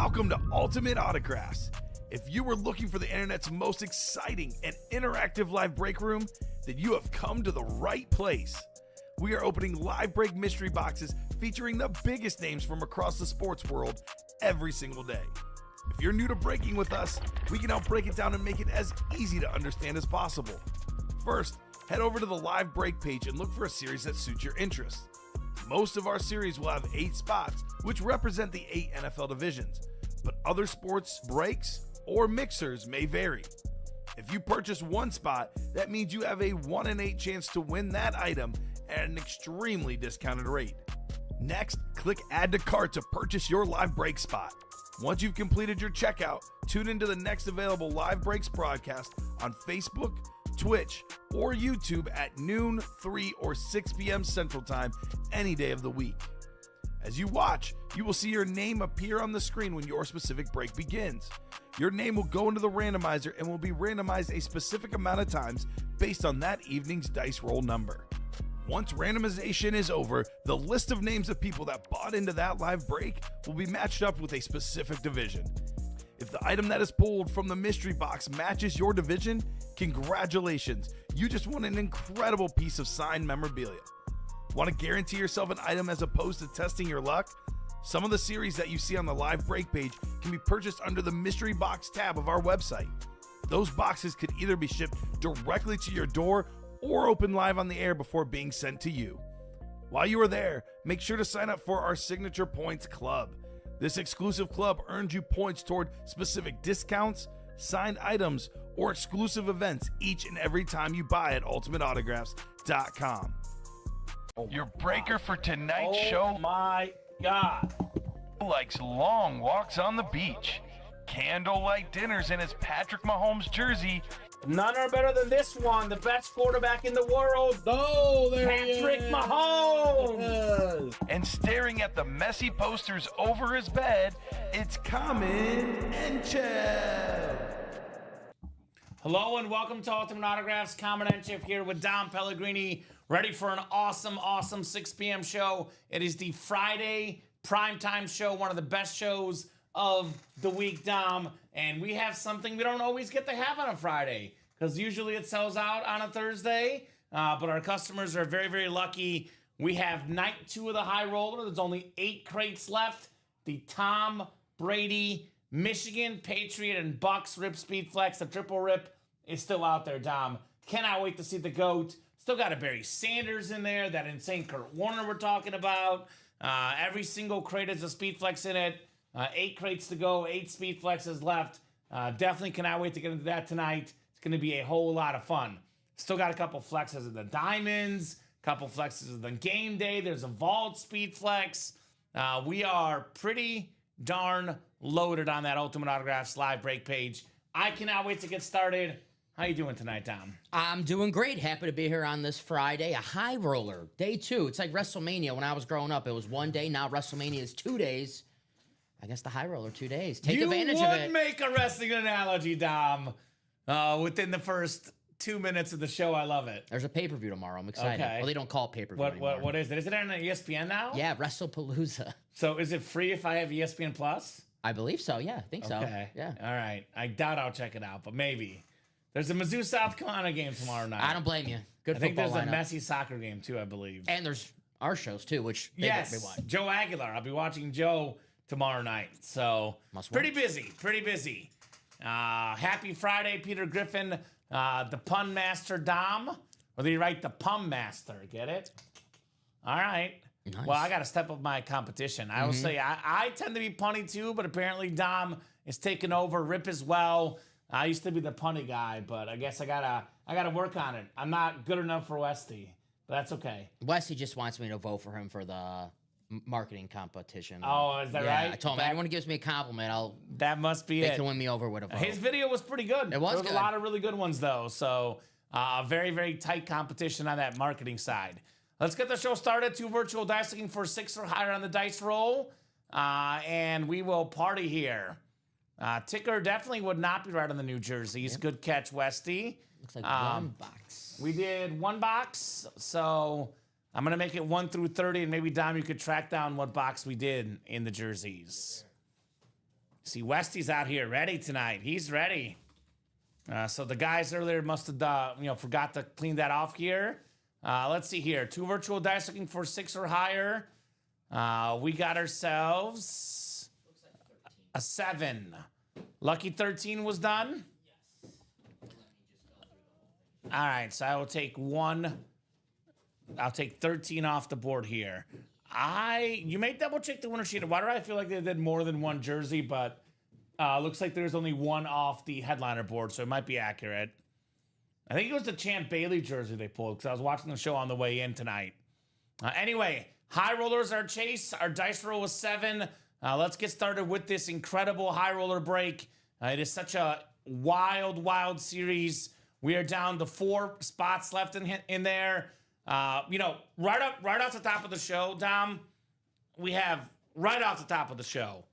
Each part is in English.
Welcome to Ultimate Autographs. If you were looking for the internet's most exciting and interactive live break room, then you have come to the right place. We are opening live break mystery boxes featuring the biggest names from across the sports world every single day. If you're new to breaking with us, we can help break it down and make it as easy to understand as possible. First, head over to the live break page and look for a series that suits your interests. Most of our series will have 8 spots, which represent the 8 NFL divisions, but other sports breaks or mixers may vary. If you purchase one spot, that means you have a 1 in 8 chance to win that item at an extremely discounted rate. Next, click Add to Cart to purchase your live break spot. Once you've completed your checkout, tune into the next available live breaks broadcast on Facebook, Twitch, or YouTube at noon, 3, or 6 p.m. Central Time any day of the week. As you watch, you will see your name appear on the screen when your specific break begins. Your name will go into the randomizer and will be randomized a specific amount of times based on that evening's dice roll number. Once randomization is over, the list of names of people that bought into that live break will be matched up with a specific division. If the item that is pulled from the mystery box matches your division, congratulations, you just won an incredible piece of signed memorabilia. Want to guarantee yourself an item as opposed to testing your luck? Some of the series that you see on the live break page can be purchased under the mystery box tab of our website. Those boxes could either be shipped directly to your door or open live on the air before being sent to you. While you are there, make sure to sign up for our Signature Points Club. This exclusive club earns you points toward specific discounts, signed items, or exclusive events each and every time you buy at ultimateautographs.com. Your breaker for tonight's show, Oh my God. likes long walks on the beach, candlelight dinners in his Patrick Mahomes jersey, None are better than this one, the best quarterback in the world, Oh, there he Patrick is. Mahomes. and staring at the messy posters over his bed, it's Common and Chev. Hello and welcome to Ultimate Autographs. Common and Chip here with Dom Pellegrini, ready for an awesome 6 p.m. show. It is the Friday primetime show, one of the best shows of the week, Dom. And we have something we don't always get to have on a Friday, because usually it sells out on a Thursday. But our customers are very lucky. We have night 2 of the high roller. There's only 8 crates left. The Tom Brady Michigan Patriot and Bucks Rip Speed Flex, the triple rip, is still out there, Dom. Cannot wait to see the GOAT. Still got a Barry Sanders in there, that insane Kurt Warner we're talking about. Every single crate has a Speed Flex in it. 8 crates to go, 8 Speed Flexes left. Definitely cannot wait to get into that tonight. It's going to be a whole lot of fun. Still got a couple flexes of the Diamonds, a couple flexes of the Game Day. There's a Vault Speed Flex. We are pretty darn loaded on that Ultimate Autographs live break page. I cannot wait to get started. How you doing tonight, Tom? I'm doing great. Happy to be here on this Friday. A high roller, day 2. It's like WrestleMania. When I was growing up, it was 1 day. Now WrestleMania is 2 days. I guess the high roller, 2 days. Take advantage of it. You would make a wrestling analogy, Dom, within the first 2 minutes of the show. I love it. There's a pay-per-view tomorrow. I'm excited. Okay. Well, they don't call it pay-per-view anymore. What is it? Is it on ESPN now? Yeah, WrestlePalooza. So is it free if I have ESPN Plus? I believe so. Yeah, I think so. Okay. Yeah. All right. I doubt I'll check it out, but maybe. There's a Mizzou South Carolina game tomorrow night. I don't blame you. Good I think football there's a lineup. messy soccer game too, I believe. And there's our shows too, which they Yes, watch. Joe Aguilar. I'll be watching Joe tomorrow night. So Must pretty watch. busy. Happy Friday, Peter Griffin, the pun master Dom. Or do you write the pun master? Get it? All right. Nice. Well, I got to step up my competition. I will say I tend to be punny too, but apparently Dom is taking over. Rip as well. I used to be the punny guy, but I guess I gotta work on it. I'm not good enough for Westy, but that's okay. Wesley just wants me to vote for him for the marketing competition. Oh, is that yeah, right? I told him anyone who gives me a compliment, That must be they it. can win me over with a vote. His video was pretty good. It was There good. a lot of really good ones though. So very tight competition on that marketing side. Let's get the show started. 2 virtual dice looking for 6 or higher on the dice roll, and we will party here. Ticker definitely would not be right on the New Jerseys. Yep. Good catch, Westy. Looks like 1 box. We did 1 box, so I'm going to make it 1 through 30, and maybe, Dom, you could track down what box we did in the jerseys. See, Westy's out here ready tonight. He's ready. So the guys earlier must have, forgot to clean that off here. Let's see here. 2 virtual dice looking for 6 or higher. We got ourselves a 7. Lucky 13 was done. All right, so I will take 1. I'll take 13 off the board here. You may double check the winner sheet. Why do I feel like they did more than 1 jersey, but looks like there's only 1 off the headliner board, so it might be accurate. I think it was the Champ Bailey jersey they pulled because I was watching the show on the way in tonight. Anyway, high rollers are chase. Our dice roll was 7. Let's get started with this incredible high roller break. It is such a wild series. We are down to 4 spots left in there. Right off the top of the show, Dom, we have right off the top of the show,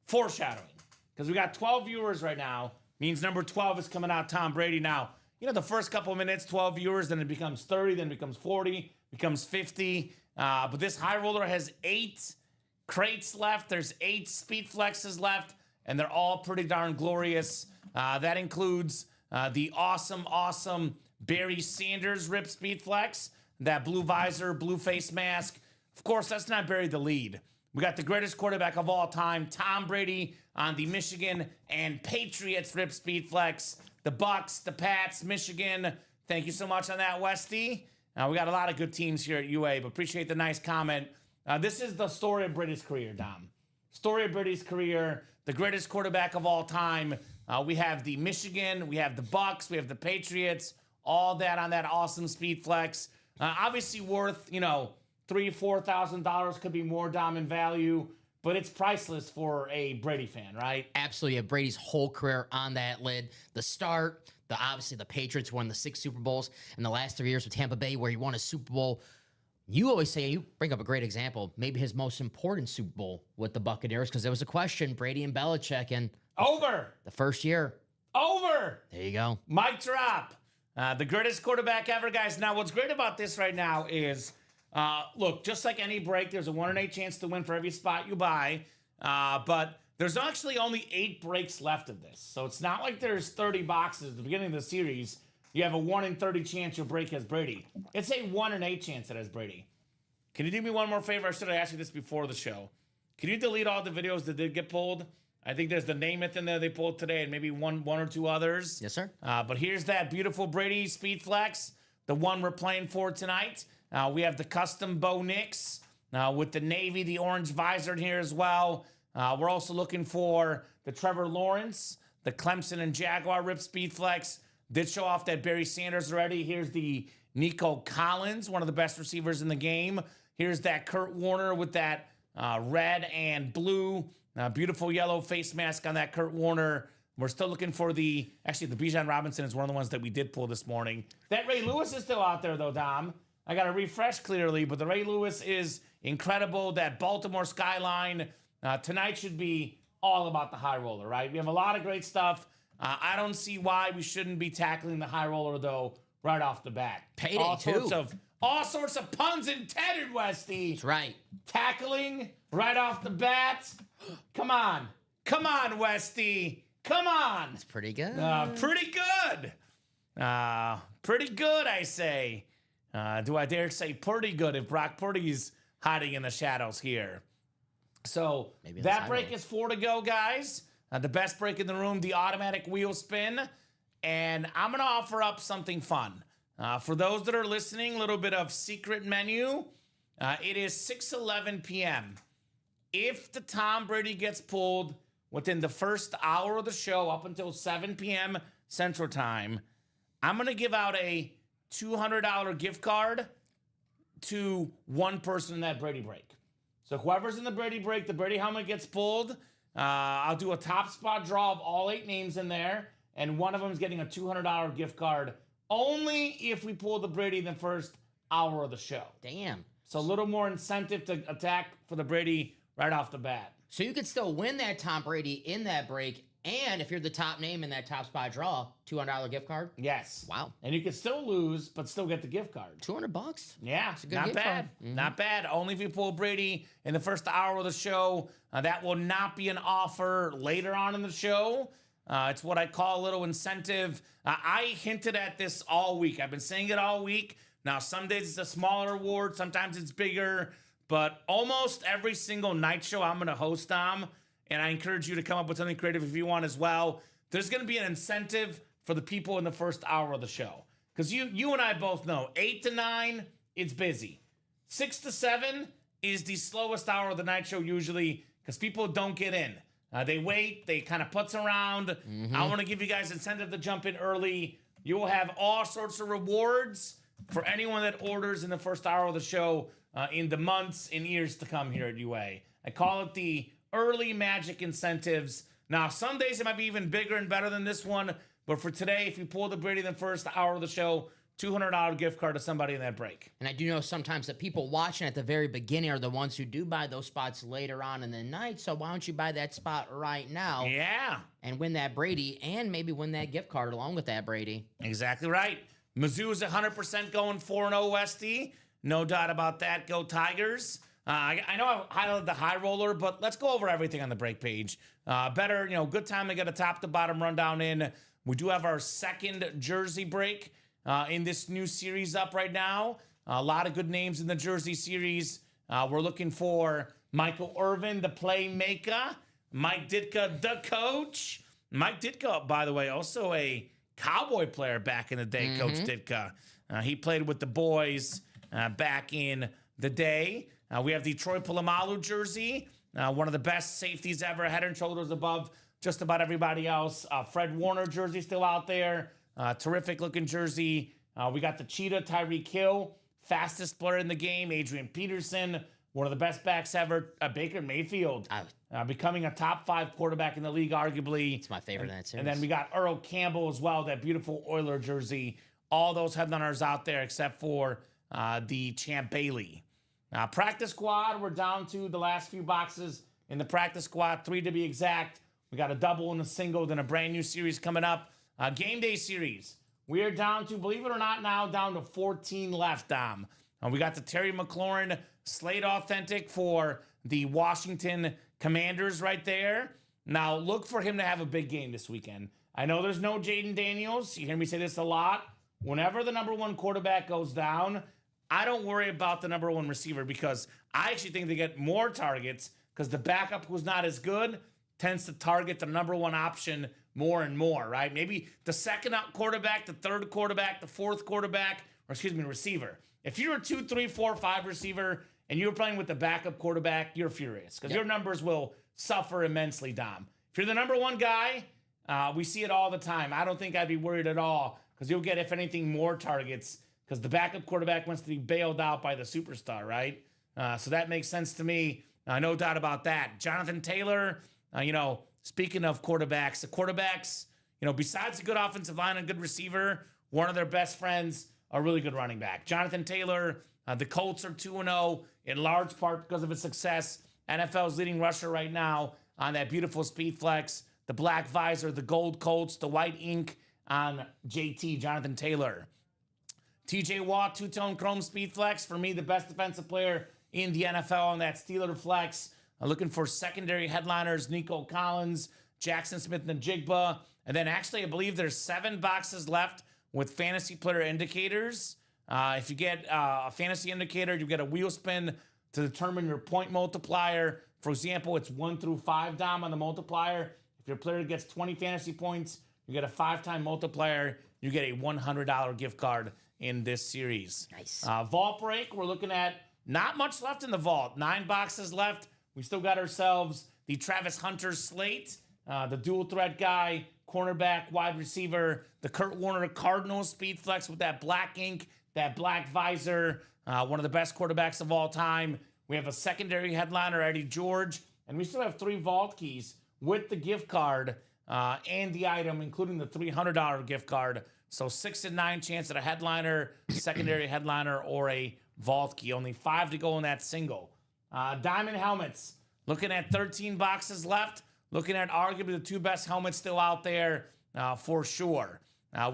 foreshadowing. Because we got 12 viewers right now. Means number 12 is coming out, Tom Brady. Now, the first couple of minutes, 12 viewers, then it becomes 30, then it becomes 40, becomes 50. But this high roller has 8 crates left. There's 8 speed flexes left, and they're all pretty darn glorious. That includes the awesome Barry Sanders Rip Speed Flex, that blue visor, blue face mask. Of course, that's not Barry the lead. We got the greatest quarterback of all time, Tom Brady, on the Michigan and Patriots Rip Speed Flex. The Bucks, the Pats, Michigan. Thank you so much on that, Westy. We got a lot of good teams here at UA, but appreciate the nice comment. This is the story of Brady's career, Dom. Story of Brady's career, the greatest quarterback of all time. We have the Michigan, we have the Bucks, we have the Patriots, all that on that awesome speed flex. Obviously worth, $3,000-$4,000 could be more, Dom, in value, but it's priceless for a Brady fan, right? Absolutely. Brady's whole career on that lid. The start, obviously the Patriots won the 6 Super Bowls in the last 3 years with Tampa Bay, where he won a Super Bowl. You always say, you bring up a great example, maybe his most important Super Bowl with the Buccaneers, because there was a question, Brady and Belichick, and over the first year. Over. There you go. Mic drop. The greatest quarterback ever, guys. Now, what's great about this right now is, look, just like any break, there's a 1 in 8 chance to win for every spot you buy. But there's actually only 8 breaks left of this. So it's not like there's 30 boxes at the beginning of the series. You have a 1 in 30 chance you'll break as Brady. It's a 1 in 8 chance that has Brady. Can you do me one more favor? Or should I ask you this before the show? Can you delete all the videos that did get pulled? I think there's the name it in there they pulled today and maybe one or 2 others. Yes, sir. But here's that beautiful Brady Speed Flex, the one we're playing for tonight. We have the custom Bo Nix with the navy, the orange visor in here as well. We're also looking for the Trevor Lawrence, the Clemson and Jaguar Rip Speed Flex. Did show off that Barry Sanders already. Here's the Nico Collins, one of the best receivers in the game. Here's that Kurt Warner with that red and blue. Beautiful yellow face mask on that Kurt Warner. We're still looking for the Bijan Robinson is one of the ones that we did pull this morning. That Ray Lewis is still out there though, Dom. I got to refresh clearly, but the Ray Lewis is incredible. That Baltimore skyline. Tonight should be all about the high roller, right? We have a lot of great stuff. I don't see why we shouldn't be tackling the high roller though right off the bat. Payday All sorts of puns intended, Westy. That's right. Tackling right off the bat. Come on, Westy. Come on. That's pretty good. Pretty good. Pretty good, I say. Do I dare say pretty good if Brock Purdy's hiding in the shadows here? So that break is 4 to go, guys. The best break in the room, the automatic wheel spin. And I'm going to offer up something fun. For those that are listening, a little bit of secret menu. It is 6:11 p.m. If the Tom Brady gets pulled within the first hour of the show up until 7 p.m. Central Time, I'm going to give out a $200 gift card to one person in that Brady break. So whoever's in the Brady break, the Brady helmet gets pulled. I'll do a top spot draw of all 8 names in there, and one of them is getting a $200 gift card only if we pull the Brady in the first hour of the show. Damn. So a little more incentive to attack for the Brady right off the bat. So you could still win that Tom Brady in that break And if you're the top name in that top spot draw, $200 gift card. Yes. Wow. And you can still lose, but still get the gift card. $200. Yeah, a good not gift bad. card. Not bad. Only if you pull Brady in the first hour of the show. That will not be an offer later on in the show. It's what I call a little incentive. I hinted at this all week. I've been saying it all week. Now, some days it's a smaller reward, sometimes it's bigger, but almost every single night show I'm going to host, Dom, and I encourage you to come up with something creative if you want as well. There's going to be an incentive for the people in the first hour of the show. Because you and I both know, 8 to 9, it's busy. 6 to 7 is the slowest hour of the night show usually because people don't get in. They wait, they kind of putz around. I want to give you guys incentive to jump in early. You will have all sorts of rewards for anyone that orders in the first hour of the show in the months and years to come here at UA. I call it the early magic incentives. Now, some days it might be even bigger and better than this one, but for today, if you pull the Brady in the first hour of the show, $200 gift card to somebody in that break. And I do know sometimes that people watching at the very beginning are the ones who do buy those spots later on in the night. So why don't you buy that spot right now? Yeah. And win that Brady and maybe win that gift card along with that Brady. Exactly right. Mizzou is 100% going 4-0 Westy. No doubt about that. Go Tigers. I know I highlighted the high roller, but let's go over everything on the break page. Good time to get a top to bottom rundown in. We do have our second jersey break in this new series up right now. A lot of good names in the jersey series. We're looking for Michael Irvin, the playmaker. Mike Ditka, the coach. Mike Ditka, by the way, also a Cowboy player back in the day, Coach Ditka. He played with the boys back in the day. We have the Troy Polamalu jersey, one of the best safeties ever, head and shoulders above just about everybody else. Fred Warner jersey still out there. Terrific looking jersey. We got the Cheetah, Tyreek Hill, fastest player in the game. Adrian Peterson, one of the best backs ever. Baker Mayfield, becoming a top 5 quarterback in the league, arguably. It's my favorite in that series. And then we got Earl Campbell as well, that beautiful Oiler jersey. All those headliners out there except for the Champ Bailey. Practice squad, we're down to the last few boxes in the practice squad, 3 to be exact. We got a double and a single, then a brand new series coming up. Game day series. We are down to, believe it or not now, down to 14 left, Dom. We got the Terry McLaurin Slate Authentic for the Washington Commanders right there. Now, look for him to have a big game this weekend. I know there's no Jaden Daniels. You hear me say this a lot. Whenever the number 1 quarterback goes down, I don't worry about the number 1 receiver because I actually think they get more targets because the backup who's not as good tends to target the number 1 option more and more, right? Maybe the second quarterback, the third quarterback, the fourth quarterback, receiver. If you're a 2, 3, 4, 5 receiver and you're playing with the backup quarterback, you're furious because your numbers will suffer immensely, Dom. If you're the number 1 guy, we see it all the time. I don't think I'd be worried at all because you'll get, if anything, more targets because the backup quarterback wants to be bailed out by the superstar, right? So that makes sense to me. No doubt about that. Jonathan Taylor, speaking of quarterbacks, the quarterbacks, besides a good offensive line and good receiver, one of their best friends, a really good running back. Jonathan Taylor, the Colts are 2-0 in large part because of his success. NFL's leading rusher right now on that beautiful speed flex, the black visor, the gold Colts, the white ink on JT, Jonathan Taylor. TJ Watt, two-tone chrome speed flex. For me, the best defensive player in the NFL on that Steeler flex. Looking for secondary headliners, Nico Collins, Jackson Smith-Njigba. And then actually, I believe there's 7 boxes left with fantasy player indicators. If you get a fantasy indicator, you get a wheel spin to determine your point multiplier. For example, it's 1 through 5, Dom, on the multiplier. If your player gets 20 fantasy points, you get a 5-time multiplier. You get a $100 gift card in this series. Nice. Vault break, we're looking at not much left in the vault. 9 boxes left. We still got ourselves the Travis Hunter slate, the dual threat guy, cornerback, wide receiver, the Kurt Warner Cardinals speed flex with that black ink, that black visor, one of the best quarterbacks of all time. We have a secondary headliner, Eddie George, and we still have 3 vault keys with the gift card and the item, including the $300 gift card. So 6 and 9 chance at a headliner, secondary headliner, or a vault key. Only 5 to go in that single. Diamond helmets. Looking at 13 boxes left. looking at arguably the two best helmets still out there for sure.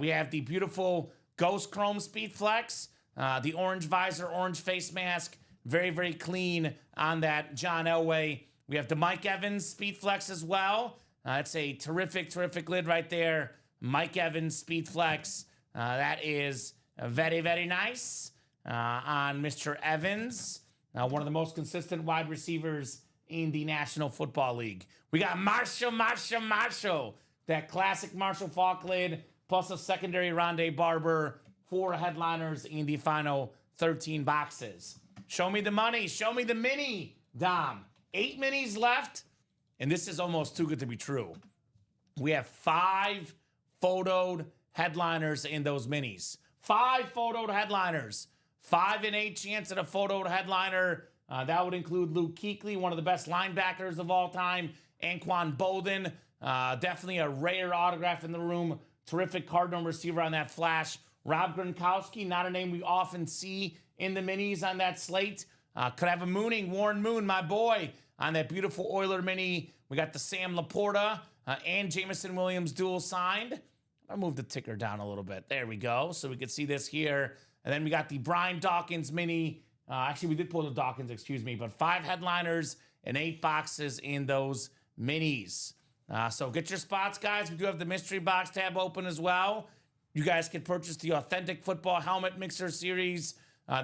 We have the beautiful Ghost Chrome Speed Flex, the orange visor, orange face mask, very, very clean on that John Elway. We have the Mike Evans Speed Flex as well. It's a terrific, terrific lid right there. Mike Evans Speed Flex. That is very, very nice on Mr. Evans, one of the most consistent wide receivers in the National Football League. We got Marshall. That classic Marshall Faulk lid, plus a secondary Rondé Barber, 4 headliners in the final 13 boxes. Show me the money. Show me the mini, Dom. 8 minis left, and this is almost too good to be true. We have 5 photoed headliners in those minis. 5 photoed headliners. 5 and 8 chance at a photoed headliner. That would include Luke Kuechly, one of the best linebackers of all time. Anquan Bolden, definitely a rare autograph in the room. Terrific Cardinal receiver on that flash. Rob Gronkowski, not a name we often see in the minis on that slate. Could have a mooning, Warren Moon, my boy, on that beautiful Oiler mini. We got the Sam Laporta and Jameson Williams dual signed. I'll move the ticker down a little bit. There we go. So we can see this here. And then we got the Brian Dawkins mini. Actually, we did pull the Dawkins, excuse me. But 5 headliners and 8 boxes in those minis. So get your spots, guys. We do have the mystery box tab open as well. You guys can purchase the Authentic Football Helmet Mixer Series.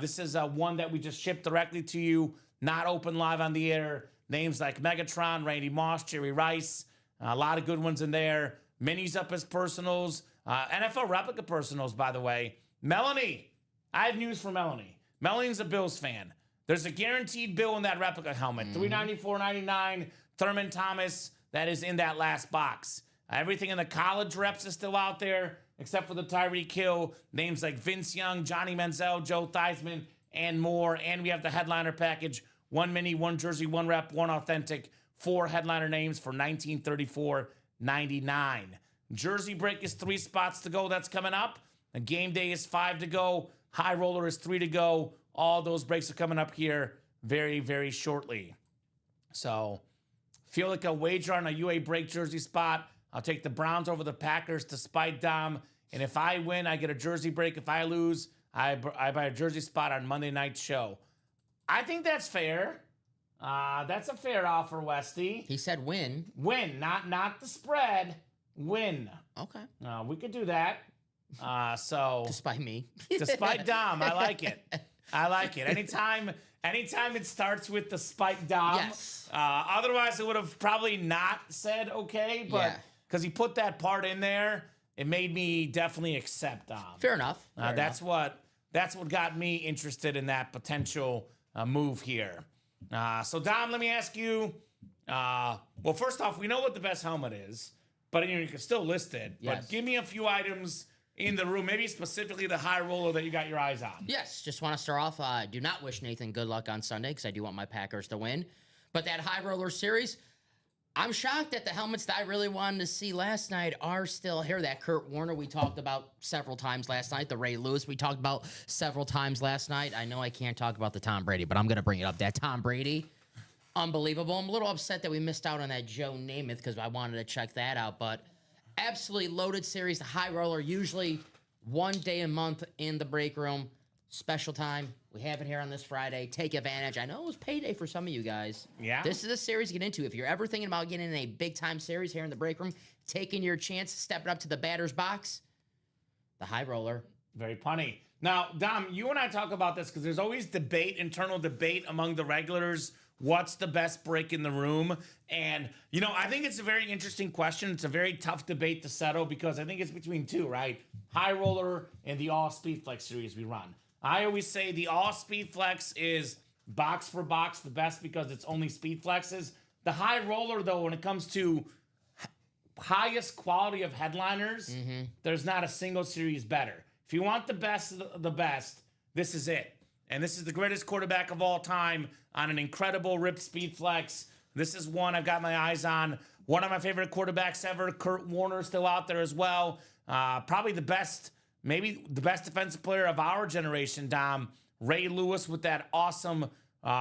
This is one that we just shipped directly to you, not open live on the air. Names like Megatron, Randy Moss, Jerry Rice. A lot of good ones in there. Minis up as personals. NFL replica personals, by the way. Melanie, I have news for Melanie. Melanie's a Bills fan. There's a guaranteed bill in that replica helmet. $394.99. Thurman Thomas, that is in that last box. Everything in the college reps is still out there, except for the Tyreek Hill. Names like Vince Young, Johnny Manziel, Joe Theismann, and more. And we have the headliner package. 1 mini, 1 jersey, 1 rep, 1 authentic. 4 headliner names for $1934.99. Jersey break is 3 spots to go. That's coming up. A game day is 5 to go. High roller is 3 to go. All those breaks are coming up here very, very shortly. So, feel like a wager on a UA break jersey spot. I'll take the Browns over the Packers to spite Dom. And if I win, I get a jersey break. If I lose, I buy a jersey spot on Monday night's show. I think that's fair. That's a fair offer, Westy. He said win. Win, not the spread. Win. Okay. We could do that. Despite me. Despite Dom, I like it. I like it. Anytime it starts with the spike Dom. Yes. Otherwise, it would have probably not said okay, but because he put that part in there, it made me definitely accept Dom. Fair enough. That's what got me interested in that potential move here. So Dom, let me ask you. Well, first off, we know what the best helmet is, but you can still list it. Yes. But give me a few items in the room, maybe specifically the high roller that you got your eyes on. Yes, just want to start off. I do not wish Nathan good luck on Sunday because I do want my Packers to win. But that high roller series, I'm shocked that the helmets that I really wanted to see last night are still here. That Kurt Warner we talked about several times last night. The Ray Lewis we talked about several times last night. I know I can't talk about the Tom Brady, but I'm going to bring it up. That Tom Brady, unbelievable. I'm a little upset that we missed out on that Joe Namath because I wanted to check that out. But absolutely loaded series. The high roller, usually 1 day a month in the break room. Special time. We have it here on this Friday. Take advantage. I know it was payday for some of you guys. Yeah. This is a series to get into. If you're ever thinking about getting in a big-time series here in the break room, taking your chance, stepping up to the batter's box, the high roller. Very punny. Now, Dom, you and I talk about this because there's always internal debate among the regulars. What's the best break in the room? And, I think it's a very interesting question. It's a very tough debate to settle because I think it's between 2, right? High roller and the all speed flex series we run. I always say the all speed flex is box for box the best because it's only speed flexes. The high roller, though, when it comes to highest quality of headliners, there's not a single series better. If you want the best of the best, this is it. And this is the greatest quarterback of all time on an incredible ripped speed flex. This is one I've got my eyes on. One of my favorite quarterbacks ever. Kurt Warner still out there as well. Probably the best, maybe the best defensive player of our generation, Dom. Ray Lewis with that awesome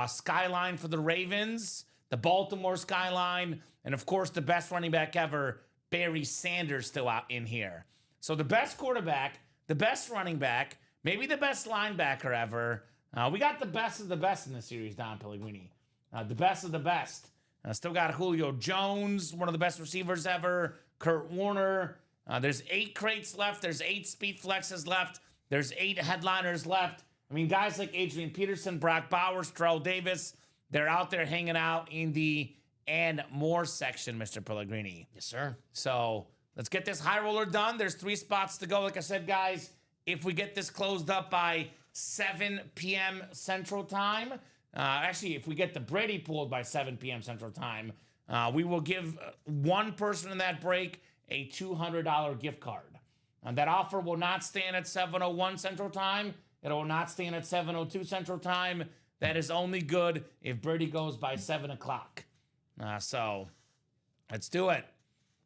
skyline for the Ravens. the Baltimore skyline, and of course, the best running back ever, Barry Sanders, still out in here. So the best quarterback, the best running back, maybe the best linebacker ever. We got the best of the best in this series, Don Pellegrini. The best of the best. Still got Julio Jones, one of the best receivers ever. Kurt Warner. There's 8 crates left. There's 8 speed flexes left. There's 8 headliners left. I mean, guys like Adrian Peterson, Brock Bowers, Terrell Davis, they're out there hanging out in the and more section, Mr. Pellegrini. Yes, sir. So let's get this high roller done. There's 3 spots to go. Like I said, guys, if we get this closed up by 7 p.m. Central Time, actually, if we get the Brady pulled by 7 p.m. Central Time, we will give one person in that break a $200 gift card. That offer will not stand at 7:01 Central Time. It will not stand at 7:02 Central Time. That is only good if Brady goes by 7 o'clock. So let's do it.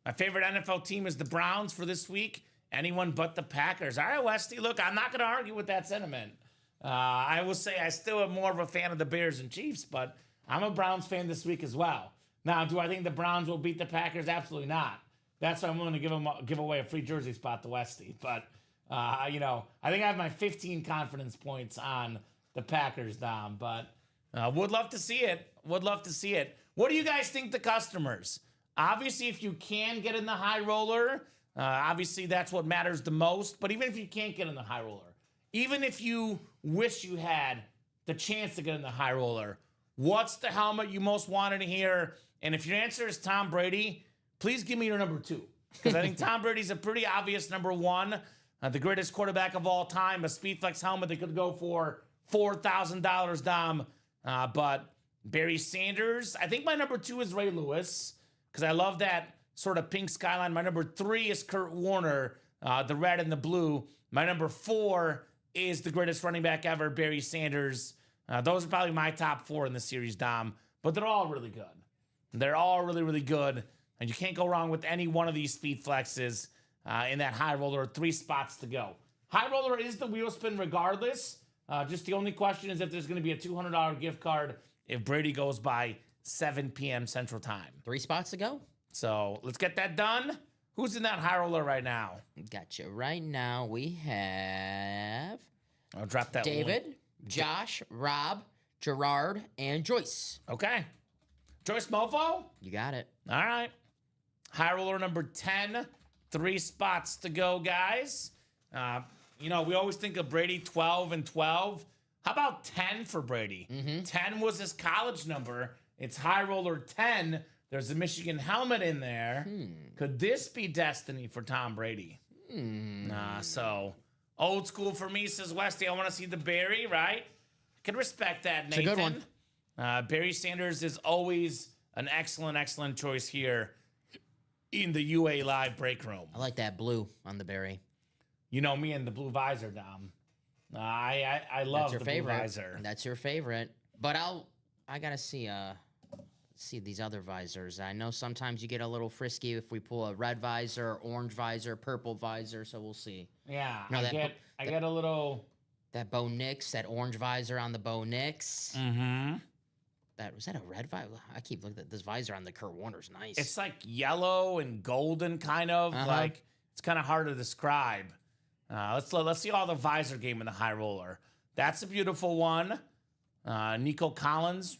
My favorite NFL team is the Browns for this week. Anyone but the Packers. All right, Westy, look, I'm not going to argue with that sentiment. I will say I still am more of a fan of the Bears and Chiefs, but I'm a Browns fan this week as well. Now, do I think the Browns will beat the Packers? Absolutely not. That's why I'm willing to give away a free jersey spot to Westy. But, I think I have my 15 confidence points on the Packers, Dom. But would love to see it. Would love to see it. What do you guys think, the customers? Obviously, if you can get in the high roller, obviously that's what matters the most. But even if you can't get in the high roller, even if you wish you had the chance to get in the high roller, what's the helmet you most wanted to hear? And if your answer is Tom Brady, please give me your number 2. Because I think Tom Brady's a pretty obvious number 1. The greatest quarterback of all time, a Speedflex helmet that could go for $4,000, Dom. But Barry Sanders, I think my number 2 is Ray Lewis, because I love that sort of pink skyline. My number 3 is Kurt Warner, the red and the blue. My number 4 is the greatest running back ever, Barry Sanders. Those are probably my top 4 in the series, Dom. But they're all really good. They're all really, really good. And you can't go wrong with any one of these speed flexes in that high roller. 3 spots to go. High roller is the wheel spin regardless. Just the only question is if there's going to be a $200 gift card if Brady goes by 7 p.m. Central Time. 3 spots to go. So let's get that done. Who's in that high roller right now? Gotcha. Right now we have I'll drop that David, link. Josh, Rob, Gerard, and Joyce. Okay. Joyce Mofo? You got it. All right. High roller number 10. 3 spots to go, guys. We always think of Brady 12 and 12. How about 10 for Brady? 10 was his college number. It's high roller 10. There's a Michigan helmet in there. Could this be destiny for Tom Brady? So old school for me, says Westy. I want to see the Barry, right? I can respect that, Nathan. It's a good one. Barry Sanders is always an excellent, excellent choice here in the UA Live break room. I like that blue on the berry. You know me and the blue visor, Dom. I love the blue visor. That's your favorite. But I gotta see these other visors. I know sometimes you get a little frisky if we pull a red visor, orange visor, purple visor. So we'll see. Yeah, No, I get a little. That Bo Nix, that orange visor on the Bo Nix. Mm-hmm. Was that a red visor? I keep looking at this visor on the Kurt Warner's nice. It's like yellow and golden, kind of like it's kind of hard to describe. Let's see all the visor game in the high roller. That's a beautiful one. Nico Collins,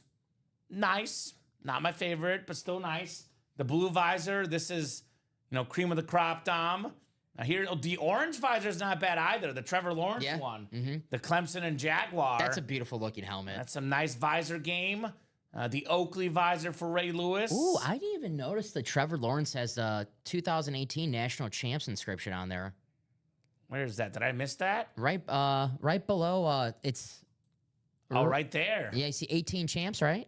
nice. Not my favorite, but still nice. The blue visor. This is cream of the crop, Dom. Here, the orange visor is not bad either. The Trevor Lawrence one. The Clemson and Jaguar. That's a beautiful looking helmet. That's some nice visor game. The Oakley visor for Ray Lewis. Ooh, I didn't even notice that Trevor Lawrence has the 2018 National Champs inscription on there. Where is that? Did I miss that? Right below. It's. Oh, right there. Yeah, you see 18 champs, right?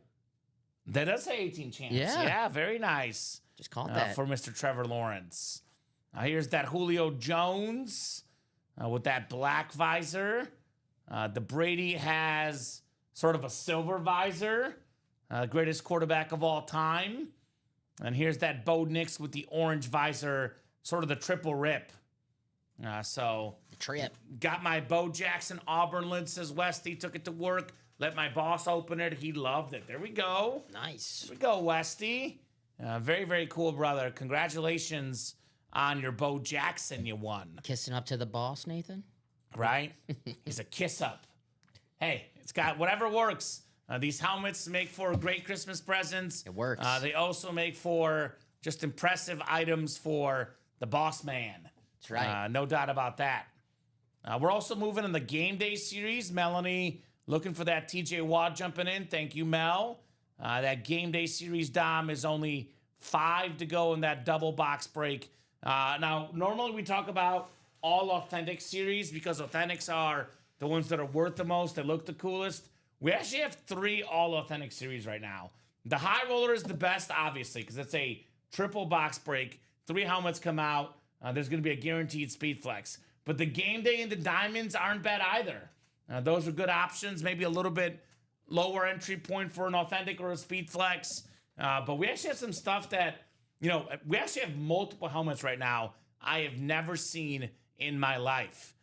That does say 18 champs. Yeah. Yeah, very nice. Just call it that. For Mr. Trevor Lawrence. Here's that Julio Jones with that black visor. The Brady has sort of a silver visor. Greatest quarterback of all time. And here's that Bo Nix with the orange visor, sort of the triple rip. So The trip. got my Bo Jackson Auburn lid, says Westy. Took it to work. let my boss open it. He loved it. There we go. Nice. Here we go, Westy. Very, very cool, brother. Congratulations on your Bo Jackson you won. Kissing up to the boss, Nathan? Right? He's a kiss up. Hey, it's got whatever works. These helmets make for great Christmas presents. It works. They also make for just impressive items for the boss man. That's right. No doubt about that. We're also moving in the game day series. Melanie looking for that TJ Watt jumping in. Thank you, Mel. That game day series, Dom, is only 5 to go in that double box break. Now, normally we talk about all authentic series because authentics are the ones that are worth the most, that look the coolest. We actually have 3 all authentic series right now. The high roller is the best, obviously, because it's a triple box break. 3 helmets come out. There's going to be a guaranteed speed flex. But the game day and the diamonds aren't bad either. Those are good options. Maybe a little bit lower entry point for an authentic or a speed flex. But we actually have some stuff that, we actually have multiple helmets right now I have never seen in my life.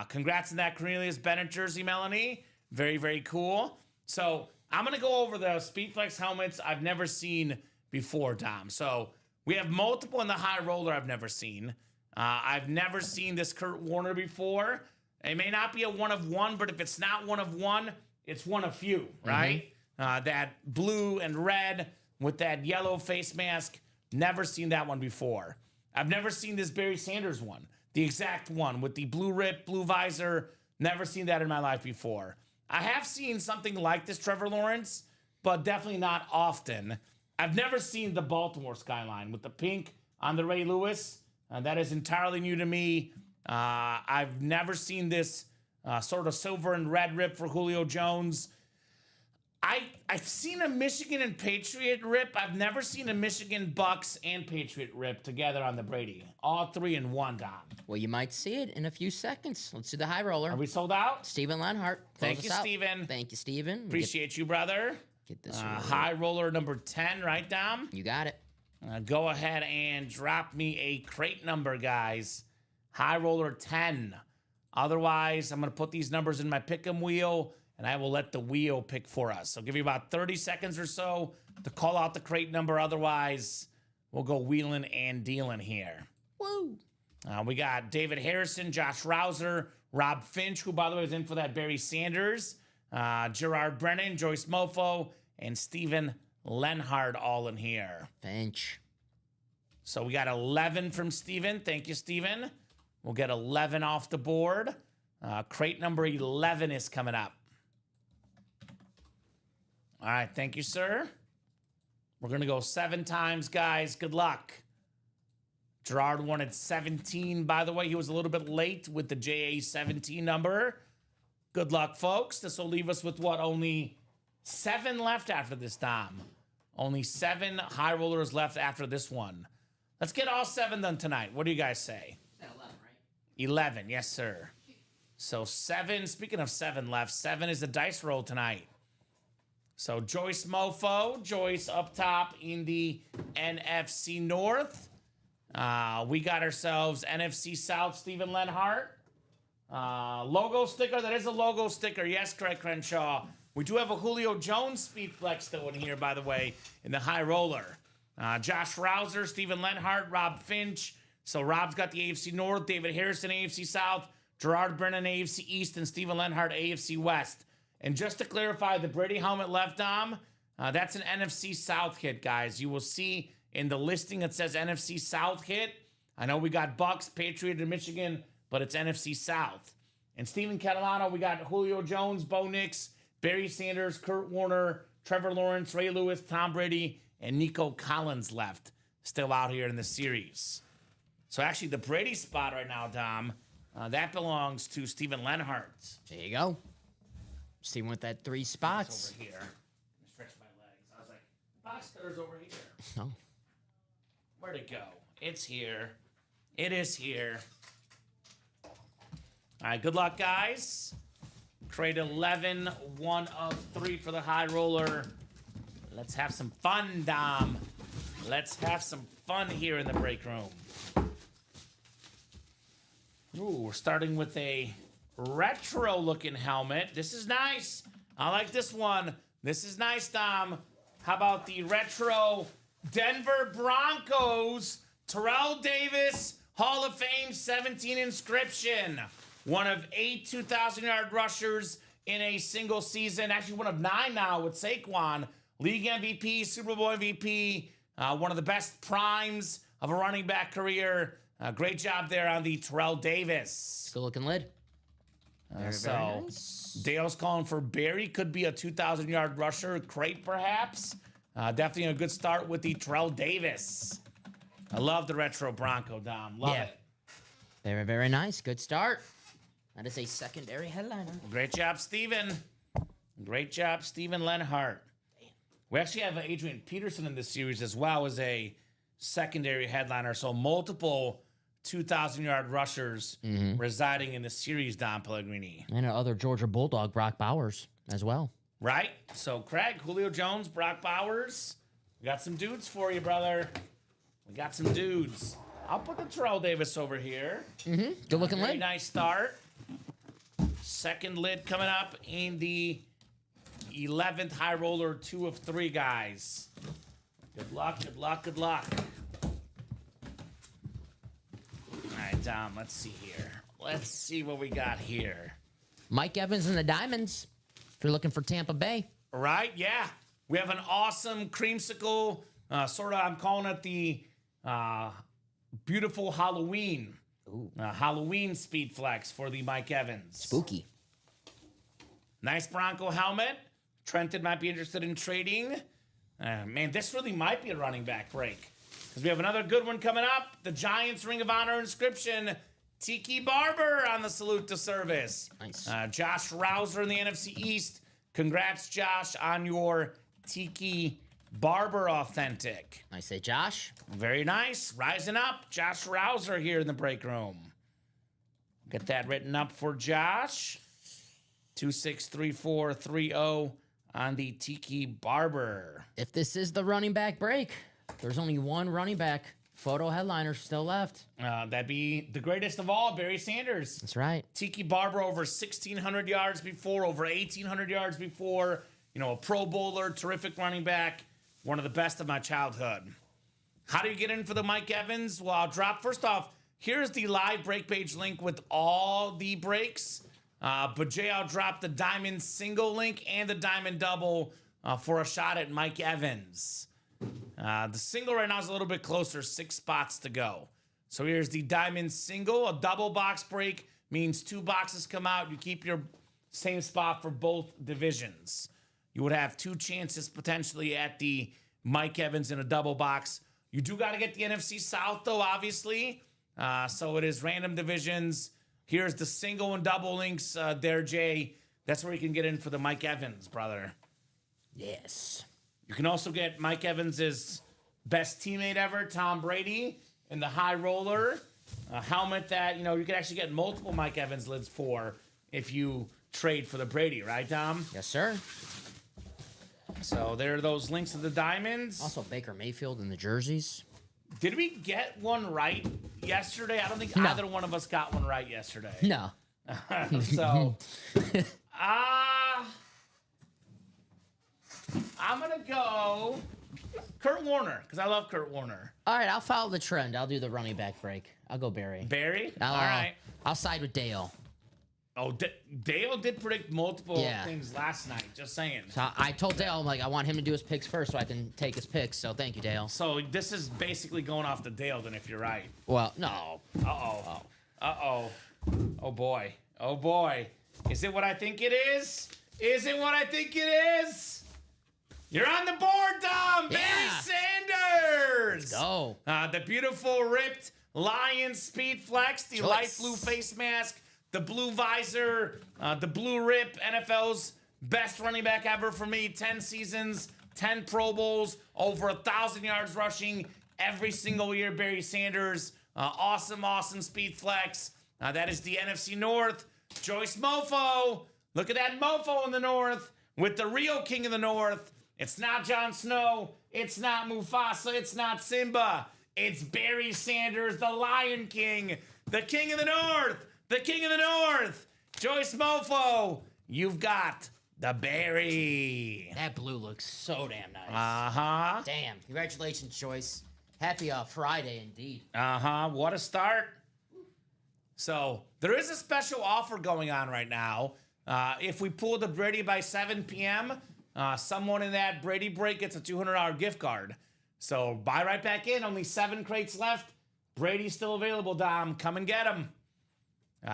Congrats on that Cornelius Bennett jersey, Melanie. Very, very cool. So I'm going to go over the Speedflex helmets I've never seen before, Dom. So we have multiple in the high roller I've never seen. I've never seen this Kurt Warner before. It may not be a 1 of 1, but if it's not 1 of 1, it's 1 of few, right? That blue and red with that yellow face mask. Never seen that one before. I've never seen this Barry Sanders one. The exact one with the blue rip, blue visor. Never seen that in my life before. I have seen something like this Trevor Lawrence, but definitely not often. I've never seen the Baltimore skyline with the pink on the Ray Lewis. That is entirely new to me. I've never seen this sort of silver and red rip for Julio Jones. I've seen a Michigan and Patriot rip. I've never seen a Michigan Bucks and Patriot rip together on the Brady. All 3 in one, Dom. Well, you might see it in a few seconds. Let's do the high roller. Are we sold out? Steven Lenhart. Thank you, Steven. Thank you, Steven. Appreciate you, brother. Get this high roller number 10, right, Dom? You got it. Go ahead and drop me a crate number, guys. High roller 10. Otherwise, I'm going to put these numbers in my pick'em wheel, and I will let the wheel pick for us. So give you about 30 seconds or so to call out the crate number. Otherwise, we'll go wheeling and dealing here. Woo! We got David Harrison, Josh Rouser, Rob Finch, who, by the way, is in for that Barry Sanders, Gerard Brennan, Joyce Mofo, and Steven Lenhart all in here. Finch. So we got 11 from Steven. Thank you, Steven. We'll get 11 off the board. Crate number 11 is coming up. All right, thank you, sir. We're going to go 7 times, guys. Good luck. Gerard wanted 17, by the way. He was a little bit late with the JA17 number. Good luck, folks. This will leave us with what? Only 7 left after this, Dom. Only 7 high rollers left after this one. Let's get all 7 done tonight. What do you guys say? 11, right? 11, yes, sir. So 7, speaking of 7 left, 7 is the dice roll tonight. So Joyce Mofo, Joyce up top in the NFC North. We got ourselves NFC South, Steven Lenhart. Logo sticker, that is a logo sticker. Yes, Craig Crenshaw. We do have a Julio Jones speed flex still in here, by the way, in the high roller. Josh Rouser, Steven Lenhart, Rob Finch. So Rob's got the AFC North, David Harrison, AFC South, Gerard Brennan, AFC East, and Steven Lenhart, AFC West. And just to clarify, the Brady helmet left, Dom, that's an NFC South hit, guys. You will see in the listing it says NFC South hit. I know we got Bucks, Patriot, and Michigan, but it's NFC South. And Steven Catalano, we got Julio Jones, Bo Nix, Barry Sanders, Kurt Warner, Trevor Lawrence, Ray Lewis, Tom Brady, and Nico Collins left still out here in the series. So actually the Brady spot right now, Dom, that belongs to Steven Lenhart. There you go. Steven with that 3 spots. Over here. Stretch my legs. I was like, box cutter's over here. No. Where'd it go? It's here. It is here. All right, good luck, guys. Crate 11, 1 of 3 for the high roller. Let's have some fun, Dom. Let's have some fun here in the break room. Ooh, we're starting with a retro-looking helmet. This is nice. I like this one. This is nice, Dom. How about the retro Denver Broncos Terrell Davis Hall of Fame 17 inscription? One of 8 2,000-yard rushers in a single season. Actually, one of 9 now with Saquon. League MVP, Super Bowl MVP. One of the best primes of a running back career. Great job there on the Terrell Davis. Good looking lid. Very nice. Dale's calling for Barry. Could be a 2,000-yard rusher. Crate, perhaps. Definitely a good start with the Terrell Davis. I love the retro Bronco, Dom. Love it. Very, very nice. Good start. That is a secondary headliner. Great job, Steven. Great job, Steven Lenhart. We actually have Adrian Peterson in this series as well as a secondary headliner. So multiple 2,000-yard rushers residing in the series, Don Pellegrini. And other Georgia Bulldog, Brock Bowers, as well. Right? So Craig, Julio Jones, Brock Bowers. We got some dudes for you, brother. We got some dudes. I'll put the Terrell Davis over here. Good looking Very lid. nice start. Second lid coming up in the 11th high roller, 2 of 3 guys. Good luck, good luck, good luck. All right, Dom, let's see here. Let's see what we got here. Mike Evans and the Diamonds. If you're looking for Tampa Bay. Right, yeah. We have an awesome creamsicle, I'm calling it the beautiful Halloween. Halloween speed flex for the Mike Evans. Spooky. Nice Bronco helmet. Trenton might be interested in trading. Man, this really might be a running back break. Because we have another good one coming up. The Giants Ring of Honor inscription. Tiki Barber on the salute to service. Nice. Josh Rouser in the NFC East. Congrats, Josh, on your Tiki Barber authentic. I say Josh. Very nice. Rising up. Josh Rouser here in the break room. Get that written up for Josh. 263430 on the Tiki Barber. If this is the running back break, there's only one running back photo headliner still left. That'd be the greatest of all, Barry Sanders. That's right. Tiki Barber over 1,600 yards before, over 1,800 yards before. You know, a Pro Bowler, terrific running back. One of the best of my childhood. How do you get in for the Mike Evans? Well, I'll drop. First off, here's the live break page link with all the breaks. But Jay, I'll drop the Diamond single link and the Diamond double for a shot at Mike Evans. The single right now is a little bit closer, 6 spots to go. So here's the Diamond single. A double box break means 2 boxes come out. You keep your same spot for both divisions. You would have 2 chances potentially at the Mike Evans in a double box. You do got to get the NFC South, though, obviously. So it is random divisions. Here's the single and double links there, Jay. That's where you can get in for the Mike Evans, brother. Yes. You can also get Mike Evans' best teammate ever, Tom Brady, in the high roller. A helmet that, you can actually get multiple Mike Evans lids for if you trade for the Brady, right, Tom? Yes, sir. So there are those links to the diamonds. Also Baker Mayfield in the jerseys. Did we get one right yesterday? I don't think No. either one of us got one right yesterday. No. So, I'm going to go Kurt Warner, because I love Kurt Warner. All right, I'll follow the trend. I'll do the running back break. I'll go Barry. Barry? All All right. I'll side with Dale. Oh, Dale did predict multiple Yeah. things last night. Just saying. So I told Dale, I'm like, I want him to do his picks first so I can take his picks. So thank you, Dale. So this is basically going off the Dale, then, if you're right. Well, no. Uh-oh. Uh-oh. Oh, boy. Oh, boy. Is it what I think it is? Is it what I think it is? You're on the board, Dom! Yeah. Barry Sanders! Go. The beautiful ripped Lion Speed Flex, the Choice. light blue face mask, the blue visor, the blue rip, NFL's best running back ever for me. 10 seasons, 10 Pro Bowls, over 1,000 yards rushing every single year. Barry Sanders, awesome speed flex. That is the NFC North. Joyce Mofo. Look at that mofo in the North with the real king of the North. It's not Jon Snow. It's not Mufasa. It's not Simba. It's Barry Sanders, the Lion King, the king of the North. The king of the North, Joyce Mofo. You've got The Berry. That blue looks so damn nice. Uh-huh. Damn. Congratulations, Choice. Happy Friday, indeed. Uh-huh. What a start. So there is a special offer going on right now. If we pull the Brady by 7 p.m., someone in that Brady break gets a $200 gift card. So buy right back in. Only 7 crates left. Brady's still available, Dom. Come and get him.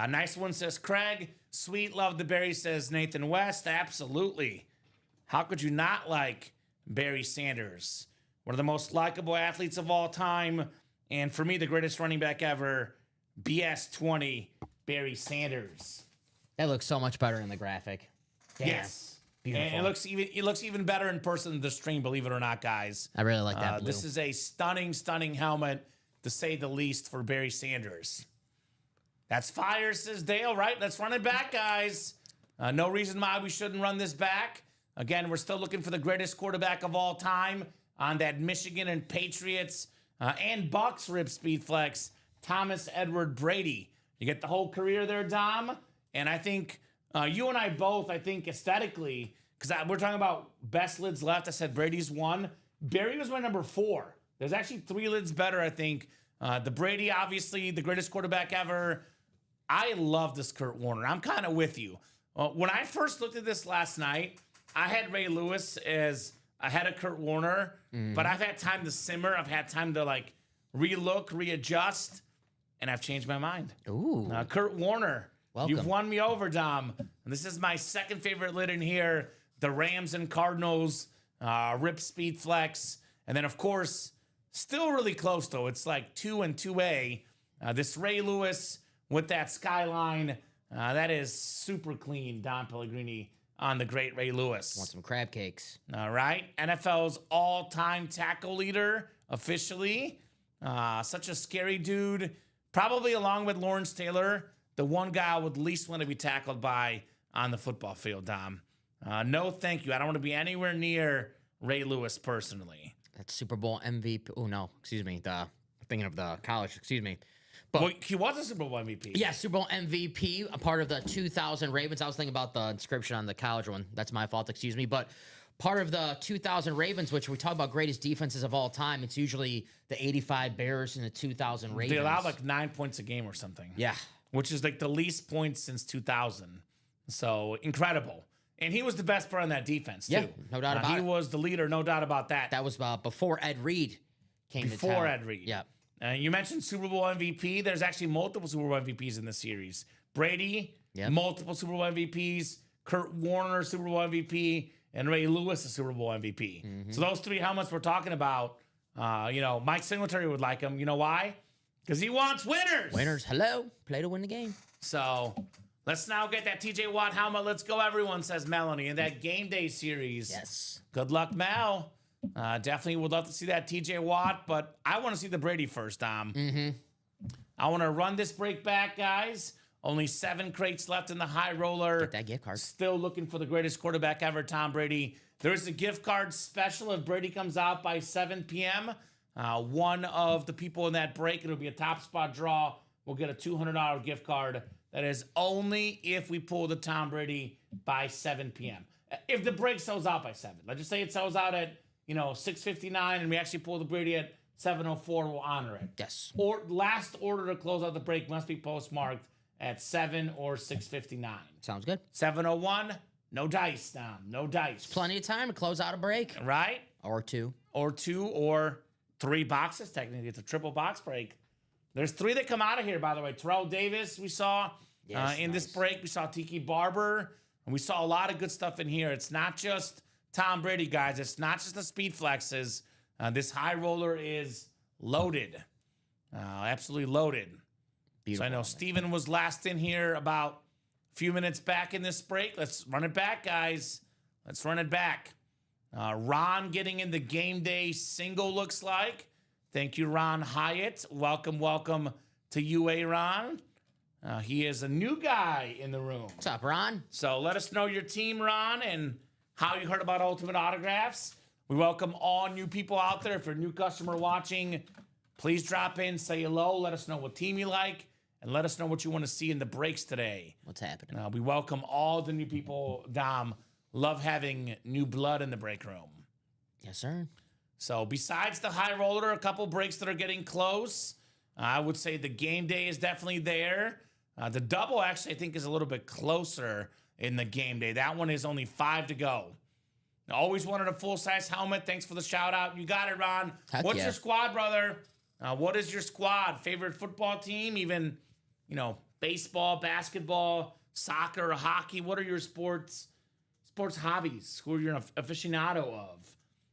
Nice one, says Craig. Sweet love the Berry, says Nathan West. Absolutely. How could you not like Barry Sanders? One of the most likable athletes of all time. And for me, the greatest running back ever, BS20, Barry Sanders. That looks so much better in the graphic. Damn. Yes. Beautiful. And it looks even better in person than the stream, believe it or not, guys. I really like that blue. This is a stunning, stunning helmet, to say the least, for Barry Sanders. That's fire, says Dale, right? Let's run it back, guys. No reason why we shouldn't run this back. Again, we're still looking for the greatest quarterback of all time on that Michigan and Patriots and Bucks rib speed flex, Thomas Edward Brady. You get the whole career there, Dom. And I think you and I both, I think aesthetically, because we're talking about best lids left. I said Brady's 1. Barry was my number 4. There's actually 3 lids better, I think. The Brady, obviously, the greatest quarterback ever. I love this Kurt Warner. I'm kind of with you. When I first looked at this last night, I had Ray Lewis as ahead of Kurt Warner, but I've had time to simmer. I've had time to like relook, readjust, and I've changed my mind. Ooh. Kurt Warner, Welcome. You've won me over, Dom. And this is my second favorite lid in here. The Rams and Cardinals, Rip Speed Flex. And then, of course, still really close, though. It's like 2 and 2A. This Ray Lewis with that skyline. That is super clean, Don Pellegrini on the great Ray Lewis. Want some crab cakes. All right. NFL's all-time tackle leader, officially. Such a scary dude. Probably along with Lawrence Taylor, the one guy I would least want to be tackled by on the football field, Dom. No, thank you. I don't want to be anywhere near Ray Lewis personally. That's Super Bowl MVP. Oh, no. Excuse me. I'm thinking of the college. Excuse me. But Well, he was a Super Bowl MVP. yeah, Super Bowl MVP, a part of the 2000 Ravens. I was thinking about the inscription on the college one. That's my fault. Excuse me. But part of the 2000 Ravens, which we talk about greatest defenses of all time, it's usually the 85 Bears and the 2000 Ravens. They allowed like 9 points a game or something. Yeah. Which is like the least points since 2000. So incredible. And he was the best player on that defense, too. Yeah, no doubt about He it. was the leader, no doubt about that. That was before Ed Reed came to Before town. Ed Reed. Yeah. You mentioned Super Bowl MVP. There's actually multiple Super Bowl MVPs in this series. Brady, Yep. multiple Super Bowl MVPs. Kurt Warner, Super Bowl MVP. And Ray Lewis, a Super Bowl MVP. Mm-hmm. So those 3 helmets we're talking about, Mike Singletary would like them. You know why? Because he wants winners. Winners, hello. Play to win the game. So let's now get that TJ Watt helmet. Let's go, everyone, says Melanie, in that game day series. Yes. Good luck, Mel. Definitely would love to see that TJ Watt, but I want to see the Brady first, Dom. Mm-hmm. I want to run this break back, guys. Only 7 crates left in the high roller. Get that gift card. Still looking for the greatest quarterback ever, Tom Brady. There is a gift card special if Brady comes out by 7 p.m. One of the people in that break, it'll be a top spot draw, will get a $200 gift card. That is only if we pull the Tom Brady by 7 p.m. If the break sells out by 7. Let's just say it sells out at 6:59 and we actually pull the Brady at 7:04, we'll honor it. Yes. Or last order to close out the break must be postmarked at 7 or 6:59. Sounds good. 7:01, no dice, Dom. No dice. Plenty of time to close out a break. Right? Or 2. Or 2 or 3 boxes. Technically, it's a triple box break. There's 3 that come out of here, by the way. Terrell Davis, we saw Yes, in this nice. break. We saw Tiki Barber, and we saw a lot of good stuff in here. It's not just Tom Brady, guys. It's not just the speed flexes. This high roller is loaded. Absolutely loaded. Beautiful. So I know Steven was last in here about a few minutes back in this break. Let's run it back, guys. Let's run it back. Ron getting in the game day single, looks like. Thank you, Ron Hyatt. Welcome to UA, Ron. He is a new guy in the room. What's up, Ron? So let us know your team, Ron, and how you heard about Ultimate Autographs. We welcome all new people out there. If you're a new customer watching, please drop in, say hello, let us know what team you like, and let us know what you want to see in the breaks today. What's happening? We welcome all the new people, Dom, love having new blood in the break room. Yes, sir. So besides the high roller, a couple breaks that are getting close. I would say the game day is definitely there. The double actually I think is a little bit closer in the game day. That one is only 5 to go. Always wanted a full-size helmet. Thanks for the shout-out. You got it, Ron. Heck What's yeah. your squad, brother? What is your squad? Favorite football team? Even, baseball, basketball, soccer, hockey? What are your sports hobbies? Who are you an aficionado of?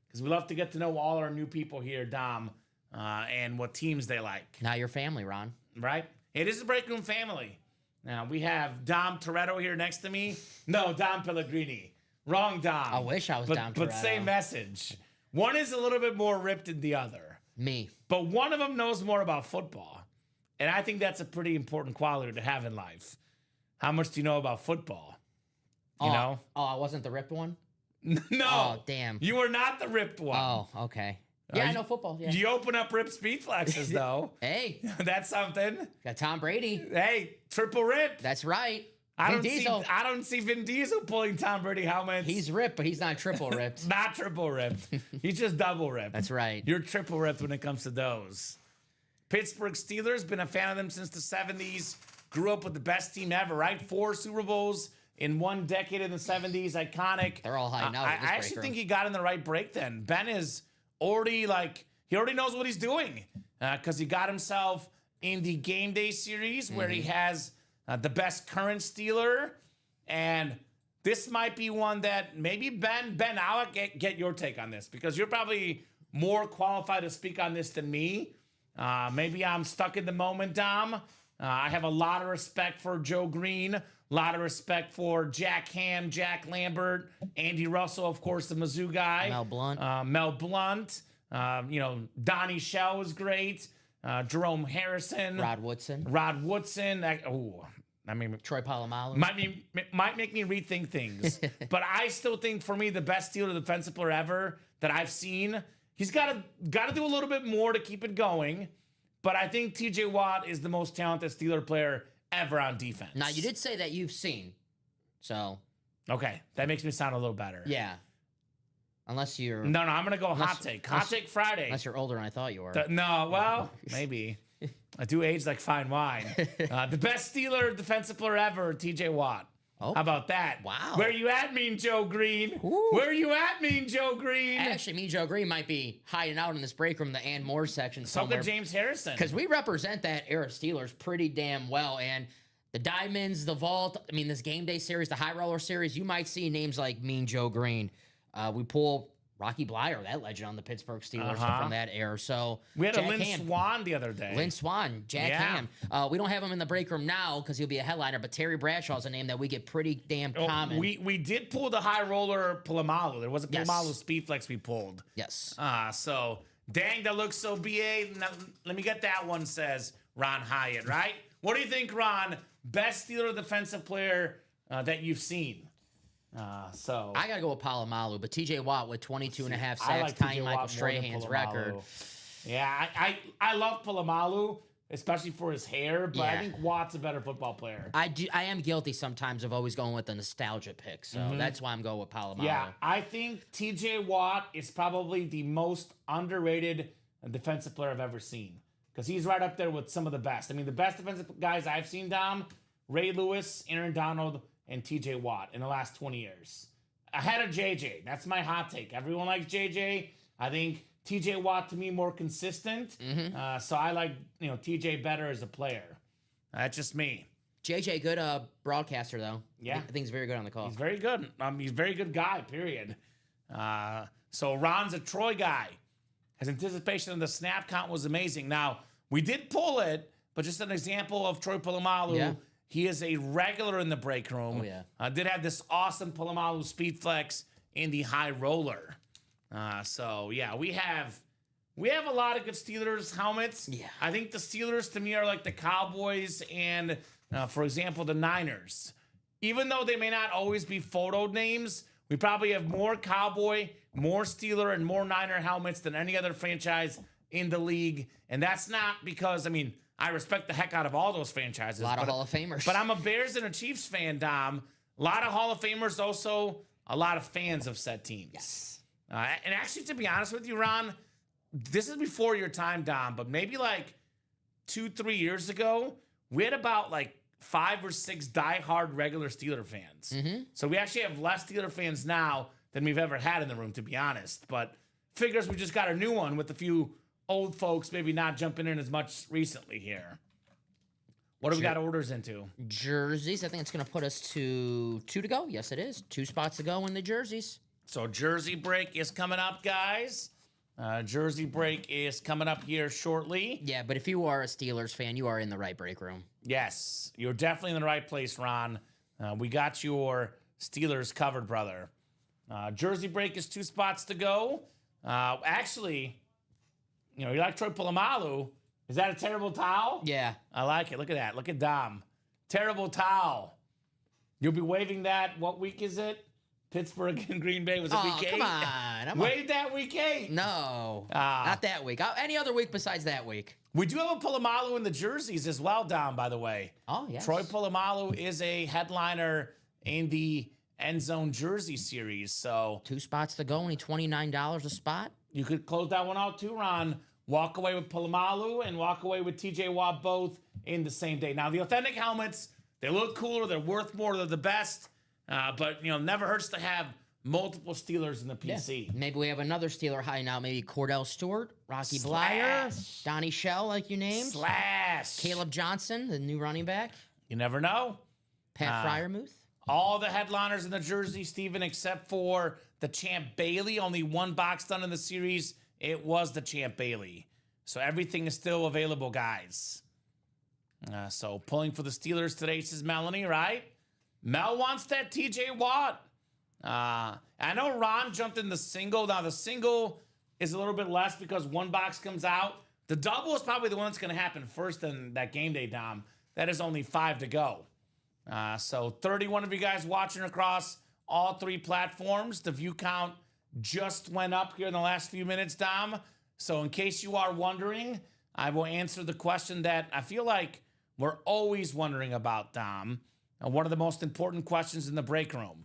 Because we love to get to know all our new people here, Dom, and what teams they like. Now your family, Ron. Right? It is a break room family. Now, we have Dom Toretto here next to me. No, Dom Pellegrini. Wrong Dom. I wish I was Dom But Toretto. same message. One is a little bit more ripped than the other. Me. But one of them knows more about football. And I think that's a pretty important quality to have in life. How much do you know about football? You know? Oh, I wasn't the ripped one? No. Oh, damn. You are not the ripped one. Oh, okay. Yeah, I know football. Yeah. You open up Rip Speed Flexes, though. Hey, That's something. got Tom Brady. Hey, triple rip. That's right. I Vin don't Diesel. see. I don't see Vin Diesel pulling Tom Brady helmets. He's ripped, but he's not triple ripped. not triple ripped. He's just double ripped. That's right. You're triple ripped when it comes to those. Pittsburgh Steelers, been a fan of them since the 70s. Grew up with the best team ever, right? 4 Super Bowls in 1 decade in the 70s. Iconic. They're all hiding out I in this actually break think room. he got in the right break then. Ben is already he already knows what he's doing because he got himself in the game day series where he has the best current Steeler. And this might be one that maybe Ben, I'll get your take on this because you're probably more qualified to speak on this than me. Maybe I'm stuck in the moment, Dom. I have a lot of respect for Joe Green, a lot of respect for Jack Ham, Jack Lambert, Andy Russell, of course, the Mizzou guy. Mel Blount. Donnie Shell was great. Jerome Harrison. Rod Woodson. Troy Polamalu. Might make me rethink things. But I still think, for me, the best Steeler defensive player ever that I've seen, he's got to do a little bit more to keep it going. But I think T.J. Watt is the most talented Steeler player ever on defense. Now, you did say that you've seen. So. Okay, that makes me sound a little better. Yeah. Unless you're. No, I'm going to go hot take. Hot take Friday. Unless you're older than I thought you were. Maybe. I do age like fine wine. The best Steeler defensive player ever, T.J. Watt. Oh. How about that? Wow. Where you at, Mean Joe Green? Ooh. Where you at, Mean Joe Green? Actually, me, Joe Green, might be hiding out in this break room, the Ann Moore section So somewhere. could James Harrison. Because we represent that era Steelers pretty damn well. And the Diamonds, the Vault, this game day series, the High Roller series, you might see names like Mean Joe Green. We pull Rocky Blyer, that legend on the Pittsburgh Steelers from that era. So we had Jack a Lynn Ham. Swan the other day. Lynn Swan, Jack Yeah. Ham. We don't have him in the break room now because he'll be a headliner, but Terry Bradshaw's a name that we get pretty damn common. We did pull the high roller Polamalu. There was a Yes. Polamalu speed flex we pulled. Yes. So dang, that looks so BA. Now, let me get that one, says Ron Hyatt, right? What do you think, Ron? Best Steeler defensive player that you've seen? I got to go with Polamalu, but TJ Watt with 22 and a half I sacks, like tying TJ Michael Watt more than Strahan's Polamalu. record. Yeah, I love Polamalu, especially for his hair, but I Yeah. think Watt's a better football player. I am guilty sometimes of always going with the nostalgia pick, so that's why I'm going with Polamalu. Yeah, I think TJ Watt is probably the most underrated defensive player I've ever seen because he's right up there with some of the best. The best defensive guys I've seen, Dom, Ray Lewis, Aaron Donald, and TJ Watt in the last 20 years. Ahead of JJ. That's my hot take. Everyone likes JJ. I think TJ Watt, to me, more consistent. So I like TJ better as a player. That's just me. JJ, good broadcaster, though. Yeah. I think he's very good on the call. He's very good. He's a very good guy, period. So Ron's a Troy guy. His anticipation of the snap count was amazing. Now, we did pull it, but just an example of Troy Polamalu. Yeah. He is a regular in the break room. Oh, yeah. Did have this awesome Polamalu speed flex in the high roller. So, yeah, we have a lot of good Steelers helmets. Yeah. I think the Steelers, to me, are like the Cowboys and, for example, the Niners. Even though they may not always be photo names, we probably have more Cowboy, more Steeler, and more Niner helmets than any other franchise in the league. And that's not because, I respect the heck out of all those franchises. A lot of Hall of Famers. But I'm a Bears and a Chiefs fan, Dom. A lot of Hall of Famers also a lot of fans of said teams. Yes. And actually, to be honest with you, Ron, this is before your time, Dom, but maybe like 2-3 years ago, we had about like 5 or 6 diehard regular Steeler fans. So we actually have less Steeler fans now than we've ever had in the room, to be honest. But figures we just got a new one with a few old folks maybe not jumping in as much recently here. What do we got orders into? Jerseys. I think it's going to put us to 2 to go. Yes, it is. 2 spots to go in the jerseys. So jersey break is coming up, guys. Jersey break is coming up here shortly. Yeah, but if you are a Steelers fan, you are in the right break room. Yes, you're definitely in the right place, Ron. We got your Steelers covered, brother. Jersey break is 2 spots to go. Actually, you like Troy Polamalu. Is that a terrible towel? Yeah. I like it. Look at that. Look at Dom. Terrible towel. You'll be waving that. What week is it? Pittsburgh and Green Bay was it week 8? Come on. Wave that week 8. No, not that week. Any other week besides that week. We do have a Polamalu in the jerseys as well, Dom, by the way. Oh, yes. Troy Polamalu is a headliner in the End Zone Jersey series. So 2 spots to go, only $29 a spot. you could close that one out too, Ron. Walk away with Polamalu and walk away with TJ Watt both in the same day. Now, the authentic helmets, they look cooler. They're worth more. They're the best. But, never hurts to have multiple Steelers in the PC. Yeah. Maybe we have another Steeler hiding out. Maybe Cordell Stewart, Rocky Blyer, Donnie Shell, like you named. Slash. Caleb Johnson, the new running back. You never know. Pat Fryermuth. All the headliners in the jersey, Steven, except for the Champ Bailey. Only 1 box done in the series. It was the Champ Bailey. So everything is still available, guys. So pulling for the Steelers today, says Melanie, right? Mel wants that TJ Watt. I know Ron jumped in the single. Now, the single is a little bit less because 1 box comes out. The double is probably the one that's going to happen first in that game day, Dom. That is only 5 to go. So 31 of you guys watching across all 3 platforms. The view count just went up here in the last few minutes, Dom. So in case you are wondering, I will answer the question that I feel like we're always wondering about, Dom. One of the most important questions in the break room.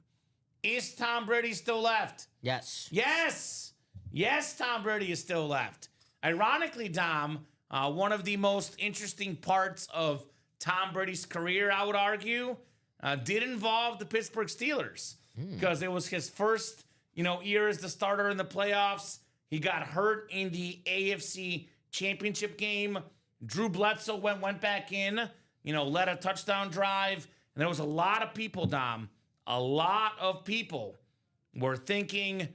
Is Tom Brady still left? Yes. Yes. Yes, Tom Brady is still left. Ironically, Dom, one of the most interesting parts of Tom Brady's career, I would argue, did involve the Pittsburgh Steelers because it was his first, year as the starter in the playoffs. He got hurt in the AFC Championship game. Drew Bledsoe went back in, led a touchdown drive. And there was a lot of people, Dom, a lot of people were thinking,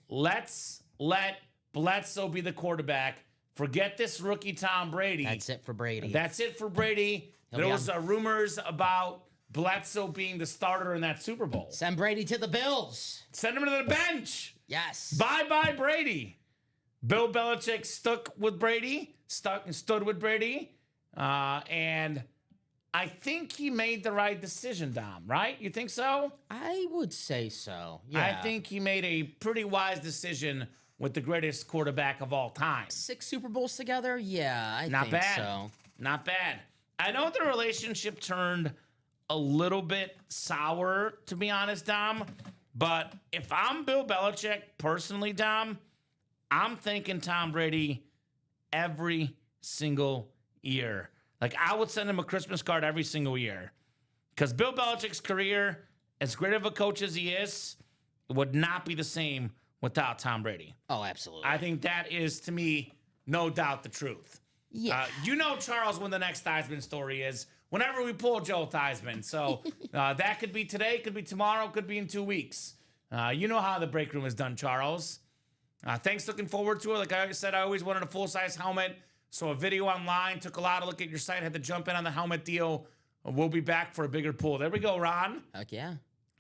let's let Bledsoe be the quarterback. Forget this rookie Tom Brady. That's it for Brady. That's it for Brady. There was rumors about Bledsoe being the starter in that Super Bowl. Send Brady to the Bills. Send him to the bench. Yes. Bye-bye, Brady. Bill Belichick stood with Brady, and I think he made the right decision, Dom, right? You think so? I would say so. Yeah. I think he made a pretty wise decision with the greatest quarterback of all time. 6 Super Bowls together? Yeah, I think bad. so. Not bad. I know the relationship turned a little bit sour, to be honest, Dom. But if I'm Bill Belichick, personally, Dom, I'm thinking Tom Brady every single year. Like, I would send him a Christmas card every single year. Because Bill Belichick's career, as great of a coach as he is, would not be the same without Tom Brady. Oh, absolutely. I think that is, to me, no doubt the truth. Yeah. Charles, when the next Theismann story is. Whenever we pull Joe Theismann. So that could be today, could be tomorrow, could be in 2 weeks. You know how the break room is done, Charles. Thanks, looking forward to it. Like I said, I always wanted a full-size helmet. So a video online, took a lot to look at your site, had to jump in on the helmet deal. We'll be back for a bigger pool. There we go, Ron. Heck yeah.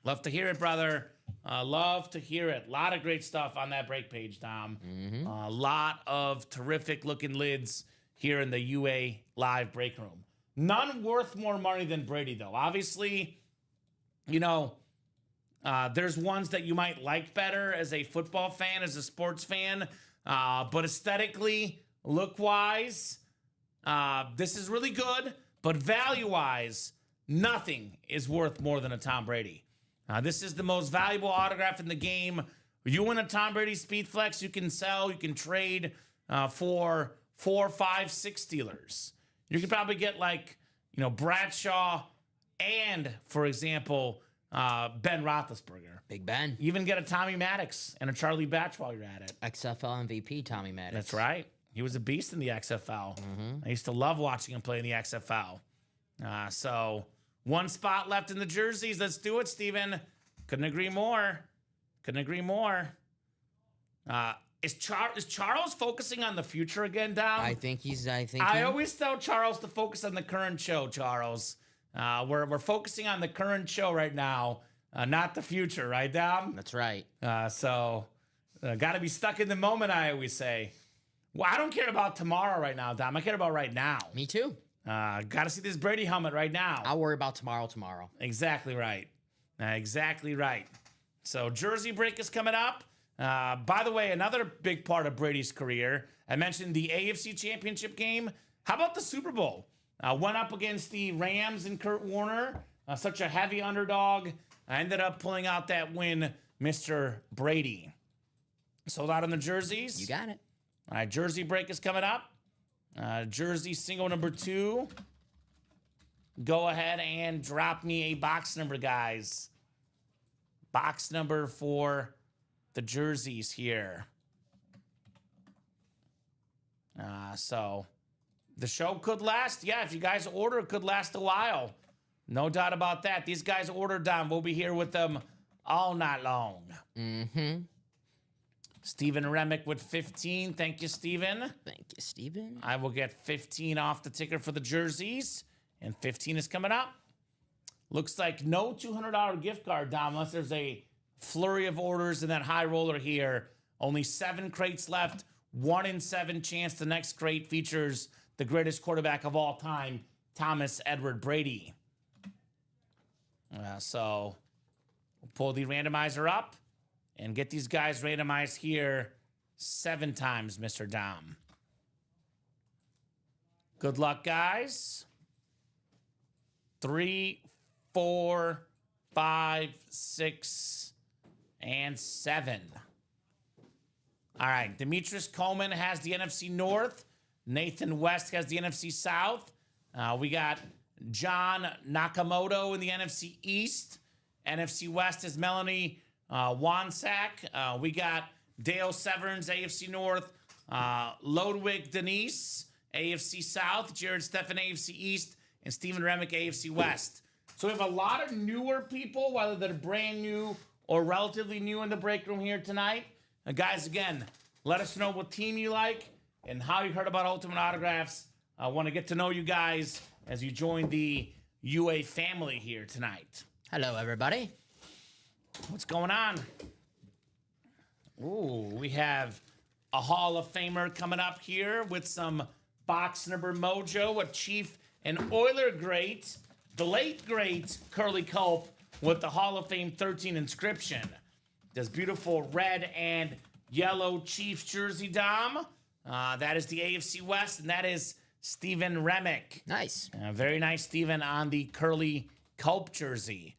Love to hear it, brother. Love to hear it. A lot of great stuff on that break page, Dom. A lot of terrific looking lids here in the UA live break room. None worth more money than Brady, though. Obviously, there's ones that you might like better as a football fan, as a sports fan. But aesthetically, look-wise, this is really good. But value-wise, nothing is worth more than a Tom Brady. This is the most valuable autograph in the game. You win a Tom Brady Speed Flex, you can sell, you can trade for 4, 5, 6 Steelers. You can probably get Bradshaw and, for example, Ben Roethlisberger. Big Ben. Even get a Tommy Maddox and a Charlie Batch while you're at it. XFL MVP Tommy Maddox. That's right. He was a beast in the XFL. I used to love watching him play in the XFL. So one spot left in the jerseys. Let's do it, Steven. Couldn't agree more. Couldn't agree more. Is Charles focusing on the future again, Dom? I always tell Charles to focus on the current show, Charles. We're focusing on the current show right now, not the future, right, Dom? That's right. So got to be stuck in the moment, I always say. Well, I don't care about tomorrow right now, Dom. I care about right now. Me too. Got to see this Brady helmet right now. I'll worry about tomorrow. Exactly right. Exactly right. So jersey break is coming up. By the way, another big part of Brady's career, I mentioned the AFC Championship game. How about the Super Bowl? Went up against the Rams and Kurt Warner, such a heavy underdog. I ended up pulling out that win, Mr. Brady. Sold out on the jerseys. You got it. All right, jersey break is coming up. Jersey single number 2. Go ahead and drop me a box number, guys. Box number for the jerseys here. So the show could last. Yeah, if you guys order, it could last a while. No doubt about that. These guys ordered down. We'll be here with them all night long. Steven Remick with 15. Thank you, Steven. Thank you, Steven. I will get 15 off the ticker for the jerseys, and 15 is coming up. Looks like no $200 gift card, Dom, unless there's a flurry of orders in that high roller here. Only 7 crates left. 1 in 7 chance the next crate features the greatest quarterback of all time, Thomas Edward Brady. So we'll pull the randomizer up and get these guys randomized here 7 times, Mr. Dom. Good luck, guys. 3, 4, 5, 6, and 7. All right, Demetrius Coleman has the NFC North. Nathan West has the NFC South. We got John Nakamoto in the NFC East. NFC West is Melanie Wansack. We got Dale Severns, AFC North. Lodwig Denise, AFC South. Jared Steffen, AFC East. And Steven Remick, AFC West. So we have a lot of newer people, whether they're brand new or relatively new in the break room here tonight. Guys, again, let us know what team you like and how you heard about Ultimate Autographs. I want to get to know you guys as you join the UA family here tonight. Hello, everybody. What's going on? Ooh, we have a Hall of Famer coming up here with some box number mojo, a Chief and Oiler great, the late great Curly Culp with the Hall of Fame 13 inscription. This beautiful red and yellow Chiefs jersey, Dom. That is the AFC West, and that is Steven Remick. Nice. Very nice, Steven, on the Curly Culp jersey.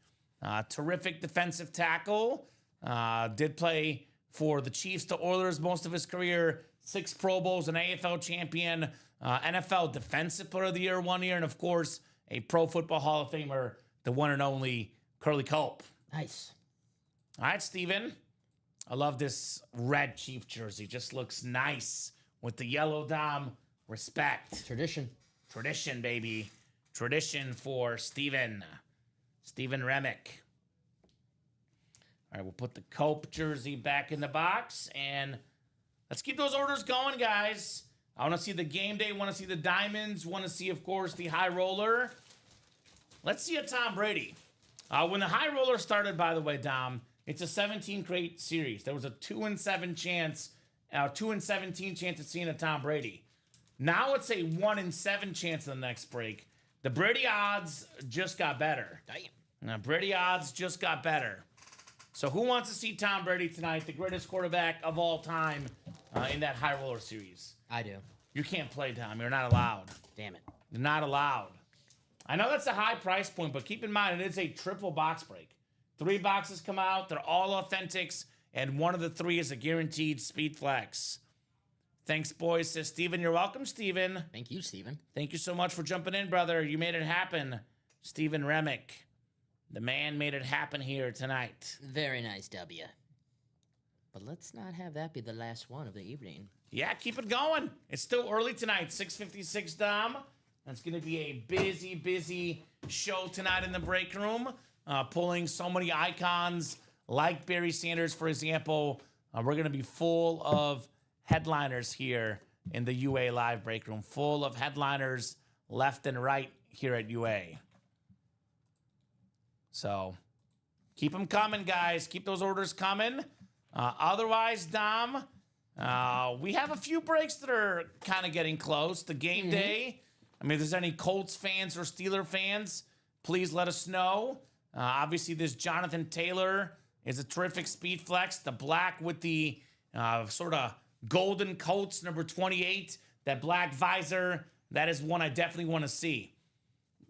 Terrific defensive tackle. Did play for the Chiefs, the Oilers most of his career. 6 Pro Bowls, an AFL champion, NFL Defensive Player of the Year 1 year, and of course, a Pro Football Hall of Famer, the one and only Curly Culp. Nice. All right, Steven. I love this red Chief jersey. Just looks nice with the yellow, Dom. Respect. Tradition. Tradition, baby. Tradition for Steven. Steven Remick. All right, we'll put the Culp jersey back in the box, and let's keep those orders going, guys. I want to see the game day, want to see the diamonds, want to see, of course, the high roller. Let's see a Tom Brady. When the high roller started, by the way, Dom, it's a 17 crate series. There was a 2 in 7 chance, 2 in 17 chance of seeing a Tom Brady. Now it's a 1 in 7 chance in the next break. The Brady odds just got better. Damn. Brady odds just got better. So who wants to see Tom Brady tonight, the greatest quarterback of all time in that high roller series? I do. You can't play, Tom. You're not allowed. Damn it. You're not allowed. I know that's a high price point, but keep in mind it is a triple box break. 3 boxes come out. They're all authentics, and one of the 3 is a guaranteed speed flex. Thanks, boys, says Steven. You're welcome, Steven. Thank you, Steven. Thank you so much for jumping in, brother. You made it happen. Steven Remick. The man made it happen here tonight. Very nice, W. But let's not have that be the last one of the evening. Yeah, keep it going. It's still early tonight, 6:56, Dom. It's going to be a busy, busy show tonight in the break room. Pulling so many icons like Barry Sanders, for example. We're going to be full of headliners here in the UA Live break room. Full of headliners left and right here at UA. So keep them coming, guys. Keep those orders coming. Otherwise, Dom, we have a few breaks that are kind of getting close. The game day. I mean, if there's any Colts fans or Steeler fans, please let us know. Obviously, this Jonathan Taylor is a terrific speed flex. The black with the sort of golden Colts, number 28, that black visor. That is one I definitely want to see.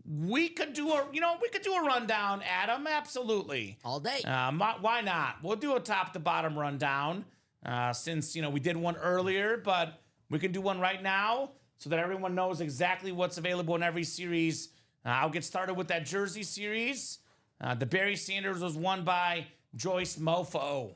We could do a rundown, Adam. Absolutely. All day. Why not? We'll do a top to bottom rundown since, we did one earlier, but we can do one right now so that everyone knows exactly what's available in every series. I'll get started with that jersey series. The Barry Sanders was won by Joyce Mofo.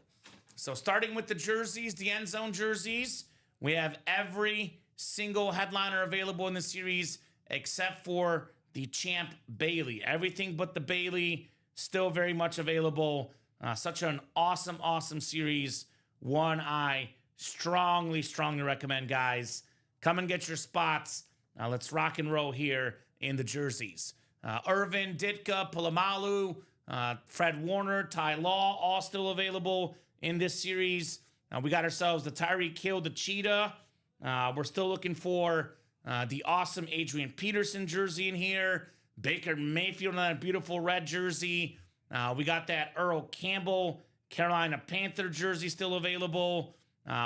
So starting with the jerseys, the end zone jerseys, we have every single headliner available in the series except for the Champ Bailey. Everything but the Bailey still very much available. Such an awesome series. One I strongly recommend, guys. Come and get your spots. Let's rock and roll here in the jerseys. Irvin, Ditka, Polamalu, Fred Warner, Ty Law, all still available in this series. We got ourselves the Tyreek Hill, the Cheetah. We're still looking for the awesome Adrian Peterson jersey in here. Baker Mayfield on that beautiful red jersey. We got that Earl Campbell Carolina Panther jersey still available.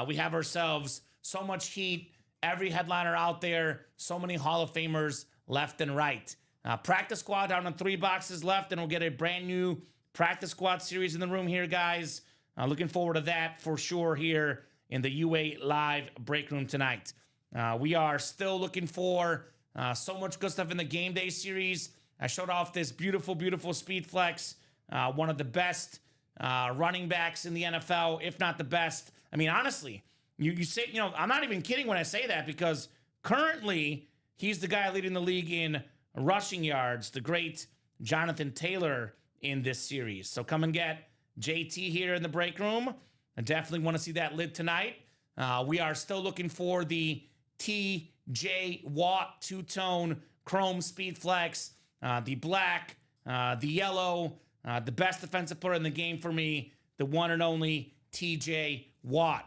We have ourselves so much heat. Every headliner out there. So many Hall of Famers left and right. Practice squad down to 3 boxes left, and we'll get a brand new practice squad series in the room here, guys. Looking forward to that for sure here in the UA Live break room tonight. We are still looking for so much good stuff in the game day series. I showed off this beautiful speed flex. One of the best running backs in the NFL, if not the best. I mean, honestly, you say, I'm not even kidding when I say that, because currently he's the guy leading the league in rushing yards, the great Jonathan Taylor in this series. So come and get JT here in the break room. I definitely want to see that lid tonight. We are still looking for the TJ Watt two-tone chrome speed flex, the black, the yellow, the best defensive player in the game for me, the one and only TJ Watt.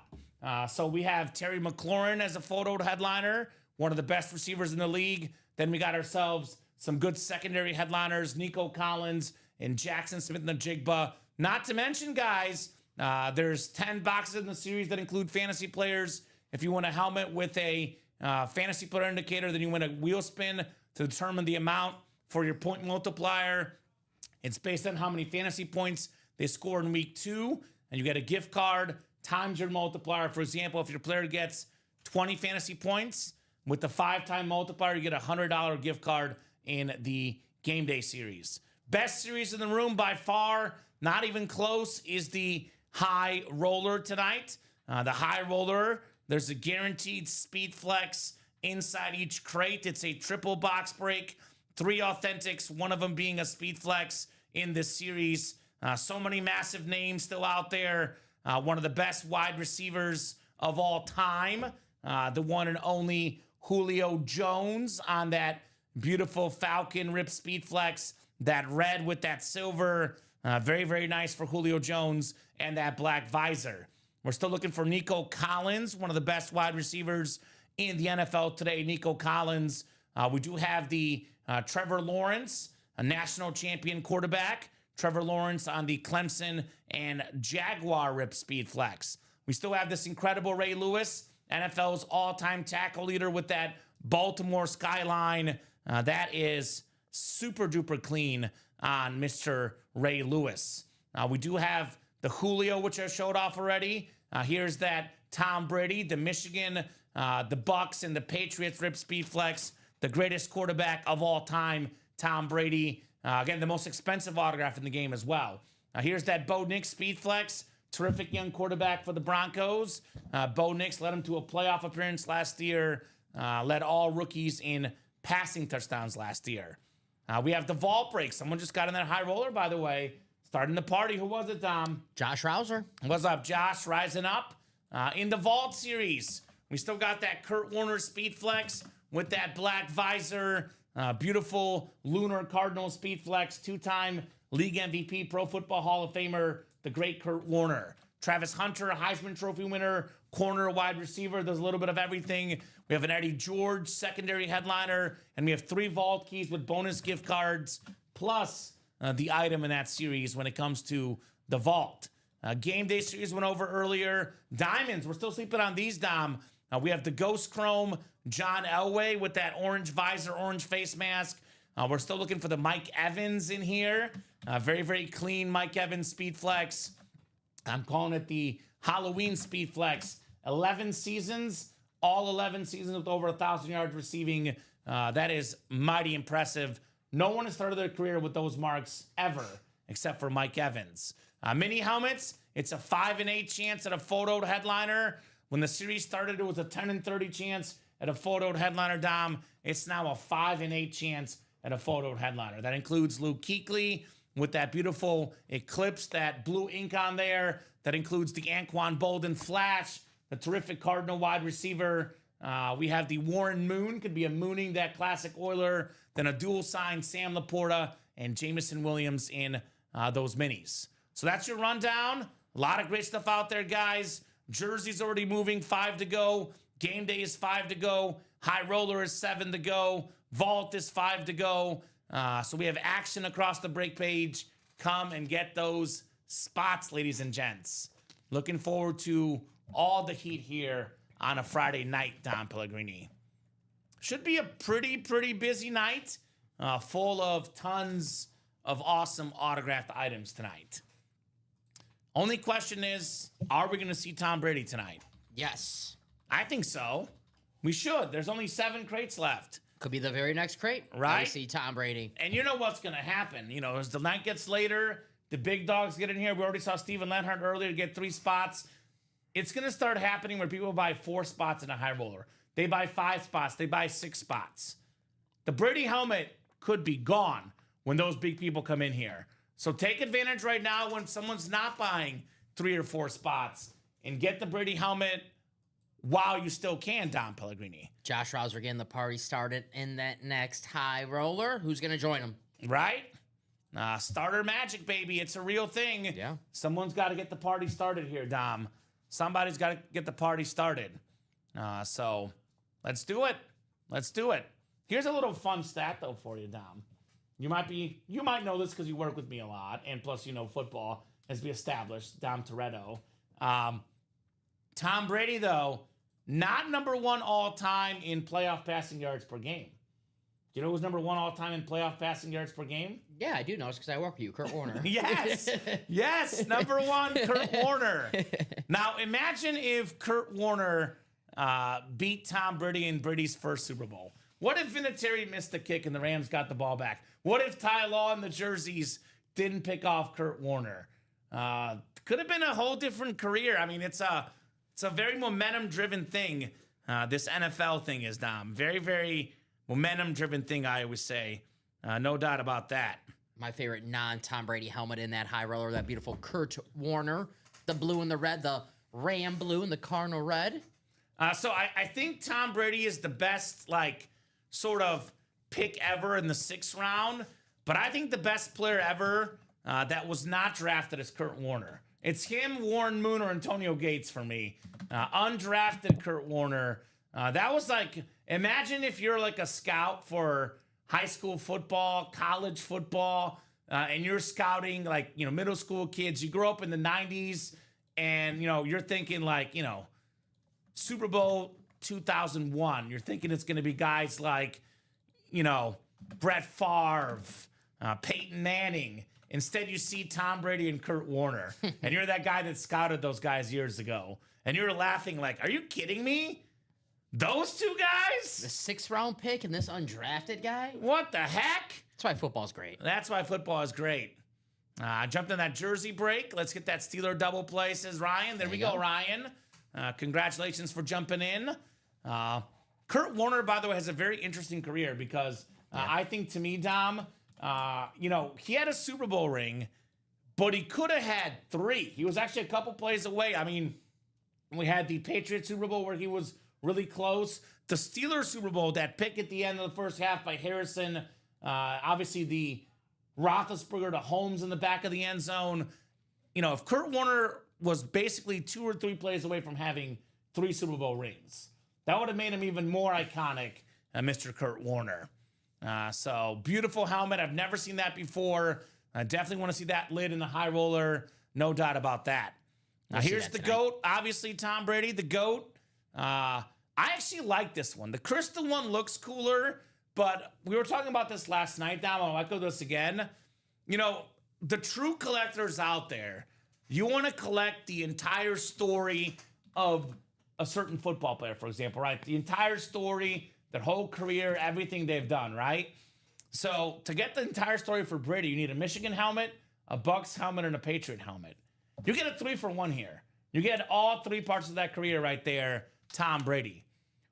So we have Terry McLaurin as a photo headliner, one of the best receivers in the league. Then we got ourselves some good secondary headliners, Nico Collins and Jackson Smith-Njigba. Not to mention, guys, there's 10 boxes in the series that include fantasy players. If you want a helmet with a fantasy player indicator, then you win a wheel spin to determine the amount for your point multiplier. It's based on how many fantasy points they score in week 2, and you get a gift card times your multiplier. For example, if your player gets 20 fantasy points, with the 5-time multiplier, you get a $100 gift card in the game day series. Best series in the room by far, not even close, is the high roller tonight. The high roller, there's a guaranteed speed flex inside each crate. It's a triple box break, 3 authentics, one of them being a speed flex in this series. So many massive names still out there. One of the best wide receivers of all time, the one and only Julio Jones on that beautiful Falcon Rip Speed Flex, that red with that silver. Very nice for Julio Jones, and that black visor. We're still looking for Nico Collins, one of the best wide receivers in the NFL today. Nico Collins. We do have the Trevor Lawrence, a national champion quarterback. Trevor Lawrence on the Clemson and Jaguar Rip Speed Flex. We still have this incredible Ray Lewis, NFL's all-time tackle leader with that Baltimore skyline. That is super duper clean on Mr. Ray Lewis. We do have the Julio, which I showed off already. Here's that Tom Brady, the Michigan, the Bucks, and the Patriots Rip Speed Flex, the greatest quarterback of all time, Tom Brady. Again, the most expensive autograph in the game as well. Here's that Bo Nix Speed Flex, terrific young quarterback for the Broncos. Bo Nix led him to a playoff appearance last year, led all rookies in passing touchdowns last year. We have the vault break. Someone just got in that high roller, by the way. Starting the party. Who was it, Dom? Josh Rouser. What's up, Josh? Rising up. In the Vault series, we still got that Kurt Warner Speed Flex with that black visor. Beautiful Lunar Cardinal Speed Flex. Two-time League MVP, Pro Football Hall of Famer, the great Kurt Warner. Travis Hunter, Heisman Trophy winner, corner, wide receiver. There's a little bit of everything. We have an Eddie George secondary headliner, and we have 3 Vault keys with bonus gift cards, plus the item in that series when it comes to the Vault. Game Day series went over earlier. Diamonds, we're still sleeping on these, Dom. We have the Ghost Chrome John Elway with that orange visor, orange face mask. We're still looking for the Mike Evans in here. Very, very clean Mike Evans Speed Flex. I'm calling it the Halloween Speed Flex. 11 seasons, all 11 seasons with over 1,000 yards receiving. That is mighty impressive. No one has started their career with those marks ever, except for Mike Evans. Mini helmets, it's a 5 and 8 chance at a photoed headliner. When the series started, it was a 10 and 30 chance at a photoed headliner, Dom. It's now a 5 and 8 chance at a photoed headliner. That includes Luke Kuechly with that beautiful Eclipse, that blue ink on there. That includes the Anquan Bolden Flash, the terrific Cardinal wide receiver. We have the Warren Moon, could be a mooning that classic Oiler. Then a dual sign Sam Laporta and Jameson Williams in those minis. So that's your rundown. A lot of great stuff out there, guys. Jersey's already moving, 5 to go. Game Day is 5 to go. High Roller is 7 to go. Vault is 5 to go. So we have action across the break page. Come and get those spots, ladies and gents. Looking forward to all the heat here on a Friday night, Don Pellegrini. Should be a pretty busy night, full of tons of awesome autographed items tonight. Only question is, are we going to see Tom Brady tonight? Yes. I think so. We should. There's only 7 crates left. Could be the very next crate. Right. We see Tom Brady. And you know what's going to happen. You know, as the night gets later, the big dogs get in here. We already saw Steven Lenhart earlier get 3 spots. It's going to start happening where people buy 4 spots in a high roller. They buy 5 spots. They buy 6 spots. The Brady helmet could be gone when those big people come in here. So take advantage right now when someone's not buying 3 or 4 spots and get the Brady helmet while you still can, Don Pellegrini. Josh Rouser getting the party started in that next high roller. Who's going to join him? Right? Starter magic, baby. It's a real thing. Yeah. Someone's got to get the party started here, Dom. Somebody's got to get the party started. So let's do it. Let's do it. Here's a little fun stat, though, for you, Dom. You might know this because you work with me a lot, and plus you know football, as we established, Dom Toretto. Tom Brady, though, not number 1 all-time in playoff passing yards per game. Do you know who's number 1 all-time in playoff passing yards per game? Yeah, I do know. It's because I work with you, Kurt Warner. Yes. Yes, number 1, Kurt Warner. Now, imagine if Kurt Warner beat Tom Brady in Brady's first Super Bowl. What if Vinatieri missed the kick and the Rams got the ball back? What if Ty Law and the jerseys didn't pick off Kurt Warner? Could have been a whole different career. I mean, it's a very momentum-driven thing. This NFL thing is, Dom. Very, very momentum-driven thing, I always say. No doubt about that. My favorite non-Tom Brady helmet in that high roller, that beautiful Kurt Warner. The blue and the red, the Ram blue and the Cardinal red. So I think Tom Brady is the best, sort of pick ever in the 6th round. But I think the best player ever that was not drafted is Kurt Warner. It's him, Warren Moon, or Antonio Gates for me. Undrafted Kurt Warner. That was imagine if you're a scout for high school football, college football, and you're scouting middle school kids. You grew up in the 90s, and you're thinking Super Bowl 2001. You're thinking it's going to be guys like Brett Favre, Peyton Manning. Instead, you see Tom Brady and Kurt Warner, and you're that guy that scouted those guys years ago, and you're laughing like, "Are you kidding me? Those two The guys? 6th round pick and this undrafted guy. What the heck?" That's why football's great. That's why football is great. Jumped in that jersey break. Let's get that Steeler double play, says Ryan. There we go, Ryan. Congratulations for jumping in. Kurt Warner, by the way, has a very interesting career because I think, to me, Dom, he had a Super Bowl ring, but he could have had 3. He was actually a couple plays away. I mean, we had the Patriots Super Bowl where he was really close. The Steelers Super Bowl, that pick at the end of the first half by Harrison, obviously the Roethlisberger to Holmes in the back of the end zone. If Kurt Warner was basically 2 or 3 plays away from having 3 Super Bowl rings, that would have made him even more iconic, Mr. Kurt Warner. So beautiful helmet. I've never seen that before. I definitely want to see that lid in the high roller. No doubt about that. Now, here's the GOAT. Obviously, Tom Brady, the GOAT. I actually like this one. The crystal one looks cooler, but we were talking about this last night, Dom. I'll echo this again. The true collectors out there, you want to collect the entire story of a certain football player, for example, right? The entire story, their whole career, everything they've done, right? So to get the entire story for Brady, you need a Michigan helmet, a Bucks helmet, and a Patriot helmet. You get a 3-for-1 here. You get all 3 parts of that career right there, Tom Brady.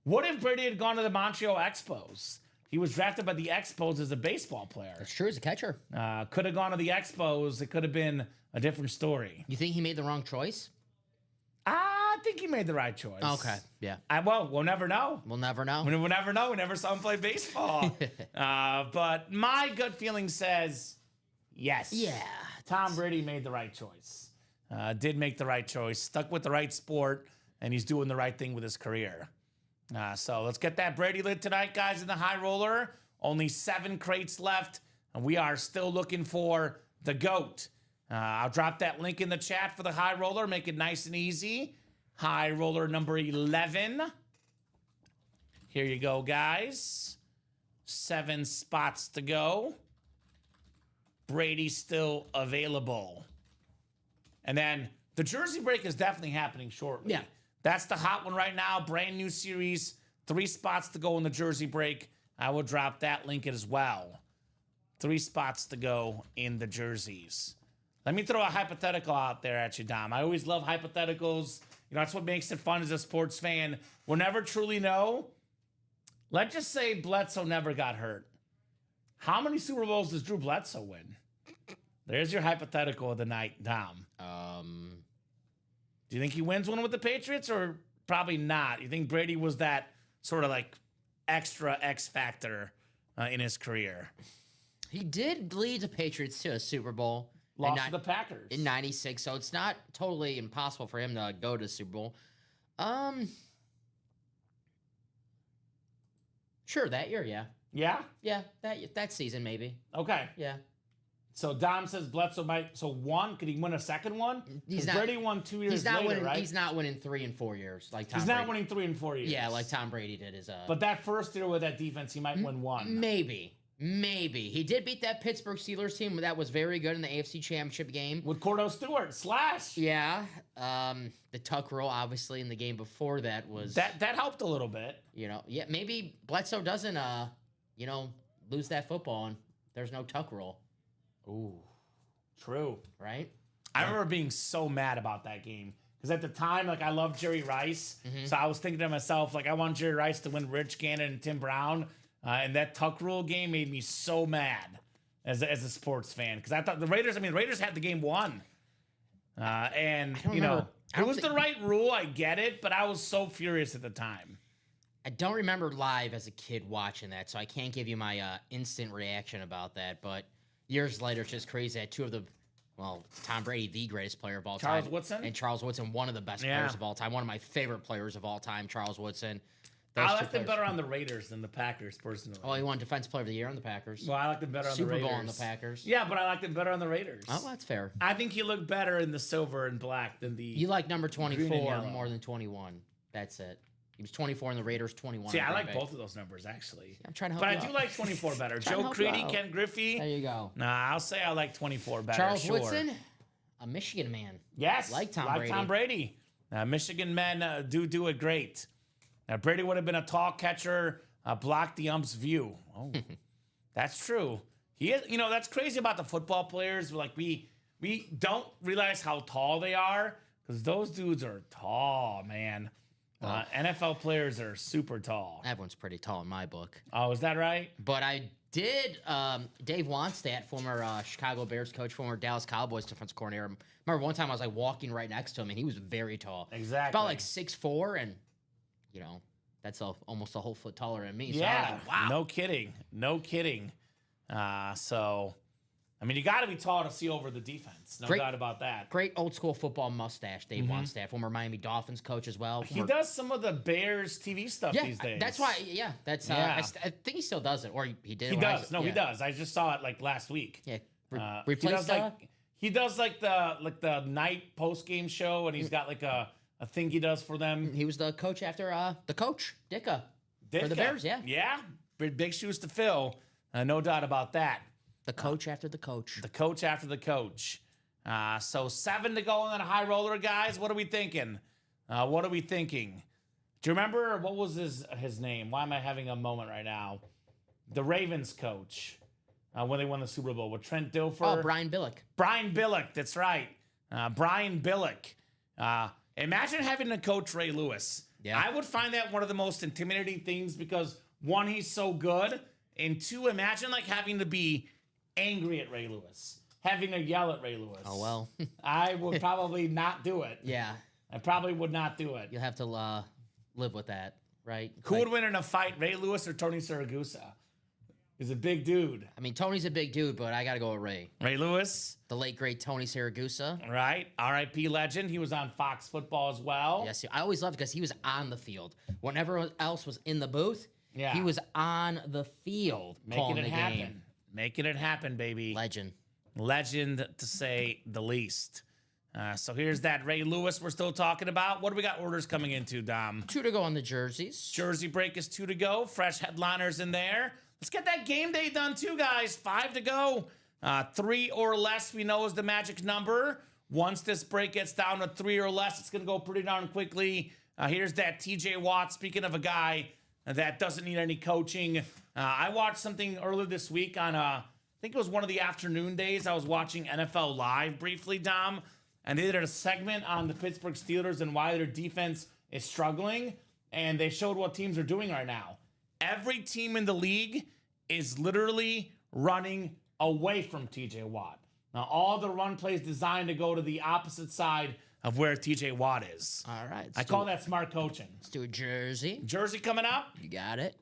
What if Brady had gone to the Montreal Expos? He was drafted by the Expos as a baseball player. That's true, as a catcher. Could have gone to the Expos. It could have been a different story. You think he made the wrong choice? I think he made the right choice. Okay, yeah. We'll never know. We'll never know. We'll never know. We never saw him play baseball. But my gut feeling says yes. Yeah. Tom Brady made the right choice. Did make the right choice. Stuck with the right sport, and he's doing the right thing with his career. So let's get that Brady lid tonight, guys, in the high roller. Only 7 crates left, and we are still looking for the GOAT. I'll drop that link in the chat for the high roller. Make it nice and easy. High roller number 11. Here you go, guys. 7 spots to go. Brady still available. And then the jersey break is definitely happening shortly. Yeah. That's the hot one right now. Brand new series. 3 spots to go in the jersey break. I will drop that link as well. 3 spots to go in the jerseys. Let me throw a hypothetical out there at you, Dom. I always love hypotheticals. That's what makes it fun as a sports fan. We'll never truly know. Let's just say Bledsoe never got hurt. How many Super Bowls does Drew Bledsoe win? There's your hypothetical of the night, Dom. Do you think he wins one with the Patriots, or probably not? You think Brady was that sort of like extra X factor in his career? He did lead the Patriots to a Super Bowl. Lost to the Packers. In 96, so it's not totally impossible for him to go to Super Bowl. Sure, that year, yeah. Yeah? Yeah, that season, maybe. Okay. Yeah. So Dom says Bledsoe might. So one, could he win a second one? He's not. Brady won 2 years He's not later, winning. right? He's not winning 3 and 4 years like Tom. He's Brady. not winning 3 and 4 years. Yeah, like Tom Brady did. But that first year with that defense, he might win 1. Maybe he did beat that Pittsburgh Steelers team that was very good in the AFC Championship game with Cordell Stewart / Yeah, the tuck rule obviously in the game before that was that helped a little bit. Yeah, maybe Bledsoe doesn't lose that football and there's no tuck rule. Ooh. True. Right? I remember being so mad about that game. Because at the time, I loved Jerry Rice. Mm-hmm. So I was thinking to myself, I want Jerry Rice to win Rich Gannon and Tim Brown. And that tuck rule game made me so mad as a sports fan. Because I thought the Raiders had the game won. And, it was the right rule. I get it. But I was so furious at the time. I don't remember live as a kid watching that. So I can't give you my instant reaction about that. But years later, it's just crazy that Tom Brady, the greatest player of all time. Charles Woodson? And Charles Woodson, one of the best players of all time. One of my favorite players of all time, Charles Woodson. I liked him better on the Raiders than the Packers, personally. Oh, he won Defensive Player of the Year on the Packers. Well, I liked him better on the Raiders. Super Bowl on the Packers. Yeah, but I liked him better on the Raiders. Oh, that's fair. I think he looked better in the silver and black than the You like number 24 more than 21. That's it. He was 24 in the Raiders, 21. See, in I Green like Bay. both of those numbers, actually. I'm trying to help But you I do out. like 24 better. Trying to Joe help you Creedy, out. Ken Griffey. There you go. Nah, I'll say I like 24 better. Charles sure. Woodson, a Michigan man. Yes. Like Tom like Brady. Tom Brady. Michigan men do it great. Now, Brady would have been a tall catcher, blocked the ump's view. Oh, that's true. He is, that's crazy about the football players. Like, we don't realize how tall they are because those dudes are tall, man. NFL players are super tall. Everyone's pretty tall in my book. Oh, is that right? But I did, Dave Wannstedt, former Chicago Bears coach, former Dallas Cowboys defensive coordinator. Remember one time I was like walking right next to him and he was very tall. Exactly. About like 6'4", and that's almost a whole foot taller than me. So I was Yeah. like, wow. No kidding. So, I mean, you got to be tall to see over the defense. No Great. doubt about that. Great old school football mustache, Dave Wannstedt, former Miami Dolphins coach as well. He does some of the Bears TV stuff these days. That's why. Yeah, that's. Yeah. I think he still does it, or he did. He when I does. was- No, yeah. he does. I just saw it like last week. Yeah, He replaced does like the night post game show, and he's got like a thing he does for them. He was the coach after the coach Ditka for the Ditka. Bears. Yeah, Yeah, big shoes to fill. No doubt about that. the coach after the coach. The coach after the coach. So 7 to go on that high roller, guys. What are we thinking? Do you remember what was his name? Why am I having a moment right now? The Ravens coach when they won the Super Bowl with Trent Dilfer. Oh, Brian Billick. Brian Billick, that's right. Brian Billick. Imagine having to coach Ray Lewis. Yeah. I would find that one of the most intimidating things because, one, he's so good, and two, imagine like having to be angry at Ray Lewis, having to yell at Ray Lewis. Oh well. I would probably not do it. Yeah, I probably would not do it. you'll have to live with that, right? Who would win in a fight, Ray Lewis or Tony Siragusa? He's a big dude. I mean, Tony's a big dude, but I got to go with Ray. Ray Lewis, The late great Tony Siragusa. right? R.I.P. legend. He was on Fox Football as well. Yes, I always loved because he was on the field. When everyone else was in the booth, Yeah. he was on the field calling Making it the happen. game. Making it happen, baby. Legend. Legend, to say the least. So here's that Ray Lewis we're still talking about. What do we got orders coming into, Dom? 2 to go on the jerseys. Jersey break is 2 to go. Fresh headliners in there. Let's get that game day done too, guys. 5 to go. 3 or less we know is the magic number. Once this break gets down to 3 or less, it's going to go pretty darn quickly. Here's that TJ Watt. Speaking of a guy that doesn't need any coaching. I watched something earlier this week on, I think it was one of the afternoon days. I was watching NFL Live briefly, Dom, and they did a segment on the Pittsburgh Steelers and why their defense is struggling, and they showed what teams are doing right now. Every team in the league is literally running away from TJ Watt. Now, all the run plays designed to go to the opposite side of where TJ Watt is. All right. I call that smart coaching. Let's do a jersey. Jersey coming up. You got it.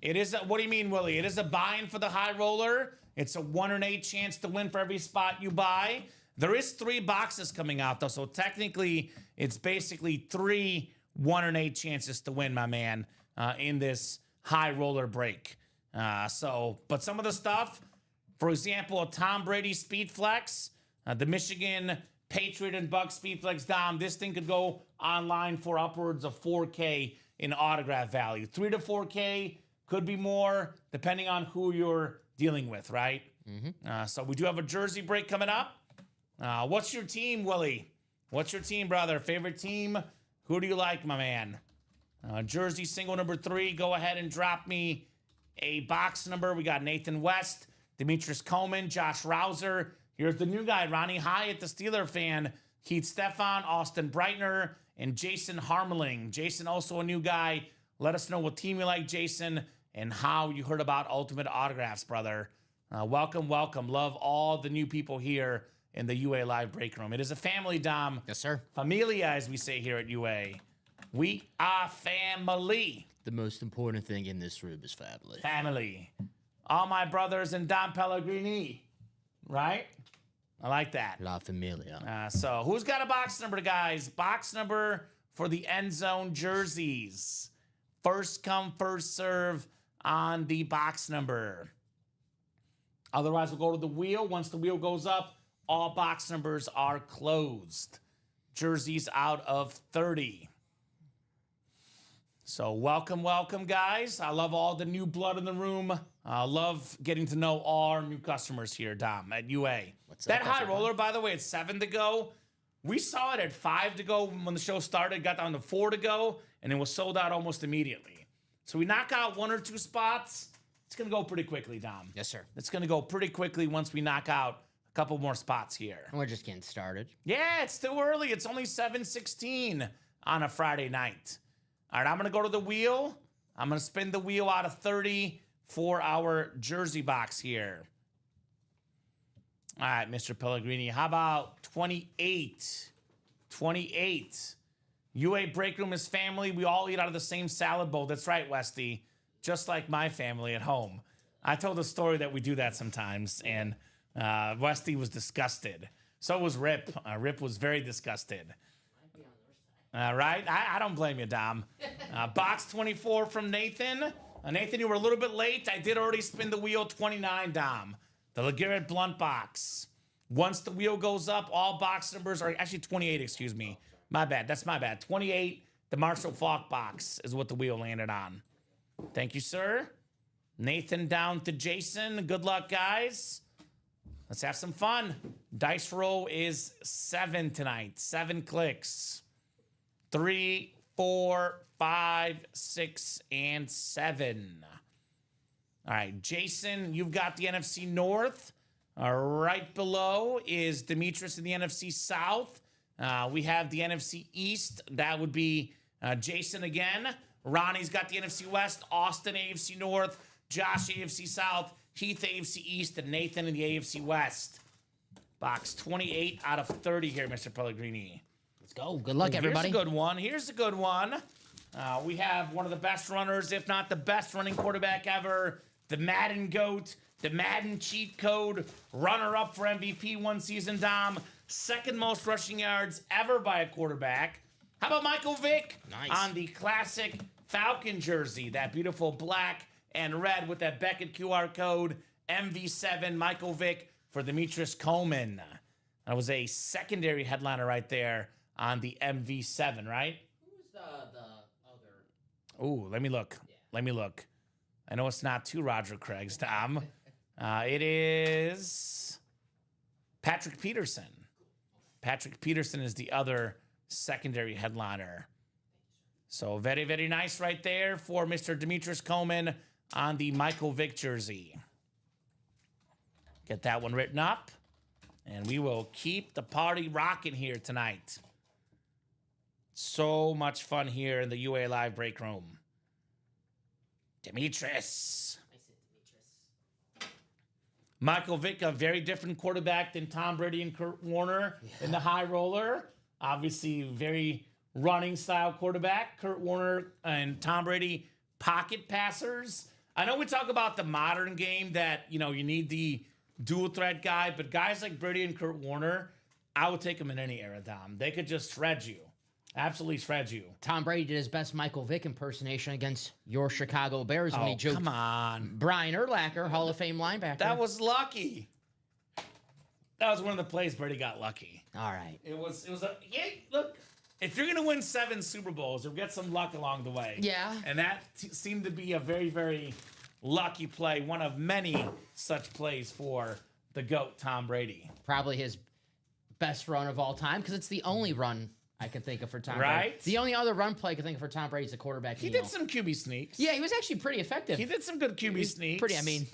It is what do you mean, Willie? It is a buy-in for the high roller. It's a 1 in 8 chance to win for every spot you buy. There is 3 boxes coming out though, so technically it's basically 3 1 in 8 chances to win, my man, in this high roller break. But some of the stuff, for example, a Tom Brady Speed Flex, the Michigan Patriot and Buck Speed Flex, Dom, this thing could go online for upwards of 4K in autograph value. 3 to 4K, could be more, depending on who you're dealing with, right? So we do have a jersey break coming up. What's your team, Willie? What's your team, brother? Favorite team? Who do you like, my man? Jersey single number 3. Go ahead and drop me a box number. We got Nathan West, Demetrius Coleman, Josh Rouser. Here's the new guy, Ronnie Hyatt, the Steeler fan, Keith Stefan, Austin Breitner, and Jason Harmeling. Jason, also a new guy. Let us know what team you like, Jason, and how you heard about Ultimate Autographs, brother. Welcome. Love all the new people here in the UA Live Break Room. It is a family, Dom. Yes, sir. Familia, as we say here at UA. We are family. The most important thing in this room is family. Family. All my brothers and Dom Pellegrini. Right? I like that. La Familia. So who's got a box number, guys? Box number for the end zone jerseys. First come, first serve on the box number. Otherwise, we'll go to the wheel. Once the wheel goes up, all box numbers are closed. jerseys out of 30. So welcome, guys. I love all the new blood in the room. I love getting to know all our new customers here, Dom, at UA. That high roller, by the way, it's 7 to go. We saw it at 5 to go when the show started, got down to 4 to go, and it was sold out almost immediately. So we knock out 1 or 2 spots. It's going to go pretty quickly, Dom. Yes, sir. It's going to go pretty quickly once we knock out a couple more spots here. And we're just getting started. Yeah, it's still early. It's only 7:16 on a Friday night. All right, I'm going to go to the wheel. I'm going to spin the wheel out of 30 for our jersey box here. All right, Mr. Pellegrini, how about 28? 28. UA Break Room is family. We all eat out of the same salad bowl. That's right, Westy. Just like my family at home. I told a story that we do that sometimes, and Westy was disgusted. So was Rip. Rip was very disgusted. All right. I don't blame you, Dom. Box 24 from Nathan. Nathan, you were a little bit late. I did already spin the wheel. 29, Dom. The LeGarrette Blunt box. Once the wheel goes up, all box numbers are actually 28, excuse me. My bad. That's my bad. 28, the Marshall Faulk box is what the wheel landed on. Thank you, sir. Nathan down to Jason. Good luck, guys. Let's have some fun. Dice roll is 7 tonight. 7 clicks. 3, 4, 5, 6, and 7. All right, Jason, you've got the NFC North. Right below is Demetrius in the NFC South. We have the NFC East. That would be Jason again. Ronnie's got the NFC West. Austin, AFC North. Josh, AFC South. Heath, AFC East. And Nathan in the AFC West. Box 28 out of 30 here, Mr. Pellegrini. Let's go. Good luck, everybody. Here's a good one. Here's a good one. We have one of the best runners, if not the best running quarterback ever. The Madden GOAT. The Madden cheat code. Runner-up for MVP one season, Dom. Second most rushing yards ever by a quarterback. How about Michael Vick? Nice. On the classic Falcon jersey. That beautiful black and red with that Beckett QR code. MV7 Michael Vick for Demetrius Coleman. That was a secondary headliner right there on the MV7, right? Who's the other? Ooh, let me look. Yeah. Let me look. I know it's not two Roger Craigs, Tom. It is Patrick Peterson. Patrick Peterson is the other secondary headliner. So very, very nice right there for Mr. Demetrius Coleman on the Michael Vick jersey. Get that one written up. And we will keep the party rocking here tonight. So much fun here in the UA Live break room. Demetrius. Michael Vick, a very different quarterback than Tom Brady and Kurt Warner in the high roller. Obviously, very running style quarterback. Kurt Warner and Tom Brady, pocket passers. I know we talk about the modern game that, you know, you need the dual threat guy, but guys like Brady and Kurt Warner, I would take them in any era, Dom. They could just shred you. Absolutely shred you. Tom Brady did his best Michael Vick impersonation against your Chicago Bears when he joked. Come on. Brian Urlacher, Hall of Fame linebacker. That was lucky. That was one of the plays Brady got lucky. All right. It was yeah, look, if you're going to win 7 Super Bowls, you'll get some luck along the way. Yeah. And that seemed to be a very, very lucky play. One of many such plays for the GOAT, Tom Brady. Probably his best run of all time because it's the only run I can think of for Tom Right? Brady. The only other run play I can think of for Tom Brady is a quarterback. He did some QB sneaks. Yeah, he was actually pretty effective. He did some good QB sneaks. Pretty, I mean.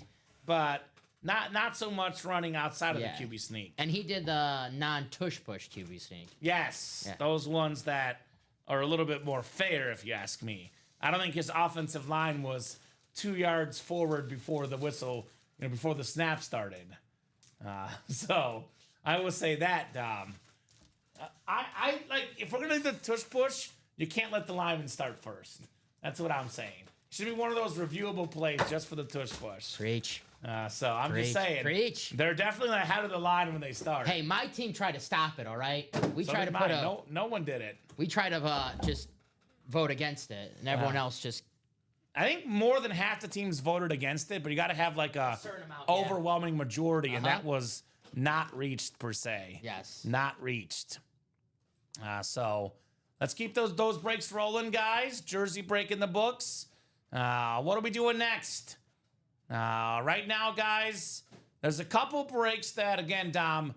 But not so much running outside of the QB sneak. And he did the non-tush push QB sneak. Yes, Yeah. those ones that are a little bit more fair, if you ask me. I don't think his offensive line was 2 yards forward before the whistle, before the snap started. So I will say that, Dom. I like, if we're gonna do the tush push, you can't let the lineman start first. That's what I'm saying. It should be one of those reviewable plays just for the tush push. Preach. So I'm just saying, Preach. they're definitely ahead of the line when they start. Hey, my team tried to stop it. All right, we so tried did to put mine. No one did it. We tried to just vote against it, and everyone else just. I think more than half the teams voted against it, but you got to have like a certain amount, yeah. overwhelming majority, and that was not reached per se. Yes. Not reached. So let's keep those breaks rolling, guys. Jersey break in the books. What are we doing next? Right now, guys, there's a couple breaks that, again, Dom,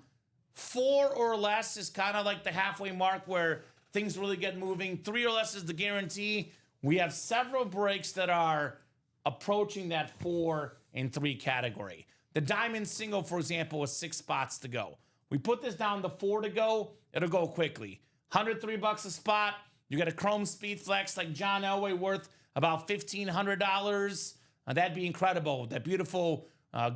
4 or less is kind of like the halfway mark where things really get moving. 3 or less is the guarantee. We have several breaks that are approaching that 4 and 3 category. The Diamond Single, for example, is 6 spots to go. We put this down to 4 to go. It'll go quickly. $103 a spot. You get a Chrome Speed Flex like John Elway worth about $1,500. That'd be incredible. That beautiful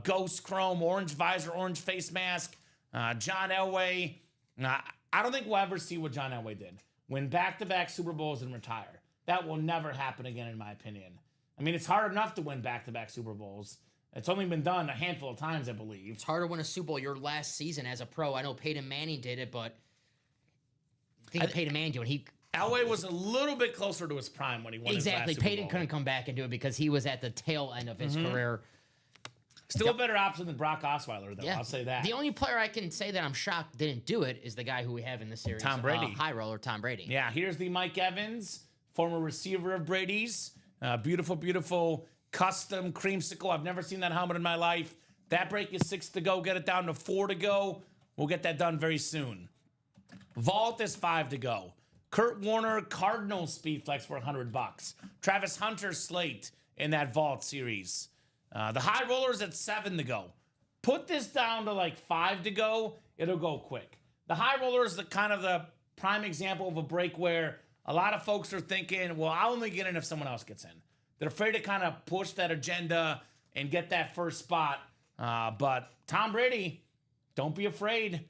Ghost Chrome, orange visor, orange face mask. John Elway. I don't think we'll ever see what John Elway did. Win back-to-back Super Bowls and retire. That will never happen again, in my opinion. I mean, it's hard enough to win back-to-back Super Bowls. It's only been done a handful of times, I believe. It's hard to win a Super Bowl your last season as a pro. I know Peyton Manning did it, but I think Peyton Manning did it. Elway was a little bit closer to his prime when he won Exactly. his last Super Peyton Bowl. couldn't come back and do it because he was at the tail end of his career. Still a better option than Brock Osweiler, though. Yeah. I'll say that. The only player I can say that I'm shocked didn't do it is the guy who we have in this series. Tom Brady. High roller, Tom Brady. Yeah, here's the Mike Evans, former receiver of Brady's. Beautiful, beautiful custom creamsicle. I've never seen that helmet in my life. That break is 6 to go. Get it down to 4 to go. We'll get that done very soon. Vault is 5 to go. Kurt Warner Cardinal Speed Flex for $100. Travis Hunter Slate in that Vault series. The high rollers at 7 to go. Put this down to like 5 to go. It'll go quick. The high roller is the kind of the prime example of a break where a lot of folks are thinking, well, I'll only get in if someone else gets in. They're afraid to kind of push that agenda and get that first spot. But Tom Brady, don't be afraid.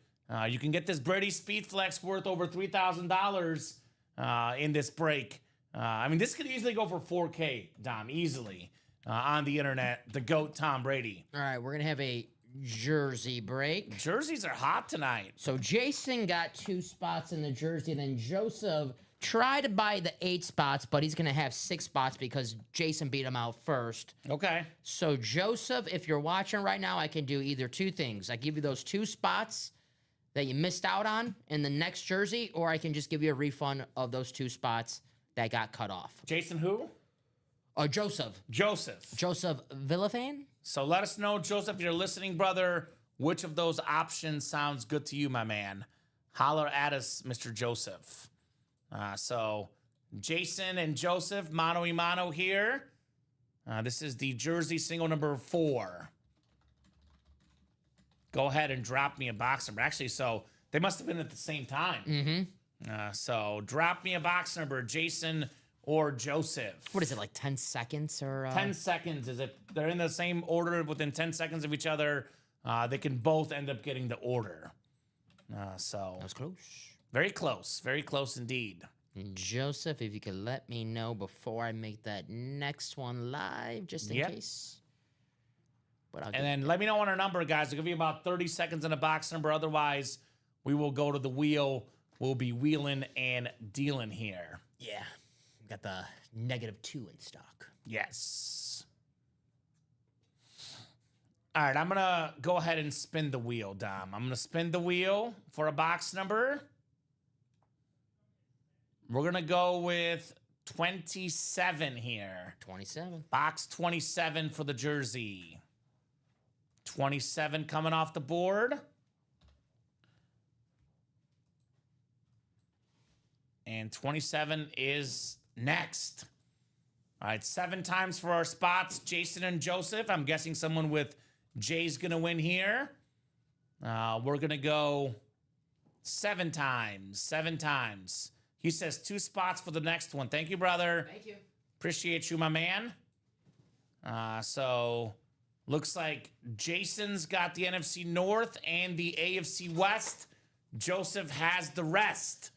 You can get this Brady Speed Flex worth over $3,000 in this break. I mean, this could easily go for $4K, Dom, easily on the internet. The GOAT, Tom Brady. All right, we're going to have a jersey break. Jerseys are hot tonight. So Jason got 2 spots in the jersey, and then Joseph tried to buy the 8 spots, but he's going to have 6 spots because Jason beat him out first. Okay. So Joseph, if you're watching right now, I can do either 2 things. I give you those 2 spots that you missed out on in the next jersey, or I can just give you a refund of those 2 spots that got cut off. Jason who? Joseph. Joseph. Joseph Villafan? So let us know, Joseph, if you're listening, brother, which of those options sounds good to you, my man. Holler at us, Mr. Joseph. So Jason and Joseph, mano y mano here. This is the jersey single number 4. Go ahead and drop me a box number. Actually, so they must have been at the same time. Mm-hmm. So drop me a box number, Jason or Joseph. What is it, like 10 seconds or 10 seconds is if they're in the same order within 10 seconds of each other, they can both end up getting the order. So That was close. very close indeed. Joseph, if you could let me know before I make that next one live, just in case. But And then let me know on our number, guys. I'll give you about 30 seconds on a box number. Otherwise, we will go to the wheel. We'll be wheeling and dealing here. yeah, got the -2 in stock. Yes. All right, I'm going to go ahead and spin the wheel, Dom. I'm going to spin the wheel for a box number. We're going to go with 27 here. 27. Box 27 for the jersey. 27 coming off the board. And 27 is next. All right, 7 times for our spots. Jason and Joseph. I'm guessing someone with Jay's going to win here. We're going to go 7 times. 7 times. He says 2 spots for the next one. Thank you, brother. Thank you. Appreciate you, my man. So looks like Jason's got the NFC North and the AFC West. Joseph has the rest.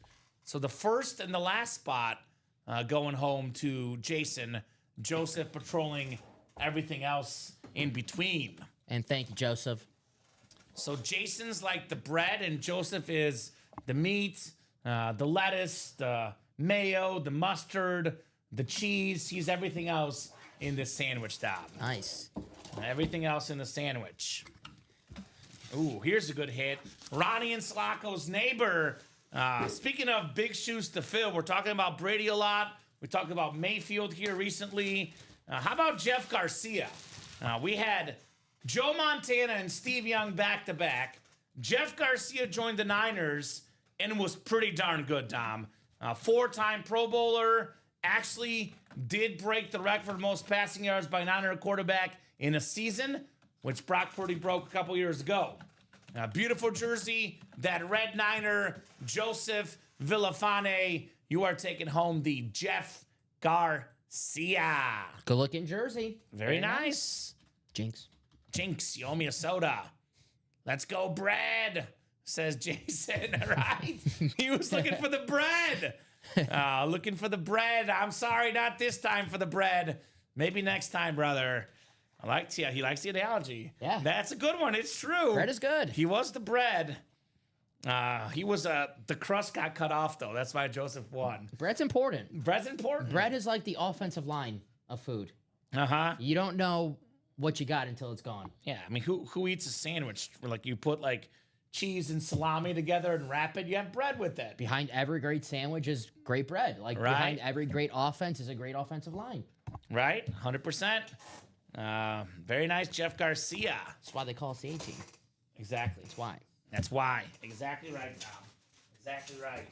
So the first and the last spot going home to Jason. Joseph patrolling everything else in between. And thank you, Joseph. So Jason's like the bread, and Joseph is the meat, the lettuce, the mayo, the mustard, the cheese. He's everything else in this sandwich, Dom. Nice. Everything else in the sandwich. Ooh, here's a good hit. Ronnie and Slacco's neighbor, Speaking of big shoes to fill, we're talking about Brady a lot. We talked about Mayfield here recently. How about Jeff Garcia? We had Joe Montana and Steve Young back-to-back. Jeff Garcia joined the Niners and was pretty darn good, Dom. 4-time Pro Bowler. Actually did break the record for most passing yards by a Niner quarterback in a season, which Brock Purdy broke a couple years ago. Beautiful jersey, that red Niner, Joseph Villafane. You are taking home the Jeff Garcia. Good looking jersey. Very nice. Jinx. Jinx, you owe me a soda. Let's go, bread, says Jason, right? He was looking for the bread. Looking for the bread. I'm sorry, not this time for the bread. Maybe next time, brother. He likes the analogy. Yeah. That's a good one. It's true. Bread is good. He was the bread. The crust got cut off, though. That's why Joseph won. Bread's important. Bread's important. Bread is like the offensive line of food. Uh-huh. You don't know what you got until it's gone. Yeah, I mean, who eats a sandwich where, like, you put, like, cheese and salami together and wrap it? You have bread with it. Behind every great sandwich is great bread. Like, Right. behind every great offense is a great offensive line. Right? 100%. Very nice, Jeff Garcia. That's why they call us the A-team. Exactly. That's why. That's why. Exactly right, Tom. Exactly right.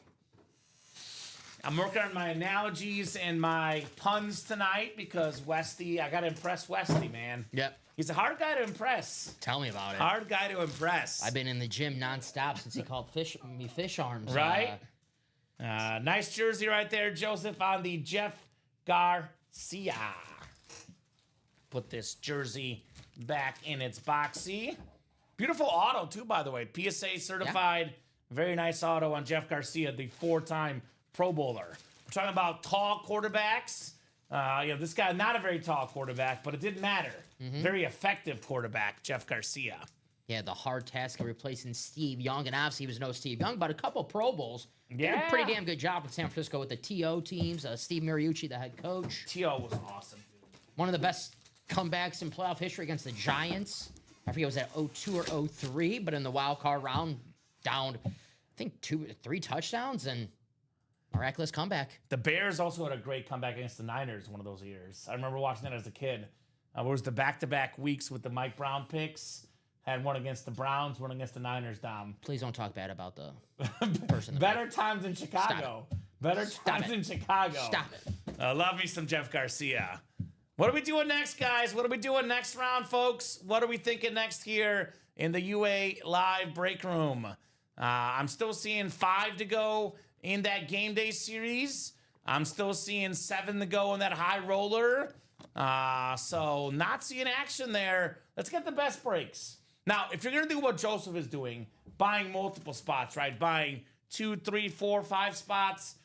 I'm working on my analogies and my puns tonight because Westy, I got to impress Westy, man. Yep. He's a hard guy to impress. Tell me about it. Hard guy to impress. I've been in the gym nonstop since he called me fish arms. Right? Nice jersey right there, Joseph, on the Jeff Garcia. Put this jersey back in its boxy. Beautiful auto, too, by the way. PSA certified. Yeah. Very nice auto on Jeff Garcia, the 4-time Pro Bowler. We're talking about tall quarterbacks. This guy, not a very tall quarterback, but it didn't matter. Very effective quarterback, Jeff Garcia. Yeah, the hard task of replacing Steve Young. And obviously, he was no Steve Young, but a couple Pro Bowls. Yeah. Did a pretty damn good job in San Francisco with the TO teams. Steve Mariucci, the head coach. TO was awesome, dude. One of the best comebacks in playoff history against the Giants. I forget, was that 0-2 or 0-3, but in the wild card round, down, I think 2-3 touchdowns and miraculous comeback. The Bears also had a great comeback against the Niners one of those years. I remember watching that as a kid. It was the back-to-back weeks with the Mike Brown picks. Had one against the Browns, one against the Niners, Dom. Please don't talk bad about the person. Better times in Chicago. Better times in Chicago. Stop it. Love me some Jeff Garcia. What are we doing next, guys? What are we doing next round, folks? What are we thinking next here in the UA Live break room? I'm still seeing 5 to go in that game day series. I'm still seeing 7 to go in that high roller. So not seeing action there. Let's get the best breaks. Now, if you're going to do what Joseph is doing, buying multiple spots, right? Buying 2, 3, 4, 5 spots,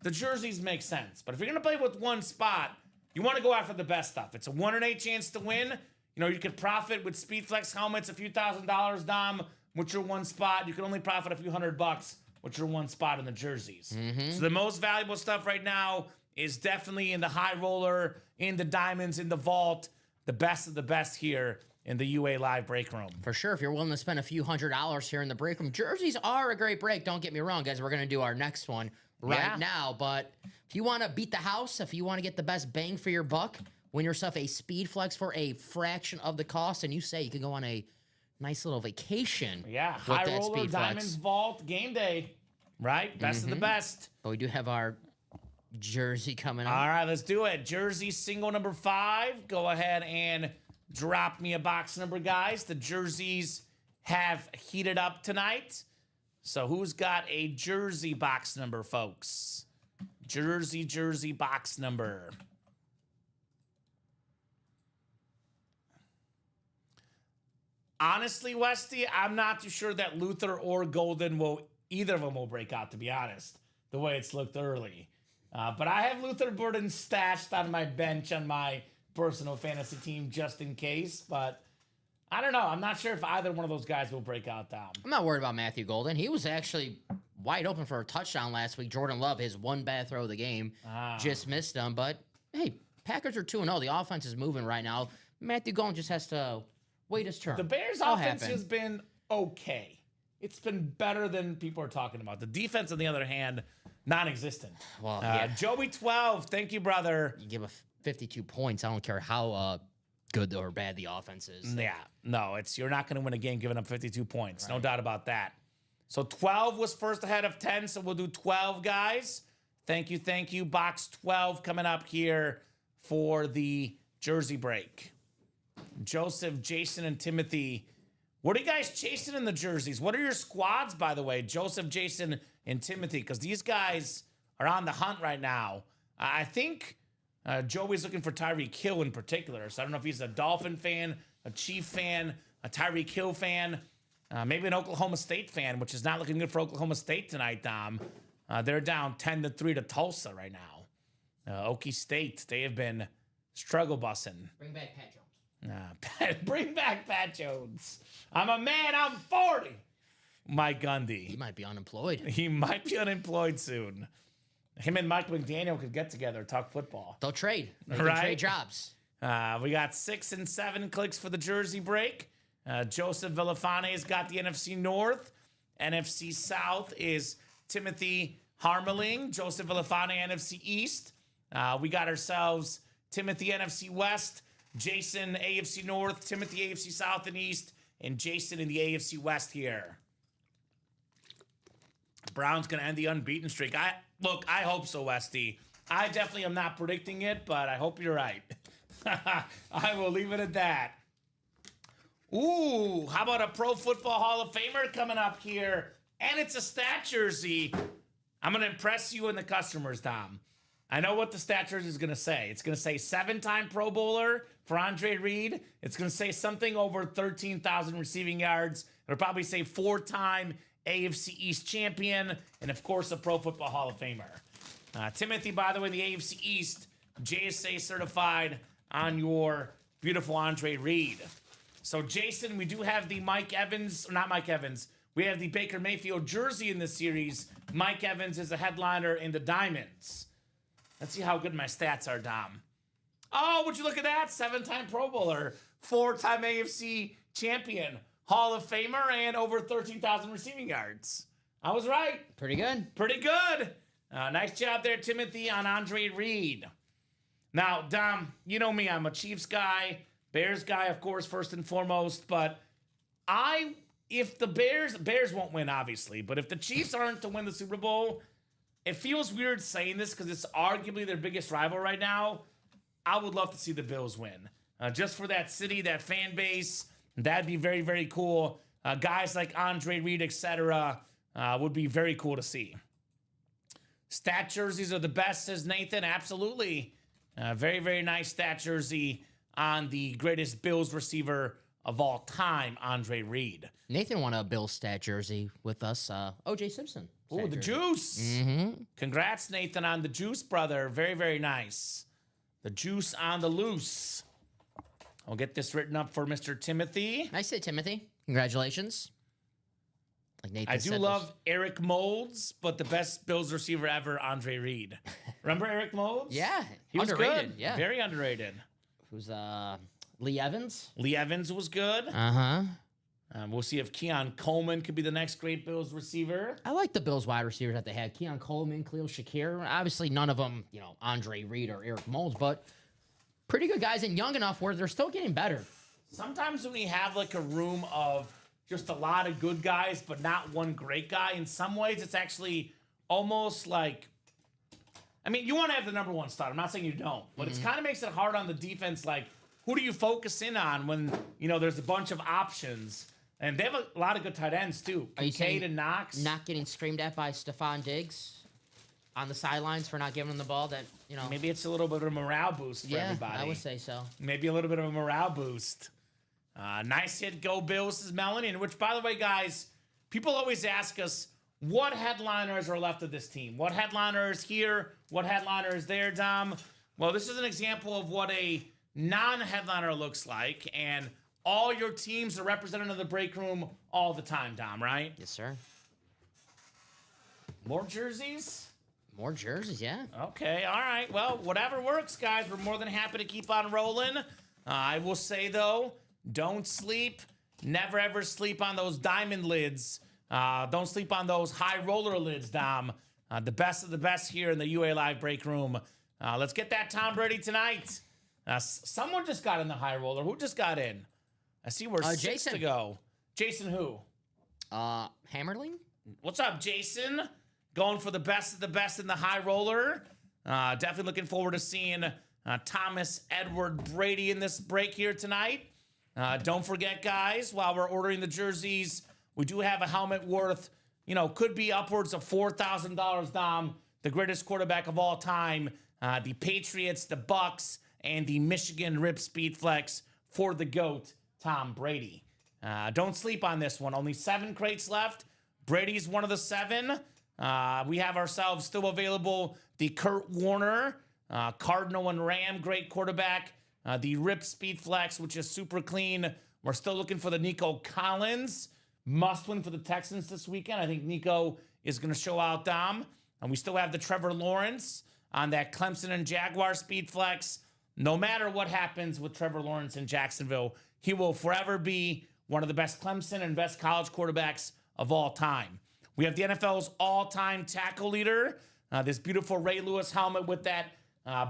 the jerseys make sense. But if you're going to play with one spot, you want to go after the best stuff. It's a 1 in 8 chance to win. You know, you could profit with SpeedFlex helmets a few $1,000s, Dom, with your one spot. You can only profit a few $100 with your one spot in the jerseys. So the most valuable stuff right now is definitely in the high roller, in the diamonds, in the vault. The best of the best here in the UA Live break room. For sure, if you're willing to spend a few $100s here in the break room, jerseys are a great break. Don't get me wrong, guys. We're going to do our next one right now. But if you want to beat the house, if you want to get the best bang for your buck, win yourself a SpeedFlex for a fraction of the cost, and you say you can go on a nice little vacation. Yeah, with high that roller, SpeedFlex. diamonds, vault, game day. Right? Best of the best. But we do have our jersey coming up. All right, let's do it. Jersey single number 5. Go ahead and drop me a box number, guys. The jerseys have heated up tonight. So who's got a jersey box number, folks? Jersey box number. Honestly, Westy, I'm not too sure that Luther or Golden either of them will break out, to be honest, the way it's looked early. But I have Luther Burden stashed on my bench on my personal fantasy team just in case. But I don't know. I'm not sure if either one of those guys will break out, Dom. I'm not worried about Matthew Golden. He was actually wide open for a touchdown last week. Jordan Love, his one bad throw of the game, just missed him. But, hey, Packers are 2-0. The offense is moving right now. Matthew Golden just has to wait his turn. The Bears' It'll offense happen. has been okay. it's been better than people are talking about. The defense, on the other hand, non-existent. Well, yeah. Joey 12, thank you, brother. You give a 52 points. I don't care how good or bad the offense is. Yeah, no, you're not going to win a game giving up 52 points. No doubt about that. So 12 was first ahead of 10, so we'll do 12, guys. Thank you. Box 12 coming up here for the jersey break. Joseph, Jason, and Timothy. What are you guys chasing in the jerseys? What are your squads, by the way? Joseph, Jason, and Timothy, because these guys are on the hunt right now. I think Joey's looking for Tyreek Hill in particular. So I don't know if he's a Dolphin fan, a Chief fan, a Tyreek Hill fan, maybe an Oklahoma State fan, which is not looking good for Oklahoma State tonight, Dom. They're down 10-3 to Tulsa right now. Okie State, they have been struggle bussing. Bring back Pat Jones. Bring back Pat Jones. I'm a man, I'm 40. Mike Gundy. He might be unemployed. He might be unemployed soon. Him and Mike McDaniel could get together, talk football. They'll trade. They can Right? trade jobs. We got 6 and 7 clicks for the jersey break. Joseph Villafane's got the NFC North. NFC South is Timothy Harmeling. Joseph Villafane, NFC East. We got ourselves Timothy, NFC West. Jason, AFC North. Timothy, AFC South and East. And Jason in the AFC West here. Brown's going to end the unbeaten streak. I hope so, Westy. I definitely am not predicting it, but I hope you're right. I will leave it at that. Ooh, how about a Pro Football Hall of Famer coming up here? And it's a stat jersey. I'm going to impress you and the customers, Tom. I know what the stat jersey is going to say. It's going to say 7-time Pro Bowler for Andre Reed. It's going to say something over 13,000 receiving yards. It'll probably say 4-time AFC East champion, and of course, a Pro Football Hall of Famer. Timothy, by the way, in the AFC East, JSA certified on your beautiful Andre Reed. So, Jason, we do have the we have the Baker Mayfield jersey in this series. Mike Evans is a headliner in the Diamonds. Let's see how good my stats are, Dom. Oh, would you look at that? 7-time Pro Bowler, 4-time AFC champion, Hall of Famer, and over 13,000 receiving yards. I was right. Pretty good. Pretty good. Nice job there, Timothy, on Andre Reed. Now, Dom, you know me. I'm a Chiefs guy, Bears guy, of course, first and foremost. But if the Bears won't win, obviously. But if the Chiefs aren't to win the Super Bowl, it feels weird saying this because it's arguably their biggest rival right now. I would love to see the Bills win. Just for that city, that fan base, that'd be very, very cool. Guys like Andre Reed, etc., would be very cool to see. Stat jerseys are the best, says Nathan. Absolutely. Very, very nice stat jersey on the greatest Bills receiver of all time, Andre Reed. Nathan won a Bills stat jersey with us. O.J. Simpson. Oh, the juice. Mm-hmm. Congrats, Nathan, on the juice, brother. Very, very nice. The juice on the loose. I'll get this written up for Mr. Timothy. Nice hit, Timothy. Congratulations. Like Nathan I do love Eric Moulds, but the best Bills receiver ever, Andre Reed. Remember Eric Moulds? Yeah. He was underrated. good. Yeah. Very underrated. Who's Lee Evans? Lee Evans was good. Uh-huh. We'll see if Keon Coleman could be the next great Bills receiver. I like the Bills wide receivers that they had. Keon Coleman, Khalil Shakir. Obviously, none of them, Andre Reed or Eric Moulds, but pretty good guys and young enough where they're still getting better. Sometimes when we have like a room of just a lot of good guys, but not one great guy, in some ways it's actually almost like, you want to have the number one starter. I'm not saying you don't, but it kind of makes it hard on the defense. Like, who do you focus in on when, there's a bunch of options? And they have a lot of good tight ends, too. Are you Kincaid saying and Knox. Not getting screamed at by Stephon Diggs on the sidelines for not giving him the ball that, Maybe it's a little bit of a morale boost for everybody. I would say so. Maybe a little bit of a morale boost. Nice hit, go Bills, says Melanie. Which, by the way, guys, people always ask us, what headliners are left of this team? What headliner is here? What headliner is there, Dom? Well, this is an example of what a non-headliner looks like, and all your teams are represented in the break room all the time, Dom, right? Yes, sir. More jerseys? More jerseys, yeah. Okay, all right. Well, whatever works, guys. We're more than happy to keep on rolling. I will say, though, don't sleep. Never, ever sleep on those diamond lids Don't sleep on those high roller lids, Dom. The best of the best here in the UA Live break room. Let's get that Tom Brady tonight. Someone just got in the high roller. Who just got in? I see we're 6 Jason. to go. Jason who? Hammerling? What's up, Jason? Going for the best of the best in the high roller. Definitely looking forward to seeing Thomas Edward Brady in this break here tonight. Don't forget, guys, while we're ordering the jerseys, we do have a helmet worth, could be upwards of $4,000, Dom. The greatest quarterback of all time. The Patriots, the Bucks, and the Michigan Rip Speed Flex for the GOAT, Tom Brady. Don't sleep on this one. Only 7 crates left. Brady's one of the 7. We have ourselves still available the Kurt Warner, Cardinal and Ram, great quarterback. The Rip Speed Flex, which is super clean. We're still looking for the Nico Collins. Must win for the Texans this weekend. I think Nico is going to show out, Dom. And we still have the Trevor Lawrence on that Clemson and Jaguar Speed Flex. No matter what happens with Trevor Lawrence in Jacksonville, he will forever be one of the best Clemson and best college quarterbacks of all time. We have the NFL's all-time tackle leader, this beautiful Ray Lewis helmet with that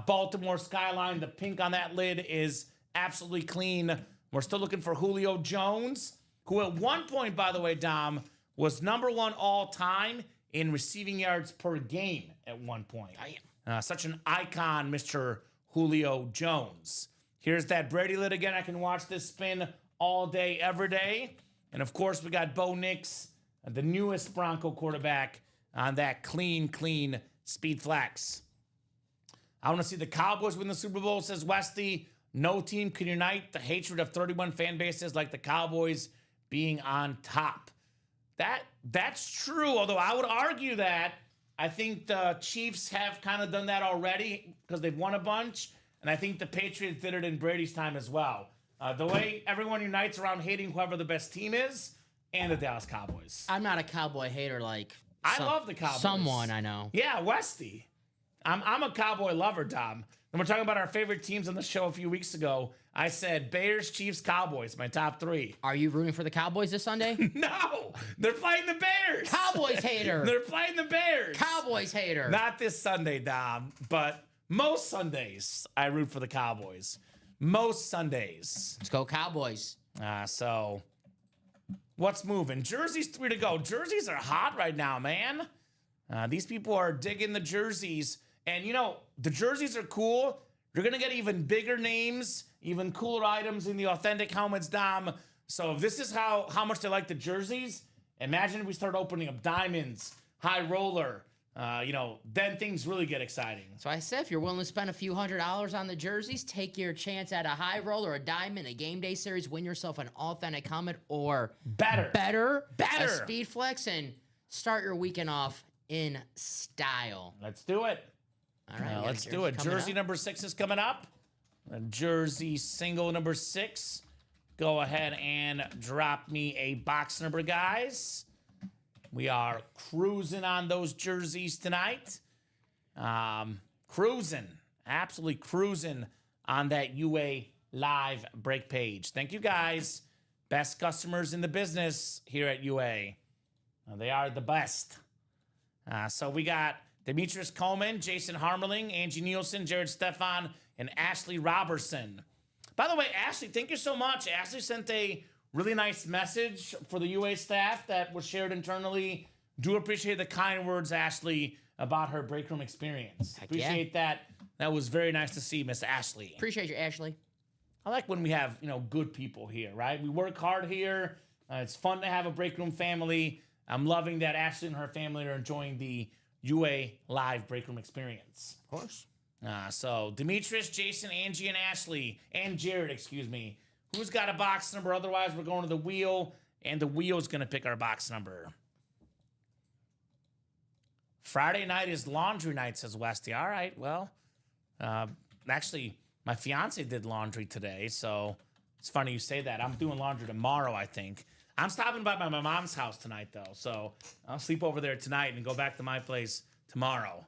Baltimore skyline. The pink on that lid is absolutely clean. We're still looking for Julio Jones, who at one point, by the way, Dom, was #1 all-time in receiving yards per game at one point. Such an icon, Mr. Julio Jones. Here's that Brady lid again. I can watch this spin all day, every day. And, of course, we got Bo Nix, the newest Bronco quarterback, on that clean Speed Flex. I want to see the Cowboys win the Super Bowl, says Westy. No team can unite the hatred of 31 fan bases like the Cowboys being on top. That's true, although I would argue that I think the Chiefs have kind of done that already because they've won a bunch, and I think the Patriots did it in Brady's time as well. The way everyone unites around hating whoever the best team is, and the Dallas Cowboys. I'm not a Cowboy hater like I love the Cowboys. Someone I know. Yeah, Westy. I'm a Cowboy lover, Dom. And we're talking about our favorite teams on the show a few weeks ago. I said Bears, Chiefs, Cowboys, my top 3. Are you rooting for the Cowboys this Sunday? No, they're playing the Bears. Cowboys hater. They're playing the Bears. Cowboys hater. Not this Sunday, Dom, but most Sundays I root for the Cowboys. Most Sundays. Let's go Cowboys. So what's moving? Jerseys 3 to go. Jerseys are hot right now, man. These people are digging the jerseys. And, the jerseys are cool. You're going to get even bigger names, even cooler items in the authentic helmets, Dom. So if this is how much they like the jerseys, imagine if we start opening up diamonds, high roller, then things really get exciting. So I said, if you're willing to spend a few $100s on the jerseys, take your chance at a high roller, a diamond, a game day series, win yourself an authentic helmet or better, a Speed Flex, and start your weekend off in style. Let's do it. All right, let's do it. Jersey number 6 is coming up. Jersey single number 6. Go ahead and drop me a box number, guys. We are cruising on those jerseys tonight. Absolutely cruising on that UA Live break page. Thank you, guys. Best customers in the business here at UA. They are the best. So we got Demetrius Coleman, Jason Harmerling, Angie Nielsen, Jared Stefan, and Ashley Robertson. By the way, Ashley, thank you so much. Ashley sent a really nice message for the UA staff that was shared internally. Do appreciate the kind words, Ashley, about her break room experience. Appreciate that. That was very nice to see, Miss Ashley. Appreciate you, Ashley. I like when we have, good people here, right? We work hard here. It's fun to have a break room family. I'm loving that Ashley and her family are enjoying the UA Live break room experience. Of course. So Demetrius, Jason, Angie, and Ashley, and Jared, excuse me. Who's got a box number? Otherwise, we're going to the wheel, and the wheel's going to pick our box number. Friday night is laundry night, says Westy. All right, well, actually, my fiance did laundry today, so it's funny you say that. I'm doing laundry tomorrow, I think. I'm stopping by my mom's house tonight, though, so I'll sleep over there tonight and go back to my place tomorrow.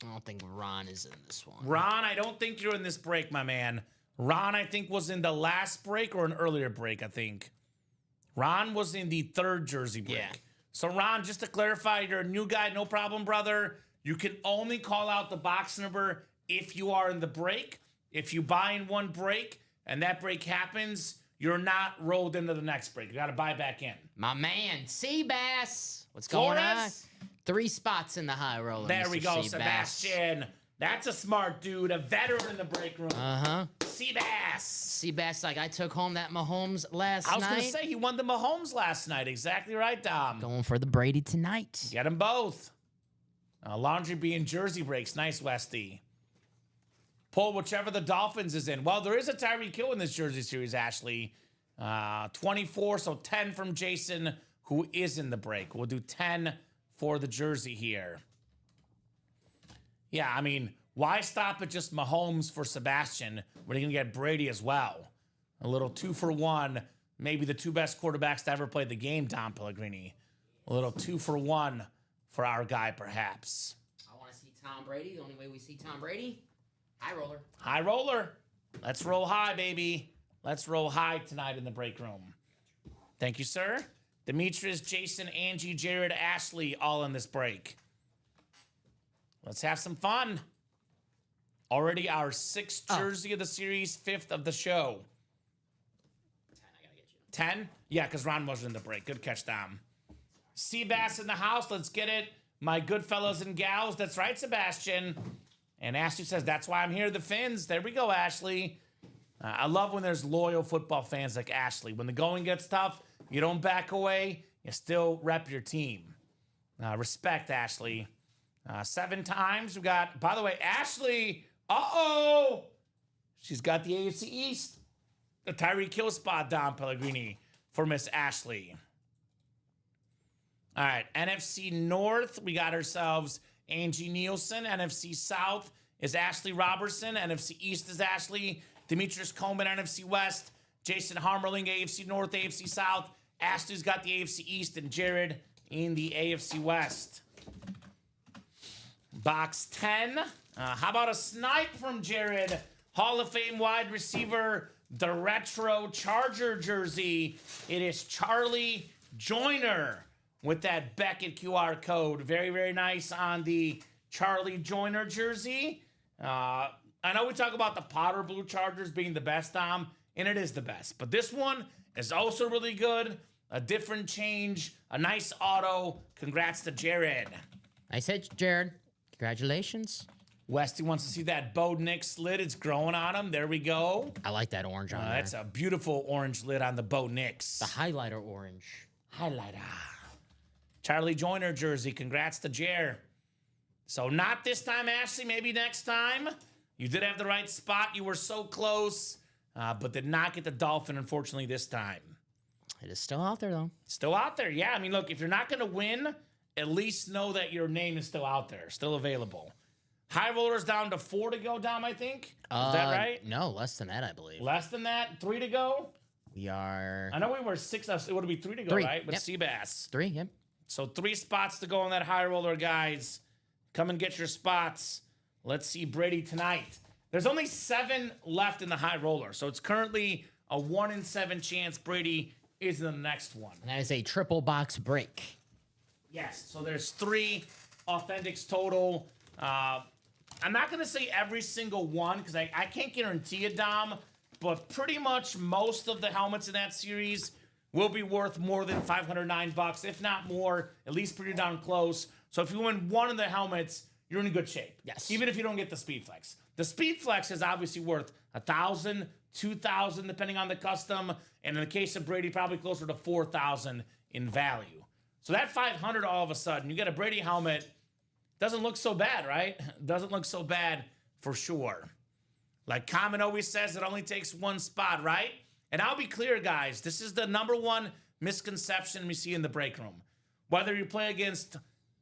I don't think Ron is in this one. Ron, I don't think you're in this break, my man. Ron, I think, was in the last break or an earlier break, I think. Ron was in the 3rd jersey break. Yeah. So, Ron, just to clarify, you're a new guy, no problem, brother. You can only call out the box number if you are in the break. If you buy in one break and that break happens, you're not rolled into the next break. You got to buy back in. My man, Seabass. What's going on? Flores? 3 spots in the high roller. There Mr. we go, Seabass. Sebastian. That's a smart dude, a veteran in the break room. Uh-huh. Seabass. Seabass, like I took home that Mahomes last I was night. going to say, he won the Mahomes last night. Exactly right, Dom. Going for the Brady tonight. Get them both. Laundry being jersey breaks. Nice, Westy. Pull whichever the Dolphins is in. Well, there is a Tyreek Hill in this jersey series, Ashley. 24, so 10 from Jason, who is in the break. We'll do 10 for the jersey here. Yeah, I mean, why stop at just Mahomes for Sebastian when you can get Brady as well? A little 2 for 1. Maybe the 2 best quarterbacks to ever play the game, Dom Pellegrini. A little 2 for 1 for our guy, perhaps. I want to see Tom Brady. The only way we see Tom Brady, high roller. High roller. Let's roll high, baby. Let's roll high tonight in the break room. Thank you, sir. Demetrius, Jason, Angie, Jared, Ashley, all in this break. Let's have some fun. Already our 6th jersey of the series, 5th of the show. 10, I gotta get you. 10? Yeah, because Ron wasn't in the break. Good catch, Dom. Seabass in the house. Let's get it. My good fellows and gals. That's right, Sebastian. And Ashley says, that's why I'm here, the Finns. There we go, Ashley. I love when there's loyal football fans like Ashley. When the going gets tough, you don't back away. You still rep your team. Respect, Ashley. 7 times. We got, by the way, Ashley. Uh-oh. She's got the AFC East. The Tyreek Hill spot, Dom Pellegrini, for Miss Ashley. All right, NFC North, we got ourselves Angie Nielsen. NFC South is Ashley Robertson. NFC East is Ashley. Demetrius Coleman, NFC West. Jason Harmerling, AFC North, AFC South. Ashley's got the AFC East, and Jared in the AFC West. Box 10. How about a snipe from Jared? Hall of Fame wide receiver, the retro Charger jersey. It is Charlie Joyner with that Beckett QR code. Very, very nice on the Charlie Joyner jersey. I know we talk about the powder blue Chargers being the best, Dom, and it is the best. But this one is also really good. A different change, a nice auto. Congrats to Jared. I said, Jared, congratulations. Westy wants to see that Bo Nix lid. It's growing on him. There we go. I like that orange on there. That's a beautiful orange lid on the Bo Nix. The highlighter orange. Highlighter. Charlie Joyner jersey. Congrats to Jer. So not this time, Ashley. Maybe next time. You did have the right spot. You were so close, but did not get the Dolphin, unfortunately, this time. It is still out there, though. Still out there. Yeah, I mean, look, if you're not going to win, at least know that your name is still out there, still available. High rollers down to 4 to go, Dom, I think. Is that right? No, less than that, I believe. Less than that? 3 to go? We are... I know we were 6. It would be 3 to go, 3, right? With yep. Seabass. 3, yep. So 3 spots to go on that high roller, guys. Come and get your spots. Let's see Brady tonight. There's only 7 left in the high roller, so it's currently a 1 in 7 chance Brady is in the next one. And that is a triple box break. Yes, so there's 3 authentics total. I'm not going to say every single one because I can't guarantee it, Dom, but pretty much most of the helmets in that series will be worth more than $509, if not more, at least pretty darn close. So if you win one of the helmets, you're in good shape. Yes. Even if you don't get the Speed Flex. The Speed Flex is obviously worth $1,000, $2,000, depending on the custom. And in the case of Brady, probably closer to $4,000 in value. So that $500 all of a sudden, you get a Brady helmet, doesn't look so bad, right? Doesn't look so bad for sure. Like Common always says, it only takes 1 spot, right? And I'll be clear, guys, this is the #1 misconception we see in the break room. Whether you play against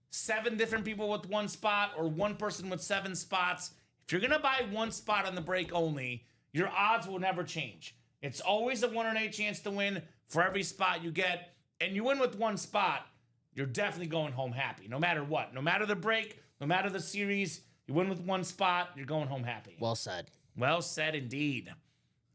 7 different people with 1 spot or 1 person with 7 spots, if you're going to buy 1 spot on the break only, your odds will never change. It's always a 1 in 8 chance to win for every spot you get. And you win with 1 spot, you're definitely going home happy, no matter what. No matter the break, no matter the series, you win with 1 spot, you're going home happy. Well said. Well said indeed.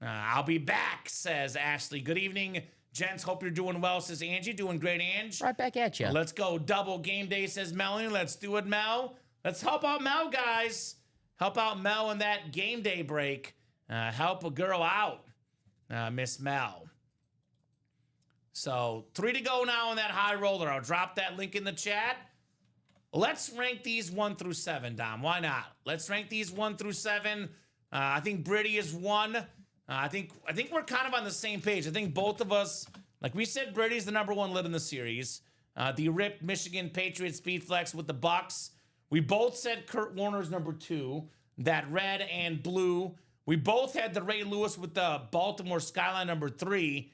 I'll be back, says Ashley. Good evening, Gents, hope you're doing well, says Angie. Doing great, Ange. Right back at you. Let's go. Double game day, says Melanie. Let's do it, Mel. Let's help out Mel, guys. Help out Mel in that game day break. Help a girl out, Miss Mel. So 3 to go now in that high roller. I'll drop that link in the chat. Let's rank these 1 through 7, Dom. Why not? Let's rank these 1 through 7. I think Brady is 1. I think we're kind of on the same page. I think both of us, like we said, Brady's the #1 lid in the series. The ripped Michigan Patriots speed flex with the Bucks. We both said Kurt Warner's #2, that red and blue. We both had the Ray Lewis with the Baltimore Skyline #3.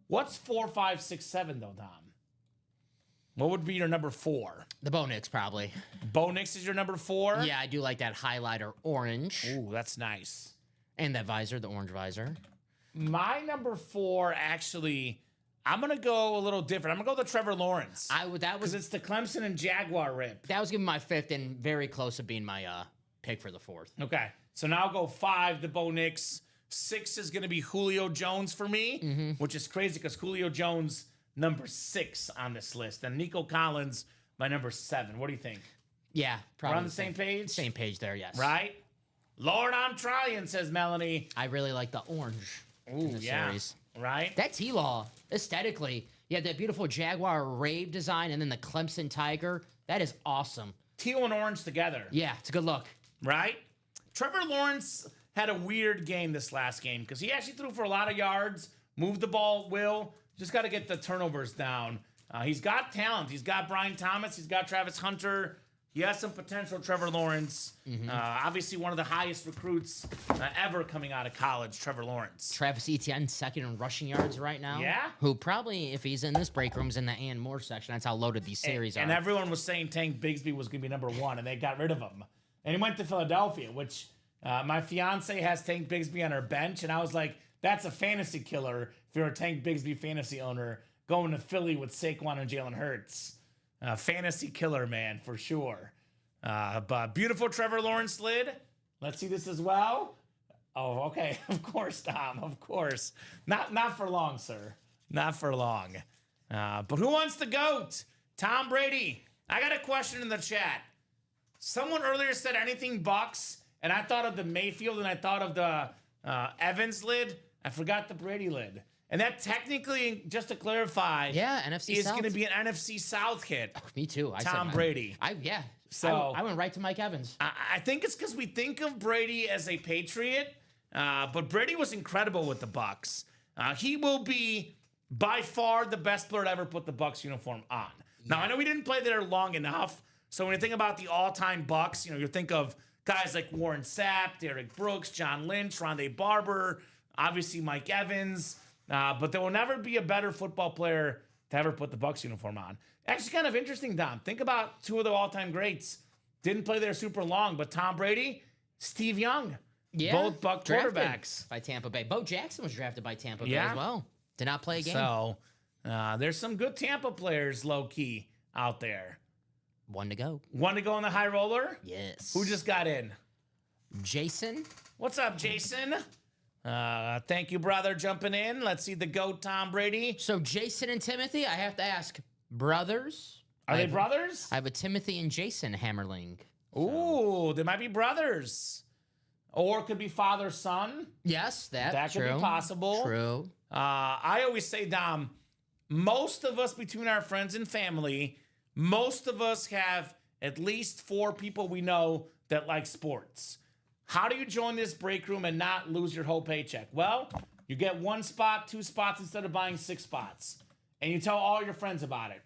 What's 4, 5, 6, 7 though, Dom? What would be your #4? The Bo Nix, probably. Bo Nix is your #4? Yeah, I do like that highlighter orange. Ooh, that's nice. And that visor, the orange visor. My #4, actually, I'm going to go a little different. I'm going to go the Trevor Lawrence. That Because was it's the Clemson and Jaguar rip. gonna be my 5th and very close to being my pick for the 4th. Okay. So now I'll go 5, the Bo Nix. 6 is going to be Julio Jones for me, which is crazy because Julio Jones, #6 on this list. And Nico Collins, my #7. What do you think? Yeah, probably. We're on the same page? Same page there, yes. Right? Lord, I'm trying, says Melanie. I really like the orange in the series. Right? That T-Law, aesthetically, you have that beautiful Jaguar rave design and then the Clemson Tiger. That is awesome. Teal and orange together. Yeah, it's a good look. Right? Trevor Lawrence had a weird game this last game because he actually threw for a lot of yards, moved the ball, just got to get the turnovers down. He's got talent. He's got Brian Thomas. He's got Travis Hunter. He has some potential, Trevor Lawrence. Obviously, one of the highest recruits ever coming out of college, Trevor Lawrence. Travis Etienne, 2nd in rushing yards right now. Yeah? Who probably, if he's in this break room, is in the Ann Moore section. That's how loaded these series And are. everyone was saying Tank Bigsby was going to be #1, and they got rid of him. And he went to Philadelphia, which my fiance has Tank Bigsby on her bench, and I was like, that's a fantasy killer if you're a Tank Bigsby fantasy owner going to Philly with Saquon and Jalen Hurts. Fantasy killer, man, for sure. But beautiful Trevor Lawrence lid. Let's see this as well. Oh, okay. Of course, Tom. Of course. Not for long, sir. Not for long. But who wants the GOAT? Tom Brady. I got a question in the chat. Someone earlier said anything Bucks, and I thought of the Mayfield and I thought of the Evans lid. I forgot the Brady lid. And that technically, just to clarify, Yeah, NFC is South. going to be an NFC South hit. Me too. I said Tom mine. Brady. I went right to Mike Evans. I think it's because we think of Brady as a Patriot, but Brady was incredible with the Bucks. He will be by far the best player to ever put the Bucks uniform on. Now I know we didn't play there long enough, so when you think about the all-time Bucks, you think of guys like Warren Sapp, Derek Brooks, John Lynch, Rondé Barber, obviously Mike Evans, but there will never be a better football player to ever put the Bucks uniform on. Actually, kind of interesting, Dom. Think about 2 of the all-time greats. Didn't play there super long, but Tom Brady, Steve Young, both Buck drafted quarterbacks. by Tampa Bay. Bo Jackson was drafted by Tampa Bay Yeah. as well. Did not play a game. So there's some good Tampa players, low-key, out there. 1 to go. 1 to go in the high roller? Yes. Who just got in? Jason? What's up, Jason? Thank you, brother, jumping in. Let's see the GOAT, Tom Brady. So Jason and Timothy, I have to ask, brothers? Are they brothers? I have a Timothy and Jason Hammerling. Ooh, they might be brothers. Or it could be father-son. Yes, That true. could be possible. True. I always say, Dom, most of us between our friends and family, most of us have at least 4 people we know that like sports. How do you join this break room and not lose your whole paycheck? Well, you get 1 spot, 2 spots instead of buying 6 spots. And you tell all your friends about it.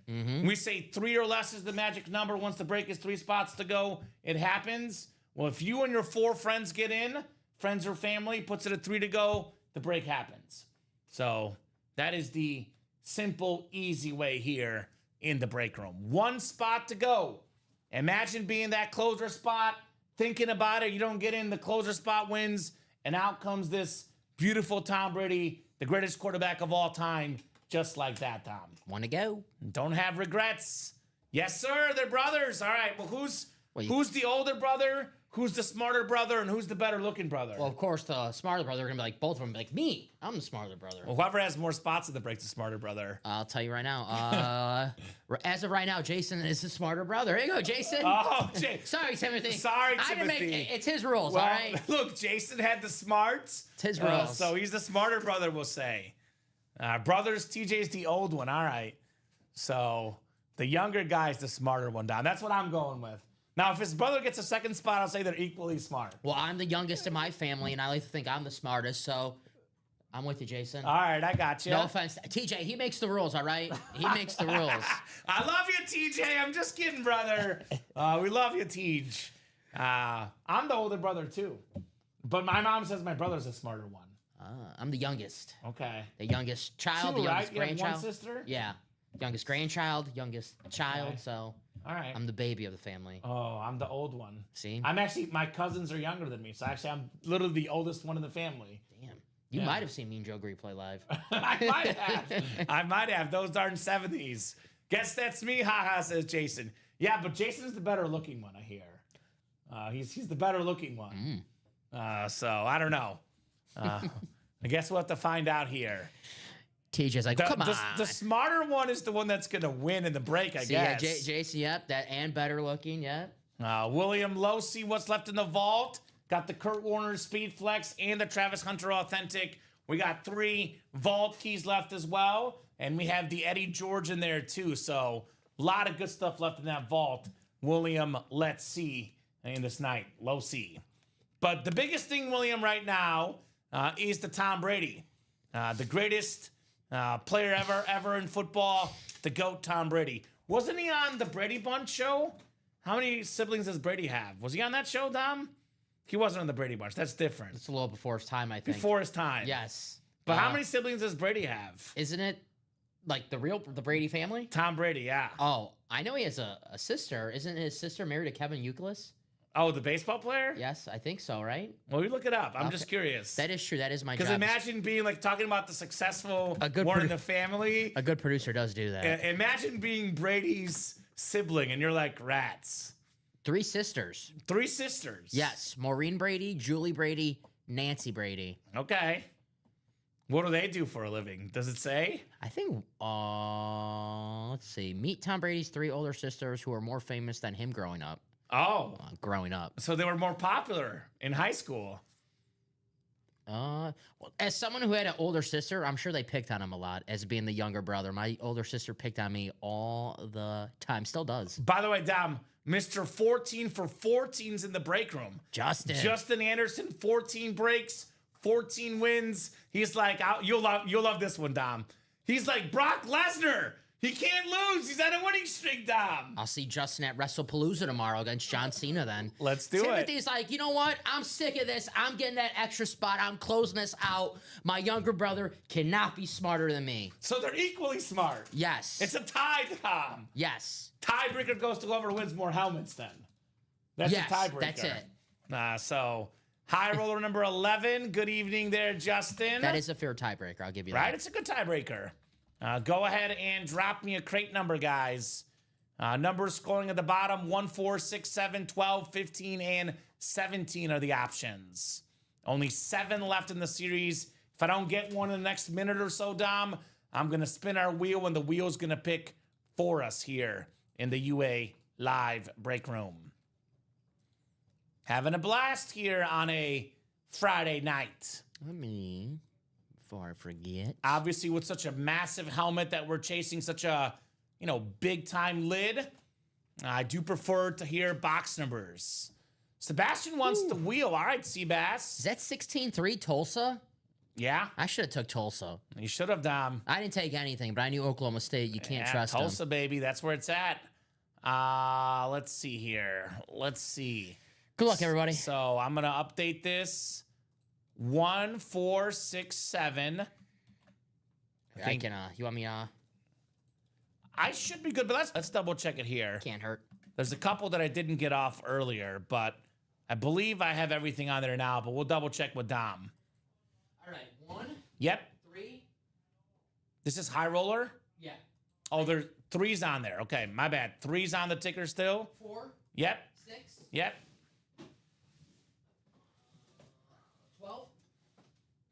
We say 3 or less is the magic number. Once the break is 3 spots to go, it happens. Well, if you and your 4 friends get in, friends or family, puts it at 3 to go, the break happens. So that is the simple, easy way here in the break room. 1 spot to go. Imagine being that closer spot, thinking about it. You don't get in, the closer spot wins, and out comes this beautiful Tom Brady, the greatest quarterback of all time, just like that, Tom. 1 to go. Don't have regrets. Yes, sir. They're brothers. All right. Well, who's Wait. the older brother? who's the smarter brother and who's the better looking brother? Well, of course, the smarter brother are gonna be like both of them. Be like me, I'm the smarter brother. Well, whoever has more spots at the break's the smarter brother. I'll tell you right now. As of right now, Jason is the smarter brother. Here you go, Jason. Oh, Jay. Sorry, Timothy. Sorry, I didn't Timothy. it's his rules, Well, all right? look, Jason had the smarts. It's his rules. So he's the smarter brother, we'll say. Brothers, TJ's the old one. All right. So the younger guy's the smarter one, Don. That's what I'm going with. Now, if his brother gets a second spot, I'll say they're equally smart. Well, I'm the youngest in my family, and I like to think I'm the smartest, so I'm with you, Jason. All right, I got you. No offense. TJ, he makes the rules, all right? He makes the rules. I love you, TJ. I'm just kidding, brother. We love you, TJ. I'm the older brother, too. But my mom says my brother's the smarter one. I'm the youngest. Okay. The youngest child, Two, the youngest right? You have grandchild. one sister? Yeah. Youngest grandchild, youngest child, Okay. so All right. I'm the baby of the family. Oh, I'm the old one. See? I'm actually, my cousins are younger than me, so actually I'm literally the oldest one in the family. Damn. You Yeah. might have seen Mean Joe Greer play live. I might have. I might have. Those darn 70s. Guess that's me, haha, says Jason. Yeah, but Jason's the better looking one, I hear. He's the better looking one. So I don't know. I guess we'll have to find out here. TJ's like, come on. The smarter one is the one that's going to win in the break, I See, yeah, guess. Jason, yep, that and better looking, yep. William Losey, what's left in the vault? Got the Kurt Warner Speed Flex and the Travis Hunter Authentic. We got 3 vault keys left as well. And we have the Eddie George in there too. So a lot of good stuff left in that vault. William, let's see in this night. Losey. But the biggest thing, William, right now is the Tom Brady. The greatest player ever in football. The GOAT, Tom Brady. Wasn't he on the Brady Bunch show? How many siblings does Brady have? Was he on that show, Dom? He wasn't on the Brady Bunch. That's different. It's a little before his time, I think. Before his time. Yes. But how many siblings does Brady have? Isn't it like the Brady family? Tom Brady, yeah. Oh, I know he has a sister. Isn't his sister married to Kevin Youkilis? Oh, the baseball player? Yes, I think so, right? Well, you look it up. I'm just curious. That is true. That is my job. Because imagine being like talking about the successful A good one in produ- the family. A good producer does do that. Imagine being Brady's sibling and you're like rats. 3 sisters. 3 sisters. Yes, Maureen Brady, Julie Brady, Nancy Brady. Okay. What do they do for a living? Does it say? I think, let's see. Meet Tom Brady's 3 older sisters who are more famous than him growing up. Oh. Growing up. So they were more popular in high school. Well, as someone who had an older sister, I'm sure they picked on him a lot as being the younger brother. My older sister picked on me all the time. Still does. By the way, Dom, Mr. 14 for 14's in the break room. Justin Anderson, 14 breaks, 14 wins. He's like, you'll love this one, Dom. He's like Brock Lesnar. He can't lose. He's on a winning streak, Dom. I'll see Justin at WrestlePalooza tomorrow against John Cena then. Let's do it. Timothy's like, you know what? I'm sick of this. I'm getting that extra spot. I'm closing this out. My younger brother cannot be smarter than me. So they're equally smart. Yes. It's a tie, Dom. Yes. Tiebreaker goes to whoever wins more helmets then. That's Yes, the tiebreaker. that's it. So high roller number 11. Good evening there, Justin. That is a fair tiebreaker. I'll give you Right? that. It's a good tiebreaker. Go ahead and drop me a crate number, guys. Numbers scoring at the bottom, 1, 4, 6, 7, 12, 15, and 17 are the options. Only 7 left in the series. If I don't get one in the next minute or so, Dom, I'm going to spin our wheel, and the wheel's going to pick for us here in the UA Live Break Room. Having a blast here on a Friday night. Let me, before I forget. Obviously, with such a massive helmet that we're chasing, such a, big time lid, I do prefer to hear box numbers. Sebastian wants the wheel. All right, Is Seabass. that 16-3 Tulsa? Yeah, I should have took Tulsa. you should have, Dom. I didn't take anything, but I knew Oklahoma State. You can't trust them. Tulsa, baby. That's where it's at. Let's see here. Let's see. Good luck, everybody. So I'm gonna update this. 1, 4, 6, 7. I can, you want me, I should be good, but let's double check it here. can't hurt. There's a couple that I didn't get off earlier, but I believe I have everything on there now, but we'll double check with Dom. All right, 1, Yep. 3. This is high roller? Yeah. Oh, there's 3's on there. Okay, my bad. 3's on the ticker still? 4, Yep. 6, Yep.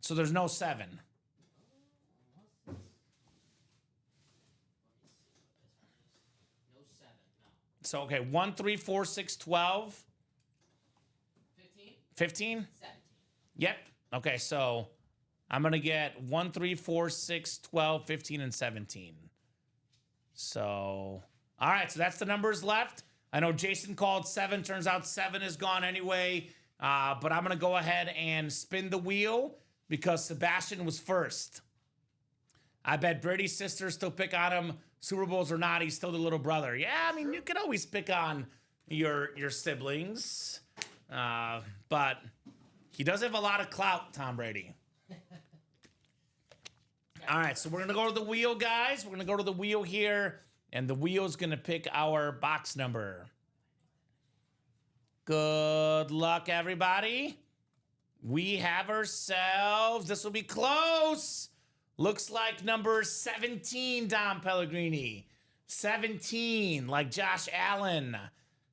So there's no 7. No 7. No. So, okay, 1, 3, 4, 6, 12. 15. 15? 17. Yep. Okay, so I'm going to get 1, 3, 4, 6, 12, 15, and 17. So, all right, so that's the numbers left. I know Jason called 7. Turns out 7 is gone anyway. But I'm going to go ahead and spin the wheel because Sebastian was first. I bet Brady's sister still pick on him. Super Bowls or not, he's still the little brother. Yeah, I mean, you can always pick on your siblings. But he does have a lot of clout, Tom Brady. All right, so we're going to go to the wheel, guys. We're going to go to the wheel here, and the wheel's going to pick our box number. Good luck, everybody. We have ourselves, this will be close. Looks like number 17, Dom Pellegrini. 17, like Josh Allen.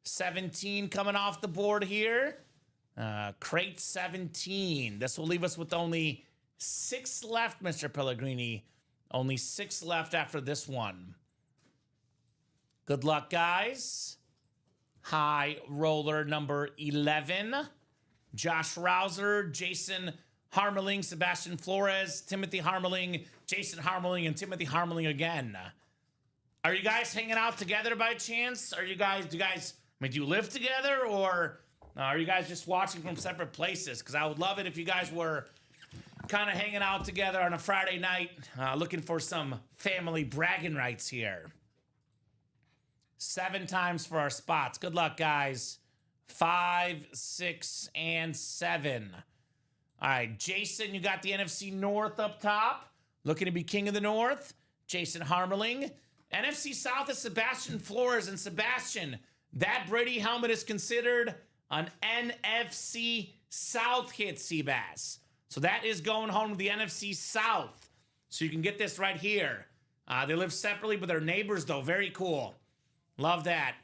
17 coming off the board here. Crate 17. This will leave us with only 6 left, Mr. Pellegrini. Only 6 left after this one. Good luck, guys. High roller number 11. Josh Rouser, Jason Harmeling, Sebastian Flores, Timothy Harmeling, Jason Harmeling, and Timothy Harmeling again. Are you guys hanging out together by chance? Do you guys, I mean, do you live together, or are you guys just watching from separate places? Because I would love it if you guys were kind of hanging out together on a Friday night, looking for some family bragging rights here. 7 times for our spots. Good luck, guys. 5, 6, and 7. All right, Jason, you got the NFC North up top. Looking to be king of the North. Jason Harmeling. NFC South is Sebastian Flores. And Sebastian, that Brady helmet is considered an NFC South hit, Seabass. So that is going home to the NFC South. So you can get this right here. They live separately, but they're neighbors, though. Very cool. Love that.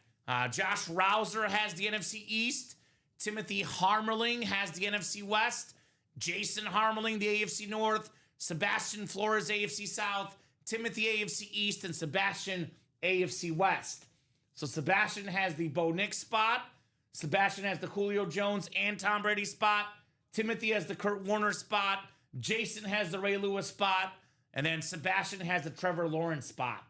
Josh Rouser has the NFC East. Timothy Harmeling has the NFC West. Jason Harmeling, the AFC North. Sebastian Flores, AFC South. Timothy, AFC East. And Sebastian, AFC West. So Sebastian has the Bo Nix spot. Sebastian has the Julio Jones and Tom Brady spot. Timothy has the Kurt Warner spot. Jason has the Ray Lewis spot. And then Sebastian has the Trevor Lawrence spot.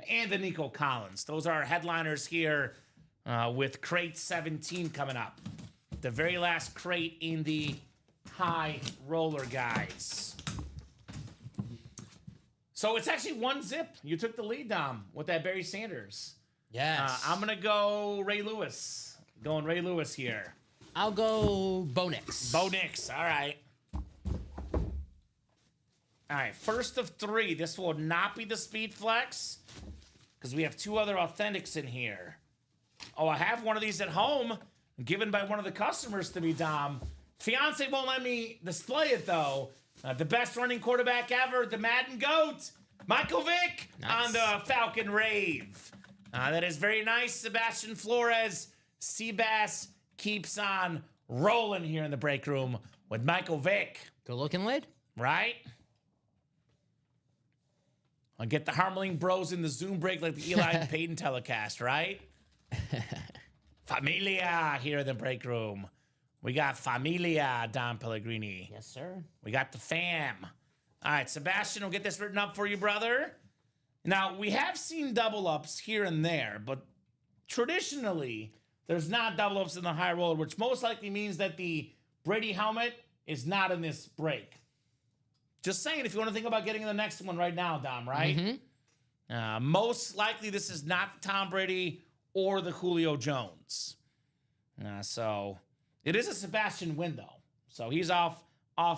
And the Nico Collins. Those are our headliners here with crate 17 coming up. The very last crate in the high roller, guys. So it's actually 1-0. You took the lead, Dom, with that Barry Sanders. Yes. I'm going to go Ray Lewis. Going Ray Lewis here. I'll go Bo Nix. Bo Nix. All right. All right. First of 3. This will not be the Speed Flex because we have 2 other authentics in here. Oh, I have one of these at home given by one of the customers to me, Dom. Fiance won't let me display it, though. The best running quarterback ever, the Madden GOAT, Michael Vick, nice. On the Falcon Rave. That is very nice. Sebastian Flores. Seabass keeps on rolling here in the break room with Michael Vick. Good looking lid. Right? I'll get the Harmeling bros in the Zoom break like the Eli and Peyton telecast, right? Familia here in the break room. We got Familia, Don Pellegrini. Yes, sir. We got the fam. All right, Sebastian, we'll get this written up for you, brother. Now, we have seen double ups here and there, but traditionally, there's not double ups in the high roller, which most likely means that the Brady helmet is not in this break. Just saying, if you want to think about getting the next one right now, Dom, right? Mm-hmm. Most likely, this is not Tom Brady or the Julio Jones. So it is a Sebastian win, though. So he's off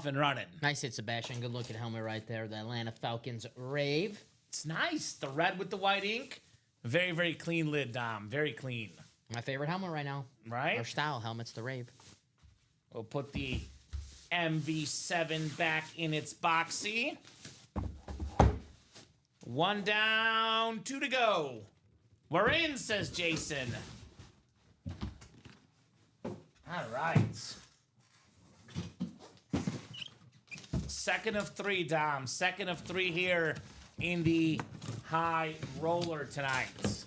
and running. Nice hit, Sebastian. Good looking helmet right there. The Atlanta Falcons Rave. It's nice. The red with the white ink. Very, very clean lid, Dom. Very clean. My favorite helmet right now. Right? Our style helmet's the Rave. We'll put the MV7 back in its boxy. 1 down, 2 to go. We're in, says Jason. All right. Second of three, Dom. Second of three here in the high roller tonight.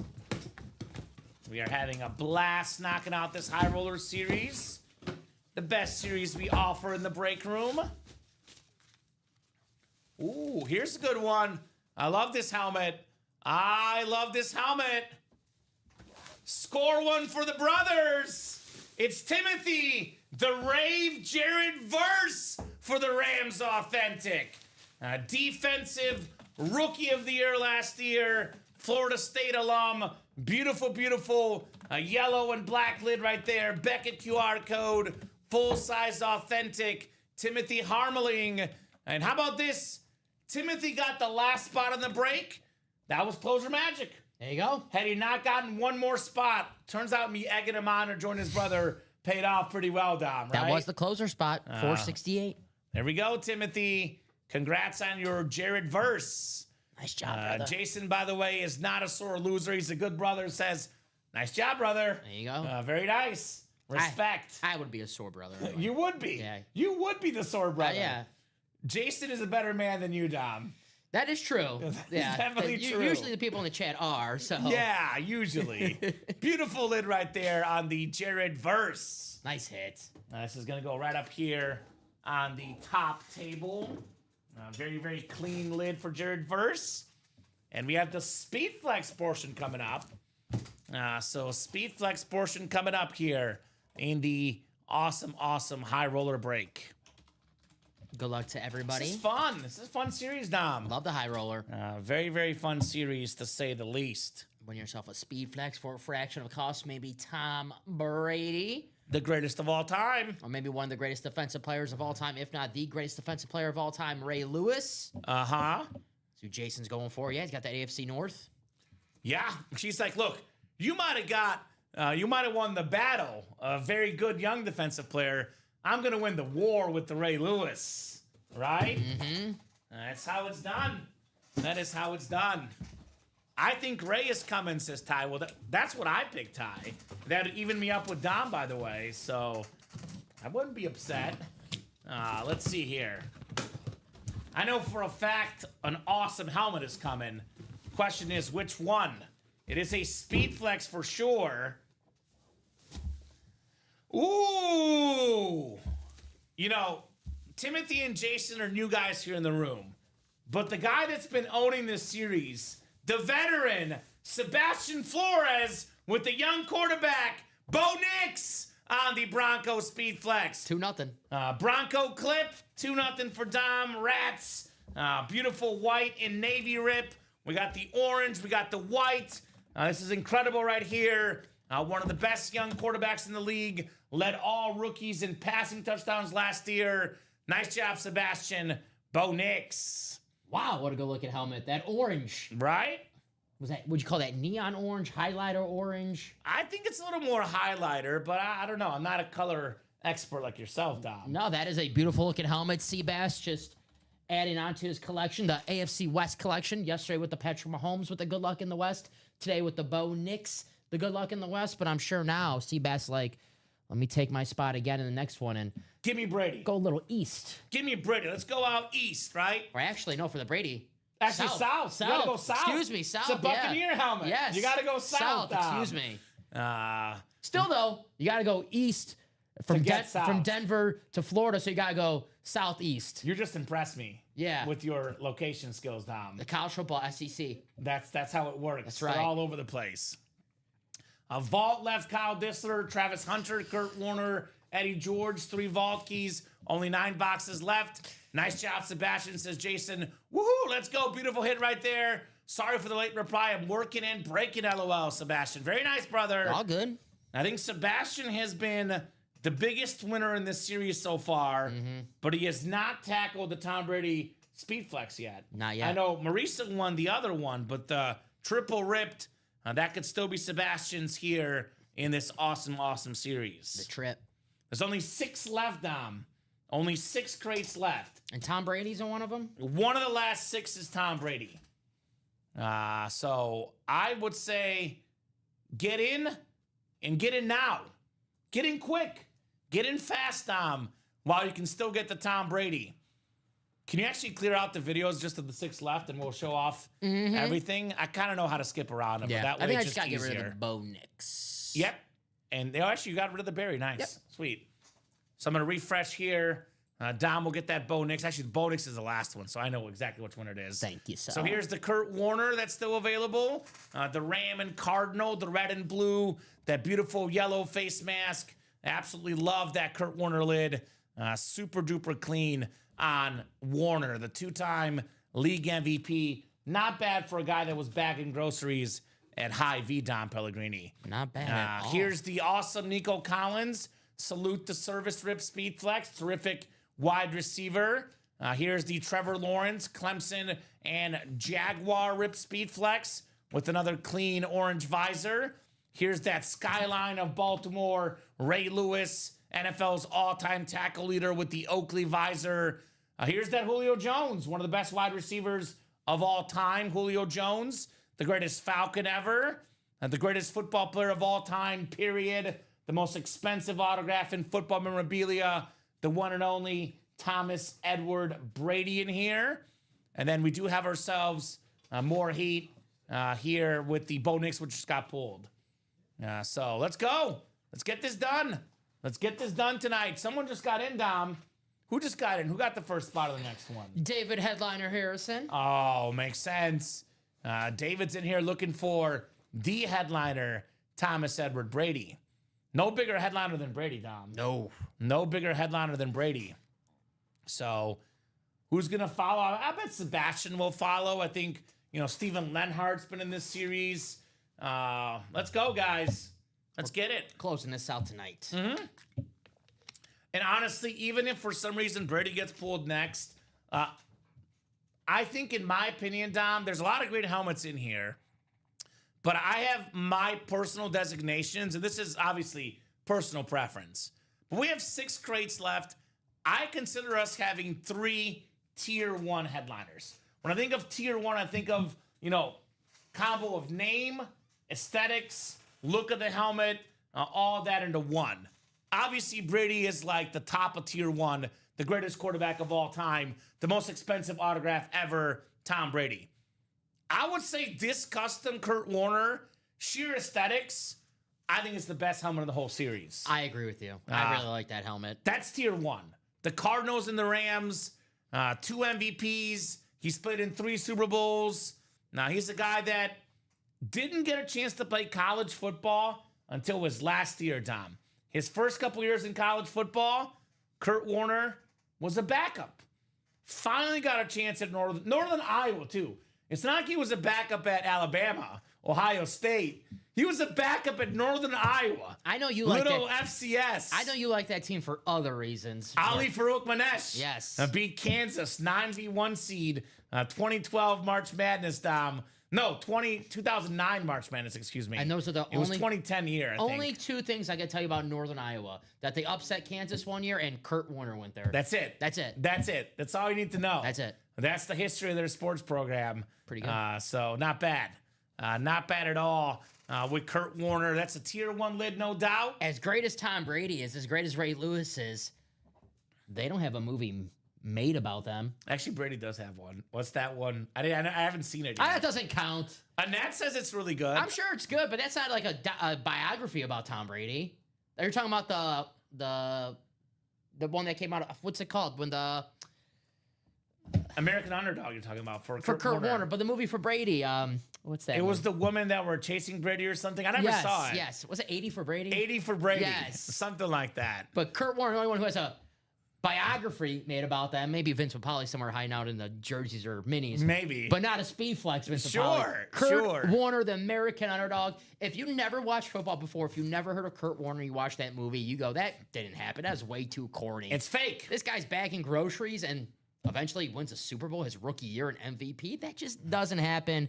We are having a blast knocking out this high roller series. The best series we offer in the break room. Ooh, here's a good one. I love this helmet. I love this helmet. Score one for the brothers. It's Timothy, the Rave Jared Verse for the Rams Authentic. Defensive Rookie of the Year last year. Florida State alum. Beautiful, beautiful yellow and black lid right there. Beckett QR code. Full-size Authentic. Timothy Harmeling. And how about this? Timothy got the last spot on the break. That was closer magic. There you go. Had he not gotten one more spot, turns out me egging him on to join his brother paid off pretty well, Dom, right? That was the closer spot, 468. There we go, Timothy. Congrats on your Jared Verse. Nice job, brother. Jason, by the way, is not a sore loser. He's a good brother. Says, nice job, brother. There you go. Very nice. Respect. I would be a sore brother. Anyway. You would be. Yeah. You would be the sore brother. Yeah. Jason is a better man than you, Dom. That is true. Yeah, definitely true. Usually the people in the chat are, so. Yeah, usually. Beautiful lid right there on the Jared Verse. Nice hit. This is going to go right up here on the top table. Very, very clean lid for Jared Verse. And we have the Speed Flex portion coming up. So Speed Flex portion coming up here in the awesome, awesome high roller break. Good luck to everybody. This is fun. This is a fun series, Dom. Love the high roller. Very, very fun series, to say the least. Win yourself a Speed Flex for a fraction of cost. Maybe Tom Brady. The greatest of all time. Or maybe one of the greatest defensive players of all time, if not the greatest defensive player of all time, Ray Lewis. Uh-huh. That's who Jason's going for. Yeah, he's got that AFC North. Yeah. She's like, look, you might have won the battle. A very good young defensive player. I'm going to win the war with the Ray Lewis. Right? Mm-hmm. That's how it's done. That is how it's done. I think Ray is coming, says Ty. Well, that's what I picked, Ty. That'd even me up with Dom, by the way. So I wouldn't be upset. Let's see here. I know for a fact an awesome helmet is coming. Question is, which one? It is a Speed Flex for sure. Ooh! You know, Timothy and Jason are new guys here in the room. But the guy that's been owning this series, the veteran, Sebastian Flores, with the young quarterback, Bo Nix, on the Bronco Speed Flex. 2-0. Bronco clip, 2-0 for Dom. Rats, beautiful white and navy rip. We got the orange, we got the white. This is incredible right here. One of the best young quarterbacks in the league. Led all rookies in passing touchdowns last year. Nice job, Sebastian. Bo Nix. Wow, what a good looking helmet. That orange. Right? Would you call that neon orange, highlighter orange? I think it's a little more highlighter, but I don't know. I'm not a color expert like yourself, Dom. No, that is a beautiful looking helmet. Seabass just adding on to his collection, the AFC West collection. Yesterday with the Patrick Mahomes with the good luck in the West. Today with the Bo Nix, the good luck in the West. But I'm sure now Seabass like, let me take my spot again in the next one and give me Brady. Go a little east. Give me Brady. Let's go out east, right? Or actually, no, for the Brady. Actually, south. You gotta go south. Excuse me, south. It's a Buccaneer helmet. Yes. You gotta go south. Excuse me. Uh, Still though, you gotta go east from from Denver to Florida, so you gotta go southeast. You just impressed me. Yeah. With your location skills, Dom. The college football SEC. That's how it works. That's right. They're all over the place. A vault left Kyle Dissler, Travis Hunter, Kurt Warner, Eddie George, 3 vault keys, only 9 boxes left. Nice job, Sebastian, says Jason. Woohoo, let's go. Beautiful hit right there. Sorry for the late reply. I'm working and breaking, LOL, Sebastian. Very nice, brother. All good. I think Sebastian has been the biggest winner in this series so far, but he has not tackled the Tom Brady Speed Flex yet. Not yet. I know Marisa won the other one, but the triple ripped, that could still be Sebastian's here in this awesome, awesome series. The trip. There's only 6 left, Dom. Only 6 crates left. And Tom Brady's in one of them? One of the last 6 is Tom Brady. So I would say get in and get in now. Get in quick. Get in fast, Dom, while you can still get the Tom Brady. Can you actually clear out the videos just of the 6 left, and we'll show off everything? I kind of know how to skip around them, but that way I think I it's just got to get easier. rid of the Bo Nix. Yep. And they actually got rid of the berry. Nice. Yep. Sweet. So I'm going to refresh here. Dom will get that Bo Nix. Actually, the Bo Nix is the last one, so I know exactly which one it is. Thank you, sir. So here's the Kurt Warner that's still available. The Ram and Cardinal, the red and blue, that beautiful yellow face mask. Absolutely love that Kurt Warner lid. Super duper clean on Warner, the 2-time league MVP. Not bad for a guy that was bagging groceries at Hy-Vee, Dom Pellegrini. Not bad at all. Here's the awesome Nico Collins. Salute the service rip speed flex. Terrific wide receiver. Here's the Trevor Lawrence, Clemson, and Jaguar rip speed flex with another clean orange visor. Here's that skyline of Baltimore, Ray Lewis, NFL's all-time tackle leader with the Oakley visor. Here's that Julio Jones, one of the best wide receivers of all time. Julio Jones, the greatest Falcon ever, the greatest football player of all time, period. The most expensive autograph in football memorabilia, the one and only Thomas Edward Brady in here. And then we do have ourselves more heat here with the Bo Nix, which just got pulled. So let's go. Let's get this done. Let's get this done tonight. Someone just got in, Dom. Who just got in? Who got the first spot of the next one? David Headliner Harrison. Oh, makes sense. David's in here looking for the headliner, Thomas Edward Brady. No bigger headliner than Brady, Dom. No bigger headliner than Brady. So who's going to follow? I bet Sebastian will follow. I think, Stephen Lenhart's been in this series. Let's go, guys. Let's get it. Closing this out tonight. And honestly, even if for some reason Brady gets pulled next, I think, in my opinion, Dom, there's a lot of great helmets in here. But I have my personal designations, and this is obviously personal preference. But we have 6 crates left. I consider us having 3 tier 1 headliners. When I think of tier 1, I think of, combo of name, aesthetics, look of the helmet, all that into one. Obviously, Brady is like the top of tier 1, the greatest quarterback of all time, the most expensive autograph ever, Tom Brady. I would say this custom Kurt Warner, sheer aesthetics, I think it's the best helmet of the whole series. I agree with you. I really like that helmet. That's tier 1. The Cardinals and the Rams, 2 MVPs. He's played in 3 Super Bowls. Now, he's a guy that didn't get a chance to play college football until his last year, Dom. His first couple years in college football, Kurt Warner was a backup. Finally got a chance at Northern Iowa, too. It's not like he was a backup at Alabama, Ohio State. He was a backup at Northern Iowa. I know you like Little that. FCS. I know you like that team for other reasons. Ali Farouk Manesh. Yes. Beat Kansas, 9v1 seed, 2012 March Madness, Dom. No, 2009 March Madness, excuse me. And those are the It was 2010 year, I only think. 2 things I can tell you about Northern Iowa. That they upset Kansas one year and Kurt Warner went there. That's it. That's it. That's it. That's all you need to know. That's it. That's the history of their sports program. Pretty good. So not bad. Not bad at all with Kurt Warner. That's a tier 1 lid, no doubt. As great as Tom Brady is, as great as Ray Lewis is, they don't have a movie made about them. Actually, Brady does have one. What's that one? I haven't seen it yet. That doesn't count. Annette says it's really good. I'm sure it's good, but that's not like a biography about Tom Brady. You're talking about the one that came out. What's it called? When the American Underdog you're talking about for Kurt Warner, but the movie for Brady. What's that? It was movie? the woman that were chasing Brady or something. I never saw it. Yes. Was it 80 for Brady? 80 for Brady. Yes. Something like that. But Kurt Warner, the only one who has a biography made about them. Maybe Vince would probably somewhere hiding out in the jerseys or minis. Maybe. But not a speed flex, Vince Sure, Kurt sure. Warner, the American Underdog. If you never watched football before, if you never heard of Kurt Warner, you watch that movie, you go, that didn't happen. That was way too corny. It's fake. This guy's bagging groceries and eventually wins a Super Bowl his rookie year and MVP. That just doesn't happen.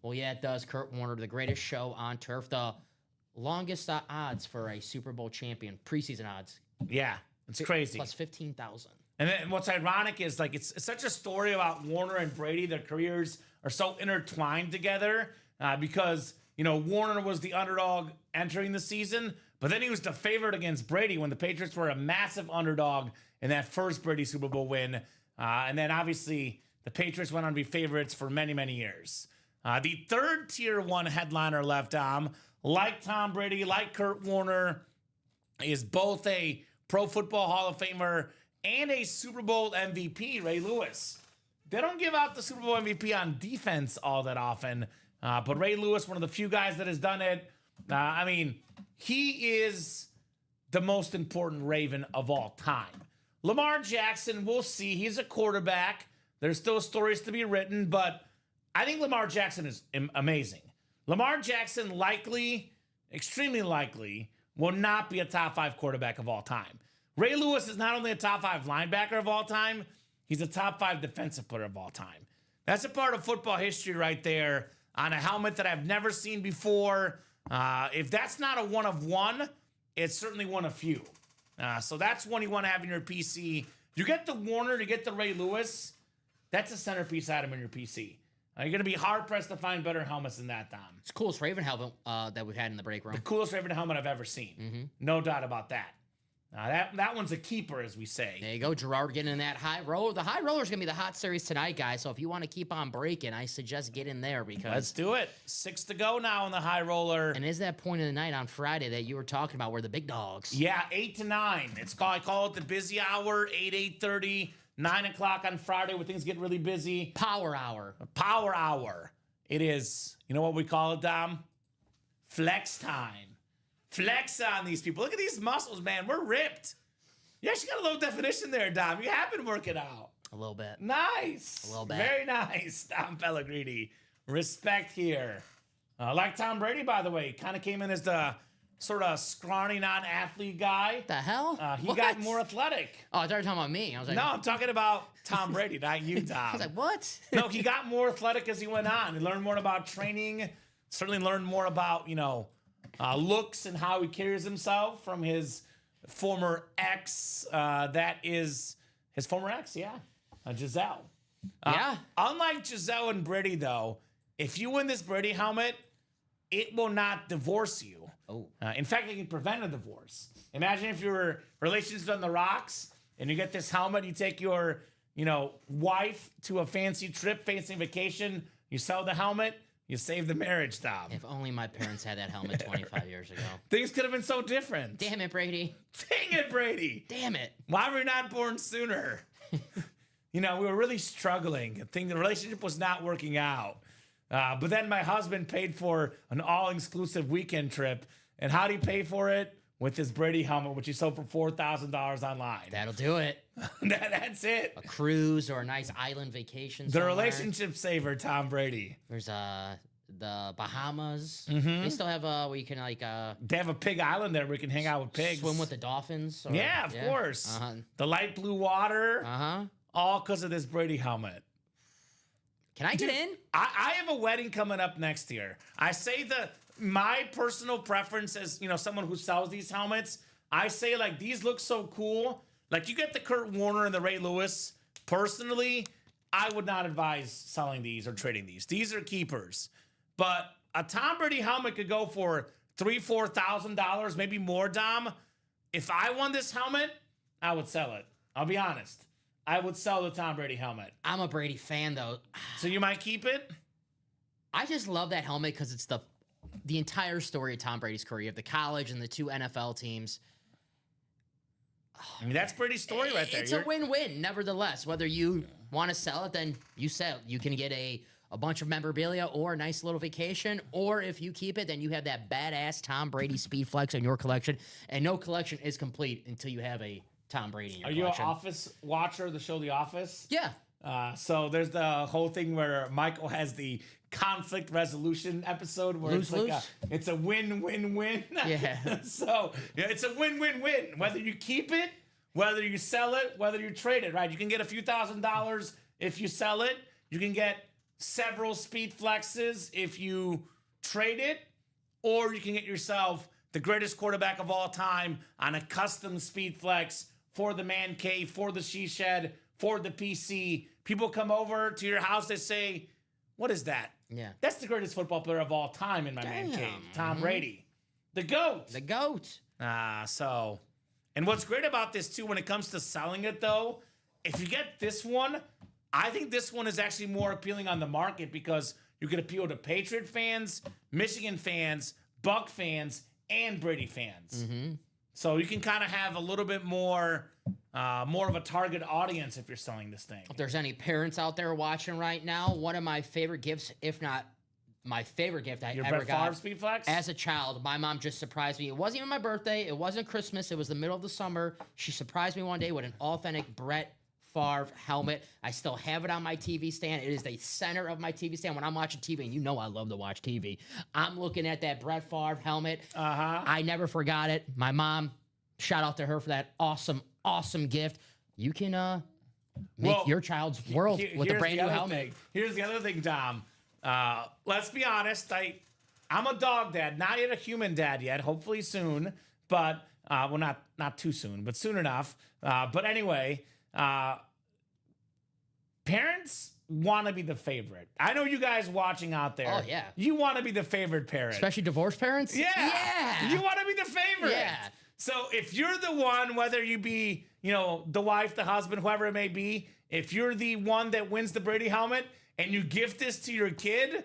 Well, yeah, it does. Kurt Warner, the greatest show on turf, the longest odds for a Super Bowl champion, preseason odds. Yeah, it's crazy. Plus 15,000. And then what's ironic is like it's such a story about Warner and Brady. Their careers are so intertwined together because Warner was the underdog entering the season, but then he was the favorite against Brady when the Patriots were a massive underdog in that first Brady Super Bowl win. And then obviously the Patriots went on to be favorites for many, many years. The third tier one headliner left, like Tom Brady, like Kurt Warner, is both a Pro Football Hall of Famer and a Super Bowl MVP, Ray Lewis. They don't give out the Super Bowl MVP on defense all that often, but Ray Lewis, one of the few guys that has done it. I mean, he is the most important Raven of all time. Lamar Jackson, we'll see. He's a quarterback. There's still stories to be written, but I think Lamar Jackson is amazing. Lamar Jackson likely, extremely likely, will not be a top 5 quarterback of all time. Ray Lewis is not only a top 5 linebacker of all time, he's a top 5 defensive player of all time. That's a part of football history right there on a helmet that I've never seen before. If that's not a one of one, it's certainly one of few. So that's one you want to have in your PC. You get the Warner, you get the Ray Lewis. That's a centerpiece item in your PC. You're going to be hard-pressed to find better helmets than that, Dom. It's the coolest Raven helmet that we've had in the break room. The coolest Raven helmet I've ever seen. No doubt about that. That one's a keeper, as we say. There you go, Gerard getting in that high roller. The high roller is going to be the hot series tonight, guys. So if you want to keep on breaking, I suggest get in there because... Let's do it. 6 to go now in the high roller. And is that point of the night on Friday that you were talking about where the big dogs? Yeah, 8 to 9. I call it the busy hour, 8:30, 9 o'clock on Friday where things get really busy. Power hour. Power hour. It is, you know what we call it, Dom? Flex time. Flex on these people. Look at these muscles, man. We're ripped. You actually got a little definition there, Dom. You have been working out. A little bit. Nice. A little bit. Very nice, Dom Pellegrini. Respect here. Like Tom Brady, by the way, kind of came in as the sort of scrawny non-athlete guy. The hell? He What? got more athletic. Oh, I thought you were talking about me. I was like, No, I'm talking about Tom Brady, not you, Dom. I was like, what? No, he got more athletic as he went on. He learned more about training. Certainly learned more about, looks and how he carries himself from his former ex. That is his former ex, Giselle. Yeah. Unlike Giselle and Brady, though, if you win this Brady helmet, it will not divorce you. Oh. In fact, it can prevent a divorce. Imagine if your relationship's on the rocks and you get this helmet, you take your, wife to a fancy trip, fancy vacation, you sell the helmet, you save the marriage, Dom. If only my parents had that helmet 25 years ago. Things could have been so different. Damn it, Brady. Dang it, Brady. Damn it. Why were we not born sooner? We were really struggling. I think the relationship was not working out. But then my husband paid for an all-exclusive weekend trip. And how did he pay for it? With his Brady helmet, which he sold for $4,000 online. That'll do it. That's it. A cruise or a nice island vacation The somewhere. relationship saver, Tom Brady. There's the Bahamas. They still have where you can They have a pig island there where we can hang out with pigs. swim with the dolphins. Or, Yeah, of course. Uh-huh. The light blue water. Uh-huh. All because of this Brady helmet. Can I get in? I have a wedding coming up next year. I say my personal preference as, someone who sells these helmets, I say these look so cool. Like you get the Kurt Warner and the Ray Lewis. Personally, I would not advise selling these or trading these. These are keepers. But a Tom Brady helmet could go for $3,000, $4,000, maybe more, Dom. If I won this helmet, I would sell it. I'll be honest. I would sell the Tom Brady helmet. I'm a Brady fan, though. So you might keep it? I just love that helmet because it's the entire story of Tom Brady's career. You have the college and the 2 NFL teams. I mean, that's Brady's story right there. It's a win-win, nevertheless. Whether you want to sell it, then you sell it. You can get a bunch of memorabilia or a nice little vacation. Or if you keep it, then you have that badass Tom Brady Speed Flex in your collection. And no collection is complete until you have a Tom Brady in your collection. Are you an Office watcher of the show The Office? Yeah. So there's the whole thing where Michael has the conflict resolution episode where it's a win-win-win. Yeah. So it's a win-win-win. Whether you keep it, whether you sell it, whether you trade it, right? You can get a few $1,000s if you sell it. You can get several Speed Flexes if you trade it, or you can get yourself the greatest quarterback of all time on a custom Speed Flex for the man cave, for the she shed, for the PC. People come over to your house, they say, what is that? Yeah. That's the greatest football player of all time in my man cave, Tom Brady. The GOAT. The GOAT. And what's great about this too, when it comes to selling it though, if you get this one, I think this one is actually more appealing on the market because you can appeal to Patriot fans, Michigan fans, Buck fans, and Brady fans. So you can kind of have a little bit more of a target audience if you're selling this thing. If there's any parents out there watching right now, one of my favorite gifts, if not my favorite gift I Your ever Brett got Favre Speed Flex? as a child, my mom just surprised me. It wasn't even my birthday. It wasn't Christmas. It was the middle of the summer. She surprised me one day with an authentic Brett Favre helmet. I still have it on my TV stand. It is the center of my TV stand when I'm watching TV, and you know I love to watch TV. I'm looking at that Brett Favre helmet. I never forgot it. My mom, shout out to her for that awesome, awesome gift. You can make your child's world with a brand new helmet. Here's the other thing, Dom. Let's be honest. I'm a dog dad, not yet a human dad yet. Hopefully soon, but well, not too soon, but soon enough. But anyway, parents want to be the favorite. I know you guys watching out there. Oh, yeah. You want to be the favorite parent, Especially divorced parents? Yeah. You want to be the favorite. Yeah. So if you're the one, whether you be, the wife, the husband, whoever it may be, if you're the one that wins the Brady helmet and you gift this to your kid,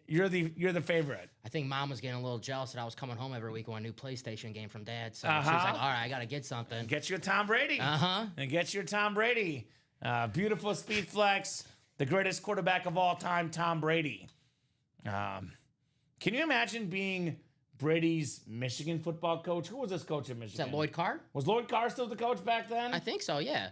you're the favorite. I think mom was getting a little jealous that I was coming home every week with a new PlayStation game from dad. So she was like, all right, I got to get something. Get you a Tom Brady. And get your Tom Brady. Beautiful Speed Flex, the greatest quarterback of all time, Tom Brady. Can you imagine being Brady's Michigan football coach? Who was this coach at Michigan? Is that Lloyd Carr? Was Lloyd Carr still the coach back then? I think so, yeah.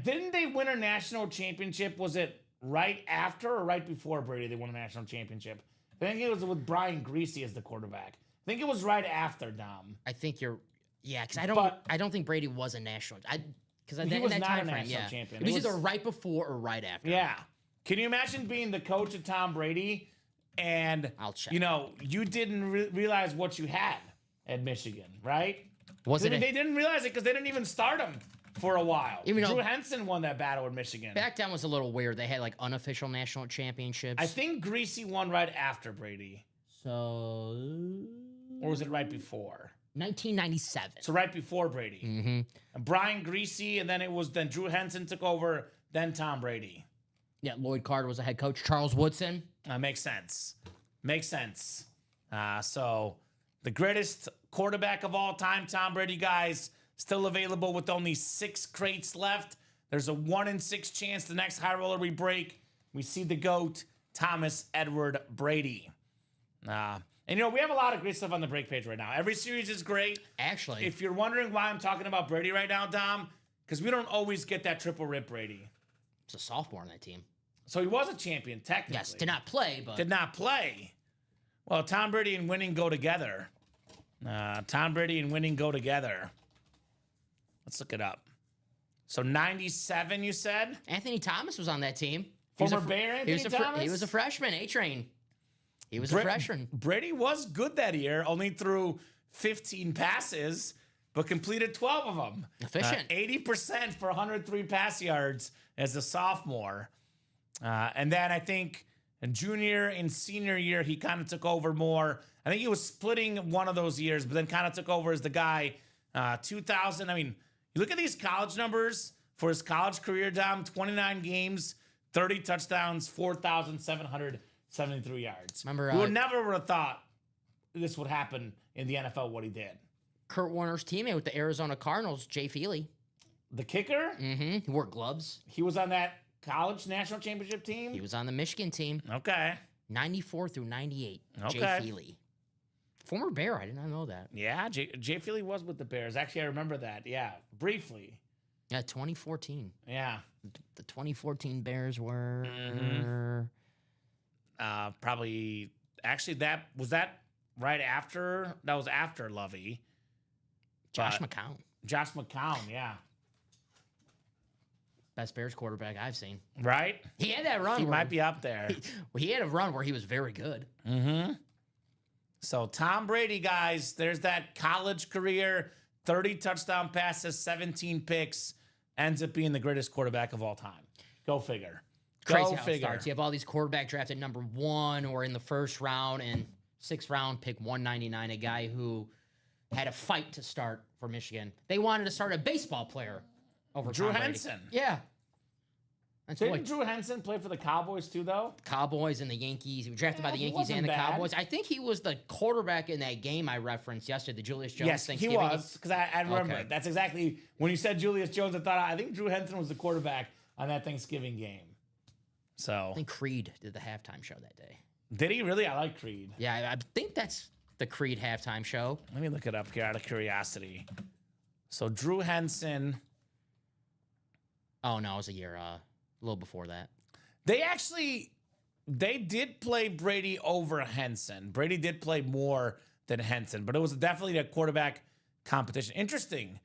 Didn't they win a national championship? Was it right after or right before Brady they won a national championship? I think it was with Brian Greasy as the quarterback. I think it was right after, Dom. I think you're, because I don't think Brady was a national. Because he was not a national champion. It was either right before or right after. Yeah. Can you imagine being the coach of Tom Brady and I'll check. You didn't realize what you had at Michigan, right? They didn't realize it because they didn't even start him for a while. Even Drew Henson won that battle in Michigan. Back then was a little weird. They had like unofficial national championships. I think Greasy won right after Brady. So, or was it right before? 1997. So right before Brady. And Brian Greasy, and then Drew Henson took over, then Tom Brady. Yeah, Lloyd Carr was the head coach. Charles Woodson. Makes sense. So the greatest quarterback of all time, Tom Brady, guys, still available with only 6 crates left. There's a 1 in 6 chance the next high roller we break, we see the GOAT, Thomas Edward Brady. And we have a lot of great stuff on the break page right now. Every series is great. Actually, if you're wondering why I'm talking about Brady right now, Dom, because we don't always get that triple rip Brady. It's a sophomore on that team. So he was a champion, technically. Yes, did not play, but... Did not play. Well, Tom Brady and winning go together. Tom Brady and winning go together. Let's look it up. So 97, you said? Anthony Thomas was on that team. Former Bear Anthony Thomas? He was a freshman, A-Train. He was a freshman. Brady was good that year, only threw 15 passes, but completed 12 of them. Efficient. 80% for 103 pass yards as a sophomore. And then I think in junior and senior year, he kind of took over more. I think he was splitting one of those years, but then kind of took over as the guy. 2000, you look at these college numbers for his college career, Dom, 29 games, 30 touchdowns, 4,773 yards. Remember, we would never have thought this would happen in the NFL, what he did. Kurt Warner's teammate with the Arizona Cardinals, Jay Feely. The kicker? He wore gloves. He was on that college national championship team? He was on the Michigan team. Okay. 94 through 98. Okay. Jay Feely. Former Bear. I did not know that. Yeah, Jay Feely was with the Bears. Actually, I remember that. Yeah, briefly. Yeah, 2014. Yeah. The 2014 Bears were... Probably... Actually, that was right after... That was after Lovey. Josh McCown. Josh McCown, yeah. Best Bears quarterback I've seen. Right? He had that run. He might be up there. He had a run where he was very good. So Tom Brady, guys, there's that college career, 30 touchdown passes, 17 picks, ends up being the greatest quarterback of all time. Go figure. Crazy how it starts. You have all these quarterback drafted number 1 or in the first round, and 6th round, pick 199, a guy who had a fight to start for Michigan. They wanted to start a baseball player over Drew Tom Brady. Henson. Yeah. That's Didn't what Drew Henson play for the Cowboys too, though? Cowboys and the Yankees. He was drafted by the he Yankees wasn't and the bad. Cowboys. I think he was the quarterback in that game I referenced yesterday, the Julius Jones Yes, he Thanksgiving. was, because I remember Okay. it. That's exactly, when you said Julius Jones, I think Drew Henson was the quarterback on that Thanksgiving game. So, I think Creed did the halftime show that day. did he really? I like Creed. Yeah, I think that's the Creed halftime show. Let me look it up here out of curiosity. So, Drew Henson, Oh, no, it was a little before that. they did play Brady over Henson. Brady did play more than Henson, but it was definitely a quarterback competition. Interesting.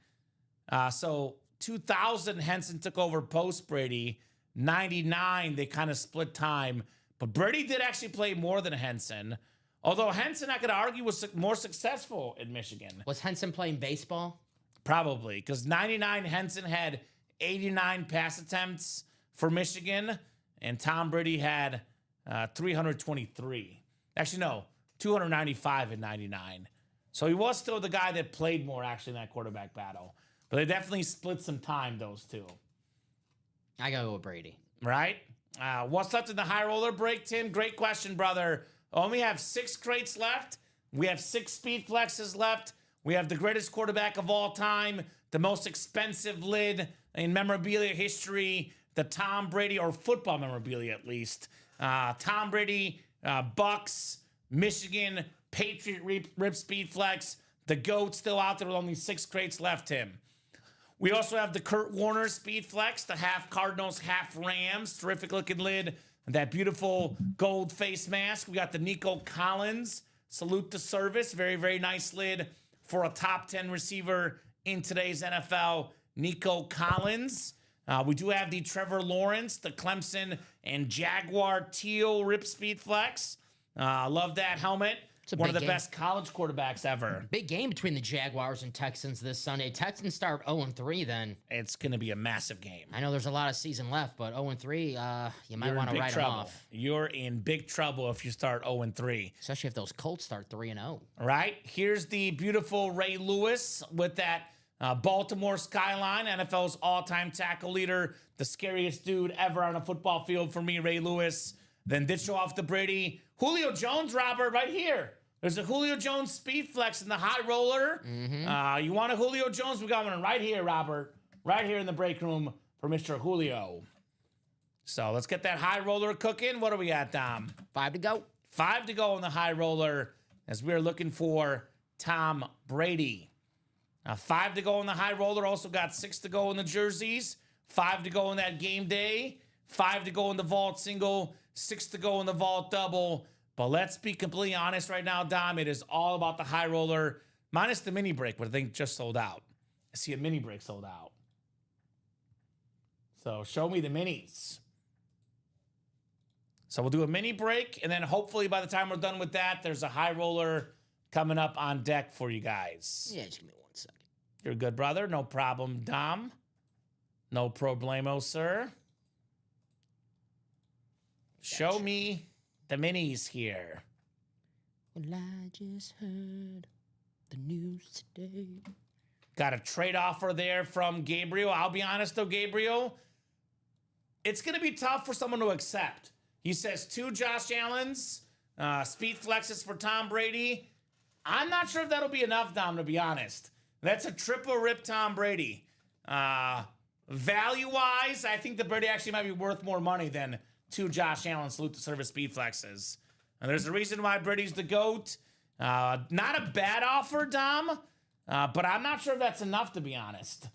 So 2000, Henson took over post Brady. 99, they kind of split time, but Brady did actually play more than Henson. Although Henson, I could argue, was more successful in Michigan. Was Henson playing baseball? Probably, because 99, Henson had 89 pass attempts for Michigan, and Tom Brady had 323. Actually, no, 295 in 99. So he was still the guy that played more, actually, in that quarterback battle. But they definitely split some time, those two. I gotta go with Brady. Right? What's left in the high roller break, Tim? Great question, brother. Only have 6 crates left. We have 6 speed flexes left. We have the greatest quarterback of all time, the most expensive lid in memorabilia history, the Tom Brady, or football memorabilia at least. Tom Brady, Bucks, Michigan, Patriot Rip Speed Flex. The GOAT still out there with only 6 crates left, Tim. We also have the Kurt Warner Speed Flex, the half Cardinals, half Rams. Terrific looking lid. That beautiful gold face mask. We got the Nico Collins. Salute to service. Very, very nice lid for a top 10 receiver in today's NFL. Nico Collins. We do have the Trevor Lawrence, the Clemson and Jaguar Teal Rip Speed Flex. Love that helmet. a One of big the game. best college quarterbacks ever. Big game between the Jaguars and Texans this Sunday. Texans start 0-3 then. It's going to be a massive game. I know there's a lot of season left, but 0-3, you might You're in want to big write them trouble. off. You're in big trouble if you start 0-3. Especially if those Colts start 3-0. All right. Here's the beautiful Ray Lewis with that Baltimore skyline, NFL's all-time tackle leader, the scariest dude ever on a football field for me, Ray Lewis. Then did show off the Brady. Julio Jones, Robert, right here. There's a Julio Jones speed flex in the high roller. You want a Julio Jones? We got one right here, Robert. Right here in the break room for Mr. Julio. So let's get that high roller cooking. What are we at, Dom? 5 to go. 5 to go in the high roller as we're looking for Tom Brady. 5 to go in the high roller. Also got 6 to go in the jerseys. 5 to go in that game day. 5 to go in the vault single. 6 to go in the vault double. But let's be completely honest right now, Dom. It is all about the high roller, minus the mini break, but I think just sold out. I see a mini break sold out. So show me the minis. So we'll do a mini break, and then hopefully by the time we're done with that, there's a high roller coming up on deck for you guys. Yeah, just give me 1 second. You're good, brother. No problem, Dom. No problemo, sir. Show me the minis here. Well, I just heard the news today. Got a trade offer there from Gabriel. I'll be honest, though, Gabriel, it's going to be tough for someone to accept. He says 2 Josh Allens, speed flexes for Tom Brady. I'm not sure if that'll be enough, Dom, to be honest. That's a triple rip Tom Brady. Value-wise, I think the Brady actually might be worth more money than 2 Josh Allen salute to service speed flexes. And there's a reason why Brady's the GOAT. Not a bad offer, Dom, but I'm not sure if that's enough, to be honest,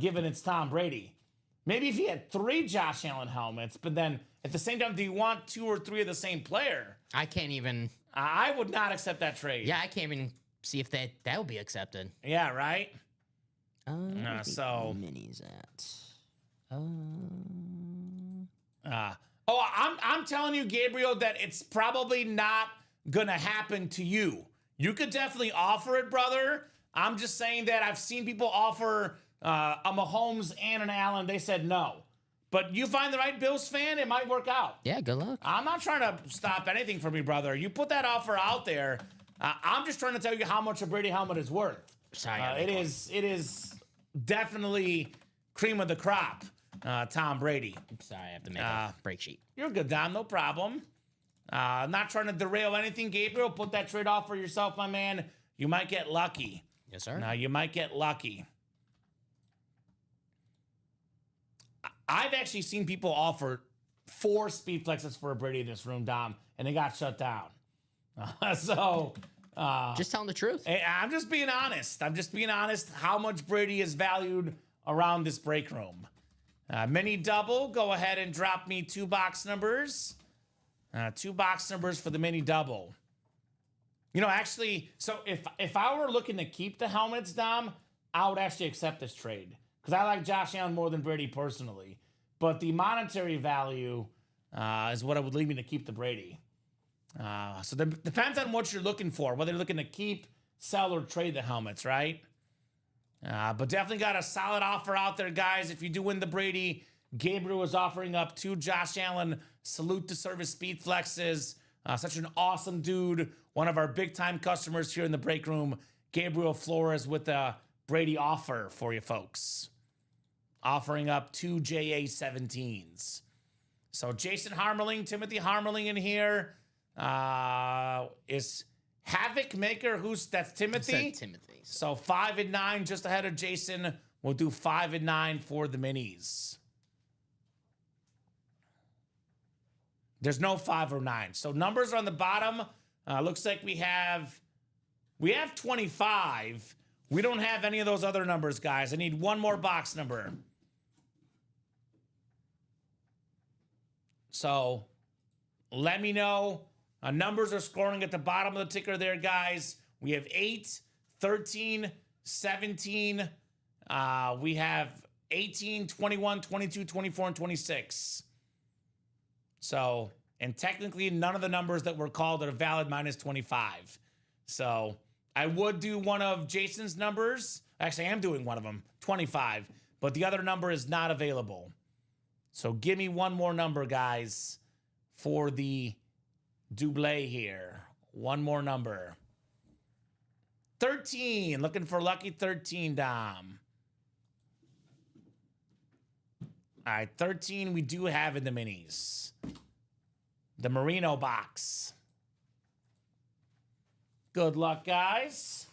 given it's Tom Brady. Maybe if he had 3 Josh Allen helmets, but then at the same time, do you want 2 or 3 of the same player? I can't even. I would not accept that trade. Yeah, I can't even see if that would be accepted. Yeah, right? So minis at. I'm telling you, Gabriel, that it's probably not gonna happen to you. You could definitely offer it, brother. I'm just saying that I've seen people offer a Mahomes and an Allen. They said no. But you find the right Bills fan, it might work out. Yeah, good luck. I'm not trying to stop anything from you, brother. You put that offer out there. I'm just trying to tell you how much a Brady helmet is worth. Sorry, It is definitely cream of the crop, Tom Brady. Sorry, I have to make a break sheet. You're good, Dom. No problem. Not trying to derail anything, Gabriel. Put that trade off for yourself, my man. You might get lucky. Yes, sir. You might get lucky. I've actually seen people offer 4 speed flexes for a Brady in this room, Dom, and they got shut down. Just telling the truth. I'm just being honest. I'm just being honest how much Brady is valued around this break room. Mini double, go ahead and drop me 2 box numbers. 2 box numbers for the mini double. You know, actually, so if I were looking to keep the helmets, Dom, I would actually accept this trade. Because I like Josh Allen more than Brady personally. But the monetary value is what I would lead me to keep the Brady. So it depends on what you're looking for, whether you're looking to keep, sell, or trade the helmets, right? But definitely got a solid offer out there, guys. If you do win the Brady, Gabriel is offering up 2 Josh Allen Salute to Service Speed Flexes. Such an awesome dude. One of our big-time customers here in the break room, Gabriel Flores, with a Brady offer for you folks. Offering up 2 JA-17s. So Jason Harmerling, Timothy Harmerling in here. Is Havoc Maker, that's Timothy? Timothy. So 5 and 9, just ahead of Jason. We'll do 5 and 9 for the minis. There's no 5 or 9. So numbers are on the bottom. Looks like we have 25. We don't have any of those other numbers, guys. I need one more box number. So let me know. Numbers are scoring at the bottom of the ticker there, guys. We have 8, 13, 17. We have 18, 21, 22, 24, and 26. So, and technically none of the numbers that were called are valid minus 25. So I would do one of Jason's numbers. Actually, I am doing one of them, 25. But the other number is not available. So give me one more number, guys, for the double here. One more number. 13. Looking for lucky 13, Dom. All right, 13 we do have in the minis. The Merino box. Good luck, guys.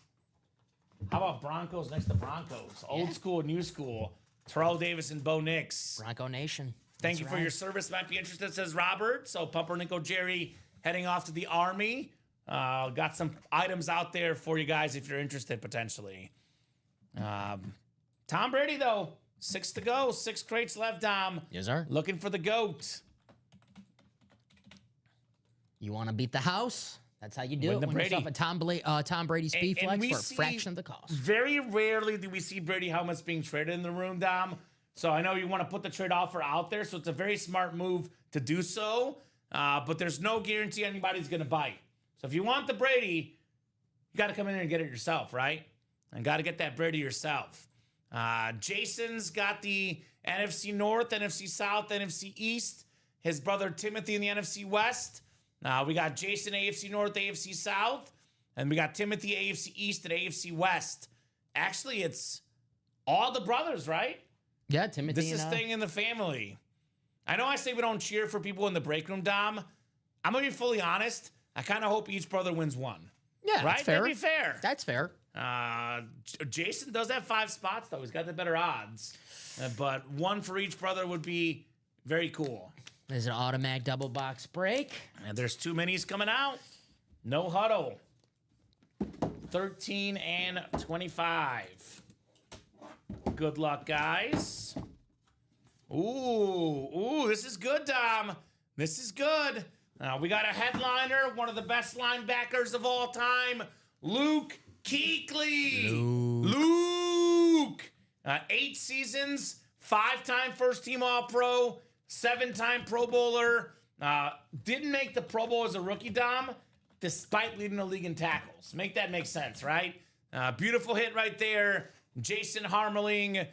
How about Broncos next to Broncos? Old school, new school. Terrell Davis and Bo Nix. Bronco Nation. Thank you for your service. Might be interested, says Robert. So Pumpernickel Jerry heading off to the Army. Got some items out there for you guys if you're interested, potentially. Tom Brady, though. 6 to go. 6 crates left, Dom. Yes, sir. Looking for the GOAT. You want to beat the house? That's how you do Win it. the Win Brady. yourself a Tom Brady Speed And Flex we for a see fraction of the cost. Very rarely do we see Brady helmets being traded in the room, Dom. So I know you want to put the trade offer out there, so it's a very smart move to do so. But there's no guarantee anybody's going to bite. So if you want the Brady, you got to come in here and get it yourself, right? And got to get that Brady yourself. Jason's got the NFC North, NFC South, NFC East. His brother Timothy in the NFC West. We got Jason AFC North, AFC South. And we got Timothy AFC East and AFC West. Actually, it's all the brothers, right? Yeah, Timothy. This is staying in the family. I know I say we don't cheer for people in the break room, Dom. I'm going to be fully honest. I kind of hope each brother wins one. Yeah, right? that's fair. That'd be fair. That's fair. Jason does have 5 spots, though. He's got the better odds. But one for each brother would be very cool. There's an automatic double box break. And there's 2 minis coming out. No huddle. 13 and 25. Good luck, guys. Ooh, this is good, Dom. This is good. We got a headliner, one of the best linebackers of all time, Luke Kuechly. Luke. 8 seasons, 5-time first-team All-Pro, 7-time Pro Bowler. Didn't make the Pro Bowl as a rookie, Dom, despite leading the league in tackles. Make that make sense, right? Beautiful hit right there. Jason Harmerling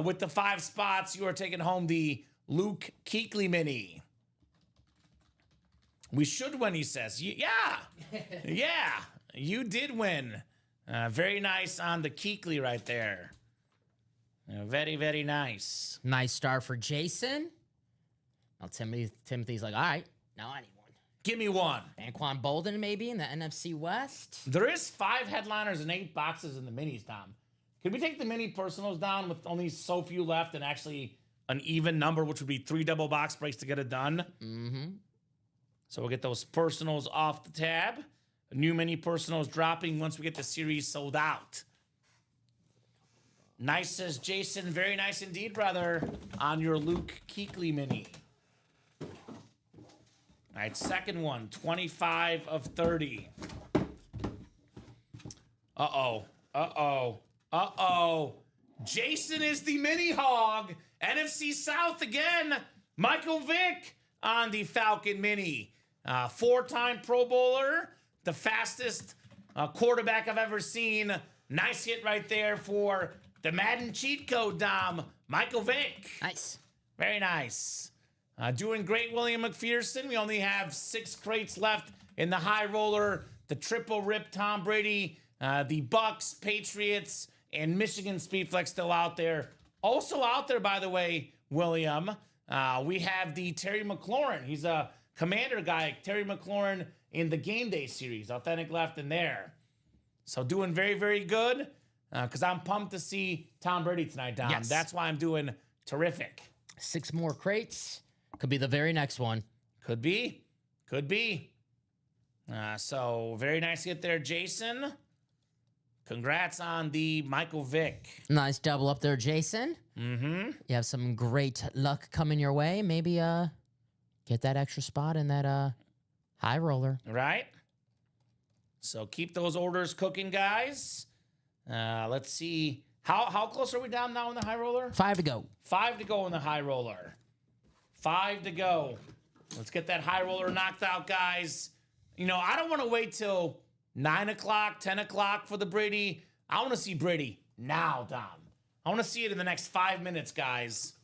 with the 5 spots. You are taking home the Luke Kuechly mini. We should win, he says. Yeah. Yeah, you did win. Very nice on the Kuechly right there. Very, very nice. Nice start for Jason. Now Timothy's like, all right, now I need one. Give me one. Anquan Bolden maybe in the NFC West. There is 5 headliners and 8 boxes in the minis, Dom. Could we take the mini personals down with only so few left and actually an even number, which would be 3 double box breaks to get it done? Mm-hmm. So we'll get those personals off the tab. New mini personals dropping once we get the series sold out. Nice, says Jason. Very nice indeed, brother. On your Luke Kuechly mini. All right, second one, 25 of 30. Uh-oh. Uh-oh. Uh-oh. Jason is the mini hog. NFC South again. Michael Vick on the Falcon mini. 4-time Pro Bowler. The fastest quarterback I've ever seen. Nice hit right there for the Madden cheat code, Dom. Michael Vick. Nice. Very nice. Doing great, William McPherson. We only have 6 crates left in the high roller. The triple rip Tom Brady, the Bucks, Patriots, and Michigan Speedflex still out there. Also out there, by the way, William, we have the Terry McLaurin. He's a Commander guy, Terry McLaurin in the Game Day series. Authentic left in there. So doing very, very good because I'm pumped to see Tom Brady tonight, Dom. Yes. That's why I'm doing terrific. 6 more crates. Could be the very next one. Could be. Could be. So very nice hit there, Jason. Congrats on the Michael Vick. Nice double up there, Jason. Mm-hmm. You have some great luck coming your way. Maybe get that extra spot in that high roller. Right? So keep those orders cooking, guys. Let's see. How close are we down now in the high roller? 5 to go. 5 to go in the high roller. 5 to go. Let's get that high roller knocked out, guys. You know, I don't want to wait till 9 o'clock, 10 o'clock for the Brady. I want to see Brady now, Dom. I want to see it in the next 5 minutes, guys.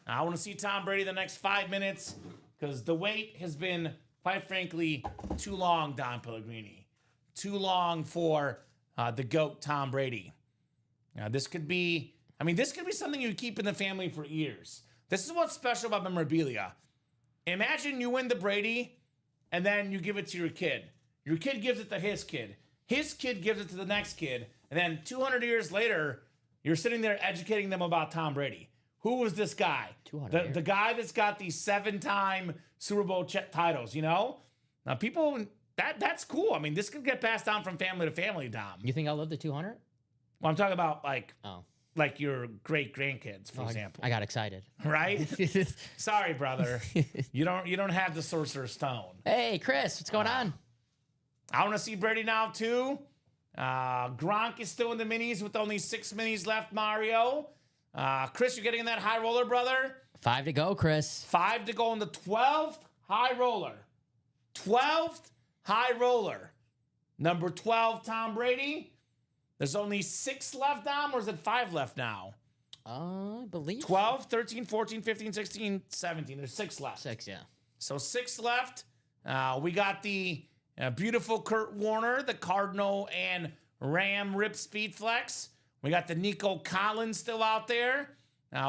I want to see Tom Brady the next 5 minutes because the wait has been, quite frankly, too long, Don Pellegrini. Too long for the GOAT, Tom Brady. This could be something you keep in the family for years. This is what's special about memorabilia. Imagine you win the Brady, and then you give it to your kid. Your kid gives it to his kid. His kid gives it to the next kid. And then 200 years later, you're sitting there educating them about Tom Brady. Who was this guy? The guy that's got the 7-time Super Bowl titles, you know? Now, people, that's cool. I mean, this could get passed down from family to family, Dom. You think I'll live to 200? Well, I'm talking about, Oh. like your great-grandkids, for example. I got excited. Right? Sorry, brother. You don't have the Sorcerer's Stone. Hey, Chris, what's going on? I want to see Brady now, too. Gronk is still in the minis with only 6 minis left, Mario. Chris, you're getting in that high roller, brother? 5 to go, Chris. 5 to go in the 12th high roller. 12th high roller. Number 12, Tom Brady. There's only 6 left, Dom, or is it 5 left now? I believe 12, 13, 14, 15, 16, 17. There's 6 left. 6, yeah. So 6 left. We got the beautiful Kurt Warner, the Cardinal and Ram Rip Speed Flex. We got the Nico Collins still out there.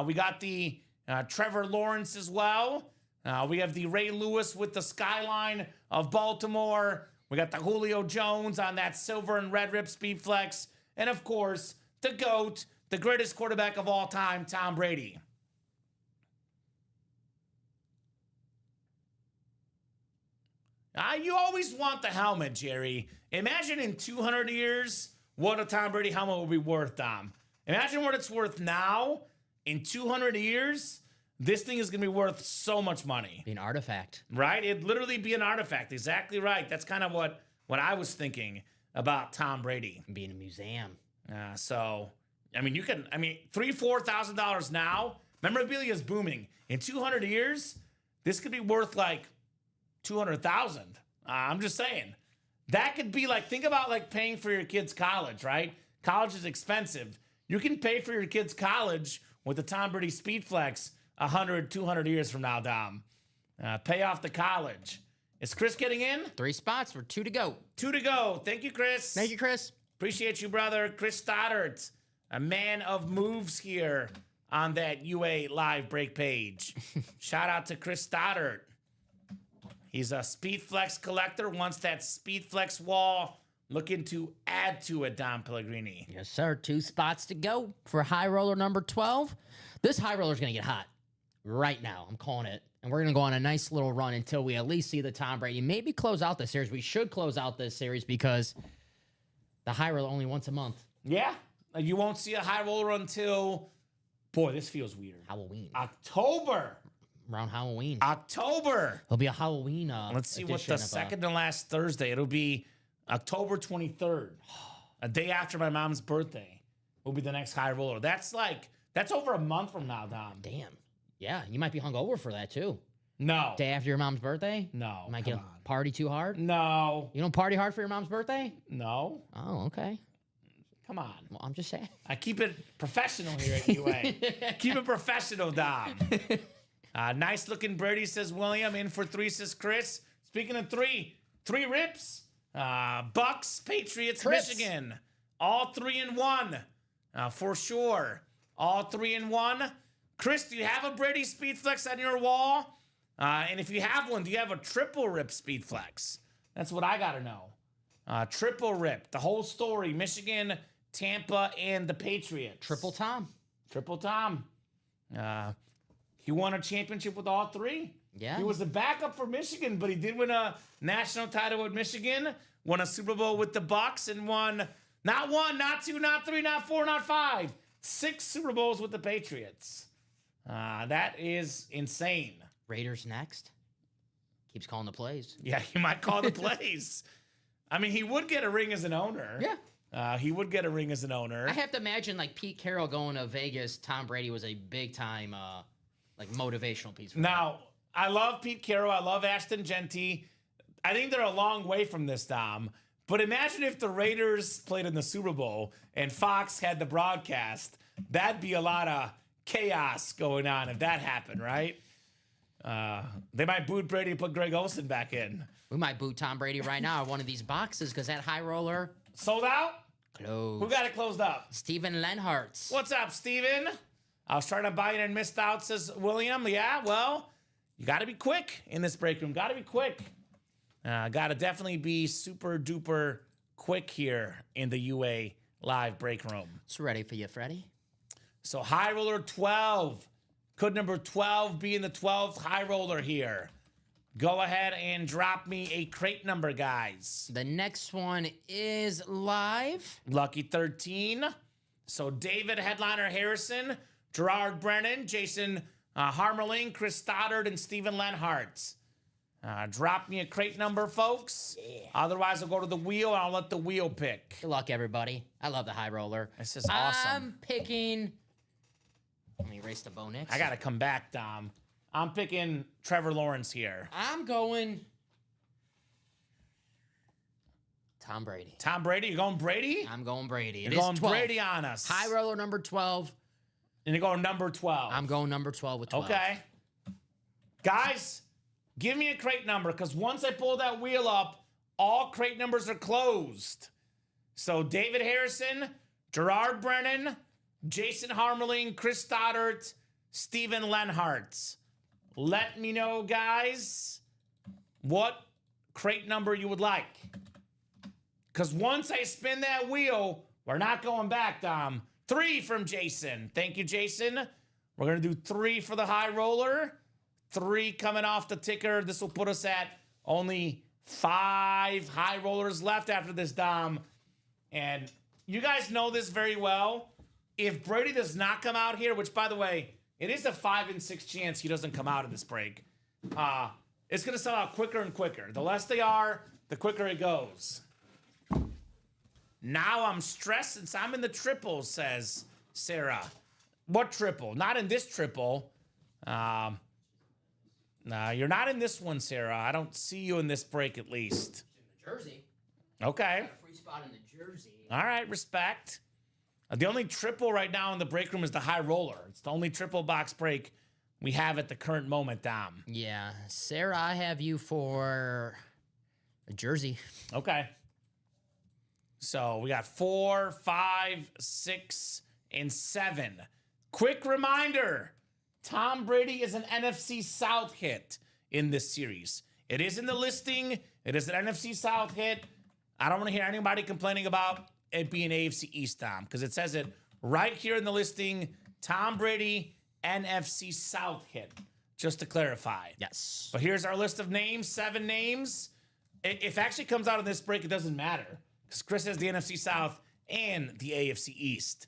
We got the Trevor Lawrence as well. We have the Ray Lewis with the skyline of Baltimore. We got the Julio Jones on that silver and red Rip Speed Flex. And of course, the GOAT, the greatest quarterback of all time, Tom Brady. You always want the helmet, Jerry. Imagine in 200 years what a Tom Brady helmet will be worth, Dom. Imagine what it's worth now. In 200 years, this thing is going to be worth so much money. Be an artifact. Right? It'd literally be an artifact. Exactly right. That's kind of what I was thinking about Tom Brady. Be in a museum. So, I mean, $3,000-$4,000 now. Memorabilia is booming. In 200 years, this could be worth like $200,000. I'm just saying. That could be like, think about like paying for your kid's college, right? College is expensive. You can pay for your kid's college with the Tom Brady Speed Flex 100, 200 years from now, Dom. Pay off the college. Is Chris getting in? 3 spots. We're 2 to go. 2 to go. Thank you, Chris. Thank you, Chris. Appreciate you, brother. Chris Stoddard. a man of moves here on that UA live break page. Shout out to Chris Stoddard. He's a Speedflex collector, wants that Speedflex wall, looking to add to it, Dom Pellegrini. Yes, sir. 2 spots to go for high roller number 12. This high roller is going to get hot right now. I'm calling it. And we're going to go on a nice little run until we at least see the Tom Brady. Maybe close out the series. We should close out this series because the high roller only once a month. Yeah, you won't see a high roller until, boy, this feels weird. Halloween. October. Around Halloween. October. It'll be a Halloween Let's see what edition the of, second and last Thursday. It'll be October 23rd, a day after my mom's birthday. Will be the next high roller. That's over a month from now, Dom. Damn. Yeah, you might be hungover for that too. No. Day after your mom's birthday? No. You might come get on. party too hard? No. You don't party hard for your mom's birthday? No. Oh, okay. Come on. Well, I'm just saying. I keep it professional here at UA. Keep it professional, Dom. Nice looking Brady, says William. In for 3, says Chris. Speaking of 3 rips. Bucks, Patriots, Crips. Michigan. All 3-1. For sure. All 3-1. Chris, do you have a Brady Speedflex on your wall? And if you have one, do you have a triple rip Speedflex? That's what I got to know. Triple rip. The whole story. Michigan, Tampa, and the Patriots. Triple Tom. Triple Tom. He won a championship with all 3. Yeah. He was a backup for Michigan, but he did win a national title with Michigan, won a Super Bowl with the Bucks, and won not 1, not 2, not 3, not 4, not 5, 6 Super Bowls with the Patriots. That is insane. Raiders next. Keeps calling the plays. Yeah, he might call the plays. I mean, he would get a ring as an owner. Yeah. He would get a ring as an owner. I have to imagine, like, Pete Carroll going to Vegas, Tom Brady was a big-time, like, motivational piece for him. Now, I love Pete Carroll. I love Ashton Genty. I think they're a long way from this, Dom. But imagine if the Raiders played in the Super Bowl and Fox had the broadcast. That'd be a lot of chaos going on if that happened, right? They might boot Brady and put Greg Olsen back in. We might boot Tom Brady right now in one of these boxes because that high roller Sold out? closed. Who got it closed up? Steven Lenhartz. What's up, Steven? I was trying to buy it and missed out, says William. Yeah, well, you got to be quick in this break room. Got to be quick. Got to definitely be super duper quick here in the UA live break room. It's ready for you, Freddie. So high roller 12. Could number 12 be in the 12th high roller here? Go ahead and drop me a crate number, guys. The next one is live. Lucky 13. So David Headliner Harrison, Gerard Brennan, Jason Harmerling, Chris Stoddard, and Steven Lenhartz. Drop me a crate number, folks. Yeah. Otherwise, I'll go to the wheel and I'll let the wheel pick. Good luck, everybody. I love the high roller. This is awesome. I'm picking. Let me erase the Bo Nix. I got to come back, Dom. I'm picking Trevor Lawrence here. I'm going Tom Brady. Tom Brady? You're going Brady? I'm going Brady. You're going 12. Brady on us. High roller number 12. And you're going number 12. I'm going number 12 with 12. Okay. Guys, give me a crate number because once I pull that wheel up, all crate numbers are closed. So David Harrison, Gerard Brennan, Jason Harmerling, Chris Stoddard, Steven Lenhartz. Let me know, guys, what crate number you would like. Because once I spin that wheel, we're not going back, Dom. 3 from Jason. Thank you, Jason. We're going to do 3 for the high roller. 3 coming off the ticker. This will put us at only 5 high rollers left after this, Dom. And you guys know this very well. If Brady does not come out here, which, by the way, it is a 5 in 6 chance he doesn't come out in this break. It's going to sell out quicker and quicker. The less they are, the quicker it goes. Now I'm stressed since I'm in the triple, says Sarah. What triple? Not in this triple. No, you're not in this one, Sarah. I don't see you in this break at least. In the jersey. Okay. Free spot in the jersey. All right, respect. The only triple right now in the break room is the high roller. It's the only triple box break we have at the current moment, Dom. Yeah. Sarah, I have you for a jersey. Okay. So we got 4, 5, 6, and 7. Quick reminder, Tom Brady is an NFC South hit in this series. It is in the listing. It is an NFC South hit. I don't want to hear anybody complaining about it being AFC East, Tom, because it says it right here in the listing, Tom Brady, NFC South hit, just to clarify. Yes. But here's our list of names, 7 names. If it actually comes out in this break, it doesn't matter, because Chris has the NFC South and the AFC East.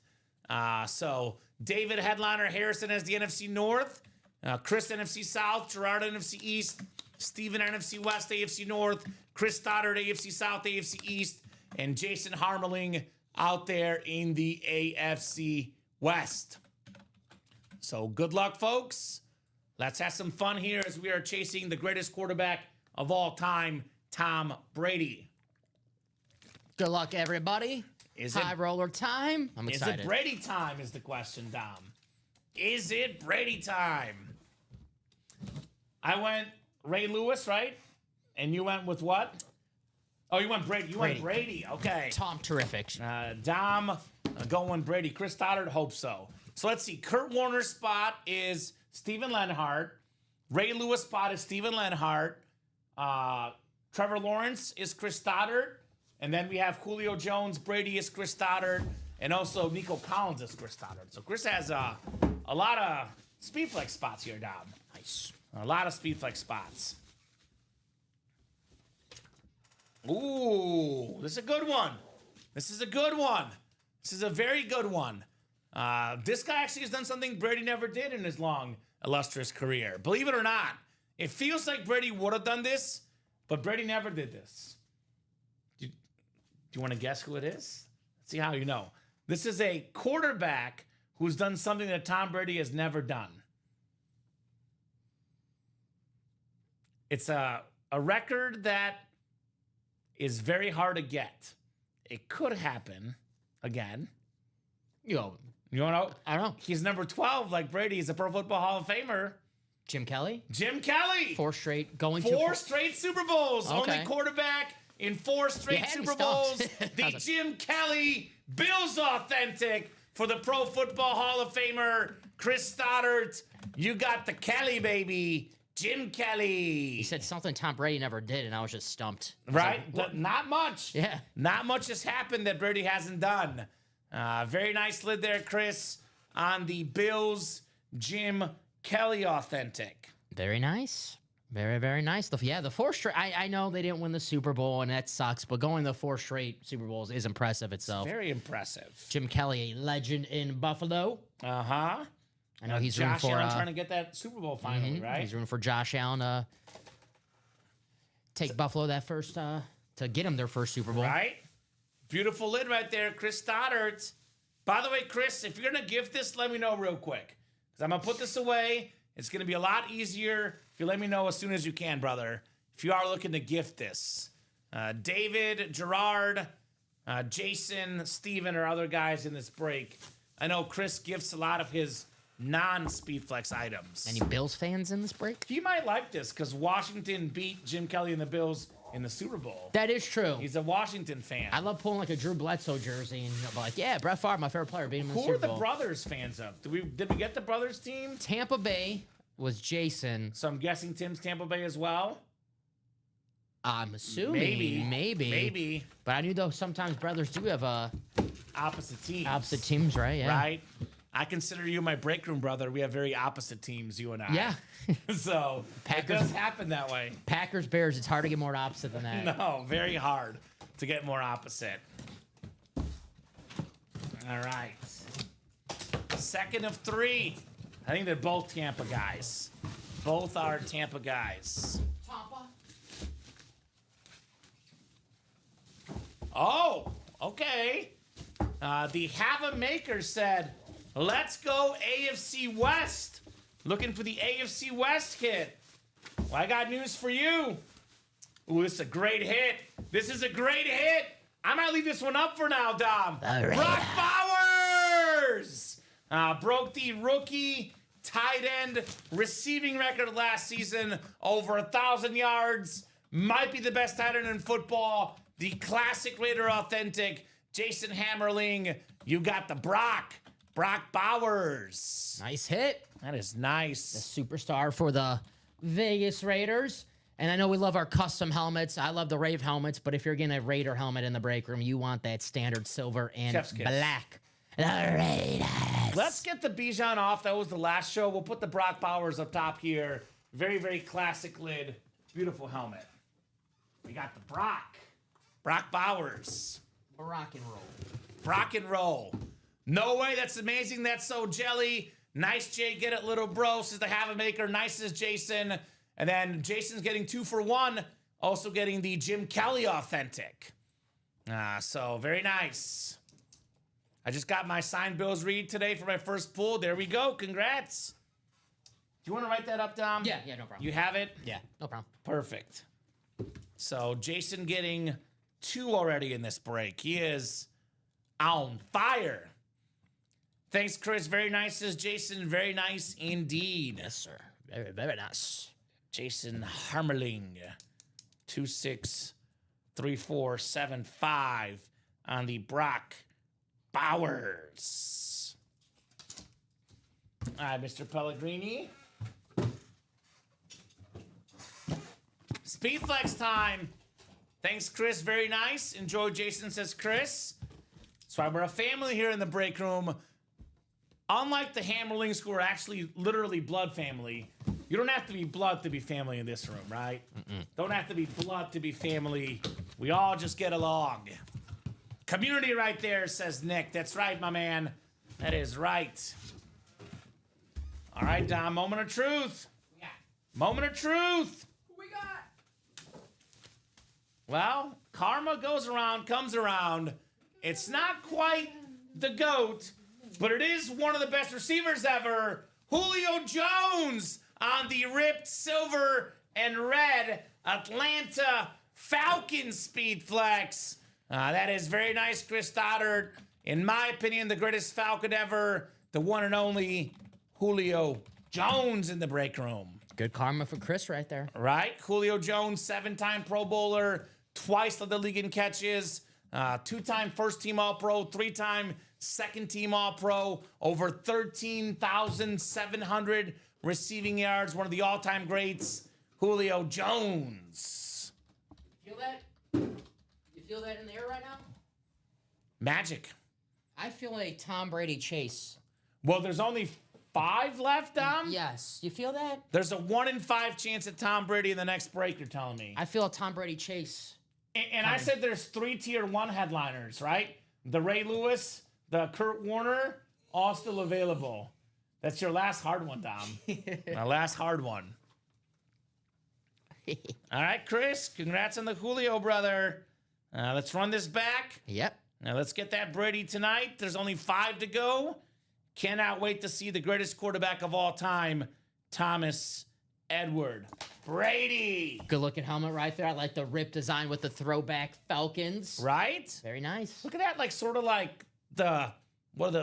So David Headliner Harrison has the NFC North, Chris NFC South, Gerard NFC East, Steven NFC West, AFC North, Chris Stoddard AFC South, AFC East, and Jason Harmeling out there in the AFC West. So good luck, folks. Let's have some fun here as we are chasing the greatest quarterback of all time, Tom Brady. Good luck, everybody. High roller time. I'm excited. Is it Brady time is the question, Dom. Is it Brady time? I went Ray Lewis, right? And you went with what? Oh, you went Brady. You went Brady. Okay. Tom, terrific. Dom going Brady. Chris Stoddard, hope so. So let's see. Kurt Warner's spot is Steven Lenhart. Ray Lewis' spot is Steven Lenhart. Trevor Lawrence is Chris Stoddard. And then we have Julio Jones. Brady is Chris Stoddard. And also Nico Collins is Chris Stoddard. So Chris has a lot of speed flex spots here, Dom. Nice. A lot of speed flex spots. Ooh, this is a good one. This is a good one. This is a very good one. This guy actually has done something Brady never did in his long, illustrious career. Believe it or not, it feels like Brady would have done this, but Brady never did this. Do you want to guess who it is? Let's see how you know. This is a quarterback who's done something that Tom Brady has never done. It's a record that is very hard to get. It could happen again. You want to know? I don't know. He's number 12, like Brady. He's a Pro Football Hall of Famer. Jim Kelly? Jim Kelly. 4 straight. Going Four straight Super Bowls. Okay. Only quarterback in 4 straight had me Super Bowls. stumped. The Jim Kelly Bills authentic for the Pro Football Hall of Famer, Chris Stoddard. You got the Kelly, baby. Jim Kelly. He said something Tom Brady never did, and I was just stumped. Right? Not much. Yeah. Not much has happened that Brady hasn't done. Very nice lid there, Chris, on the Bills Jim Kelly authentic. Very nice. Very, very nice. The 4 straight. I know they didn't win the Super Bowl, and that sucks, but going the 4 straight Super Bowls is impressive itself. Very impressive. Jim Kelly, a legend in Buffalo. Uh-huh. I know he's Josh rooting for Allen trying to get that Super Bowl finally, right? He's rooting for Josh Allen to take Buffalo that first to get him their first Super Bowl. Right? Beautiful lid right there, Chris Stoddard. By the way, Chris, if you're going to gift this, let me know real quick. Because I'm going to put this away. It's going to be a lot easier if you let me know as soon as you can, brother. If you are looking to gift this. David, Gerard, Jason, Steven, or other guys in this break. I know Chris gifts a lot of his non-Speedflex items. Any Bills fans in this break? He might like this because Washington beat Jim Kelly and the Bills in the Super Bowl. That is true. He's a Washington fan. I love pulling like a Drew Bledsoe jersey and be like, yeah, Brett Favre, my favorite player, beat him in the Who Super are the Bowl. brothers fans of? Did we get the brothers team? Tampa Bay was Jason. So I'm guessing Tim's Tampa Bay as well? I'm assuming. Maybe. But I knew, though, sometimes brothers do have Opposite teams. opposite teams, right? Yeah. Right? I consider you my break room brother. We have very opposite teams, you and I. Yeah. So it does happen that way. Packers, Bears, it's hard to get more opposite than that. No, very hard to get more opposite. All right. Second of 3. I think they're both Tampa guys. Both are Tampa guys. Tampa? Oh, okay. The Have a Maker said, let's go AFC West. Looking for the AFC West kit. Well, I got news for you. Ooh, this is a great hit. This is a great hit. I might leave this one up for now, Dom. All right. Brock Bowers broke the rookie tight end receiving record last season. Over 1,000 yards. Might be the best tight end in football. The classic Raider authentic. Jason Hammerling, you got the Brock. Brock Bowers. Nice hit. That is The nice. superstar for the Vegas Raiders. And I know we love our custom helmets. I love the Rave helmets, but if you're getting a Raider helmet in the break room, you want that standard silver and Chef's kiss. black. The Raiders. Let's get the Bijan off. That was the last show. We'll put the Brock Bowers up top here. Very, very classic lid. Beautiful helmet. We got the Brock Bowers. rock and roll. Rock and roll. No way. That's amazing. That's so jelly. Nice, Jay. Get it, little bro. Says the Have a Maker. Nice as Jason. And then Jason's getting 2 for 1. Also getting the Jim Kelly authentic. So very nice. I just got my signed Bills read today for my first pull. There we go. Congrats. Do you want to write that up, Dom? Yeah, no problem. You have it? Yeah, no problem. Perfect. So Jason getting 2 already in this break. He is on fire. Thanks, Chris. Very nice, says Jason. Very nice indeed. Yes, sir. Very, very nice. Jason Harmerling, 263475 on the Brock Bowers. All right, Mr. Pellegrini. Speed flex time. Thanks, Chris. Very nice. Enjoy, Jason, says Chris. That's why we're a family here in the break room. Unlike the Hammerlings, who are actually literally blood family, you don't have to be blood to be family in this room, right? Don't have to be blood to be family. We all just get along. Community right there, says Nick. That's right, my man. That is right. All right, Dom, moment of truth. Yeah. Moment of truth. Who we got? Well, karma goes around, comes around. It's not quite the GOAT, but it is one of the best receivers ever. Julio Jones on the ripped silver and red Atlanta Falcons speed flex. That is very nice, Chris Stoddard. In my opinion, the greatest Falcon ever, the one and only Julio Jones in the break room. Good karma for Chris right there. Right? Julio Jones, 7-time Pro Bowler, twice led the league in catches, 2-time first-team All-Pro, 3-time second-team All-Pro, over 13,700 receiving yards, one of the all-time greats, Julio Jones. Feel that? You feel that in the air right now? Magic. I feel a Tom Brady chase. Well, there's only 5 left, Dom? Yes. You feel that? There's a 1 in 5 chance at Tom Brady in the next break, you're telling me. I feel a Tom Brady chase. And I said there's 3 tier 1 headliners, right? The Ray Lewis, the Kurt Warner, all still available. That's your last hard one, Dom. My last hard one. All right, Chris, congrats on the Julio, brother. Let's run this back. Yep. Now let's get that Brady tonight. There's only 5 to go. Cannot wait to see the greatest quarterback of all time, Thomas Edward Brady. Good looking helmet right there. I like the rip design with the throwback Falcons. Right? Very nice. Look at that, like sort of like the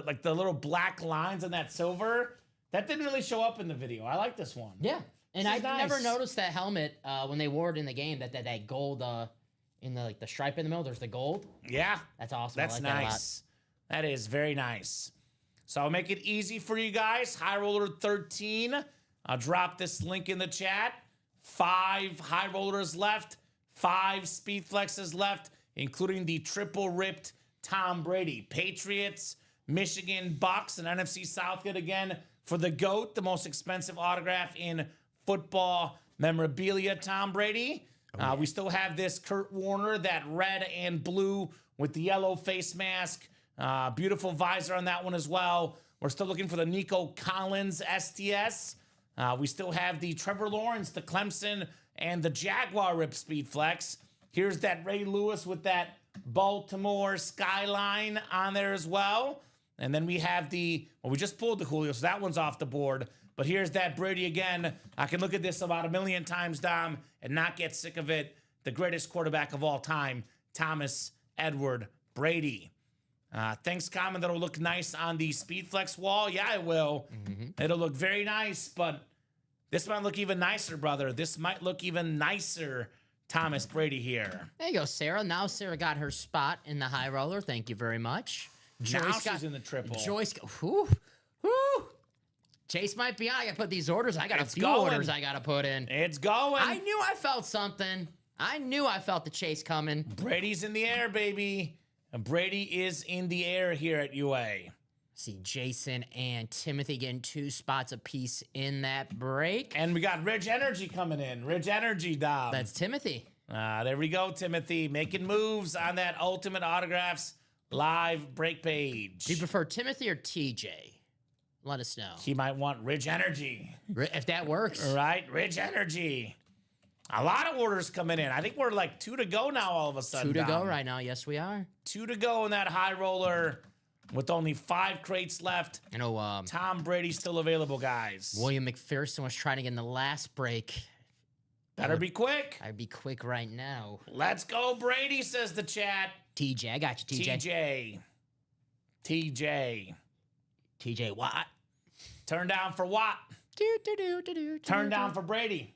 little black lines on that silver. That didn't really show up in the video. I like this one. Yeah. And This I is nice. never noticed that helmet when they wore it in the game, that gold in the the stripe in the middle, there's the gold. Yeah. That's awesome. That's I like that a lot. nice. That is very nice. So I'll make it easy for you guys. High Roller 13. I'll drop this link in the chat. 5 high rollers left. 5 speed flexes left, including the triple ripped Tom Brady. Patriots, Michigan, Bucks, and NFC South yet again for the GOAT, the most expensive autograph in football memorabilia, Tom Brady. We still have this Kurt Warner, that red and blue with the yellow face mask. Beautiful visor on that one as well. We're still looking for the Nico Collins STS. We still have the Trevor Lawrence, the Clemson, and the Jaguar Rip Speed Flex. Here's that Ray Lewis with that Baltimore skyline on there as well. And then we have we just pulled the Julio, so that one's off the board. But here's that Brady again. I can look at this about 1 million times, Dom, and not get sick of it. The greatest quarterback of all time, Thomas Edward Brady. Thanks, Common. That'll look nice on the Speedflex wall. Yeah, it will. It'll look very nice, but this might look even nicer, brother. This might look even nicer, Thomas Brady here. There you go, Sarah. Now Sarah got her spot in the high roller. Thank you very much. Now she's in the triple. Joyce, whew. Chase might be on. I gotta put these orders. I got a few going. orders I gotta put in. It's going. I knew I felt something. I knew I felt the chase coming. Brady's in the air, baby. And Brady is in the air here at UA. See Jason and Timothy getting 2 spots apiece in that break. And we got Ridge Energy coming in. Ridge Energy, Dom. That's Timothy. There we go, Timothy. Making moves on that Ultimate Autographs live break page. Do you prefer Timothy or TJ? Let us know. He might want Ridge Energy. If that works. All right, Ridge Energy. A lot of orders coming in. I think we're like 2 to go now all of a sudden. 2 to go Dom. right now. Yes, we are. 2 to go in that high roller with only 5 crates left. You know, Tom Brady's still available, guys. William McPherson was trying to get in the last break. Better be quick. I'd be quick right now. Let's go, Brady, says the chat. TJ, I got you, TJ. TJ Watt. Turn down for what? Turn down for Brady.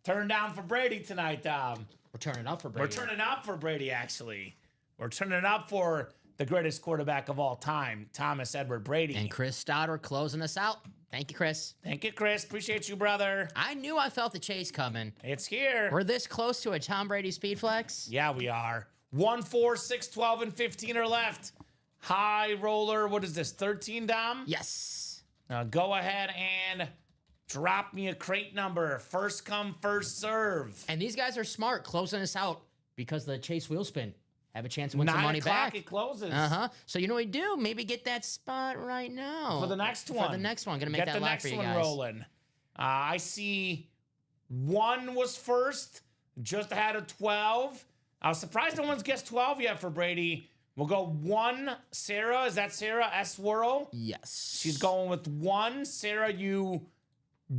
Turn down for Brady tonight, Dom. We're turning up for Brady. We're turning up for Brady, actually. We're turning up for the greatest quarterback of all time, Thomas Edward Brady. And Chris Stoddard closing us out. Thank you, Chris. Thank you, Chris. Appreciate you, brother. I knew I felt the chase coming. It's here. We're this close to a Tom Brady speed flex. Yeah, we are. 1, 4, 6, 12, and 15 are left. High roller. What is this, 13, Dom? Yes. Now go ahead and drop me a crate number. First come, first serve. And these guys are smart closing us out because the chase wheel spin. Have a chance to win 9 some money o'clock, back. it closes. So you know what we do? Maybe get that spot right now. For the next one. For the next one. Gonna make Get that the live next for you one guys. rolling. I see 1 was first. Just ahead of 12. I was surprised no one's guessed 12 yet for Brady. We'll go 1, Sarah. Is that Sarah S. Whirl? Yes. She's going with 1. Sarah, you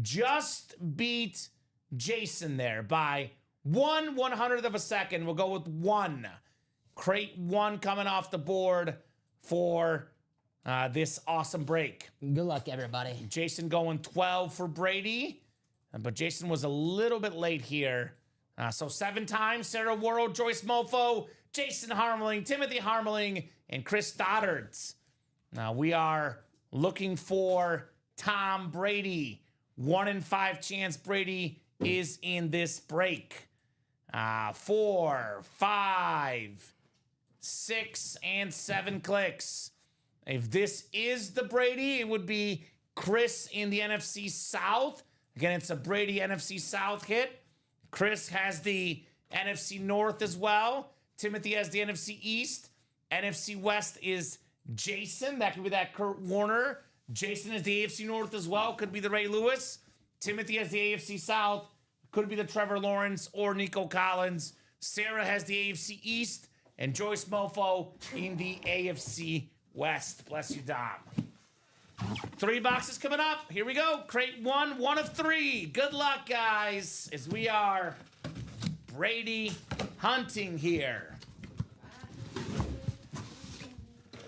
just beat Jason there by 1/100th of a second. We'll go with 1. Crate 1 coming off the board for this awesome break. Good luck, everybody. Jason going 12 for Brady, but Jason was a little bit late here. So 7 times, Sarah Worrell, Joyce Mofo, Jason Harmeling, Timothy Harmeling, and Chris Stoddards. Now we are looking for Tom Brady. 1 in 5 chance Brady is in this break. 4, 5, 6, and 7 clicks. If this is the Brady, it would be Chris in the NFC South. Again, it's a Brady NFC South hit. Chris has the NFC North as well. Timothy has the NFC East. NFC West is Jason. That could be that Kurt Warner. Jason has the AFC North as well. Could be the Ray Lewis. Timothy has the AFC South. Could be the Trevor Lawrence or Nico Collins. Sarah has the AFC East. And Joyce Mofo in the AFC West. Bless you, Dom. 3 boxes coming up. Here we go. Crate 1, 1 of 3. Good luck, guys, as we are Brady hunting here.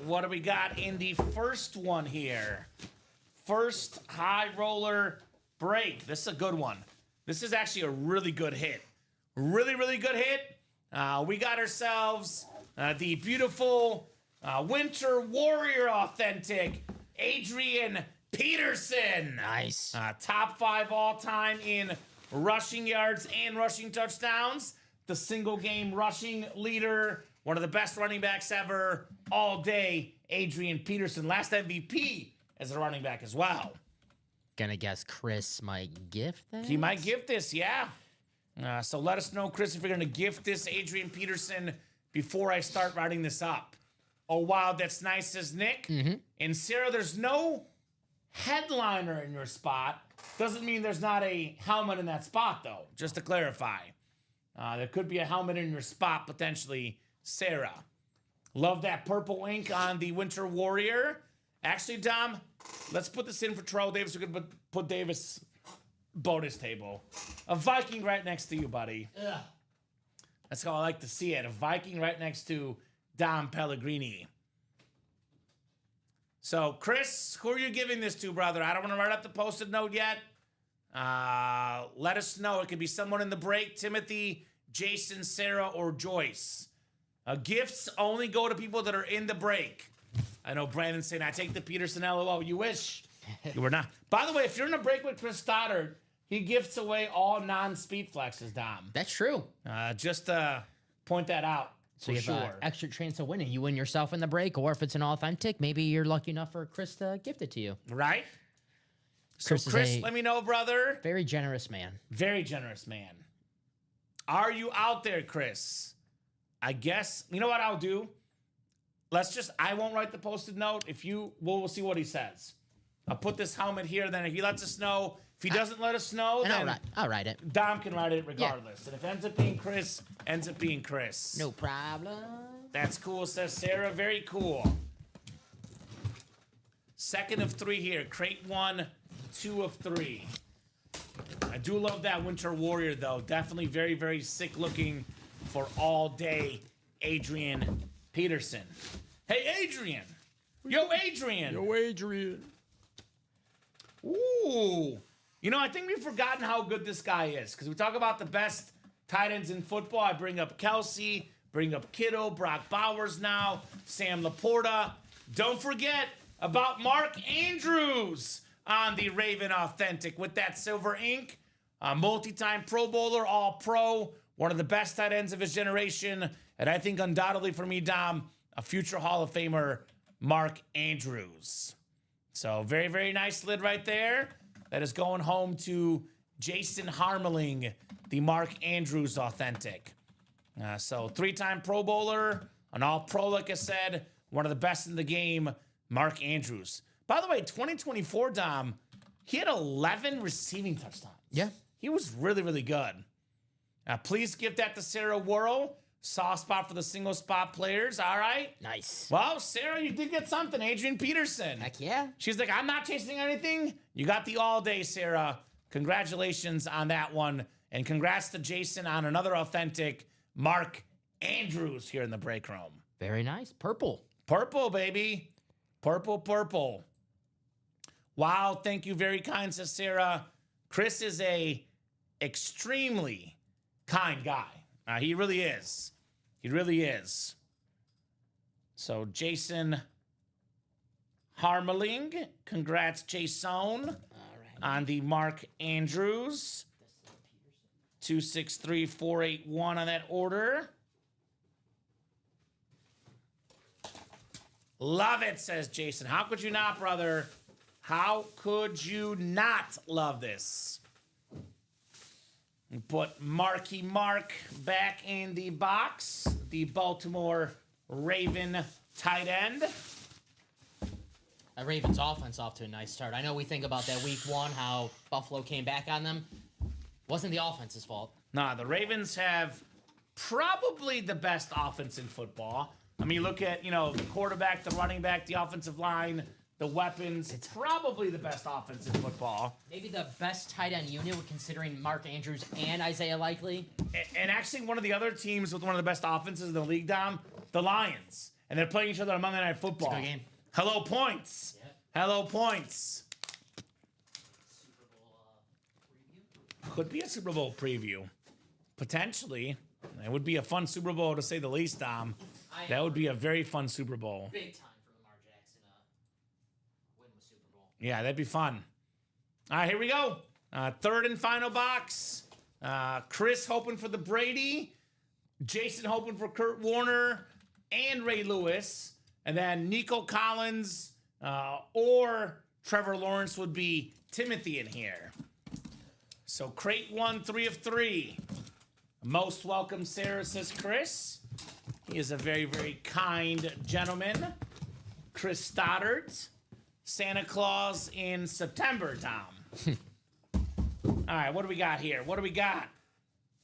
What do we got in the first one here? First high roller break. This is a good one. This is actually a really good hit. Really, really good hit. We got ourselves the beautiful Winter Warrior authentic Adrian Peterson. Nice. Top 5 all-time in rushing yards and rushing touchdowns. The single game rushing leader. One of the best running backs ever all day. Adrian Peterson. Last MVP as a running back as well. Gonna guess Chris might gift that? He might gift this, yeah. So let us know, Chris, if you're going to gift this Adrian Peterson before I start writing this up. Oh, wow, that's nice, says Nick. Mm-hmm. And Sarah, there's no headliner in your spot. Doesn't mean there's not a helmet in that spot, though, just to clarify. There could be a helmet in your spot, potentially, Sarah. Love that purple ink on the Winter Warrior. Actually, Dom, let's put this in for Terrell Davis. We're going to put Davis bonus table. A Viking right next to you, buddy. Ugh. That's how I like to see it. A Viking right next to Dom Pellegrini. So, Chris, who are you giving this to, brother? I don't want to write up the post-it note yet. Let us know. It could be someone in the break. Timothy, Jason, Sarah, or Joyce. Gifts only go to people that are in the break. I know Brandon's saying, I take the Peterson LOL. You wish you were not. By the way, if you're in a break with Chris Stoddard, he gifts away all non-speed flexes, Dom. That's true. Just point that out. So you have an extra chance of winning. You win yourself in the break, or if it's an authentic, maybe you're lucky enough for Chris to gift it to you. Right? So Chris is let me know, brother. very generous man. Very generous man. Are you out there, Chris? I guess, you know what I'll do? I won't write the posted note. We'll see what he says. I'll put this helmet here, then if he lets us know, if he doesn't let us know, then I'll write it. Dom can write it regardless. And if it ends up being Chris, ends up being Chris. No problem. That's cool, says Sarah. Very cool. Second of 3 here. Crate 1, 2 of 3. I do love that Winter Warrior, though. Definitely very, very sick looking for all day Adrian Peterson. Hey, Adrian. Yo, Adrian. Yo, Adrian. Ooh. You know, I think we've forgotten how good this guy is because we talk about the best tight ends in football. I bring up Kelsey, bring up Kittle, Brock Bowers now, Sam Laporta. Don't forget about Mark Andrews on the Raven Authentic with that silver ink. Multi-time Pro Bowler, All-Pro, one of the best tight ends of his generation. And I think undoubtedly for me, Dom, a future Hall of Famer, Mark Andrews. So very, very nice lid right there. That is going home to Jason Harmeling, the Mark Andrews Authentic. So 3-time Pro Bowler, an All-Pro, like I said, one of the best in the game, Mark Andrews. By the way, 2024, Dom, he had 11 receiving touchdowns. Yeah. He was really, really good. Please give that to Sarah Worrell. Soft spot for the single spot players. All right. Nice. Well, Sarah, you did get something. Adrian Peterson. Heck yeah. She's like, I'm not chasing anything. You got the all day, Sarah. Congratulations on that one. And congrats to Jason on another authentic Mark Andrews here in the break room. Very nice. Purple. Purple, baby. Purple, purple. Wow, thank you. Very kind, says Sarah. Chris is a extremely kind guy. He really is. He really is. So, Jason Harmeling. Congrats, Jason, on the Mark Andrews. 263481 on that order. Love it, says Jason. How could you not, brother? How could you not love this? Put Marky Mark back in the box. The Baltimore Raven tight end. That Ravens offense off to a nice start. I know we think about that week 1, how Buffalo came back on them. Wasn't the offense's fault. Nah, the Ravens have probably the best offense in football. I mean, you look at, the quarterback, the running back, the offensive line, the weapons. It's probably the best offense in football. Maybe the best tight end unit, considering Mark Andrews and Isaiah Likely. And actually, one of the other teams with one of the best offenses in the league, Dom, the Lions. And they're playing each other on Monday Night Football. It's a good game. Hello, points. Yep. Hello, points. Super Bowl preview? Could be a Super Bowl preview. Potentially. It would be a fun Super Bowl, to say the least, Dom. That would be a very fun Super Bowl. Big time for Lamar Jackson win with Super Bowl. Yeah, that'd be fun. All right, here we go. Third and final box. Chris hoping for the Brady. Jason hoping for Kurt Warner and Ray Lewis. And then Nico Collins or Trevor Lawrence would be Timothy in here. So crate 1, 3 of 3. Most welcome, Sarah, says Chris. He is a very, very kind gentleman. Chris Stoddard. Santa Claus in September, Tom. All right, what do we got here? What do we got?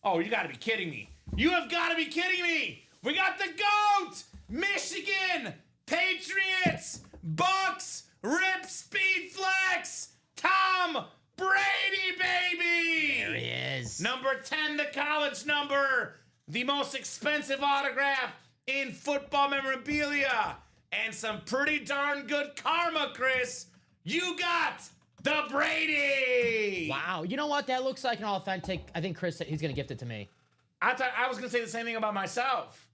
Oh, you got to be kidding me. You have got to be kidding me. We got the GOAT, Michigan, Patriots, Bucks, Rip Speed Flex, Tom Brady, baby. There he is. Number 10, the college number. The most expensive autograph in football memorabilia. And some pretty darn good karma, Chris. You got the Brady. Wow. You know what? That looks like an authentic. I think Chris, he's going to gift it to me. I thought I was going to say the same thing about myself.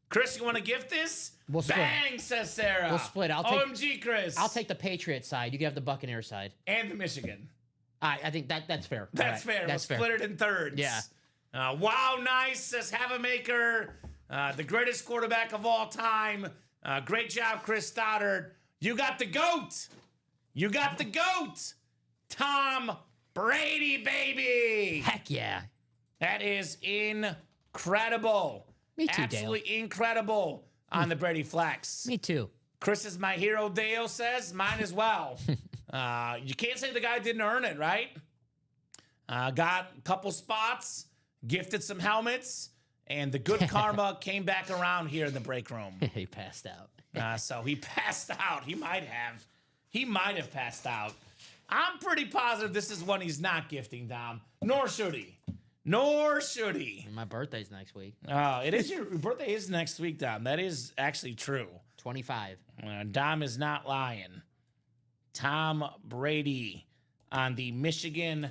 Chris, you want to gift this? We'll split. Bang, says Sarah. We'll split. OMG, Chris. I'll take the Patriots side. You can have the Buccaneers side. And the Michigan. I think that's fair. That's All right. fair. That's We'll fair. split it in thirds. Yeah. Wow, nice, says Havamaker. The greatest quarterback of all time. Great job, Chris Stoddard. You got the GOAT. You got the GOAT. Tom Brady, baby. Heck yeah. That is incredible. Me too, Dale. Absolutely incredible on the Brady Flex. Me too. Chris is my hero, Dale says. Mine as well. You can't say the guy didn't earn it, right? Got a couple spots, gifted some helmets, and the good karma came back around here in the break room. He passed out. So he passed out. He might have. He might have passed out. I'm pretty positive this is one he's not gifting, Dom. Nor should he. Nor should he. My birthday's next week. It is your birthday is next week, Dom. That is actually true. 25. Dom is not lying. Tom Brady on the Michigan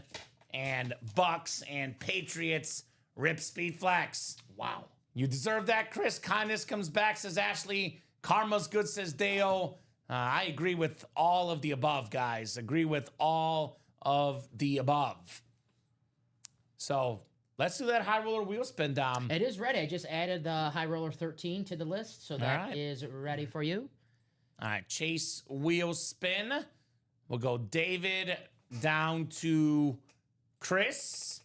and Bucks and Patriots Rip Speed Flex. Wow. You deserve that, Chris. Kindness comes back, says Ashley. Karma's good, says Dale. I agree with all of the above, guys. Agree with all of the above. So let's do that high roller wheel spin, Dom. It is ready. I just added the High Roller 13 to the list, so that is ready for you. All right, Chase wheel spin. We'll go David down to Chris.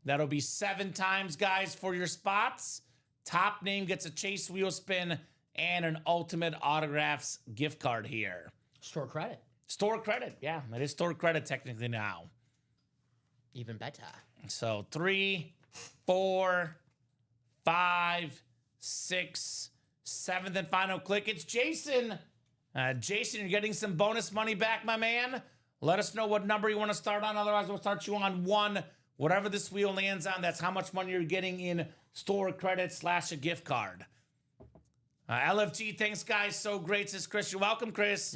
That'll be 7 times, guys, for your spots. Top name gets a Chase wheel spin and an Ultimate Autographs gift card here. Store credit. Store credit. Yeah, it is store credit technically now. Even better. So 3, 4, 5, 6, 7th and final click. It's Jason. Jason, you're getting some bonus money back, my man. Let us know what number you want to start on. Otherwise, we'll start you on 1. Whatever this wheel lands on, that's how much money you're getting in store credit / a gift card. LFG, thanks, guys. So great, says Chris. You're welcome, Chris.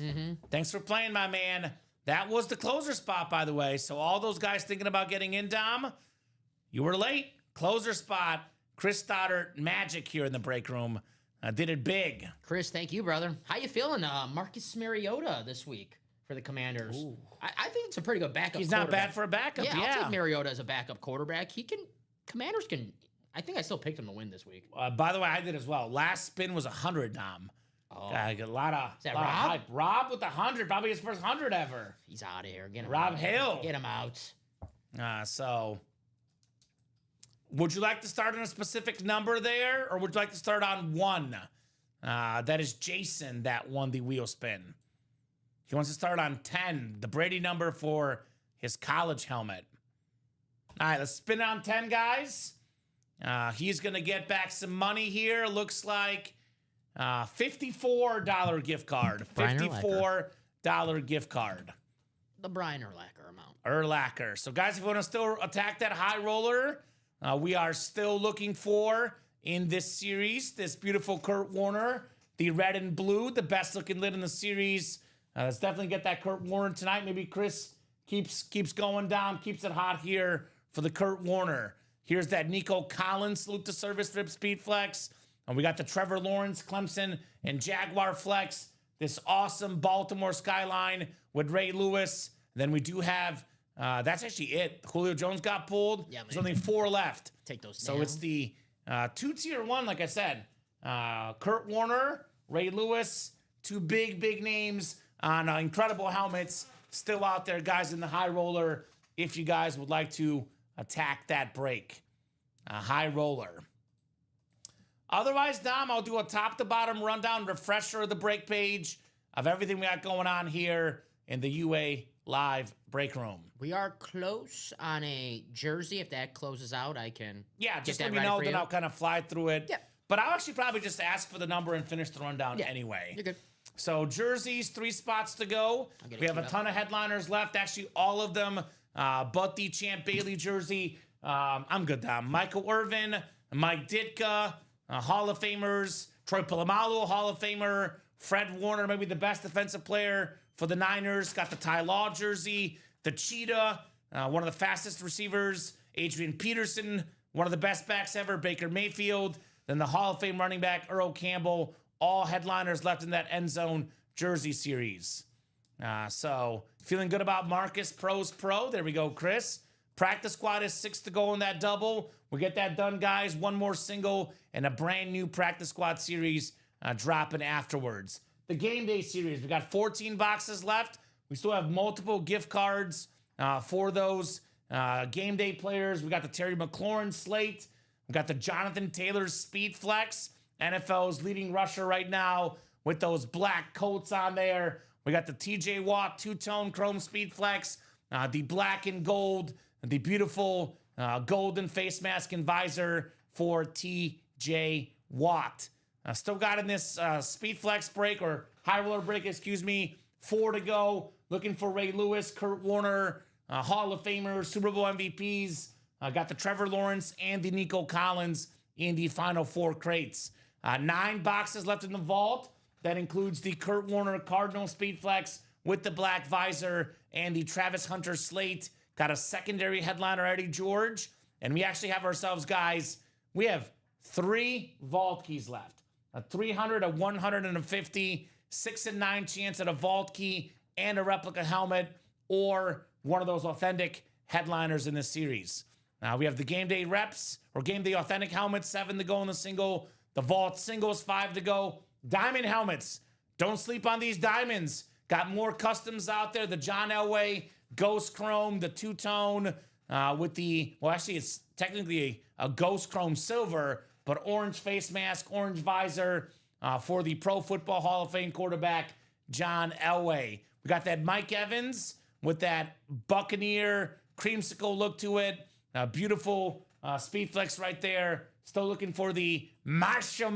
Thanks for playing, my man. That was the closer spot, by the way. So all those guys thinking about getting in, Dom, you were late. Closer spot. Chris Stoddard, magic here in the break room. Did it big. Chris, thank you, brother. How you feeling, Marcus Mariota this week for the Commanders? I think it's a pretty good backup. He's not bad for a backup. Yeah, I'll take Mariota as a backup quarterback. Commanders can. I think I still picked him to win this week. By the way, I did as well. Last spin was 100, Dom. Oh, A lot of that lot of Rob? hype. Rob with 100, probably his first 100 ever. he's out of here. Get him Rob out. Hill. Get him out. So, would you like to start on a specific number there, or would you like to start on 1? That is Jason that won the wheel spin. He wants to start on 10, the Brady number for his college helmet. All right, let's spin on 10, guys. He's going to get back some money here. Looks like $54 gift card. Brian $54 gift card. The Brian Urlacher amount. Urlacher. So, guys, if you want to still attack that high roller, we are still looking for, in this series, this beautiful Kurt Warner, the red and blue, the best looking lid in the series. Let's definitely get that Kurt Warner tonight. Maybe Chris keeps going down, keeps it hot here for the Kurt Warner. Here's that Nico Collins salute to service Rip Speed Flex. And we got the Trevor Lawrence, Clemson, and Jaguar Flex. This awesome Baltimore skyline with Ray Lewis. Then we do have, that's actually it. Julio Jones got pulled. Yeah, There's only 4 left. Take those So down. it's the 2-tier 1, like I said. Kurt Warner, Ray Lewis, 2 big names on incredible helmets. Still out there, guys, in the high roller. If you guys would like to attack that break. High roller. Otherwise, Dom, I'll do a top-to-bottom rundown, refresher of the break page of everything we got going on here in the UA Live break room. We are close on a jersey. If that closes out, I can. Yeah, get just that let me ready know, for then you. I'll kind of fly through it. Yeah. But I'll actually probably just ask for the number and finish the rundown anyway. You're good. So jerseys, 3 spots to go. get We it have a queued up. ton of headliners left. Actually, all of them, but the Champ Bailey jersey. I'm good, Dom. Michael Irvin, Mike Ditka, Hall of Famers. Troy Polamalu, Hall of Famer. Fred Warner, maybe the best defensive player for the Niners. Got the Ty Law jersey. The Cheetah, one of the fastest receivers. Adrian Peterson, one of the best backs ever. Baker Mayfield. then the Hall of Fame running back Earl Campbell, all headliners left in that end zone jersey series. So feeling good about Marcus Pro's Pro. There we go, Chris. Practice squad is 6 to go in that double. We'll get that done, guys. One more single and a brand new practice squad series dropping afterwards. The game day series, we got 14 boxes left. We still have multiple gift cards for those game day players. We got the Terry McLaurin slate. We got the Jonathan Taylor Speed Flex, NFL's leading rusher right now with those black coats on there. We got the TJ Watt two-tone chrome Speed Flex, the black and gold, the beautiful golden face mask and visor for TJ Watt. Still got in this Speed Flex break, or high roller break, excuse me, 4 to go. Looking for Ray Lewis, Kurt Warner, Hall of Famers, Super Bowl MVPs. Got the Trevor Lawrence and the Nico Collins in the final 4 crates. 9 boxes left in the vault. That includes the Kurt Warner Cardinal Speed Flex with the black visor and the Travis Hunter slate. Got a secondary headliner, Eddie George. And we actually have ourselves, guys, we have 3 vault keys left. A 300, a 100, and a 50. 6 and 9 chance at a vault key and a replica helmet, or one of those authentic headliners in this series. Now we have the game day reps, or game day authentic helmets, 7 to go in the single. The vault singles, 5 to go. Diamond helmets. Don't sleep on these diamonds. Got more customs out there. The John Elway Ghost Chrome, the two-tone with the, well, actually it's technically a Ghost Chrome silver, but orange face mask, orange visor for the Pro Football Hall of Fame quarterback, John Elway. We got that Mike Evans with that Buccaneer creamsicle look to it. Beautiful Speed Flex right there. Still looking for the Marshall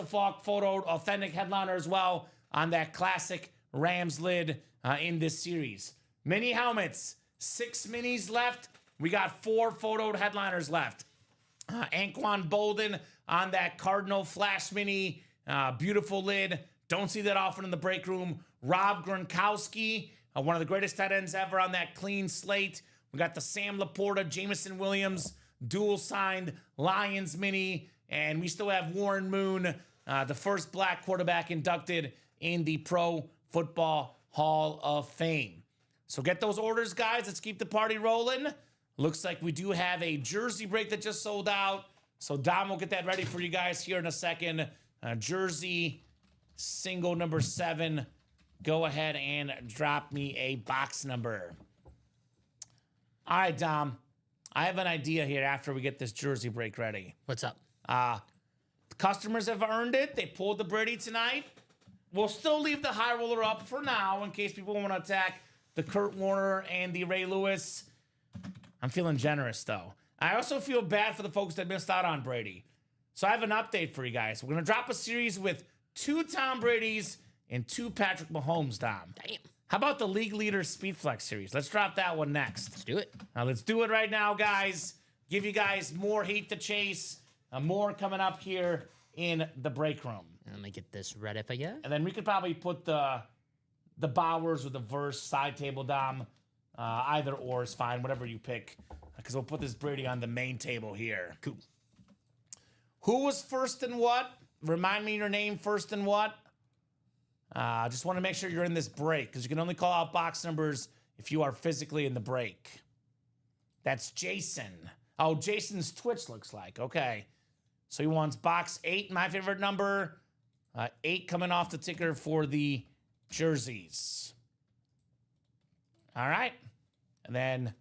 Falk photo authentic headliner as well on that classic Rams lid in this series. Mini helmets, 6 minis left. We got 4 photoed headliners left. Anquan Bolden on that Cardinal Flash Mini. Beautiful lid. Don't see that often in the break room. Rob Gronkowski, one of the greatest tight ends ever on that clean slate. We got the Sam Laporta, Jameson Williams, dual signed Lions Mini. And we still have Warren Moon, the first black quarterback inducted in the Pro Football Hall of Fame. So get those orders, guys. Let's keep the party rolling. Looks like we do have a jersey break that just sold out. So Dom will get that ready for you guys here in a second. Jersey single number 7. Go ahead and drop me a box number. All right, Dom. I have an idea here after we get this jersey break ready. What's up? The customers have earned it. They pulled the Brady tonight. We'll still leave the high roller up for now in case people want to attack the Kurt Warner and the Ray Lewis. I'm feeling generous, though. I also feel bad for the folks that missed out on Brady. So I have an update for you guys. We're going to drop a series with 2 Tom Brady's and 2 Patrick Mahomes, Dom. Damn. How about the League Leader Speed Flex series? Let's drop that one next. Let's do it. Now, let's do it right now, guys. Give you guys more heat to chase. More coming up here in the break room. Let me get this ready if I get. And then we could probably put the Bowers or the Verse side table, Dom. Either or is fine, whatever you pick. Because we'll put this Brady on the main table here. Cool. Who was first and what? Remind me your name, first and what? Just want to make sure you're in this break, because you can only call out box numbers if you are physically in the break. That's Jason. Oh, Jason's Twitch looks like. Okay. So he wants box 8, my favorite number. 8 coming off the ticker for the jerseys. All right. And then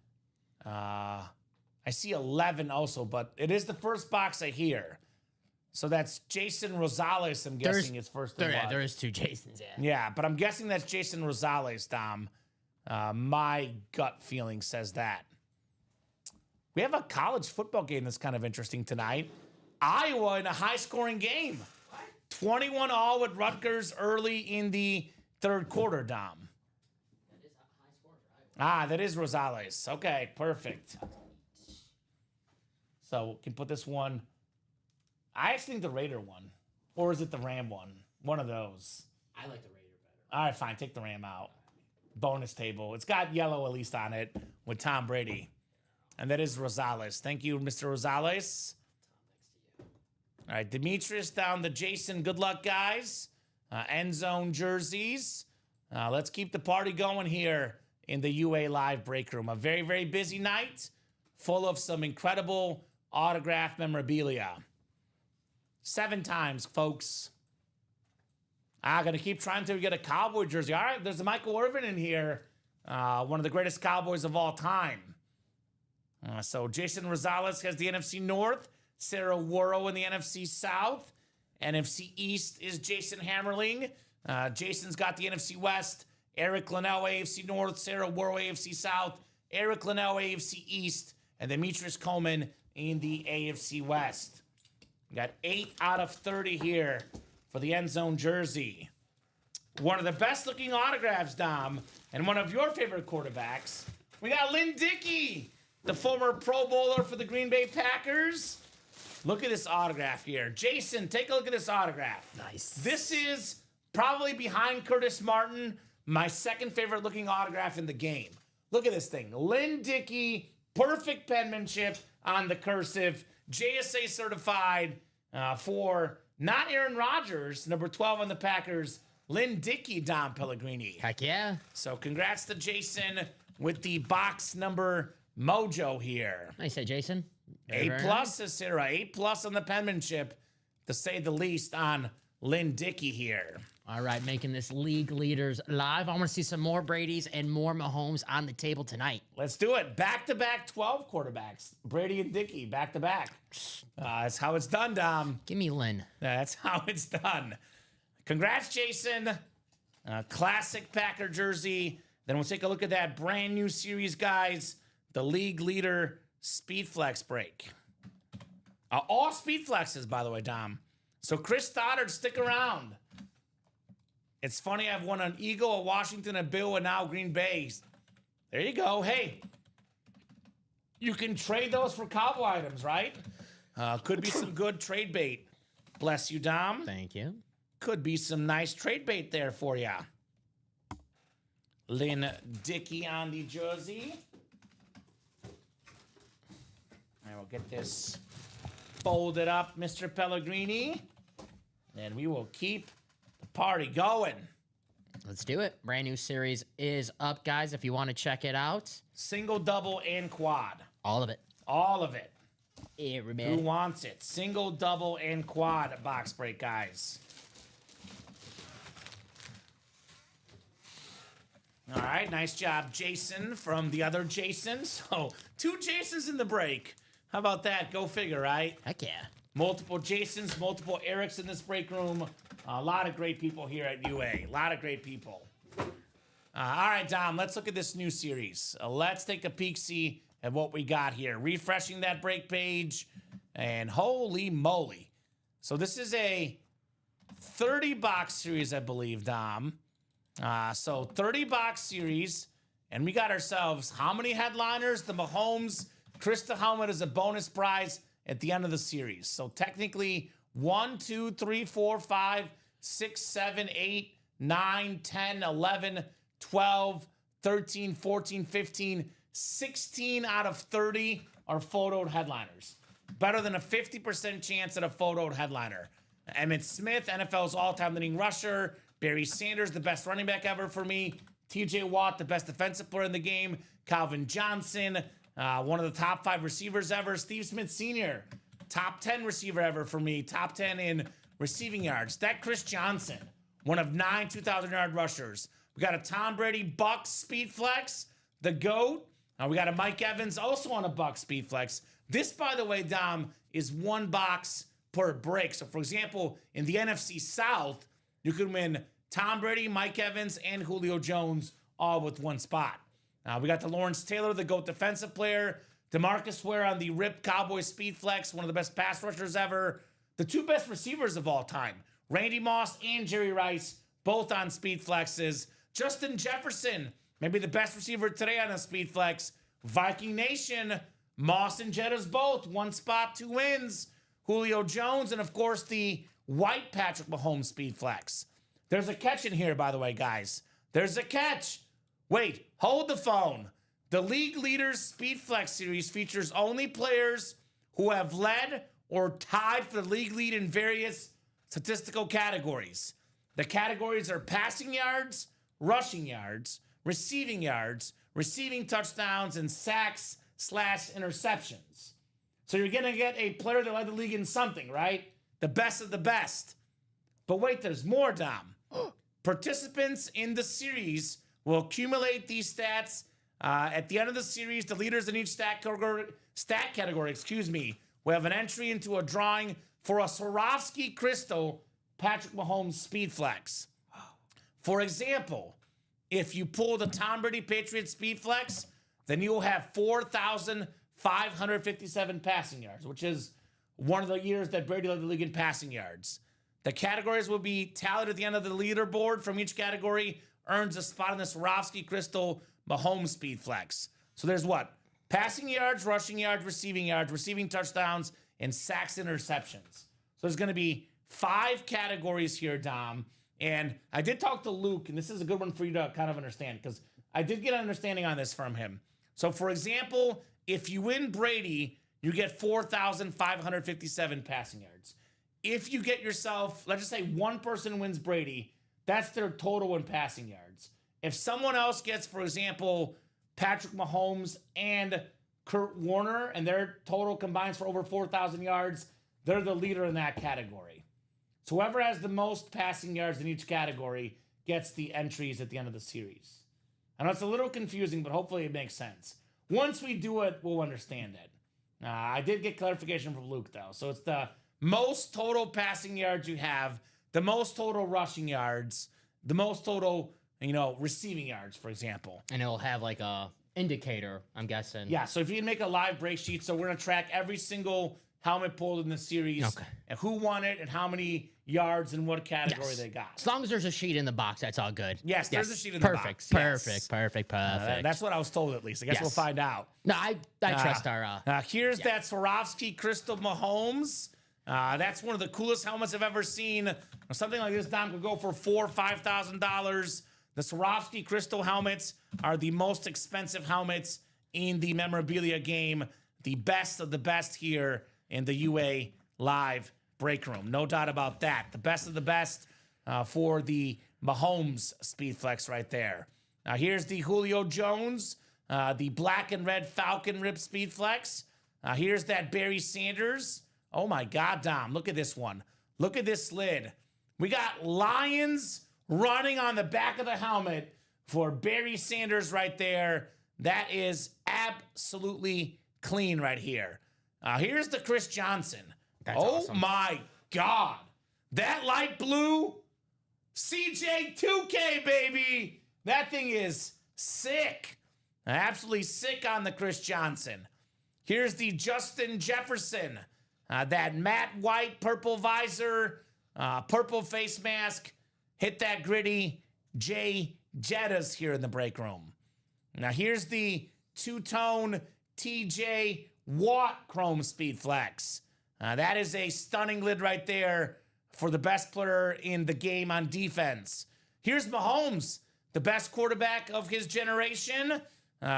I see 11 also, but it is the first box I hear. So that's Jason Rosales, I'm guessing is first and what? There is 2 Jasons, yeah. Yeah, but I'm guessing that's Jason Rosales, Dom. My gut feeling says that. We have a college football game that's kind of interesting tonight. Iowa in a high-scoring game. 21-all with Rutgers early in the 3rd quarter, Dom. That is a high score for Iowa. That is Rosales. Okay, perfect. So we can put this one. I actually think the Raider one. Or is it the Ram one? One of those. I like the Raider better. All right, fine. Take the Ram out. Bonus table. It's got yellow at least on it with Tom Brady. And that is Rosales. Thank you, Mr. Rosales. All right, Demetrius down to Jason. Good luck, guys. End zone jerseys. Let's keep the party going here in the UA Live break room. A very, very busy night full of some incredible autograph memorabilia. 7 times, folks. I'm going to keep trying to get a Cowboy jersey. All right, there's a Michael Irvin in here. One of the greatest Cowboys of all time. So Jason Rosales has the NFC North. Sarah Worrow in the NFC South. NFC East is Jason Hammerling. Jason's got the NFC West. Eric Linnell, AFC North. Sarah Worrow, AFC South. Eric Linnell, AFC East. And Demetrius Coleman in the AFC West. We got 8 out of 30 here for the end zone jersey. One of the best looking autographs, Dom, and one of your favorite quarterbacks. We got Lynn Dickey, the former Pro Bowler for the Green Bay Packers. Look at this autograph here. Jason, take a look at this autograph. Nice. This is probably behind Curtis Martin, my second favorite looking autograph in the game. Look at this thing. Lynn Dickey, perfect penmanship on the cursive. JSA certified for not Aaron Rodgers, number 12 on the Packers, Lynn Dickey, Dom Pellegrini. Heck yeah. So congrats to Jason with the box number mojo here. Nice, Jason. Very, A very plus, nice. says Sarah. A+ on the penmanship, to say the least, on Lynn Dickey here. All right, making this league leaders live. I want to see some more Brady's and more Mahomes on the table tonight. Let's do it. Back-to-back 12 quarterbacks. Brady and Dickey, back-to-back. That's how it's done, Dom. Give me Lynn. That's how it's done. Congrats, Jason. Classic Packer jersey. Then we'll take a look at that brand new series, guys. The league leader Speed Flex break. All Speed Flexes, by the way, Dom. So Chris Stoddard, stick around. It's funny, I've won an Eagle, a Washington, a Bill, and now Green Bay. There you go. Hey, you can trade those for Cowboy items, right? Could be some good trade bait. Bless you, Dom. Thank you. Could be some nice trade bait there for you. Lynn Dickey on the jersey. And we'll get this folded up, Mr. Pellegrini. And we will keep the party going. Let's do it. Brand new series is up, guys, if you want to check it out. Single, double, and quad. All of it. All of it. Who Everybody. wants it? Single, double, and quad box break, guys. All right, nice job, Jason, from the other Jason. So, 2 Jasons in the break. How about that? Go figure, right? Heck yeah. Multiple Jasons, multiple Erics in this break room. A lot of great people here at UA. A lot of great people. All right, Dom, let's look at this new series. Let's take a peek-see at what we got here. Refreshing that break page, and holy moly. So this is a 30-box series, I believe, Dom. So 30-box series, and we got ourselves how many headliners? The Mahomes Krista helmet is a bonus prize at the end of the series. So technically 1, 2, 3, 4, 5, 6, 7, 8, 9, 10, 11, 12, 13, 14, 15, 16 out of 30 are photoed headliners. Better than a 50% chance at a photoed headliner. Emmitt Smith, NFL's all-time leading rusher. Barry Sanders, the best running back ever for me. TJ Watt, the best defensive player in the game. Calvin Johnson, one of the top 5 receivers ever. Steve Smith Sr., top 10 receiver ever for me. Top 10 in receiving yards. That Chris Johnson, one of 9 2,000-yard rushers. We got a Tom Brady Bucks Speed Flex, the GOAT. We got a Mike Evans also on a Bucks Speed Flex. This, by the way, Dom, is 1 box per break. So, for example, in the NFC South, you can win Tom Brady, Mike Evans, and Julio Jones all with 1 spot. We got the Lawrence Taylor, the GOAT defensive player. DeMarcus Ware on the Rip Cowboy Speed Flex, one of the best pass rushers ever. The 2 best receivers of all time, Randy Moss and Jerry Rice, both on Speed Flexes. Justin Jefferson, maybe the best receiver today on a Speed Flex. Viking Nation, Moss and Jettas both, 1 spot, 2 wins. Julio Jones, and of course the white Patrick Mahomes Speed Flex. There's a catch in here, by the way, guys. There's a catch. Wait, hold the phone. The League Leaders Speed Flex series features only players who have led or tied for the league lead in various statistical categories. The categories are passing yards, rushing yards, receiving touchdowns, and sacks/interceptions. So you're going to get a player that led the league in something, right? The best of the best. But wait, there's more, Dom. Participants in the series will accumulate these stats. At the end of the series, the leaders in each stat category, will have an entry into a drawing for a Swarovski Crystal Patrick Mahomes Speed Flex. For example, if you pull the Tom Brady Patriots Speed Flex, then you will have 4,557 passing yards, which is one of the years that Brady led the league in passing yards. The categories will be tallied at the end of the leaderboard. From each category earns a spot in the Swarovski Crystal Mahomes Speed Flex. So there's what? Passing yards, rushing yards, receiving touchdowns, and sacks, interceptions. So there's going to be 5 categories here, Dom. And I did talk to Luke, and this is a good one for you to kind of understand, because I did get an understanding on this from him. So, for example, if you win Brady, you get 4,557 passing yards. If you get yourself, let's just say one person wins Brady, that's their total in passing yards. If someone else gets, for example, Patrick Mahomes and Kurt Warner, and their total combines for over 4,000 yards, they're the leader in that category. So whoever has the most passing yards in each category gets the entries at the end of the series. I know it's a little confusing, but hopefully it makes sense. Once we do it, we'll understand it. I did get clarification from Luke, though. So it's the most total passing yards you have, the most total rushing yards, the most total, receiving yards, for example. And it'll have like a indicator, I'm guessing. Yeah, so if you can make a live break sheet, so we're going to track every single helmet pulled in the series, and who won it, and how many yards and what category they got. As long as there's a sheet in the box, that's all good. Yes, there's a sheet in the box. Perfect. That's what I was told, at least. I guess we'll find out. No, I trust our... Here's that Swarovski Crystal Mahomes. That's one of the coolest helmets I've ever seen. Something like this, Dom, could go for $4,000 or $5,000. The Swarovski Crystal helmets are the most expensive helmets in the memorabilia game. The best of the best here in the UA Live break room. No doubt about that. The best of the best for the Mahomes Speed Flex right there. Now here's the Julio Jones, the black and red Falcon Rip Speed Flex. Here's that Barry Sanders. Oh my God, Dom, look at this one. Look at this lid. We got lions running on the back of the helmet for Barry Sanders right there. That is absolutely clean right here. Here's the Chris Johnson. That's awesome. My God. That light blue CJ2K, baby. That thing is sick. Absolutely sick on the Chris Johnson. Here's the Justin Jefferson. That matte white purple visor, purple face mask. Hit that gritty Jay Jettas here in the break room. Now here's the two-tone TJ Watt Chrome Speed Flex. That is a stunning lid right there for the best player in the game on defense. Here's Mahomes, the best quarterback of his generation.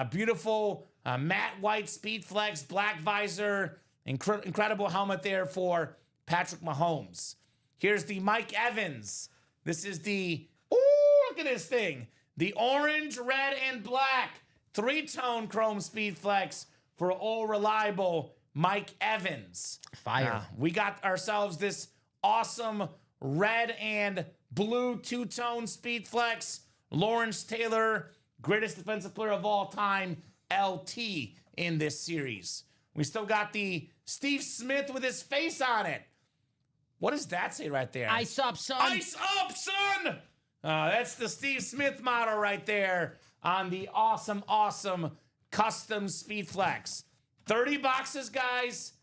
Beautiful matte white Speed Flex, black visor, incredible helmet there for Patrick Mahomes. Here's the Mike Evans. This is the, look at this thing. The orange, red, and black 3-tone Chrome Speed Flex for all reliable Mike Evans. Fire. We got ourselves this awesome red and blue 2-tone Speed Flex. Lawrence Taylor, greatest defensive player of all time, LT in this series. We still got the Steve Smith with his face on it. What does that say right there? Ice up, son. Ice up, son! That's the Steve Smith model right there on the awesome custom Speed Flex. 30 boxes, guys.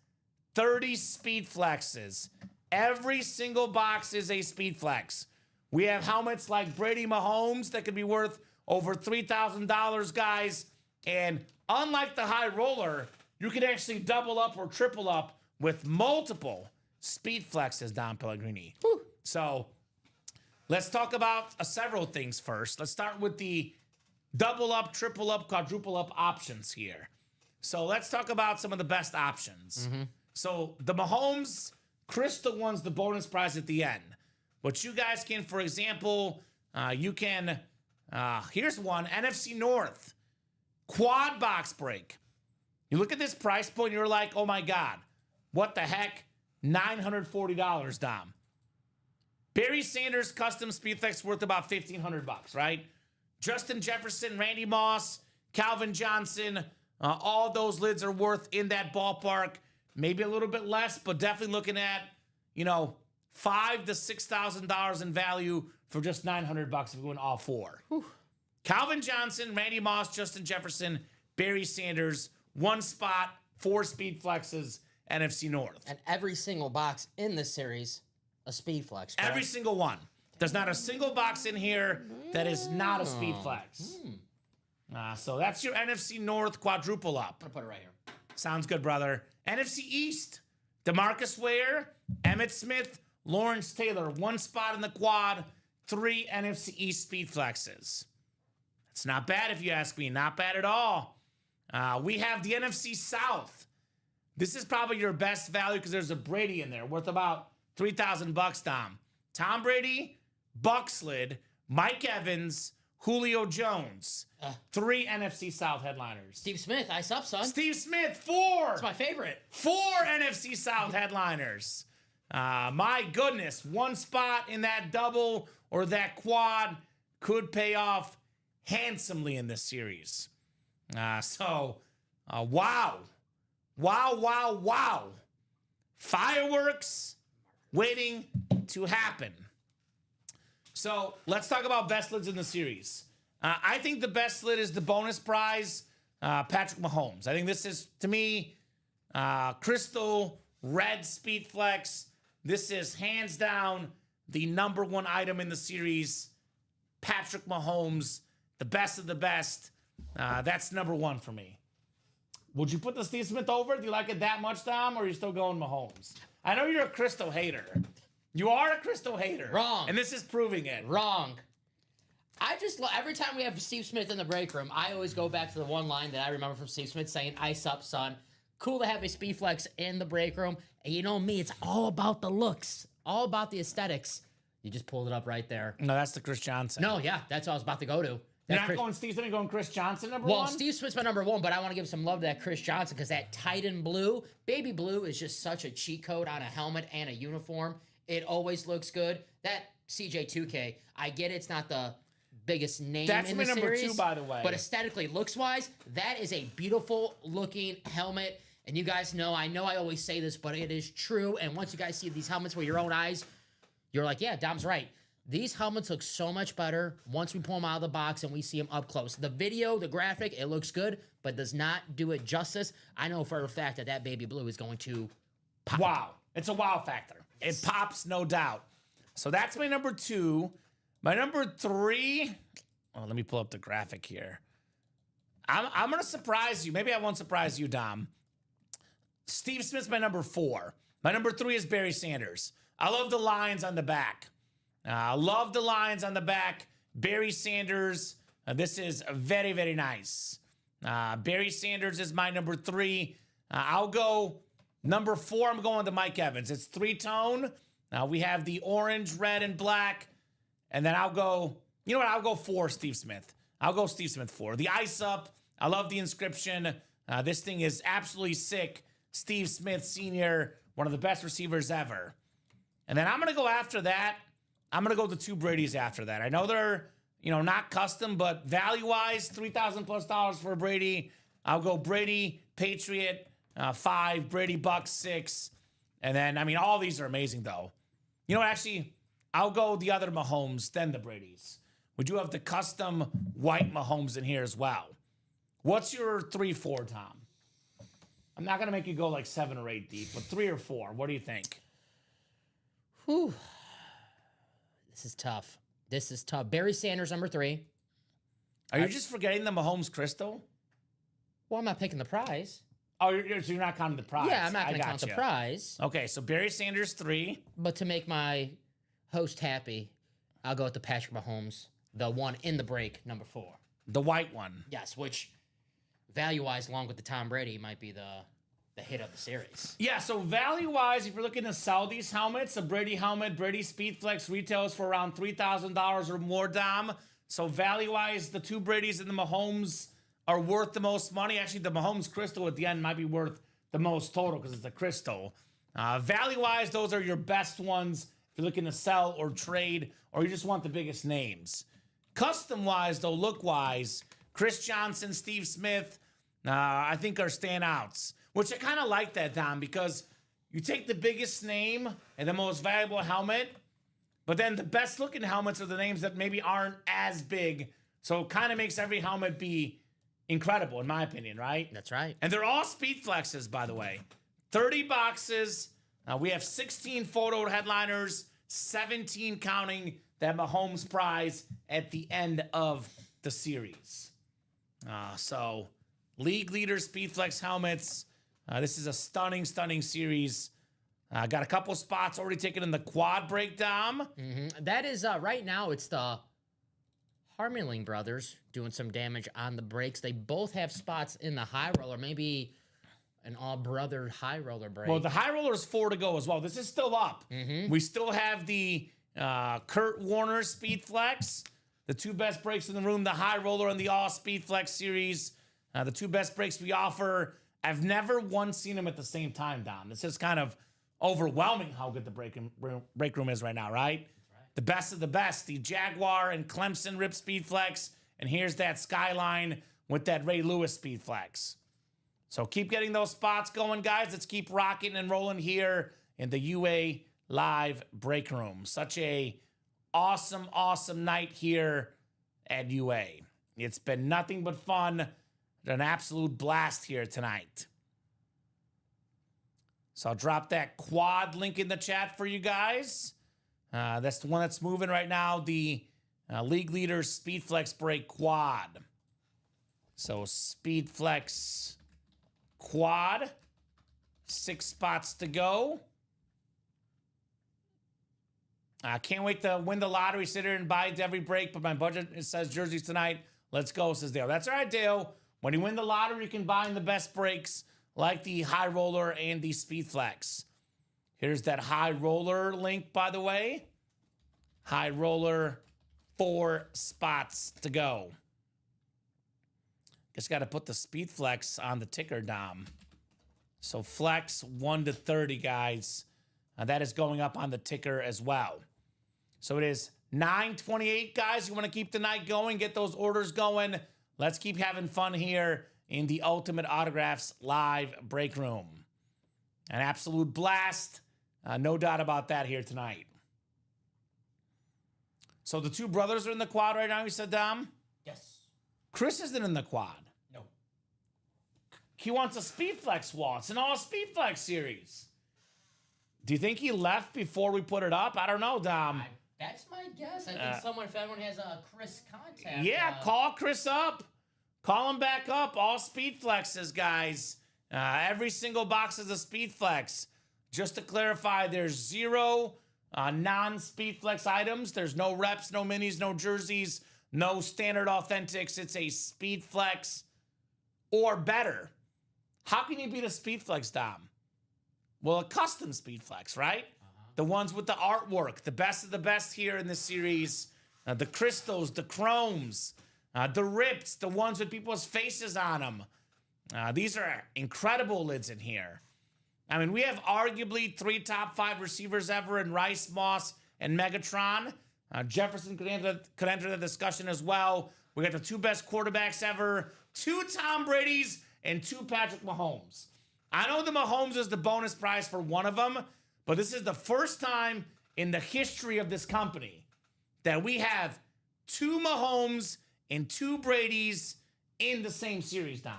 30 Speed Flexes. Every single box is a Speed Flex. We have helmets like Brady Mahomes that could be worth over $3,000, guys. And unlike the high roller, you can actually double up or triple up with multiple Speed Flexes, Dom Pellegrini. Whew. So let's talk about several things first. Let's start with the double up, triple up, quadruple up options here. So let's talk about some of the best options. So the Mahomes Crystal one's the bonus prize at the end. But you guys can, for example, here's one, NFC North, quad box break. You look at this price point, you're like, oh my God, what the heck? $940, Dom. Barry Sanders custom Speedflex worth about $1,500, right? Justin Jefferson, Randy Moss, Calvin Johnson, all those lids are worth in that ballpark. Maybe a little bit less, but definitely looking at, $5,000 to $6,000 in value for just $900 if we win all four. Whew. Calvin Johnson, Randy Moss, Justin Jefferson, Barry Sanders, one spot, 4 speed flexes, NFC North. And every single box in this series, a speed flex. Correct? Every single one. There's not a single box in here that is not a speed flex. So that's your NFC North quadruple up. I'm going to put it right here. Sounds good, brother. NFC East, DeMarcus Ware, Emmitt Smith, Lawrence Taylor, one spot in the quad, 3 NFC East speed flexes. It's not bad if you ask me. Not bad at all. We have the NFC South. This is probably your best value because there's a Brady in there worth about $3,000, Tom. Tom Brady, Buckslid, Mike Evans, Julio Jones. 3 NFC South headliners. Steve Smith, ice up, son. Steve Smith, 4. That's my favorite. 4 NFC South headliners. My goodness, one spot in that double or that quad could pay off handsomely in this series. Wow. Wow. Fireworks waiting to happen. So let's talk about best lids in the series. I think the best lid is the bonus prize, Patrick Mahomes. I think this is, to me, crystal red speed flex. This is hands down the number one item in the series. Patrick Mahomes, the best of the best. That's number one for me. Would you put the Steve Smith over? Do you like it that much, Tom, or are you still going Mahomes? I know you're a crystal hater. You are a crystal hater. Wrong. And this is proving it. Wrong. I just every time we have Steve Smith in the break room, I always go back to the one line that I remember from Steve Smith saying, "Ice up, son." Cool to have a speed flex in the break room. And you know me, it's all about the looks, all about the aesthetics. You just pulled it up right there. No, that's the Chris Johnson. No, yeah, that's what I was about to go to. You're not going Steve Smith, you're going Chris Johnson number one? Well, Steve Smith's my number one, but I want to give some love to that Chris Johnson because that Titan blue, baby blue, is just such a cheat code on a helmet and a uniform. It always looks good. That CJ2K, I get it's not the biggest name That's in my the number series, 2, by the way. but aesthetically, looks-wise, that is a beautiful looking helmet. And you guys know I always say this, but it is true. And once you guys see these helmets with your own eyes, you're like, yeah, Dom's right. These helmets look so much better once we pull them out of the box and we see them up close. The video, the graphic, it looks good, but does not do it justice. I know for a fact that baby blue is going to pop. Wow. It's a wow factor. It pops, no doubt. So that's my number 2. My number 3, let me pull up the graphic here. I'm going to surprise you. Maybe I won't surprise you, Dom. Steve Smith's my number 4. My number 3 is Barry Sanders. I love the lines on the back. I love the lines on the back. Barry Sanders. This is very, very nice. Barry Sanders is my number 3. I'll go number 4. I'm going to Mike Evans. It's 3-tone. We have the orange, red, and black. And then I'll go, you know what? I'll go 4, Steve Smith. I'll go Steve Smith 4. The ice up. I love the inscription. This thing is absolutely sick. Steve Smith Sr., one of the best receivers ever. And then I'm going to go after that. I'm going to go the 2 Bradys after that. I know they're, not custom, but value-wise, $3,000+ for a Brady. I'll go Brady, Patriot, 5, Brady, Bucks, 6. And then, all these are amazing, though. You know what, actually, I'll go the other Mahomes, then the Bradys. We do have the custom white Mahomes in here as well. What's your 3-4, Tom? I'm not going to make you go like 7 or 8 deep, but 3 or 4. What do you think? Whew. This is tough. Barry Sanders, number 3. Are you just forgetting the Mahomes Crystal? Well, I'm not picking the prize. Oh, so you're not counting the prize. Yeah, I'm not going to count the prize. Okay, so Barry Sanders, 3. But to make my host happy, I'll go with the Patrick Mahomes, the one in the break, number 4. The white one. Yes, which value-wise, along with the Tom Brady, might be the the hit of the series. Yeah, so value-wise, if you're looking to sell these helmets, a Brady helmet, Brady Speedflex retails for around $3,000 or more, Dom. So value-wise, the two Bradys and the Mahomes are worth the most money. Actually, the Mahomes Crystal at the end might be worth the most total because it's a crystal. Value-wise, those are your best ones if you're looking to sell or trade or you just want the biggest names. Custom-wise, though, look-wise, Chris Johnson, Steve Smith, I think are standouts. Which I kind of like that, Dom, because you take the biggest name and the most valuable helmet, but then the best looking helmets are the names that maybe aren't as big. So it kind of makes every helmet be incredible, in my opinion, right? That's right. And they're all speed flexes, by the way. 30 boxes. We have 16 photo headliners, 17 counting that Mahomes prize at the end of the series. So league leader Speedflex helmets. This is a stunning, stunning series. Got a couple spots already taken in the quad breakdown. That is, right now, it's the Harmeling brothers doing some damage on the brakes. They both have spots in the high roller, maybe an all-brother high roller break. Well, the high roller is 4 to go as well. This is still up. We still have the Kurt Warner Speedflex, the two best brakes in the room, the high roller and the all Speedflex series. The two best brakes we offer. I've never once seen them at the same time, Dom. It's just kind of overwhelming how good the break room is right now, right? The best of the best, the Jaguar and Clemson Rip Speedflex, and here's that Skyline with that Ray Lewis Speedflex. So keep getting those spots going, guys. Let's keep rocking and rolling here in the UA Live Break Room. Such a awesome, awesome night here at UA. It's been nothing but fun. An absolute blast here tonight. So I'll drop that quad link in the chat for you guys. That's the one that's moving right now, the League Leader Speedflex Break Quad. So Speedflex Quad, 6 spots to go. I can't wait to win the lottery, sit here and buy into every break, but my budget, it says jerseys tonight. Let's go, says Dale. That's all right, Dale. When you win the lottery, you can buy in the best breaks like the high roller and the Speedflex. Here's that high roller link, by the way. High roller, 4 spots to go. Just got to put the Speedflex on the ticker, Dom. So flex 1 to 30, guys. That is going up on the ticker as well. So it is 9:28, guys. You want to keep the night going, get those orders going. Let's keep having fun here in the Ultimate Autographs Live Break Room. An absolute blast. No doubt about that here tonight. So the two brothers are in the quad right now, you said, Dom? Yes. Chris isn't in the quad. No. He wants a Speedflex wall. It's an all Speedflex series. Do you think he left before we put it up? I don't know, Dom. That's my guess. I think if anyone has a Chris contact. Yeah, call Chris up. Call him back up. All Speedflexes, guys. Every single box is a Speedflex. Just to clarify, there's 0 non-Speedflex items. There's no reps, no minis, no jerseys, no standard authentics. It's a Speedflex or better. How can you beat a Speedflex, Dom? Well, a custom Speedflex, right? The ones with the artwork, the best of the best here in this series. The crystals, the chromes, the rips, the ones with people's faces on them. These are incredible lids in here. I mean, we have arguably 3 top 5 receivers ever in Rice, Moss, and Megatron. Jefferson could enter the discussion as well. We got the 2 best quarterbacks ever, 2 Tom Brady's, and 2 Patrick Mahomes. I know the Mahomes is the bonus prize for one of them, but this is the first time in the history of this company that we have 2 Mahomes and 2 Brady's in the same series, Dom.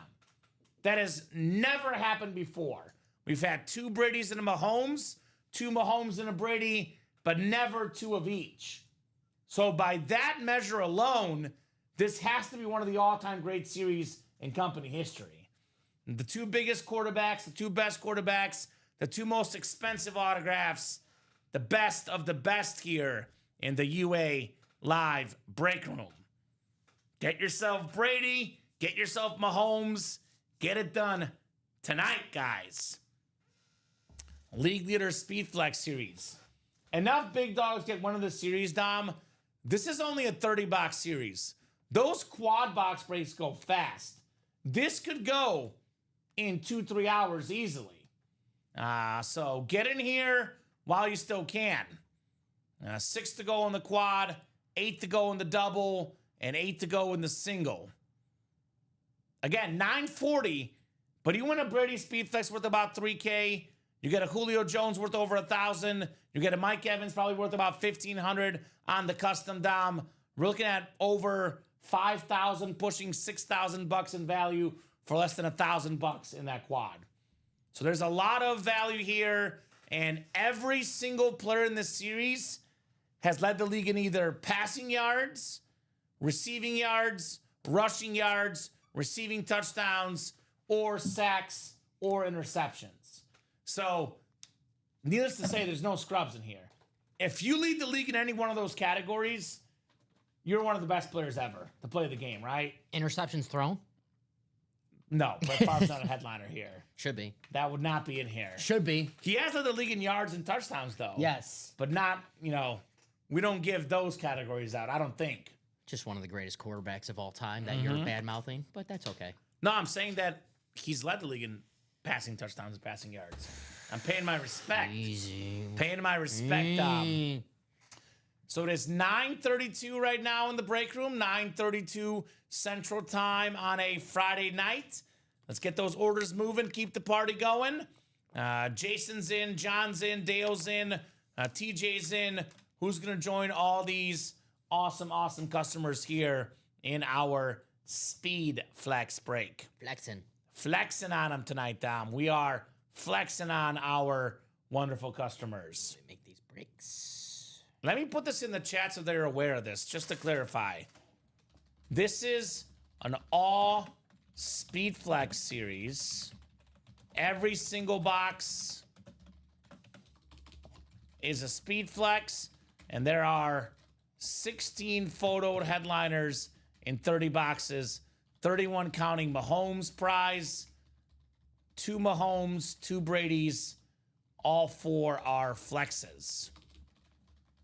That has never happened before. We've had 2 Brady's and a Mahomes, 2 Mahomes and a Brady, but never 2 of each. So by that measure alone, this has to be one of the all-time great series in company history. The 2 biggest quarterbacks, the 2 best quarterbacks, the 2 most expensive autographs, the best of the best here in the UA Live Break Room. Get yourself Brady, get yourself Mahomes, get it done tonight, guys. League Leader Speed Flex Series. Enough big dogs get one of the series, Dom. This is only a 30-box series. Those quad box breaks go fast. This could go in 2-3 hours easily. So get in here while you still can. 6 to go in the quad, 8 to go in the double, and 8 to go in the single. Again, $940, but you win a Brady Speed Flex worth about $3K. You get a Julio Jones worth over $1,000. You get a Mike Evans probably worth about $1,500 on the custom Dom. We're looking at over $5,000, pushing $6,000 in value for less than $1,000 in that quad. So there's a lot of value here, and every single player in this series has led the league in either passing yards, receiving yards, rushing yards, receiving touchdowns, or sacks or interceptions. So, needless to say, there's no scrubs in here. If you lead the league in any one of those categories, you're one of the best players ever to play the game, right? Interceptions thrown? No, Brett Favre's not a headliner here. Should be. That would not be in here. Should be. He has led the league in yards and touchdowns, though. Yes. But not, we don't give those categories out, I don't think. Just one of the greatest quarterbacks of all time that you're bad-mouthing, but that's okay. No, I'm saying that he's led the league in passing touchdowns and passing yards. I'm paying my respect. Easy. Paying my respect, So it is 9:32 right now in the break room, 9:32 Central Time on a Friday night. Let's get those orders moving, keep the party going. Jason's in, John's in, Dale's in, TJ's in. Who's going to join all these awesome, awesome customers here in our Speed Flex break? Flexing on them tonight, Dom. We are flexing on our wonderful customers. Make these breaks. Let me put this in the chat so they're aware of this, just to clarify. This is an all Speed Flex series. Every single box is a Speed Flex, and there are 16 photoed headliners in 30 boxes, 31 counting Mahomes prize, 2 Mahomes, 2 Brady's, all 4 are flexes.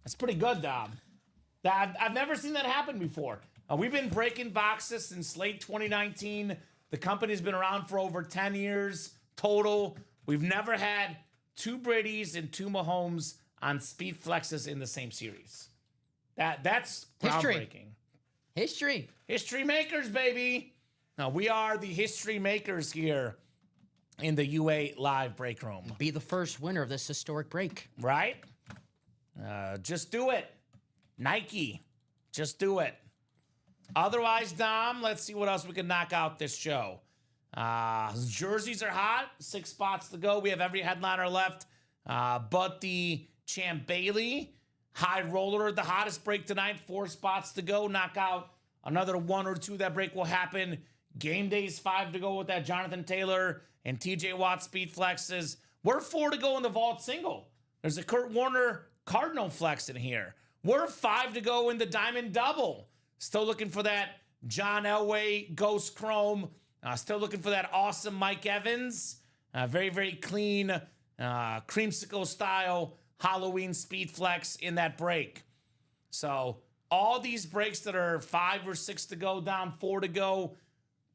That's pretty good, Dom. I've never seen that happen before. We've been breaking boxes since late 2019. The company's been around for over 10 years total. We've never had 2 Brady's and 2 Mahomes on Speed Flexes in the same series. That's groundbreaking. History. History makers, baby. Now, we are the history makers here in the UA Live break room. Be the first winner of this historic break. Right? Just do it. Nike. Just do it. Otherwise, Dom, let's see what else we can knock out this show. Jerseys are hot. 6 spots to go. We have every headliner left but the Champ Bailey. High roller, the hottest break tonight. 4 spots to go. Knock out another 1 or 2. That break will happen. Game Day's 5 to go with that Jonathan Taylor and TJ Watt Speed Flexes. We're 4 to go in the vault single. There's a Kurt Warner Cardinal Flex in here. We're 5 to go in the Diamond Double. Still looking for that John Elway Ghost Chrome. Still looking for that awesome Mike Evans. Very, very clean, creamsicle style Halloween Speed Flex in that break. So all these breaks that are 5 or 6 to go, down 4 to go,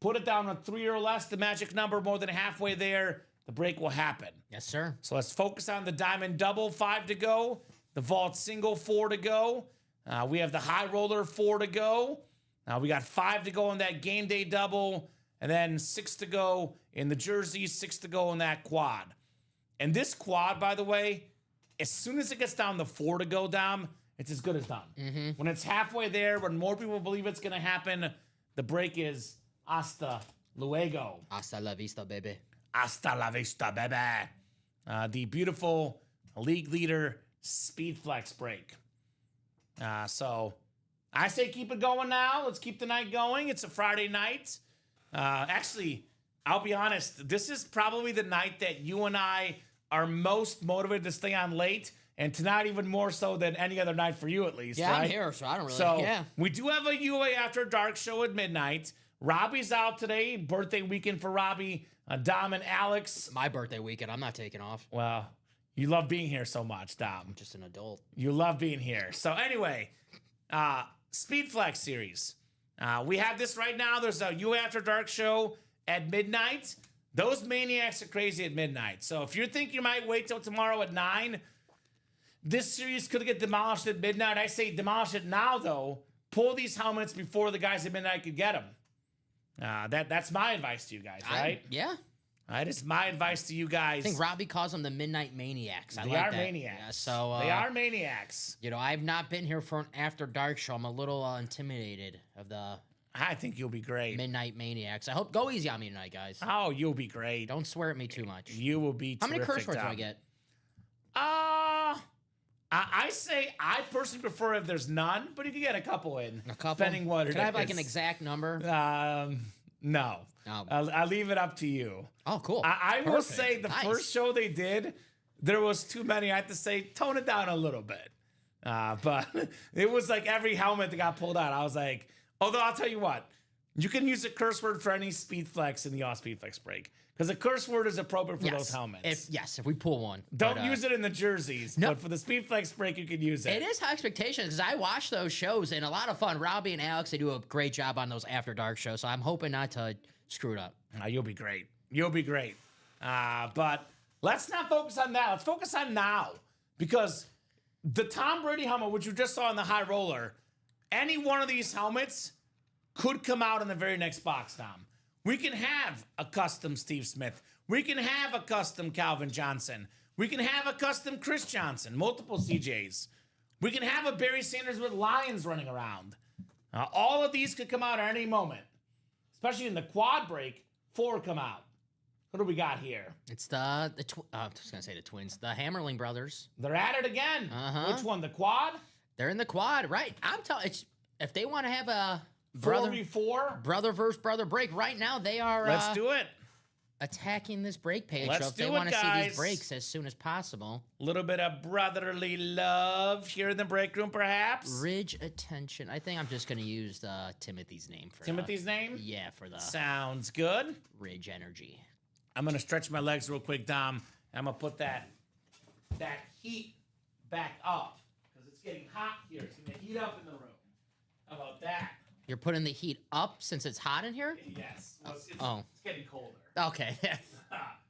put it down to 3 or less, the magic number, more than halfway there, the break will happen. Yes, sir. So let's focus on the Diamond Double, 5 to go, the Vault Single, 4 to go. We have the High Roller, 4 to go. We got 5 to go in that Game Day Double, and then 6 to go in the jersey, 6 to go in that quad. And this quad, by the way, as soon as it gets down to 4 to go, Dom, it's as good as done. When it's halfway there, when more people believe it's going to happen, the break is hasta luego. Hasta la vista, baby. Hasta la vista, baby. The beautiful league leader Speed Flex break. So I say keep it going now. Let's keep the night going. It's a Friday night. Actually, I'll be honest. This is probably the night that you and I are most motivated to stay on late. And tonight, even more so than any other night for you, at least. Yeah, right? I'm here, so I don't really. So we do have a UA After Dark show at midnight. Robbie's out today. Birthday weekend for Robbie. Dom and Alex. My birthday weekend. I'm not taking off. Well, you love being here so much, Dom. I'm just an adult. You love being here. So anyway, Speed Flex series. We have this right now. There's a You After Dark show at midnight. Those maniacs are crazy at midnight. So if you think you might wait till tomorrow at 9, this series could get demolished at midnight. I say demolish it now, though. Pull these helmets before the guys at midnight could get them. That's my advice to you guys, right? Yeah. That is my advice to you guys. I think Robbie calls them the Midnight Maniacs. They are maniacs. Yeah, so they are maniacs. You know, I've not been here for an After Dark show. I'm a little intimidated of the I think you'll be great. Midnight Maniacs. I hope go easy on me tonight, guys. Oh, you'll be great. Don't swear at me too much. You will be. How many curse words do I Dom. get? I say I personally prefer if there's none, but you can get a couple in. A couple. Depending what it Can I have like is. an exact number? No. Oh. I'll leave it up to you. Oh, cool. I will Perfect. say the Nice. first show they did, there was too many. I have to say, tone it down a little bit. But it was like every helmet that got pulled out. I was like, although I'll tell you what, you can use a curse word for any Speed Flex in the All Speed Flex break. Because a curse word is appropriate for those helmets. If we pull one. Don't But, use it in the jerseys, no. but for the Speed Flex break, you can use it. It is high expectations because I watch those shows and a lot of fun. Robbie and Alex, they do a great job on those After Dark shows. So I'm hoping not to screw it up. You'll be great. You'll be great. But let's not focus on that. Let's focus on now. Because the Tom Brady helmet, which you just saw in the high roller, any one of these helmets could come out in the very next box, Tom. We can have a custom Steve Smith. We can have a custom Calvin Johnson. We can have a custom Chris Johnson, multiple CJs. We can have a Barry Sanders with lions running around. All of these could come out at any moment. Especially in the quad break, 4 come out. What do we got here? It's I was gonna say the twins, the Hammerling brothers. They're at it again. Uh-huh. Which one? The quad? They're in the quad, right? I'm telling. If they want to have a 4v4? brother versus brother break right now, they are. Let's do it. Attacking this break page. Let's so if do they it, want to see guys. these breaks as soon as possible, A little bit of brotherly love here in the break room, perhaps. Ridge Attention. I think I'm just gonna use Timothy's name for Timothy's name? Yeah, for the Sounds good. Ridge Energy. I'm gonna stretch my legs real quick, Dom. I'm gonna put that heat back up because it's getting hot here. It's gonna heat up in the room. How about that? You're putting the heat up since it's hot in here. Yes. Well, it's getting colder. Okay.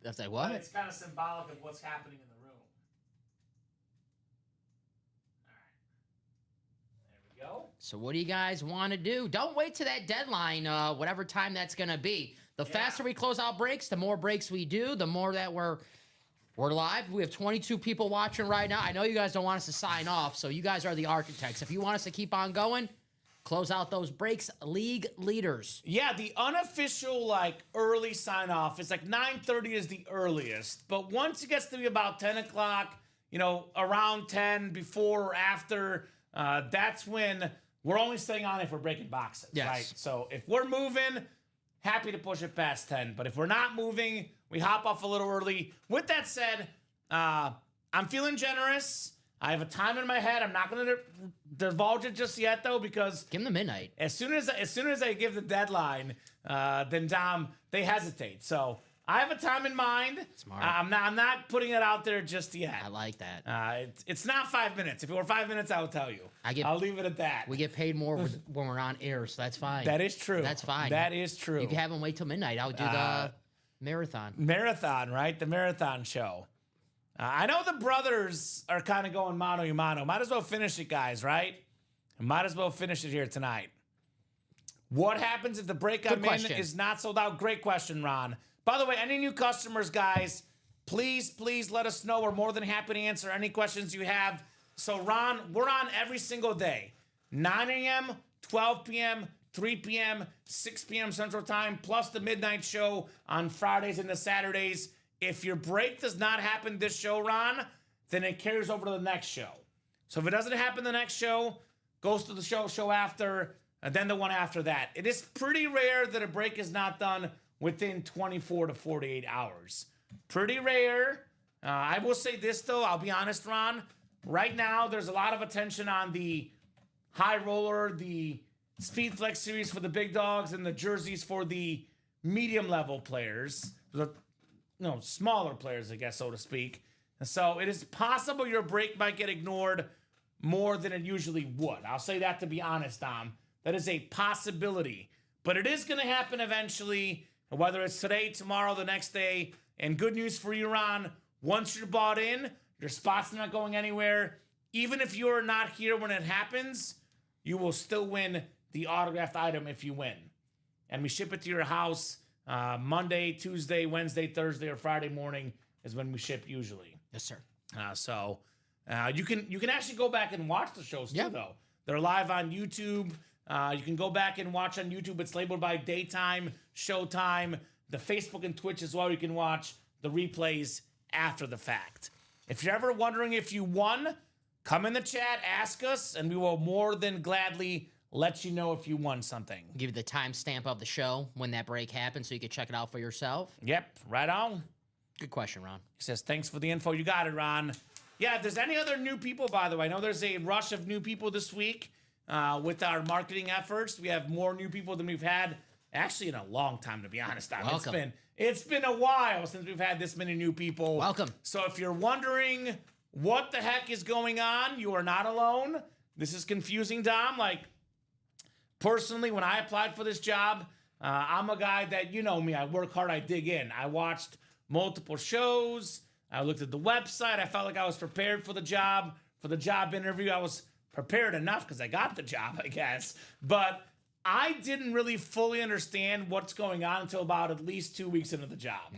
That's like what? But it's kind of symbolic of what's happening in the room. All right. There we go. So what do you guys want to do? Don't wait to that deadline, whatever time that's gonna be. The faster we close out breaks, the more breaks we do, the more that we're live. We have 22 people watching right now. I know you guys don't want us to sign off, so you guys are the architects. If you want us to keep on going, close out those breaks. League leaders. Yeah, the unofficial early sign off is 9:30 is the earliest. But once it gets to be about 10 o'clock, around 10, before or after, that's when we're only staying on if we're breaking boxes. Yes. Right? So if we're moving, happy to push it past 10. But if we're not moving, we hop off a little early. With that said, I'm feeling generous. I have a time in my head. I'm not going to divulge it just yet, though, because Give them the midnight. as soon as I give the deadline, then Dom, they hesitate. So I have a time in mind. Smart. I'm not putting it out there just yet. I like that. It's not 5 minutes. If it were 5 minutes, I will tell you. I'll leave it at that. We get paid more when we're on air, so that's fine. That is true. That's fine. That is true. You can have them wait till midnight. I'll do the marathon. Marathon, right? The marathon show. I know the brothers are kind of going mano a mano. Might as well finish it, guys, right? Might as well finish it here tonight. What happens if the break I'm in question. is not sold out? Great question, Ron. By the way, any new customers, guys, please let us know. We're more than happy to answer any questions you have. So, Ron, we're on every single day. 9 a.m., 12 p.m., 3 p.m., 6 p.m. Central Time, plus the midnight show on Fridays and the Saturdays. If your break does not happen this show, Ron, then it carries over to the next show. So if it doesn't happen the next show, goes to the show after, and then the one after that. It is pretty rare that a break is not done within 24 to 48 hours. Pretty rare. I will say this, though. I'll be honest, Ron. Right now, there's a lot of attention on the high roller, the Speed Flex series for the big dogs, and the jerseys for the medium level players. the smaller players, I guess, so to speak. And so it is possible your break might get ignored more than it usually would. I'll say that to be honest, Dom. That is a possibility. But it is going to happen eventually, whether it's today, tomorrow, the next day. And good news for you, Ron, once you're bought in, your spot's not going anywhere. Even if you're not here when it happens, you will still win the autographed item if you win. And we ship it to your house Monday, Tuesday, Wednesday, Thursday, or Friday morning is when we ship usually. Yes, sir. So you can actually go back and watch the shows too, though. They're live on YouTube. You can go back and watch on YouTube. It's labeled by daytime, showtime, the Facebook and Twitch as well. You can watch the replays after the fact. If you're ever wondering if you won, come in the chat, ask us, and we will more than gladly let you know if you won something. Give you the timestamp of the show when that break happened so you can check it out for yourself. Yep, right on. Good question, Ron. He says, thanks for the info. You got it, Ron. Yeah, if there's any other new people, by the way, I know there's a rush of new people this week with our marketing efforts. We have more new people than we've had actually in a long time, to be honest. Welcome. It's been a while since we've had this many new people. Welcome. So if you're wondering what the heck is going on, you are not alone. This is confusing, Dom. Like, personally, when I applied for this job, I'm a guy that, you know me, I work hard, I dig in. I watched multiple shows. I looked at the website. I felt like I was prepared for the job interview. I was prepared enough because I got the job, I guess. But I didn't really fully understand what's going on until about at least 2 weeks into the job.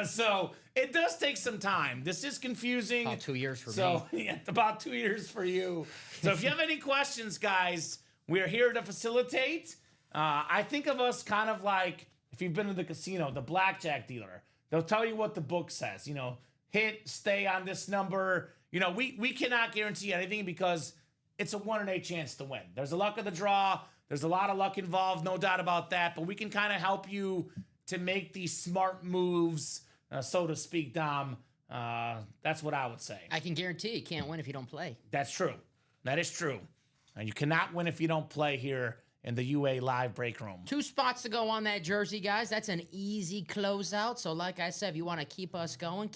So it does take some time. This is confusing. About 2 years for me. So yeah, about 2 years for you. So if you have any questions, guys, we're here to facilitate. I think of us kind of like, if you've been to the casino, the blackjack dealer. They'll tell you what the book says. You know, hit, stay on this number. You know, we cannot guarantee anything because it's a 1 in 8 chance to win. There's a luck of the draw. There's a lot of luck involved, no doubt about that. But we can kind of help you to make these smart moves, so to speak, Dom. That's what I would say. I can guarantee you can't win if you don't play. That's true. That is true. And you cannot win if you don't play here in the UA Live Break Room. 2 spots to go on that jersey, guys. That's an easy closeout. So like I said, if you want to keep us going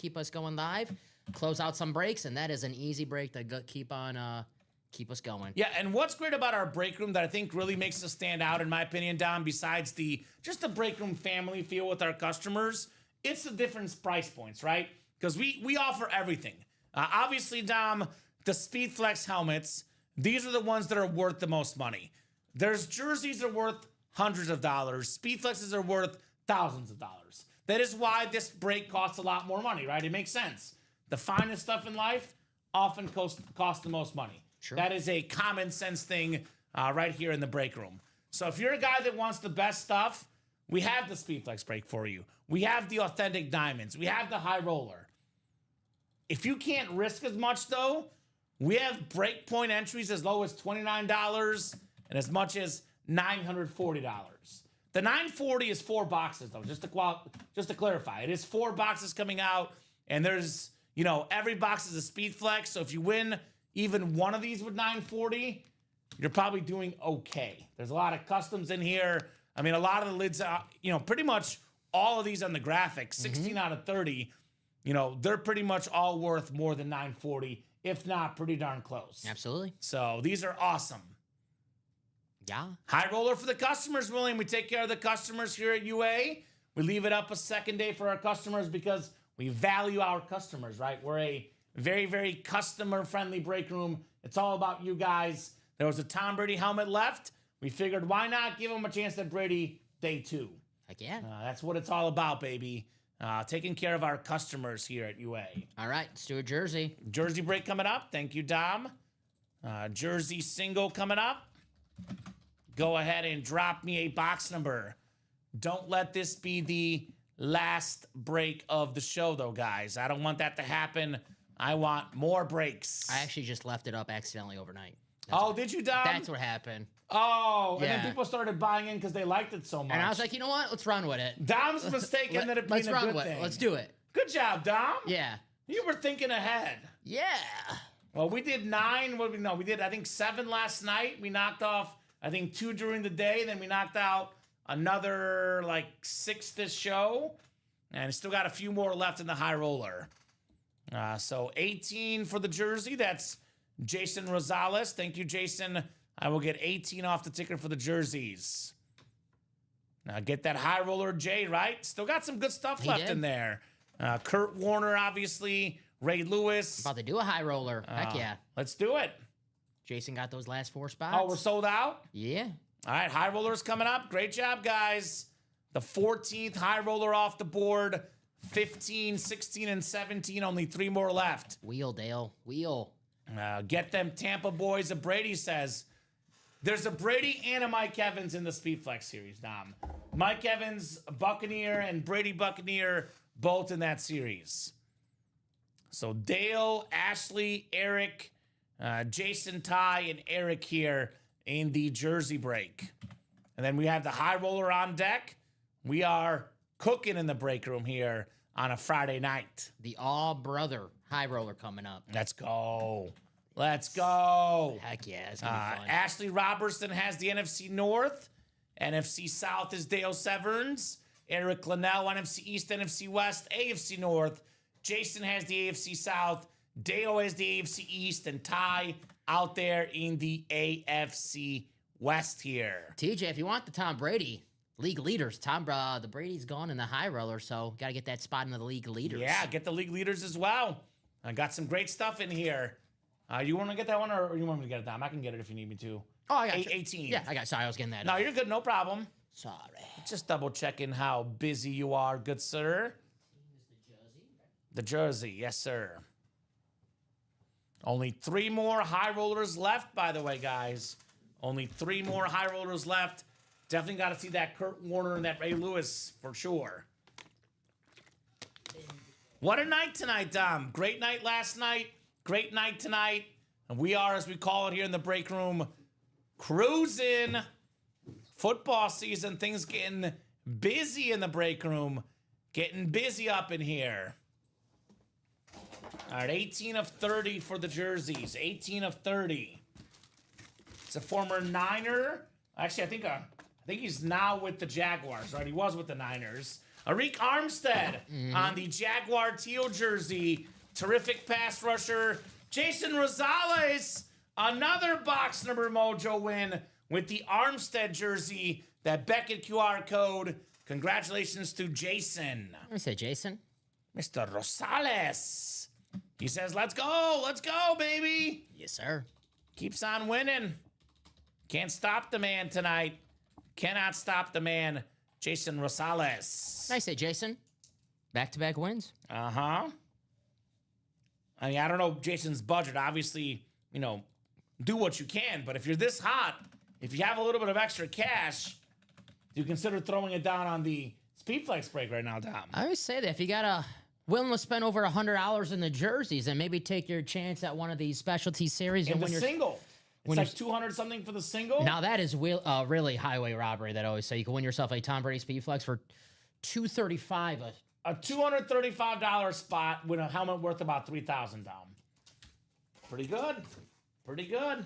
live, close out some breaks, and that is an easy break to keep us going. Yeah, and what's great about our break room that I think really makes us stand out, in my opinion, Dom, besides just the break room family feel with our customers, it's the different price points, right? Because we offer everything. Obviously, Dom, the SpeedFlex helmets, these are the ones that are worth the most money. There's jerseys that are worth hundreds of dollars. SpeedFlexes are worth thousands of dollars. That is why this break costs a lot more money, right? It makes sense. The finest stuff in life often costs the most money. Sure. That is a common sense thing right here in the break room. So if you're a guy that wants the best stuff, we have the SpeedFlex break for you. We have the authentic diamonds. We have the high roller. If you can't risk as much, though, we have breakpoint entries as low as $29 and as much as $940. The $940 is 4 boxes, though, just to clarify. It is 4 boxes coming out, and there's, every box is a SpeedFlex. So if you win even one of these with $940, you're probably doing okay. There's a lot of customs in here. I mean, a lot of the lids, pretty much all of these on the graphic, 16 out of 30, they're pretty much all worth more than $940, if not pretty darn close. Absolutely. So these are awesome. Yeah. High roller for the customers, William. We take care of the customers here at UA. We leave it up a second day for our customers because we value our customers, right? We're a very, very customer-friendly break room. It's all about you guys. There was a Tom Brady helmet left. We figured, why not give him a chance at Brady day 2? Heck yeah. That's what it's all about, baby. Taking care of our customers here at UA. All right, let's do a jersey. Jersey break coming up. Thank you, Dom. Jersey single coming up. Go ahead and drop me a box number. Don't let this be the last break of the show, though, guys. I don't want that to happen. I want more breaks. I actually just left it up accidentally overnight. Did you, Dom? That's what happened. Oh, and Yeah. then people started buying in because they liked it so much. And I was like, you know what? Let's run with it. Dom's mistaken that it being Let's a run good with thing. it. Let's do it. Good job, Dom. Yeah. You were thinking ahead. Yeah. Well, we did 9. We did, I think, 7 last night. We knocked off, I think, 2 during the day. Then we knocked out another, 6 this show. And still got a few more left in the high roller. So 18 for the jersey. That's Jason Rosales. Thank you, Jason. I will get 18 off the ticker for the jerseys. Now get that high roller J, right? Still got some good stuff left in there. Kurt Warner, obviously. Ray Lewis. About to do a high roller. Heck yeah. Let's do it. Jason got those last 4 spots. Oh, we're sold out? Yeah. All right, high roller's coming up. Great job, guys. The 14th high roller off the board. 15, 16, and 17. Only 3 more left. Wheel, Dale. Wheel. Get them Tampa boys. A Brady says. There's a Brady and a Mike Evans in the Speedflex series, Dom. Mike Evans, Buccaneer, and Brady Buccaneer, both in that series. So Dale, Ashley, Eric, Jason, Ty, and Eric here in the jersey break. And then we have the high roller on deck. We are cooking in the break room here on a Friday night. The all-brother high roller coming up. Let's go. Let's go. Heck yeah, it's going to be fun. Ashley Robertson has the NFC North. NFC South is Dale Severns. Eric Linnell, NFC East, NFC West, AFC North. Jason has the AFC South. Dale has the AFC East. And Ty out there in the AFC West here. TJ, if you want the Tom Brady league leaders, the Brady's gone in the high roller, so got to get that spot in the league leaders. Yeah, get the league leaders as well. I got some great stuff in here. You want to get that one, or you want me to get it, Dom? I can get it if you need me to. Oh, I got 18. Yeah, I got. Sorry, I was getting that. No, you're good. No problem. Sorry. Just double checking how busy you are, good sir. The jersey, yes, sir. Only 3 more high rollers left, by the way, guys. Only 3 more high rollers left. Definitely got to see that Kurt Warner and that Ray Lewis for sure. What a night tonight, Dom. Great night last night. Great night tonight. And we are, as we call it here in the break room, cruising. Football season, things getting busy in the break room. Getting busy up in here. All right, 18 of 30 for the jerseys. 18 of 30. It's a former Niner. Actually, I think he's now with the Jaguars, right? He was with the Niners. Arik Armstead on the Jaguar teal jersey. Terrific pass rusher. Jason Rosales, another box number mojo win with the Armstead jersey. That Beckett QR code. Congratulations to Jason. Let me say Jason. Mr. Rosales. He says, let's go, baby. Yes, sir. Keeps on winning. Can't stop the man tonight. Cannot stop the man, Jason Rosales. I say Jason. Back-to-back wins. Uh-huh. I mean, I don't know Jason's budget. Obviously, do what you can. But if you're this hot, if you have a little bit of extra cash, do you consider throwing it down on the Speedflex break right now, Dom? I always say that if you got willing to spend over $100 in the jerseys and maybe take your chance at one of these specialty series And and the win your single. It's like 200 something for the single. Now that is really highway robbery. That I always say you can win yourself a Tom Brady Speedflex for $235. A $235 spot with a helmet worth about $3,000 down. Pretty good. Pretty good.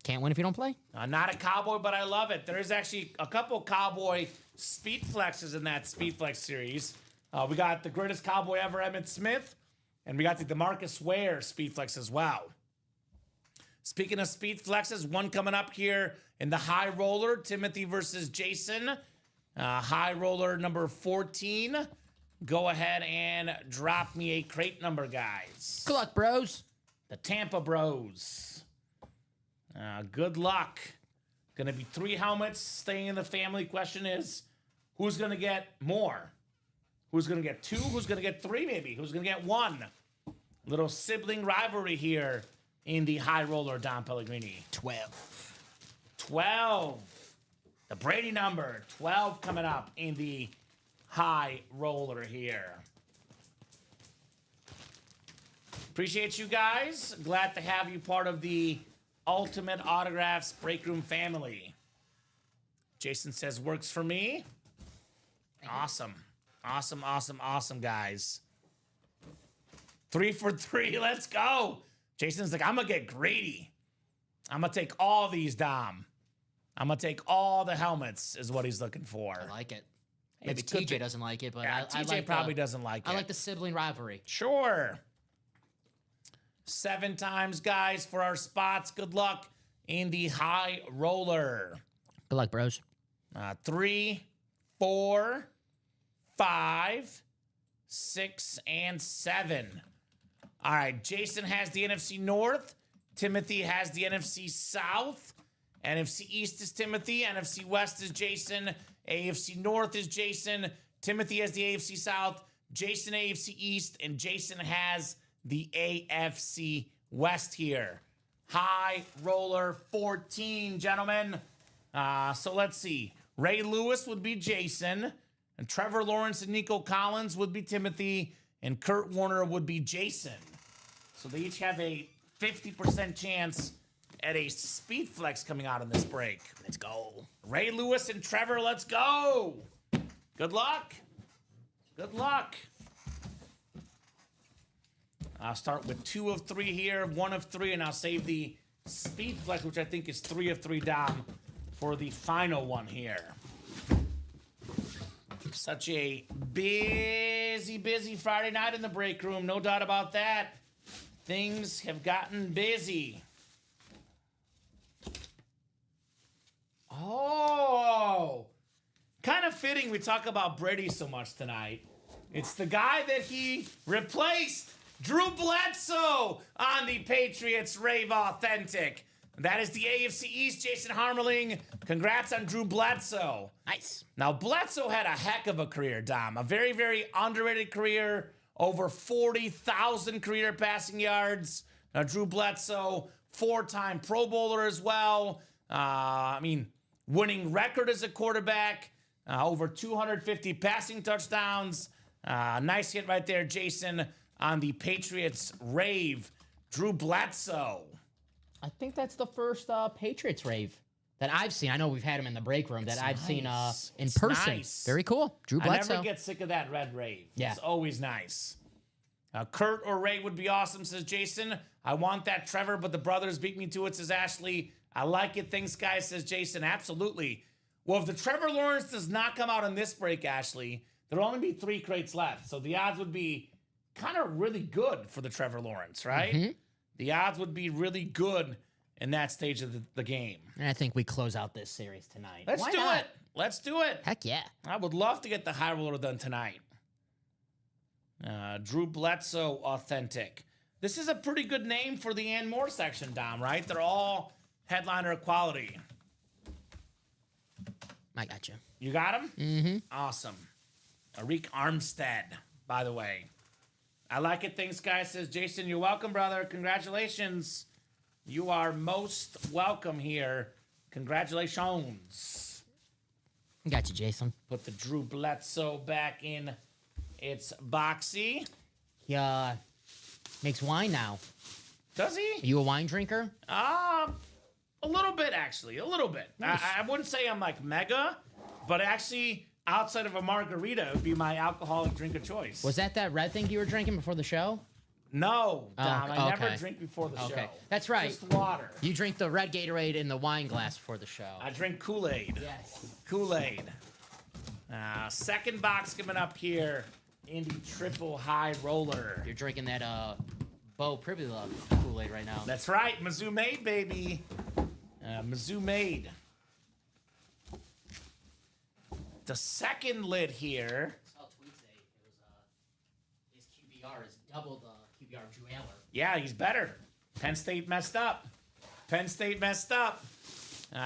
Can't win if you don't play. Not a cowboy, but I love it. There's actually a couple cowboy speed flexes in that speed flex series. We got the greatest cowboy ever, Emmitt Smith, and we got the DeMarcus Ware speed flex as well. Speaking of speed flexes, one coming up here in the high roller, Timothy versus Jason. High roller number 14. Go ahead and drop me a crate number, guys. Good luck, bros. The Tampa Bros. Good luck. Going to be 3 helmets staying in the family. Question is, who's going to get more? Who's going to get 2? Who's going to get 3 maybe? Who's going to get 1? Little sibling rivalry here in the high roller, Dom Pellegrini. 12. The Brady number. 12 coming up in the high roller here. Appreciate you guys. Glad to have you part of the Ultimate Autographs Break Room family. Jason says, works for me. Awesome. Awesome, guys. 3 for 3. Let's go. Jason's like, I'm going to get greedy. I'm going to take all these, Dom. I'm going to take all the helmets is what he's looking for. I like it. Maybe It's good TJ doesn't like it, but Yeah, I TJ like probably doesn't like it. I like the sibling rivalry. Sure. 7 times, guys, for our spots. Good luck in the high roller. Good luck, bros. 3, 4, 5, 6, and 7. All right, Jason has the NFC North. Timothy has the NFC South. NFC East is Timothy. NFC West is Jason. AFC North is Jason. Timothy has the AFC South. Jason AFC East. And Jason has the AFC West here. High roller 14, gentlemen. So let's see. Ray Lewis would be Jason. And Trevor Lawrence and Nico Collins would be Timothy. And Kurt Warner would be Jason. So they each have a 50% chance at a speed flex coming out in this break. Let's go. Ray Lewis and Trevor, let's go. Good luck. Good luck. I'll start with 2 of 3 here, 1 of 3, and I'll save the speed flex, which I think is 3 of 3 Dom, for the final one here. Such a busy Friday night in the break room, no doubt about that. Things have gotten busy. Oh, kind of fitting we talk about Brady so much tonight. It's the guy that he replaced, Drew Bledsoe, on the Patriots Rave Authentic. That is the AFC East, Jason Harmerling. Congrats on Drew Bledsoe. Nice. Now, Bledsoe had a heck of a career, Dom. A very, very underrated career. Over 40,000 career passing yards. Now, Drew Bledsoe, 4-time Pro Bowler as well. Winning record as a quarterback. Over 250 passing touchdowns. Nice hit right there, Jason, on the Patriots rave. Drew Bledsoe. I think that's the first Patriots rave that I've seen. I know we've had him in the break room that I've seen in It's person. nice. Very cool. Drew Bledsoe. I never get sick of that red rave. Yeah. It's always nice. Kurt or Ray would be awesome, says Jason. I want that Trevor, but the brothers beat me to it, says Ashley. I like it. Thanks, guys, says Jason. Absolutely. Well, if the Trevor Lawrence does not come out on this break, Ashley, there'll only be 3 crates left. So the odds would be kind of really good for the Trevor Lawrence, right? Mm-hmm. The odds would be really good in that stage of the game. And I think we close out this series tonight. Let's Why do not? it. Let's do it. Heck yeah. I would love to get the high roller done tonight. Drew Bledsoe Authentic. This is a pretty good name for the and more section, Dom, right? They're all headliner quality. I got you. You got him? Mm-hmm. Awesome. Arik Armstead, by the way. I like it. Thanks, guys. Says Jason, you're welcome, brother. Congratulations. You are most welcome here. Congratulations. Got you, Jason. Put the Drew Bledsoe back in its boxy. He makes wine now. Does he? Are you a wine drinker? A little bit, actually. A little bit. Nice. I wouldn't say I'm like mega, but actually, outside of a margarita, it would be my alcoholic drink of choice. Was that red thing you were drinking before the show? No, Dom. I never okay. drink before the show. Okay. That's right. Just water. You drink the red Gatorade in the wine glass before the show. I drink Kool-Aid. Yes. Kool-Aid. Second box coming up here in the triple high roller. You're drinking that Bo Privilege Kool-Aid right now. That's right. Mizzou made, baby. Mizzou made. The second lid here. I saw tweets today. It was his QBR is double the QBR Drew Aller. Yeah, he's better. Penn State messed up. Penn State messed up.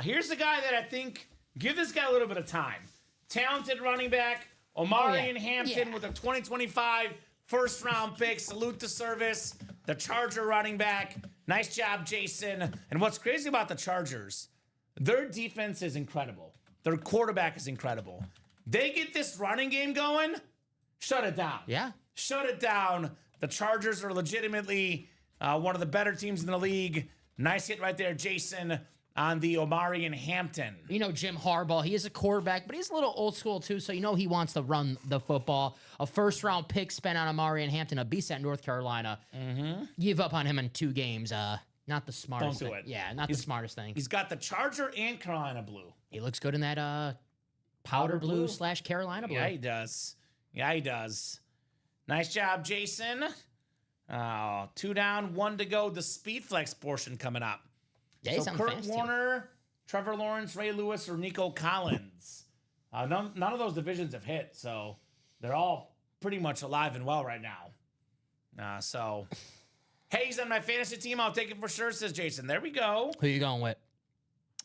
Here's the guy that I think, give this guy a little bit of time. Talented running back, Omarion Hampton with a 2025 first round pick. Salute to service. The Charger running back. Nice job, Jason. And what's crazy about the Chargers, their defense is incredible. Their quarterback is incredible. They get this running game going, shut it down. Yeah. Shut it down. The Chargers are legitimately one of the better teams in the league. Nice hit right there, Jason, on the Omarion Hampton. You know, Jim Harbaugh, he is a quarterback, but he's a little old school too, so you know he wants to run the football. A first-round pick spent on Omarion Hampton, a beast at North Carolina. Mm-hmm. Give up on him in 2 games. Not the smartest Don't do thing. it. Yeah, not the smartest thing. He's got the Charger and Carolina blue. He looks good in that powder blue / Carolina blue. Yeah, he does. Yeah, he does. Nice job, Jason. 2 down, 1 to go. The Speed Flex portion coming up. Yeah, he's So on Kurt fast, too. Warner, Trevor Lawrence, Ray Lewis, or Nico Collins. None of those divisions have hit, so they're all pretty much alive and well right now. So, Hayes on my fantasy team, I'll take it for sure, says Jason. There we go. Who you going with?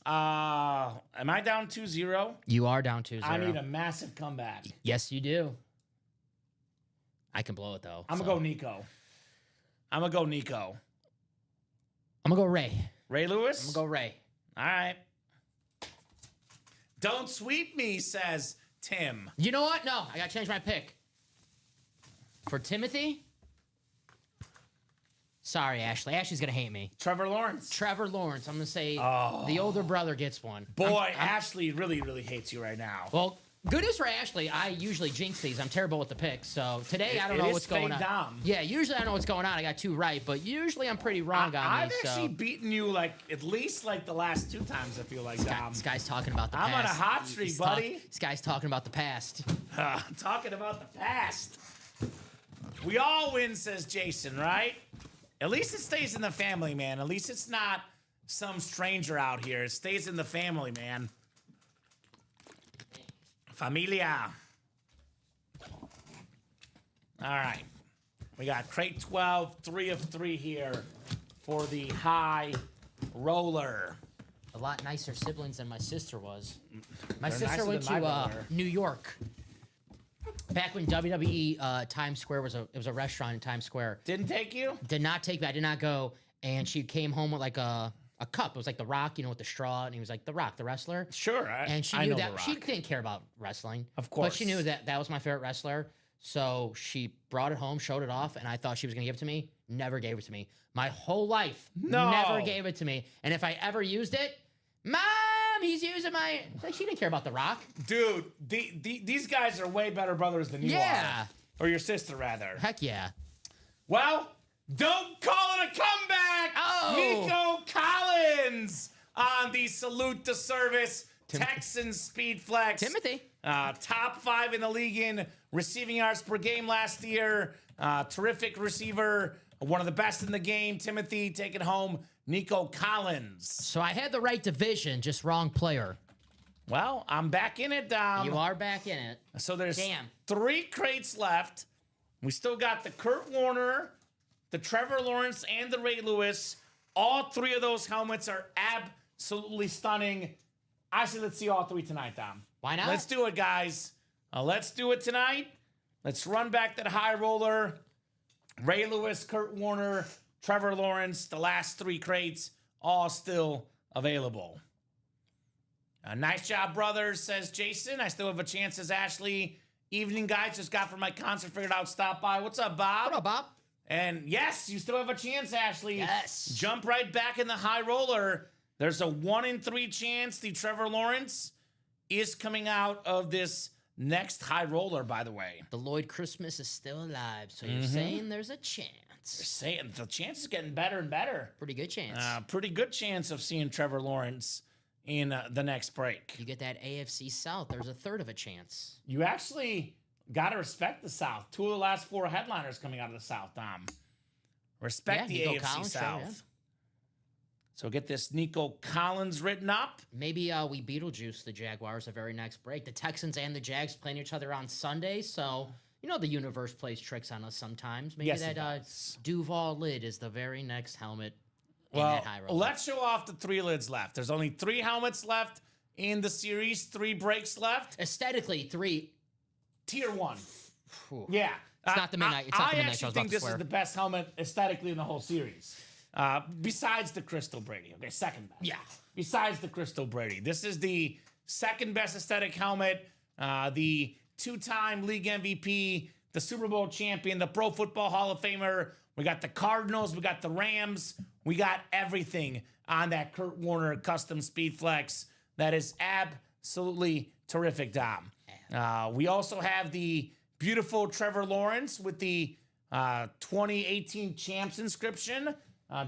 Am I down 2-0? You are down 2-0. I need a massive comeback. Yes, you do. I can blow it, though. I'm going to go Nico. I'm going to go Ray. Ray Lewis? I'm going to go Ray. All right. Don't sweep me, says Tim. You know what? No, I got to change my pick. For Timothy? Sorry, Ashley. Ashley's going to hate me. Trevor Lawrence. Trevor Lawrence. I'm going to say the older brother gets one. Boy, Ashley really, really hates you right now. Well, good news for Ashley. I usually jinx these. I'm terrible with the picks. So today, I don't It know is what's going fake on. Dom. Yeah, usually I know what's going on. I got 2 right, but usually I'm pretty wrong on I've these. actually So beaten you like at least like the last 2 times, I feel like, Dom. this guy's talking about the I'm past. on a hot streak, He's buddy. This guy's talking about the past. Talking about the past. We all win, says Jason, right? At least it stays in the family, man. At least it's not some stranger out here. It stays in the family, man. Familia. All right. We got crate 12, 3 of 3 here for the high roller. A lot nicer siblings than my sister was. My They're sister nicer went than my to brother. New York. Back when WWE Times Square was a restaurant in Times Square. Didn't take you? Did not take me. I did not go. And she came home with like a cup. It was like The Rock, with the straw. And he was like, The Rock, the wrestler. Sure. And she I knew know that. The She Rock. didn't care about wrestling. Of course. But she knew that was my favorite wrestler. So she brought it home, showed it off, and I thought she was going to give it to me. Never gave it to me. My whole life. No. Never gave it to me. And if I ever used it, Mom, he's using my... Like, she didn't care about The Rock. Dude, these guys are way better brothers than you Yeah. are. Or your sister, rather. Heck yeah. Well, don't call it a comeback! Oh. Nico Collins on the Salute to Service Texans Speed Flex. Timothy. Top 5 in the league in receiving yards per game last year. Terrific receiver. One of the best in the game. Timothy taking home Nico Collins. So I had the right division, just wrong player. Well, I'm back in it, Dom. You are back in it. So there's Damn. 3 crates left. We still got the Kurt Warner, the Trevor Lawrence, and the Ray Lewis. All 3 of those helmets are absolutely stunning. I say let's see all 3 tonight, Dom. Why not? Let's do it, guys. Let's do it tonight. Let's run back that high roller. Ray Lewis, Kurt Warner, Trevor Lawrence, the last 3 crates, all still available. Nice job, brothers, says Jason. I still have a chance, says Ashley. Evening, guys. Just got from my concert, figured out, stop by. What's up, Bob? What up, Bob? And yes, you still have a chance, Ashley. Yes. Jump right back in the high roller. There's a 1 in 3 chance the Trevor Lawrence is coming out of this next high roller, by the way. The Lloyd Christmas is still alive, so you're saying there's a chance. Saying the chance is getting better and better. Pretty good chance. Pretty good chance of seeing Trevor Lawrence in the next break. You get that AFC South, there's a third of a chance. You actually got to respect the South. 2 of the last 4 headliners coming out of the South, Dom. Respect the Nico AFC Collins, sure, South. yeah. So get this Nico Collins written up. Maybe we Beetlejuice the Jaguars the very next break. The Texans and the Jags playing each other on Sunday, so the universe plays tricks on us sometimes. Maybe Yes, it that does. Duval lid is the very next helmet in Well, that high roller. let's show off the 3 lids left. There's only 3 helmets left in the series, 3 breaks left. Aesthetically, 3. Tier 1. Whew. Yeah. It's not the midnight. It's not the midnight I show, I actually was think about to this is swear. the best helmet aesthetically in the whole series. Besides the Crystal Brady. Okay, second best. Yeah. Besides the Crystal Brady. This is the second best aesthetic helmet. The 2-time league MVP, the Super Bowl champion, the Pro Football Hall of Famer. We got the Cardinals. We got the Rams. We got everything on that Kurt Warner custom Speed Flex. That is absolutely terrific, Dom. We also have the beautiful Trevor Lawrence with the 2018 champs inscription.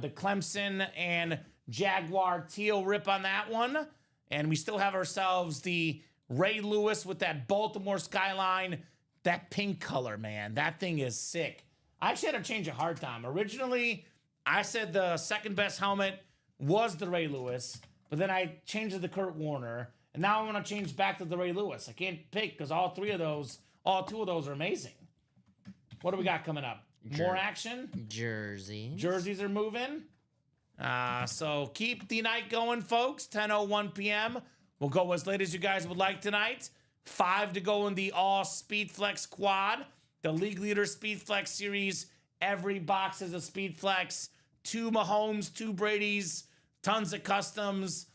The Clemson and Jaguar teal rip on that one. And we still have ourselves the Ray Lewis with that Baltimore skyline, that pink color, man. That thing is sick. I actually had to change a hard time. Originally, I said the second best helmet was the Ray Lewis, but then I changed it to Kurt Warner, and now I'm going to change back to the Ray Lewis. I can't pick because all two of those are amazing. What do we got coming up? More action? Jerseys are moving. So keep the night going, folks. 10:01 p.m. We'll go as late as you guys would like tonight. 5 to go in the all Speedflex quad. The league leader Speedflex series. Every box is a Speedflex. 2 Mahomes, 2 Brady's, tons of customs.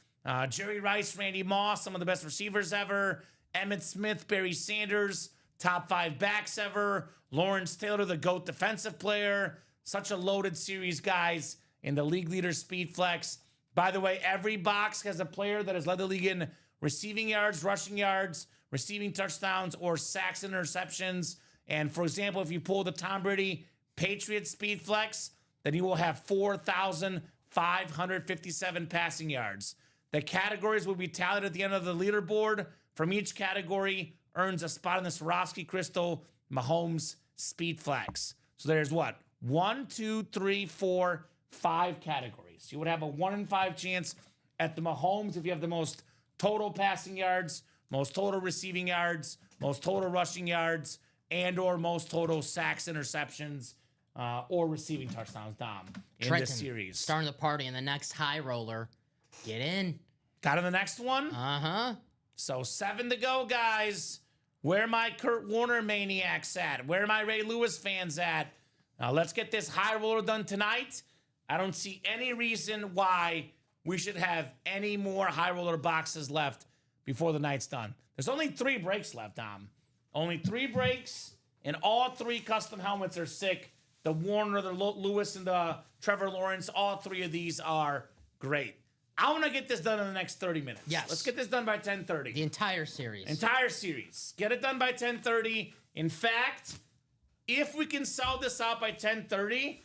Jerry Rice, Randy Moss, some of the best receivers ever. Emmitt Smith, Barry Sanders, top 5 backs ever. Lawrence Taylor, the GOAT defensive player. Such a loaded series, guys, in the league leader Speedflex. By the way, every box has a player that has led the league in receiving yards, rushing yards, receiving touchdowns, or sacks and interceptions. And for example, if you pull the Tom Brady Patriots Speedflex, then you will have 4,557 passing yards. The categories will be tallied at the end of the leaderboard. From each category earns a spot in the Swarovski Crystal Mahomes Speedflex. So there's what? 1, 2, 3, 4, 5 categories. You would have a 1 in 5 chance at the Mahomes if you have the most total passing yards, most total receiving yards, most total rushing yards, and or most total sacks, interceptions, or receiving touchdowns, Dom, in Trenton, this series. starting the party in the next high roller. Get in. Got in the next one? Uh-huh. So 7 to go, guys. Where are my Kurt Warner maniacs at? Where are my Ray Lewis fans at? Let's get this high roller done tonight. I don't see any reason why we should have any more high roller boxes left before the night's done. There's only 3 breaks left, Dom. Only 3 breaks, and all 3 custom helmets are sick. The Warner, the Lewis, and the Trevor Lawrence, all 3 of these are great. I want to get this done in the next 30 minutes. Yes. Let's get this done by 10:30. The entire series. Get it done by 10:30. In fact, if we can sell this out by 10:30,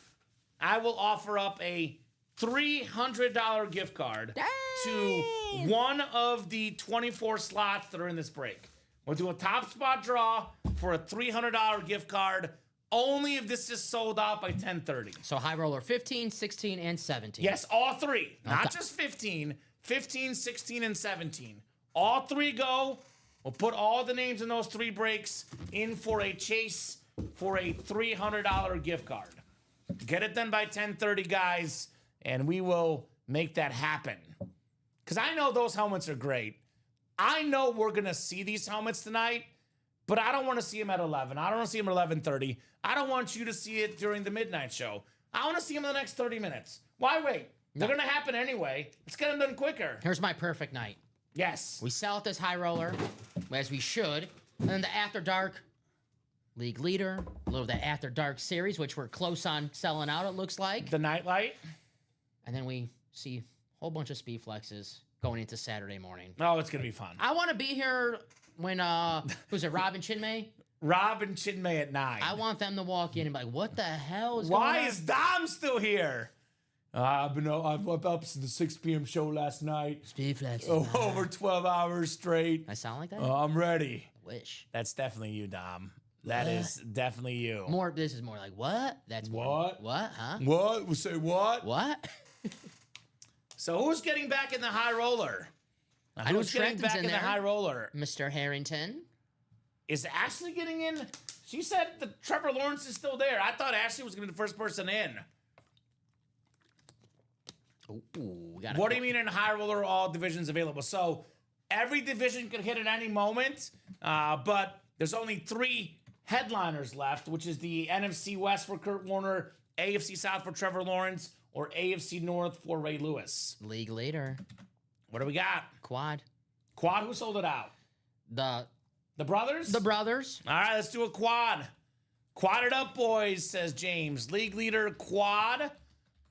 I will offer up a $300 gift card to one of the 24 slots that are in this break. We'll do a top spot draw for a $300 gift card only if this is sold out by 10:30. So high roller 15, 16, and 17. Yes, all 3. Not Okay. just 15. 15, 16, and 17. All 3 go. We'll put all the names in those 3 breaks in for a chase for a $300 gift card. Get it done by 10:30, guys, and we will make that happen. Because I know those helmets are great. I know we're going to see these helmets tonight, but I don't want to see them at 11. I don't want to see them at 11:30. I don't want you to see it during the midnight show. I want to see them in the next 30 minutes. Why wait? They're going to happen anyway. Let's get them done quicker. Here's my perfect night. Yes. We sell at this high roller, as we should. And then the After Dark League Leader, a little of that After Dark series, which we're close on selling out, it looks like. The Nightlight. And then we see a whole bunch of Speedflexes going into Saturday morning. Oh, it's going to be fun. I want to be here when, who's it, Rob and Chinmay? Rob and Chinmay at 9. I want them to walk in and be like, what the hell is going on? Why is Dom still here? I've up since the 6 p.m. show last night. Speedflex. Over 12 hours straight. I sound like that? I'm ready. I wish. That's definitely you, Dom. That is definitely you. This is more like, what? That's more, what? Huh? What? We say what? What? So who's getting back in the high roller? I know Who's getting Trenton's back in in the there. high roller? Mr. Harrington. Is Ashley getting in? She said that Trevor Lawrence is still there. I thought Ashley was going to be the first person in. Ooh, we got What do you mean in high roller, all divisions available? So every division could hit at any moment, but there's only 3 headliners left, which is the NFC West for Kurt Warner, AFC South for Trevor Lawrence, or AFC North for Ray Lewis. League leader. What do we got? Quad. Quad, who sold it out? The brothers? brothers. All right, let's do a quad. Quad it up, boys, says James. League leader quad.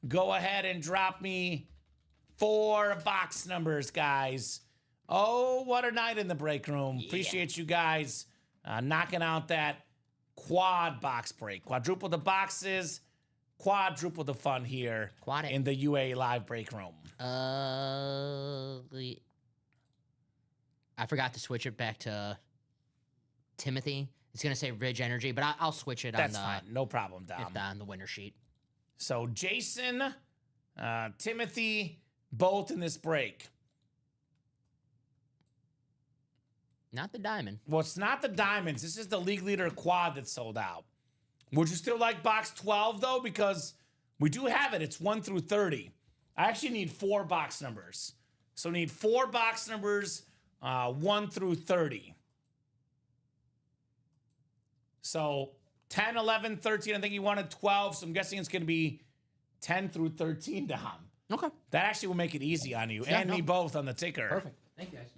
Go ahead and drop me 4 box numbers, guys. Oh, what a night in the break room. Yeah. Appreciate you guys knocking out that quad box break. Quadruple the boxes, quadruple the fun here Quad it. in the UA live break room. I forgot to switch it back to Timothy. It's gonna say Ridge Energy, but I'll switch it That's on the fine. No problem, Dom. on the winner sheet. So Jason, Timothy, both in this break. Not the diamond. Well, it's not the diamonds. This is the league leader quad that sold out. Would you still like box 12 though? Because we do have it. It's 1 through 30. I actually need 4 box numbers. So need 4 box numbers, 1 through 30. So 10, 11, 13. I think he wanted 12. So I'm guessing it's going to be 10 through 13, Dom. Okay. That actually will make it easy on you and me both on the ticker. Perfect. Thank you, guys.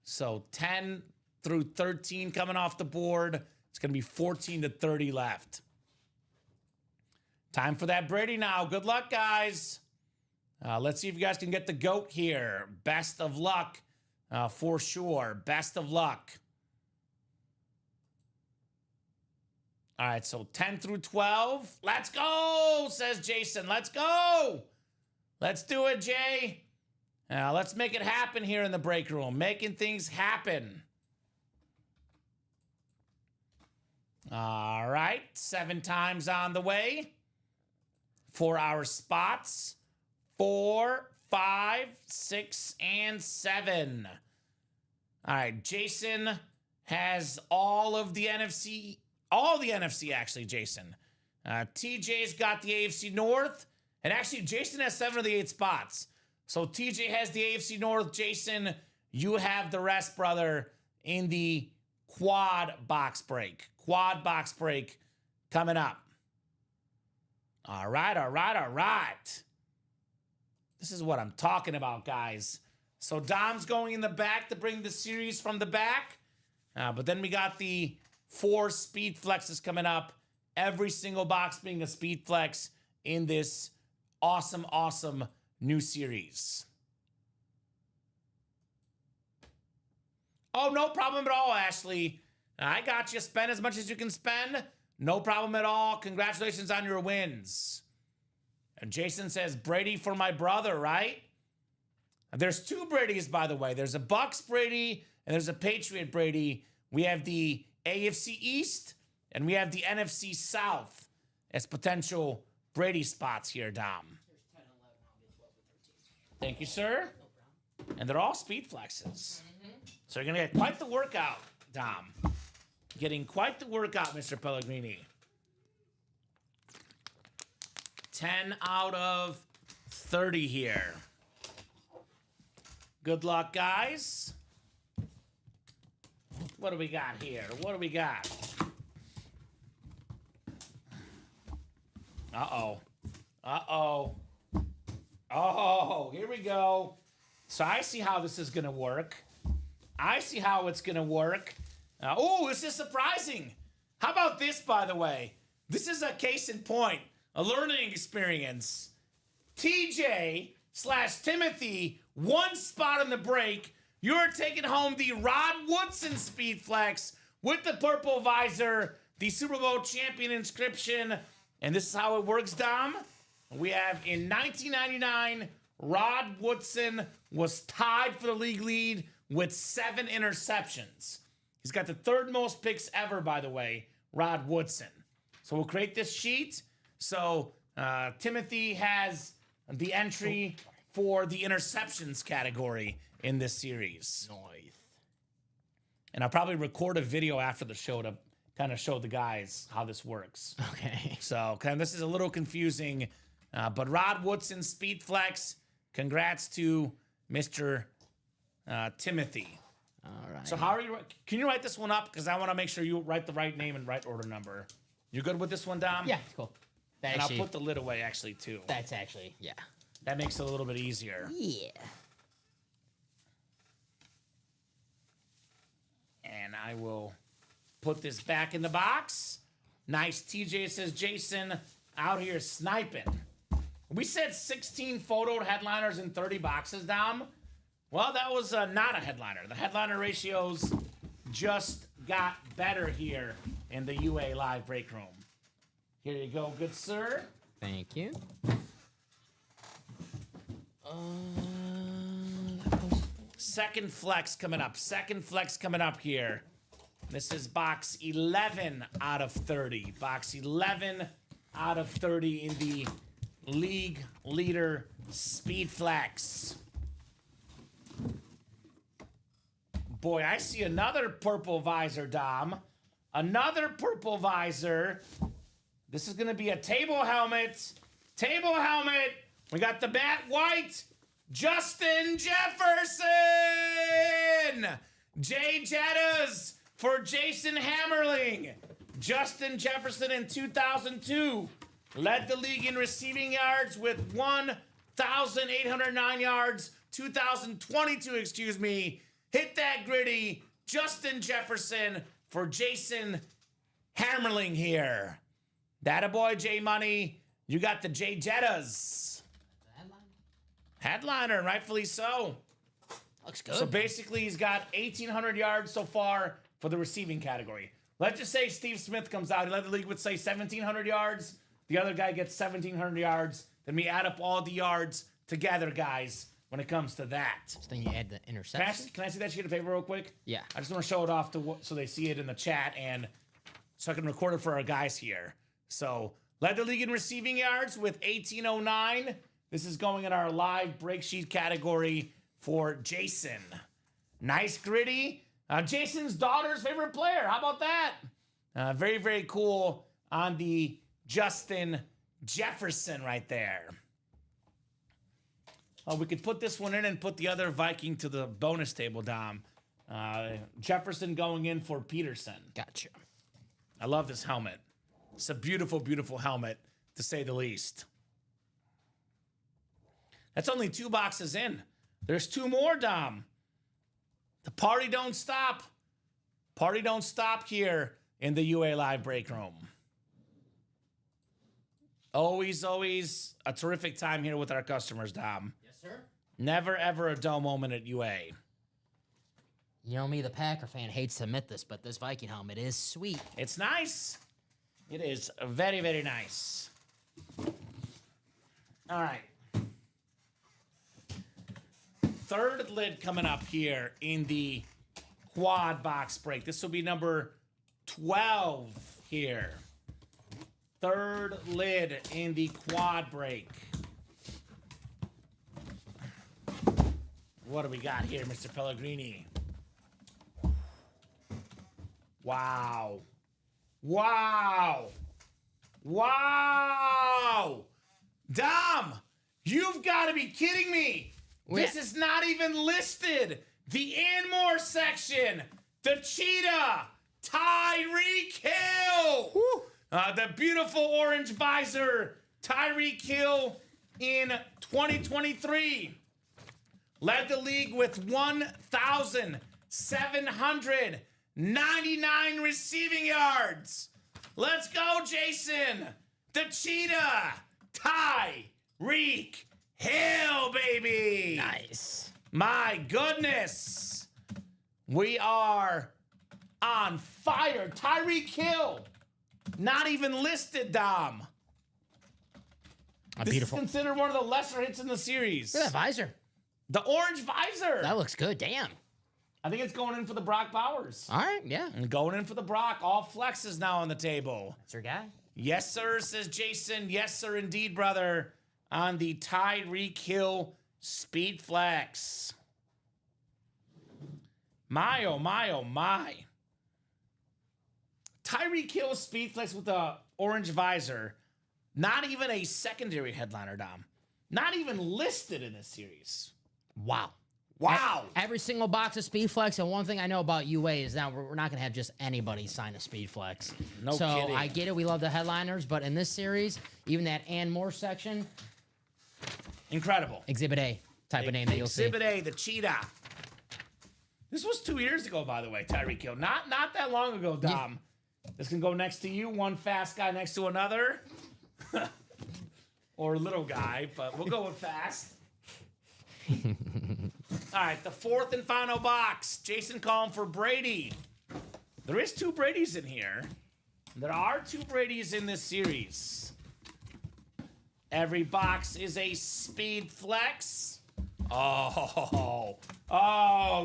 So 10 through 13 coming off the board. It's going to be 14 to 30 left. Time for that Brady now. Good luck, guys. Let's see if you guys can get the GOAT here. Best of luck for sure. Best of luck. All right, so 10 through 12. Let's go, says Jason. Let's go. Let's do it, Jay. Let's make it happen here in the break room. Making things happen. All right, 7 times on the way for our spots. 4, 5, 6, and 7. All right, Jason has all the NFC actually, Jason. TJ's got the AFC North, and actually Jason has 7 of the 8 spots. So TJ has the AFC North. Jason, you have the rest, brother, in the quad box break. Quad box break coming up. All right, all right, all right. This is what I'm talking about, guys. So Dom's going in the back to bring the series from the back. But then we got the 4 speed flexes coming up. Every single box being a speed flex in this awesome, awesome new series. Oh, no problem at all, Ashley. I got you. Spend as much as you can spend. No problem at all. Congratulations on your wins. And Jason says, Brady for my brother, right? There's 2 Bradys, by the way. There's a Bucks Brady and there's a Patriot Brady. We have the AFC East and we have the NFC South as potential Brady spots here, Dom. Thank you, sir. And they're all speed flexes. So you're going to get quite the workout, Dom. Getting quite the workout, Mr. Pellegrini. 10 out of 30 here. Good luck, guys. What do we got here? What do we got? Uh-oh. Uh-oh. Oh, here we go. So I see how this is going to work. I see how it's going to work. Oh, this is surprising. How about this, by the way? This is a case in point, a learning experience. TJ/Timothy, 1 spot in the break. You're taking home the Rod Woodson Speed Flex with the purple visor, the Super Bowl champion inscription. And this is how it works, Dom. We have in 1999, Rod Woodson was tied for the league lead with 7 interceptions. He's got the 3rd most picks ever, by the way, Rod Woodson. So we'll create this sheet. So Timothy has the entry for the interceptions category in this series. Nice. And I'll probably record a video after the show to kind of show the guys how this works. Okay. So this is a little confusing, but Rod Woodson Speed Flex, congrats to Mr. Timothy. All right. So how are you? Can you write this one up? Because I want to make sure you write the right name and right order number. You good with this one, Dom? Yeah, cool. And I'll put the lid away actually too. That's actually, yeah. That makes it a little bit easier. Yeah. And I will put this back in the box. Nice. TJ says, Jason out here sniping. We said 16 photoed headliners in 30 boxes, Dom. Well, that was not a headliner. The headliner ratios just got better here in the UA Live break room. Here you go, good sir. Thank you. Second flex coming up. Second flex coming up here. This is box 11 out of 30. Box 11 out of 30 in the league leader speed flex. Boy, I see another purple visor, Dom. Another purple visor. This is going to be a table helmet. Table helmet. We got the bat white. Justin Jefferson. Jay Jettas for Jason Hammerling. Justin Jefferson in 2002 led the league in receiving yards with 1,809 yards. 2022, excuse me. Hit that gritty. Justin Jefferson for Jason Hammerling here. That a boy, J Money. You got the Jay Jettas. Headliner, rightfully so. Looks good. So basically, he's got 1,800 yards so far for the receiving category. Let's just say Steve Smith comes out. He led the league with, say, 1,700 yards. The other guy gets 1,700 yards. Then we add up all the yards together, guys, when it comes to that. So then you add the interception. Can I see that sheet of paper real quick? Yeah. I just want to show it off so they see it in the chat and so I can record it for our guys here. So, led the league in receiving yards with 1,809. This is going in our live break sheet category for Jason. Nice gritty. Jason's daughter's favorite player. How about that? Very, very cool on the Justin Jefferson right there. We could put this one in and put the other Viking to the bonus table, Dom. Jefferson going in for Peterson. Gotcha. I love this helmet. It's a beautiful, beautiful helmet, to say the least. That's only 2 boxes in. There's 2 more, Dom. The party don't stop. Party don't stop here in the UA Live break room. Always, always a terrific time here with our customers, Dom. Yes, sir. Never, ever a dull moment at UA. You know me, the Packer fan, hates to admit this, but this Viking helmet is sweet. It's nice. It is very, very nice. All right. Third lid coming up here in the quad box break. This will be number 12 here. Third lid in the quad break. What do we got here, Mr. Pellegrini? Wow. Wow. Wow. Dom, you've got to be kidding me. This is not even listed. The Anmore section. The Cheetah. Tyreek Hill. The beautiful orange visor. Tyreek Hill in 2023. Led the league with 1,799 receiving yards. Let's go, Jason. The Cheetah. Tyreek Hill, baby. Nice. My goodness. We are on fire. Tyreek Hill. Not even listed, Dom. This Beautiful. is considered one of the lesser hits in the series. Look at that visor. The orange visor. That looks good. Damn. I think it's going in for the Brock Bowers. All right. Yeah. And going in for the Brock. All flexes now on the table. That's your guy. Yes, sir, says Jason. Yes, sir, indeed, brother. On the Tyreek Hill Speed Flex. My, oh, my, oh, my. Tyreek Hill Speed Flex with the orange visor. Not even a secondary headliner, Dom. Not even listed in this series. Wow. Wow. Every single box of Speedflex, and one thing I know about UA is now we're not going to have just anybody sign a Speedflex. No so kidding. I get it, we love the headliners, but in this series, even that and more section, Incredible. Exhibit A type of name that you'll see. Exhibit A, the Cheetah. This was 2 years ago, by the way, Tyreek Hill. Not that long ago, Dom. This can go next to you, one fast guy next to another. Or little guy, but we'll go with fast. All right, the fourth and final box. Jason calling for Brady. There is 2 Bradys in here. There are 2 Bradys in this series. Every box is a speed flex. Oh,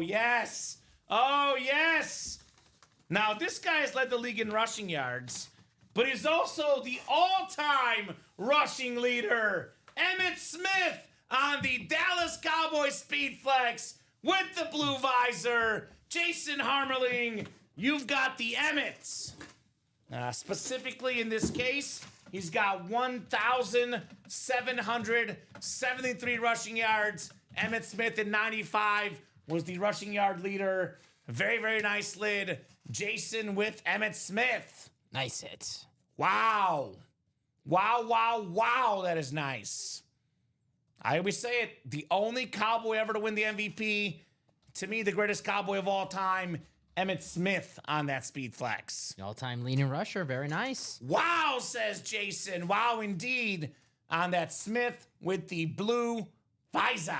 yes. Oh, yes. Now, this guy has led the league in rushing yards, but he's also the all-time rushing leader. Emmitt Smith on the Dallas Cowboys Speed Flex with the blue visor. Jason Harmerling, you've got the Emmets. Specifically in this case, he's got 1,773 rushing yards. Emmitt Smith in 95 was the rushing yard leader. Very, very nice lid. Jason with Emmitt Smith. Nice hit. Wow. Wow, wow, wow. That is nice. I always say it. The only Cowboy ever to win the MVP. To me, the greatest Cowboy of all time. Emmitt Smith on that speed flex. All-time leading rusher. Very nice. Wow, says Jason. Wow, indeed. On that Smith with the blue visor.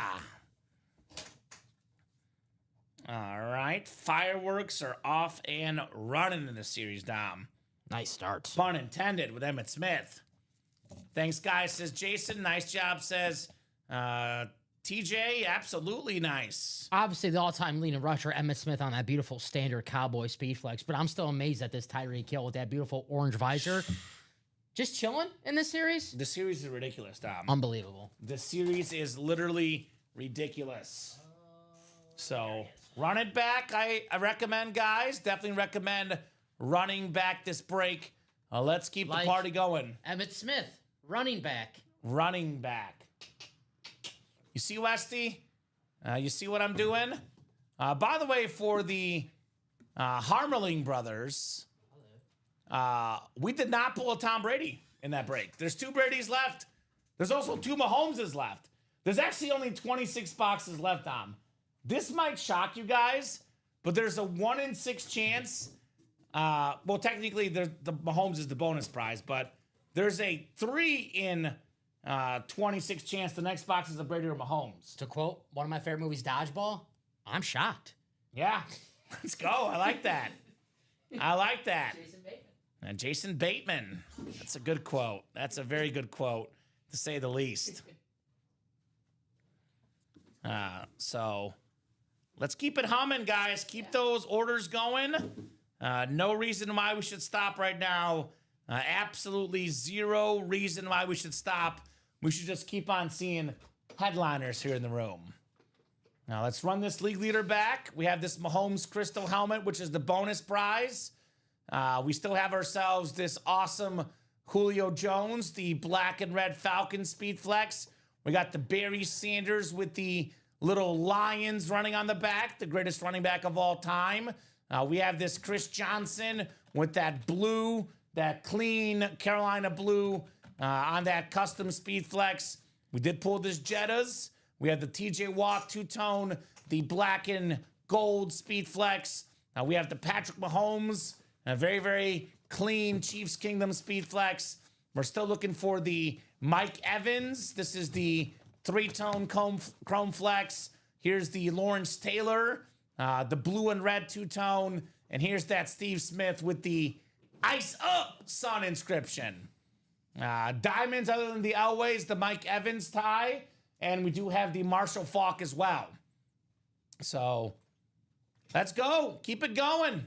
All right. Fireworks are off and running in the series, Dom. Nice start. Pun intended with Emmitt Smith. Thanks, guys, says Jason. Nice job, says TJ. Absolutely nice. Obviously, the all-time leading rusher, Emmitt Smith, on that beautiful standard Cowboy speed flex. But I'm still amazed at this Tyreek Hill with that beautiful orange visor. Just chilling in this series. The series is ridiculous, Dom. Unbelievable. The series is literally ridiculous. So run it back. I recommend, guys. Definitely recommend running back this break. Let's keep the party going. Emmitt Smith, running back. Running back. You see, Westy? You see what I'm doing? By the way, for the Harmerling brothers, we did not pull a Tom Brady in that break. There's 2 Bradys left. There's also 2 Mahomeses left. There's actually only 26 boxes left, Dom. This might shock you guys, but there's a 1 in 6 chance. Well, technically, the Mahomes is the bonus prize, but there's a 3 in 26 chance the next box is a Brady or Mahomes. To quote one of my favorite movies, Dodgeball, I'm shocked. Yeah, let's go. I like that. I like that. Jason Bateman. And Jason Bateman. That's a good quote. That's a very good quote, to say the least. So let's keep it humming, guys. Keep those orders going. No reason why we should stop right now. Absolutely zero reason why we should stop. We should just keep on seeing headliners here in the room. Now let's run this league leader back. We have this Mahomes crystal helmet, which is the bonus prize. We still have ourselves this awesome Julio Jones, the black and red Falcon speed flex. We got the Barry Sanders with the little lions running on the back, the greatest running back of all time. We have this Chris Johnson with that blue, that clean Carolina blue on that custom speed flex. We did pull this Jettas. We have the TJ Watt two-tone, the black and gold speed flex. We have the Patrick Mahomes, a very, very clean Chiefs Kingdom speed flex. We're still looking for the Mike Evans. This is the 3-tone chrome flex. Here's the Lawrence Taylor, the blue and red 2-tone. And here's that Steve Smith with the Ice Up Sun inscription. Diamonds other than the Elways, the Mike Evans tie. And we do have the Marshall Faulk as well. So let's go. Keep it going.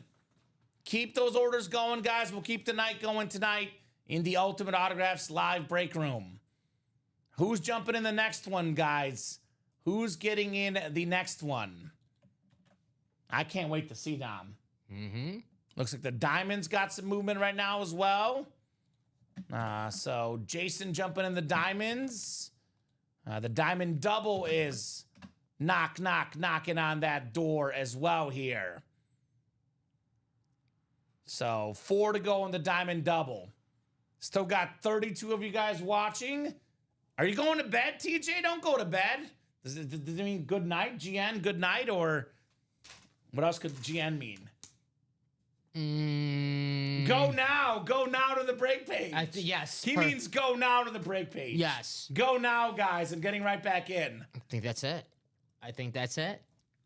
Keep those orders going, guys. We'll keep the night going tonight in the Ultimate Autographs live break room. Who's jumping in the next one, guys? Who's getting in the next one? I can't wait to see Dom. Looks like the Diamonds got some movement right now as well. So Jason jumping in the Diamonds. The Diamond Double is knocking on that door as well here. So 4 to go on the Diamond Double. Still got 32 of you guys watching. Are you going to bed, TJ? Don't go to bed. Does it mean good night, GN? Good night, or what else could GN mean? Go now. Go now to the break page. Yes. He means go now to the break page. Yes. Go now, guys. I'm getting right back in. I think that's it.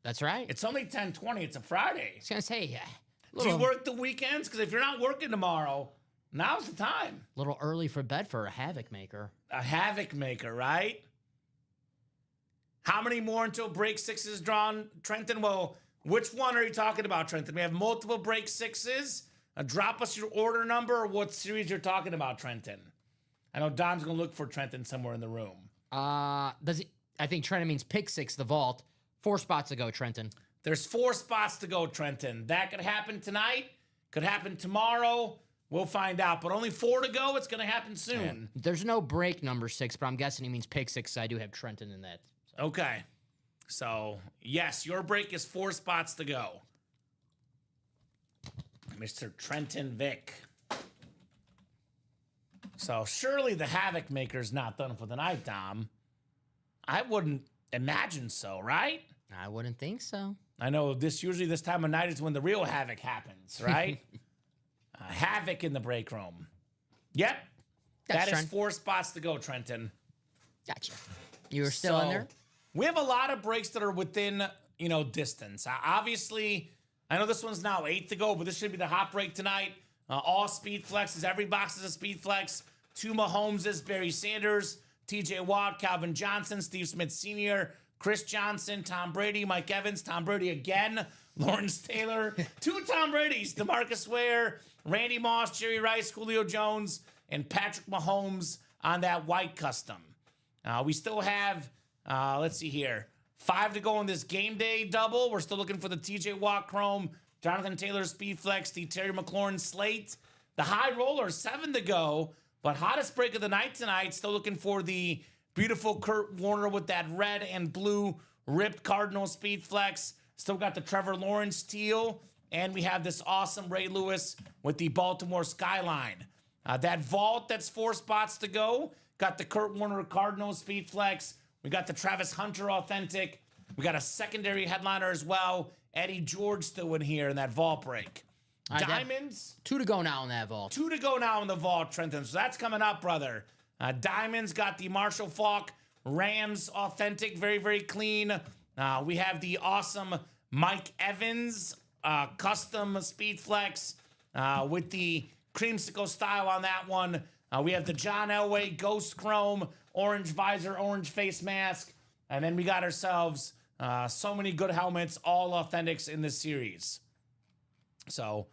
That's right. It's only 10:20. It's a Friday. I was going to say, Do you work the weekends? Because if you're not working tomorrow, now's the time. a little early for bed for a havoc maker. A havoc maker, right? How many more until break 6 is drawn, Trenton? Well, which one are you talking about, Trenton? We have multiple break 6s. Drop us your order number or what series you're talking about, Trenton. I know Dom's going to look for Trenton somewhere in the room. Does it? I think Trenton means pick 6, the vault. 4 spots to go, Trenton. There's 4 spots to go, Trenton. That could happen tonight. Could happen tomorrow. We'll find out. But only 4 to go. It's going to happen soon. There's no break number 6, but I'm guessing he means pick 6. I do have Trenton in that. Okay. So, yes, your break is 4 spots to go. Mr. Trenton Vick. So, surely the Havoc Maker's not done for the night, Dom. I wouldn't imagine so, right? I wouldn't think so. I know usually this time of night is when the real Havoc happens, right? Havoc in the break room. Yep. That is 4 spots to go, Trenton. Gotcha. You were still in there? We have a lot of breaks that are within, distance. Obviously, I know this one's now 8 to go, but this should be the hot break tonight. All speed flexes. Every box is a speed flex. 2 Mahomeses, Barry Sanders, TJ Watt, Calvin Johnson, Steve Smith Sr., Chris Johnson, Tom Brady, Mike Evans, Tom Brady again, Lawrence Taylor, 2 Tom Bradys, DeMarcus Ware, Randy Moss, Jerry Rice, Julio Jones, and Patrick Mahomes on that white custom. We still have, let's see here, 5 to go in this game day double. We're still looking for the TJ Watt Chrome, Jonathan Taylor Speed Flex, the Terry McLaurin Slate. The high roller, 7 to go, but hottest break of the night tonight, still looking for the beautiful Kurt Warner with that red and blue ripped Cardinal Speed Flex. Still got the Trevor Lawrence teal. And we have this awesome Ray Lewis with the Baltimore Skyline. That vault, that's 4 spots to go. Got the Kurt Warner Cardinal Speed Flex. We got the Travis Hunter Authentic. We got a secondary headliner as well. Eddie George still in here in that vault break. Diamonds. 2 to go now in that vault. 2 to go now in the vault, Trenton. So that's coming up, brother. Diamonds got the Marshall Faulk Rams Authentic. Very, very clean. We have the awesome Mike Evans custom Speed Flex with the creamsicle style on that one. We have the John Elway Ghost Chrome orange visor, orange face mask. And then we got ourselves so many good helmets, all authentics in this series. So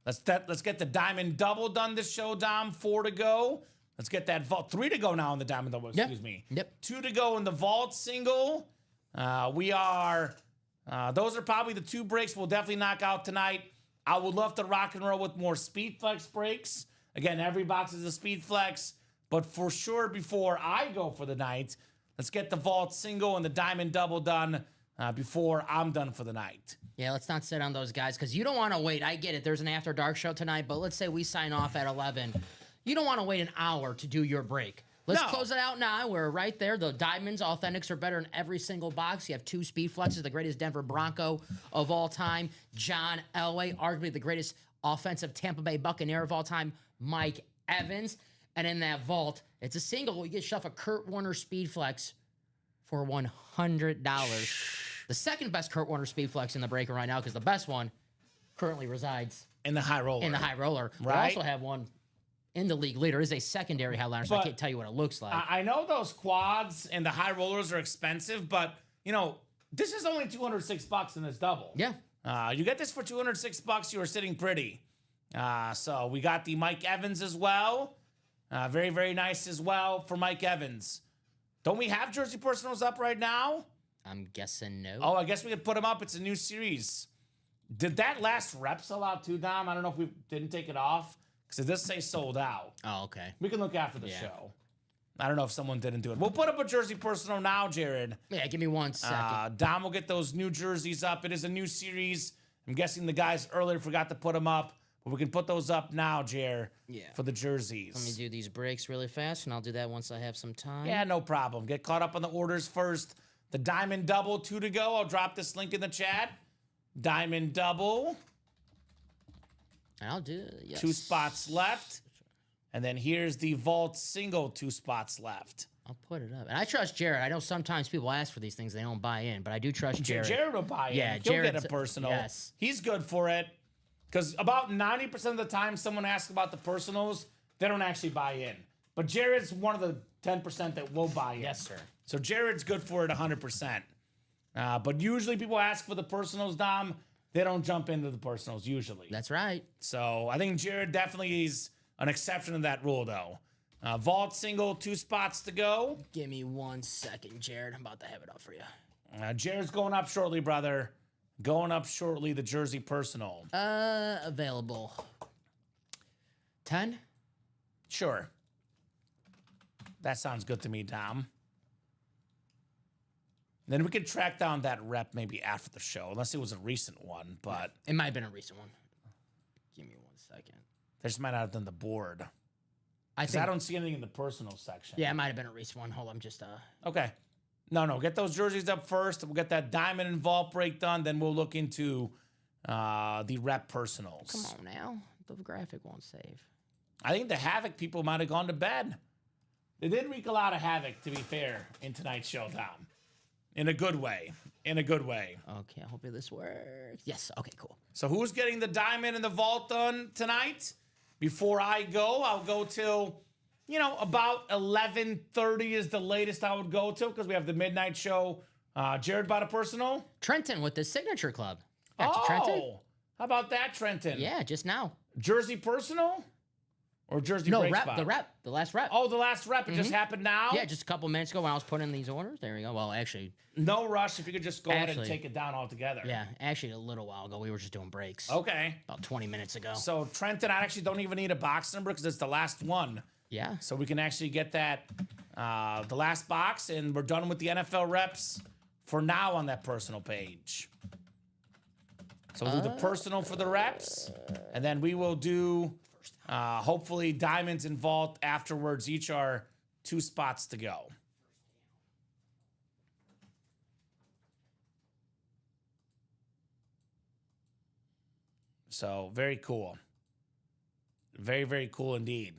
let's get the Diamond Double done this show, Dom. 4 to go. Let's get that vault. 3 to go now in the Diamond Double, excuse me. Yep. 2 to go in the vault single. We are, those are probably the 2 breaks we'll definitely knock out tonight. I would love to rock and roll with more Speed Flex breaks. Again, every box is a Speed Flex. But for sure, before I go for the night, let's get the vault single and the Diamond Double done before I'm done for the night. Yeah, let's not sit on those guys because you don't want to wait. I get it. There's an After Dark show tonight, but let's say we sign off at 11. You don't want to wait an hour to do your break. Let's close it out now. We're right there. The Diamonds Authentics are better in every single box. You have 2 Speed Flexes, the greatest Denver Bronco of all time. John Elway, arguably the greatest offensive Tampa Bay Buccaneer of all time. Mike Evans. And in that vault, it's a single. You get yourself a Kurt Warner Speed Flex for $100. The second best Kurt Warner Speed Flex in the breaker right now because the best one currently resides in the high roller. In the high roller. Right. I also have one in the league leader. It is a secondary headliner, so I can't tell you what it looks like. I know those quads and the high rollers are expensive, but, this is only $206 in this double. Yeah. You get this for $206, you are sitting pretty. So we got the Mike Evans as well. Very, very nice as well for Mike Evans. Don't we have Jersey Personals up right now? I'm guessing no. Oh, I guess we could put them up. It's a new series. Did that last rep sell out too, Dom? I don't know if we didn't take it off because it does say sold out. Oh, okay. We can look after the show. I don't know if someone didn't do it. We'll put up a Jersey Personal now, Jared. Yeah, give me 1 second. Dom will get those new jerseys up. It is a new series. I'm guessing the guys earlier forgot to put them up. But we can put those up now, Jer, for the jerseys. Let me do these breaks really fast, and I'll do that once I have some time. Yeah, no problem. Get caught up on the orders first. The Diamond Double, 2 to go. I'll drop this link in the chat. Diamond Double. And I'll do, yes. 2 spots left. And then here's the Vault Single, 2 spots left. I'll put it up. And I trust Jared. I know sometimes people ask for these things. They don't buy in, but I do trust Jared. Jared will buy in. Yeah, He'll get it personal. Yes. He's good for it. Because about 90% of the time someone asks about the personals, they don't actually buy in. But Jared's one of the 10% that will buy it. Yes, sir. So Jared's good for it 100%. But usually people ask for the personals, Dom. They don't jump into the personals usually. That's right. So I think Jared definitely is an exception to that rule, though. Vault single, 2 spots to go. Give me 1 second, Jared. I'm about to have it up for you. Jared's going up shortly, brother. Going up shortly, the jersey personal. Available. 10? Sure. That sounds good to me, Dom. Then we could track down that rep maybe after the show, unless it was a recent one, but It might have been a recent one. Give me 1 second. they just might not have done the board. I 'Cause think. I don't see anything in the personal section. Yeah, it might have been a recent one. Hold on, I'm just Okay. No, get those jerseys up first. We'll get that diamond and vault break done. Then we'll look into the rep personals. Come on now. The graphic won't save. I think the Havoc people might have gone to bed. They did wreak a lot of havoc, to be fair, in tonight's show, Dom. In a good way. In a good way. Okay, hopefully this works. Yes. Okay, cool. So who's getting the diamond and the vault done tonight? Before I go, I'll go till, about 11:30 is the latest I would go till because we have the midnight show. Jared bought a personal. Trenton with the signature club. Got you, Trenton? How about that, Trenton? Yeah, just now. Jersey personal? Or jersey No, break rep. spot? The last rep. Oh, the last rep. It just happened now? Yeah, just a couple minutes ago when I was putting in these orders. There we go. Well, actually, No rush if you could just go ahead and Actually- take it down altogether. yeah, actually a little while ago we were just doing breaks. Okay. About 20 minutes ago. So Trenton, I actually don't even need a box number because it's the last one. Yeah. So we can actually get that, the last box, and we're done with the NFL reps for now on that personal page. So we'll do the personal for the reps, and then we will do, hopefully, diamonds and vault afterwards. Each are 2 spots to go. So very cool. Very, very cool indeed.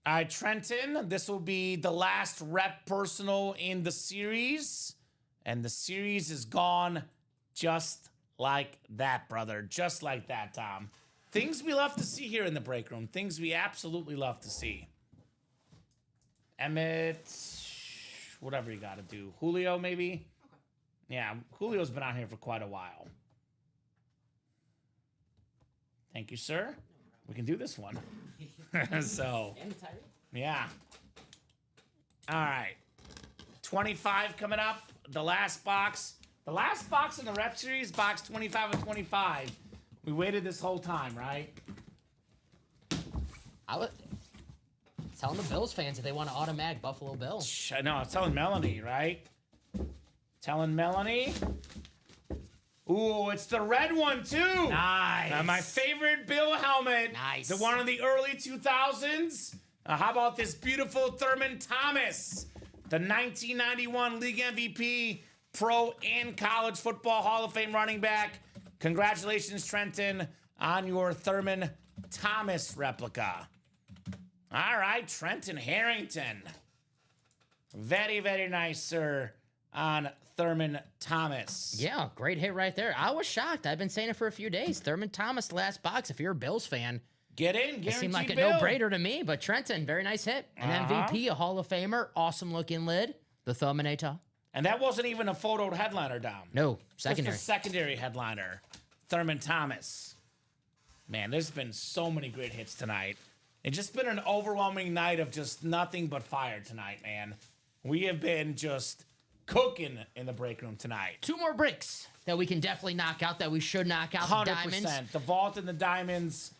All right, Trenton, this will be the last rep personal in the series. And the series is gone just like that, brother. Just like that, Tom. Things we love to see here in the break room. Things we absolutely love to see. Emmett, whatever you got to do. Julio, maybe? Yeah, Julio's been out here for quite a while. Thank you, sir. We can do this one. So, yeah. All right. 25 coming up. The last box. The last box in the rep series, box 25 and 25. We waited this whole time, right? I was telling the Bills fans that they want an automatic Buffalo Bill. I know. I was telling Melanie, right? Telling Melanie. Ooh, it's the red one, too. Nice. My favorite Bill helmet. Nice. The one in the early 2000s. How about this beautiful Thurman Thomas? The 1991 League MVP, Pro and College Football Hall of Fame running back. Congratulations, Trenton, on your Thurman Thomas replica. All right, Trenton Harrington. Very, very nice, sir, on Thurman Thomas. Yeah, great hit right there. I was shocked. I've been saying it for a few days. Thurman Thomas, last box. If you're a Bills fan, Get in, it guaranteed seemed like a bill. no-brainer to me. But Trenton, very nice hit. An MVP, a Hall of Famer, awesome-looking lid. The Thumbinator. And that wasn't even a photoed headliner, Dom. No, That's secondary. the secondary headliner, Thurman Thomas. Man, there's been so many great hits tonight. It's just been an overwhelming night of just nothing but fire tonight, man. We have been just cooking in the break room tonight. 2 more breaks that we can definitely knock out, that we should knock out. 100%. The diamonds. The vault and the diamonds.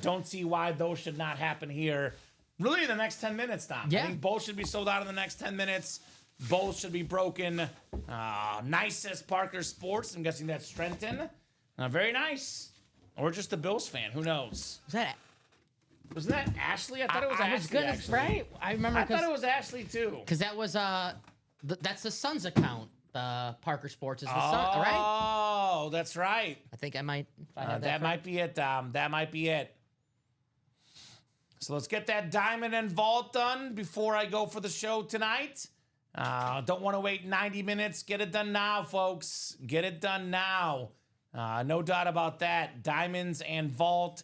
Don't see why those should not happen here. Really, in the next 10 minutes, Dom. Yeah. I think both should be sold out in the next 10 minutes. Both should be broken. Nicest Parker Sports. I'm guessing that's Trenton. Very nice. Or just the Bills fan. Who knows? Was that? Wasn't that Ashley? I thought it was I Ashley, was gonna, actually. right? I remember I thought it was Ashley, too. because that was that's the Suns account. The Parker Sports is the Sun, right? Oh, that's right. I think I might. if I have That correct. might be it, Dom. That might be it. So let's get that diamond and vault done before I go for the show tonight. Don't want to wait 90 minutes. Get it done now, folks. Get it done now. No doubt about that. Diamonds and vault.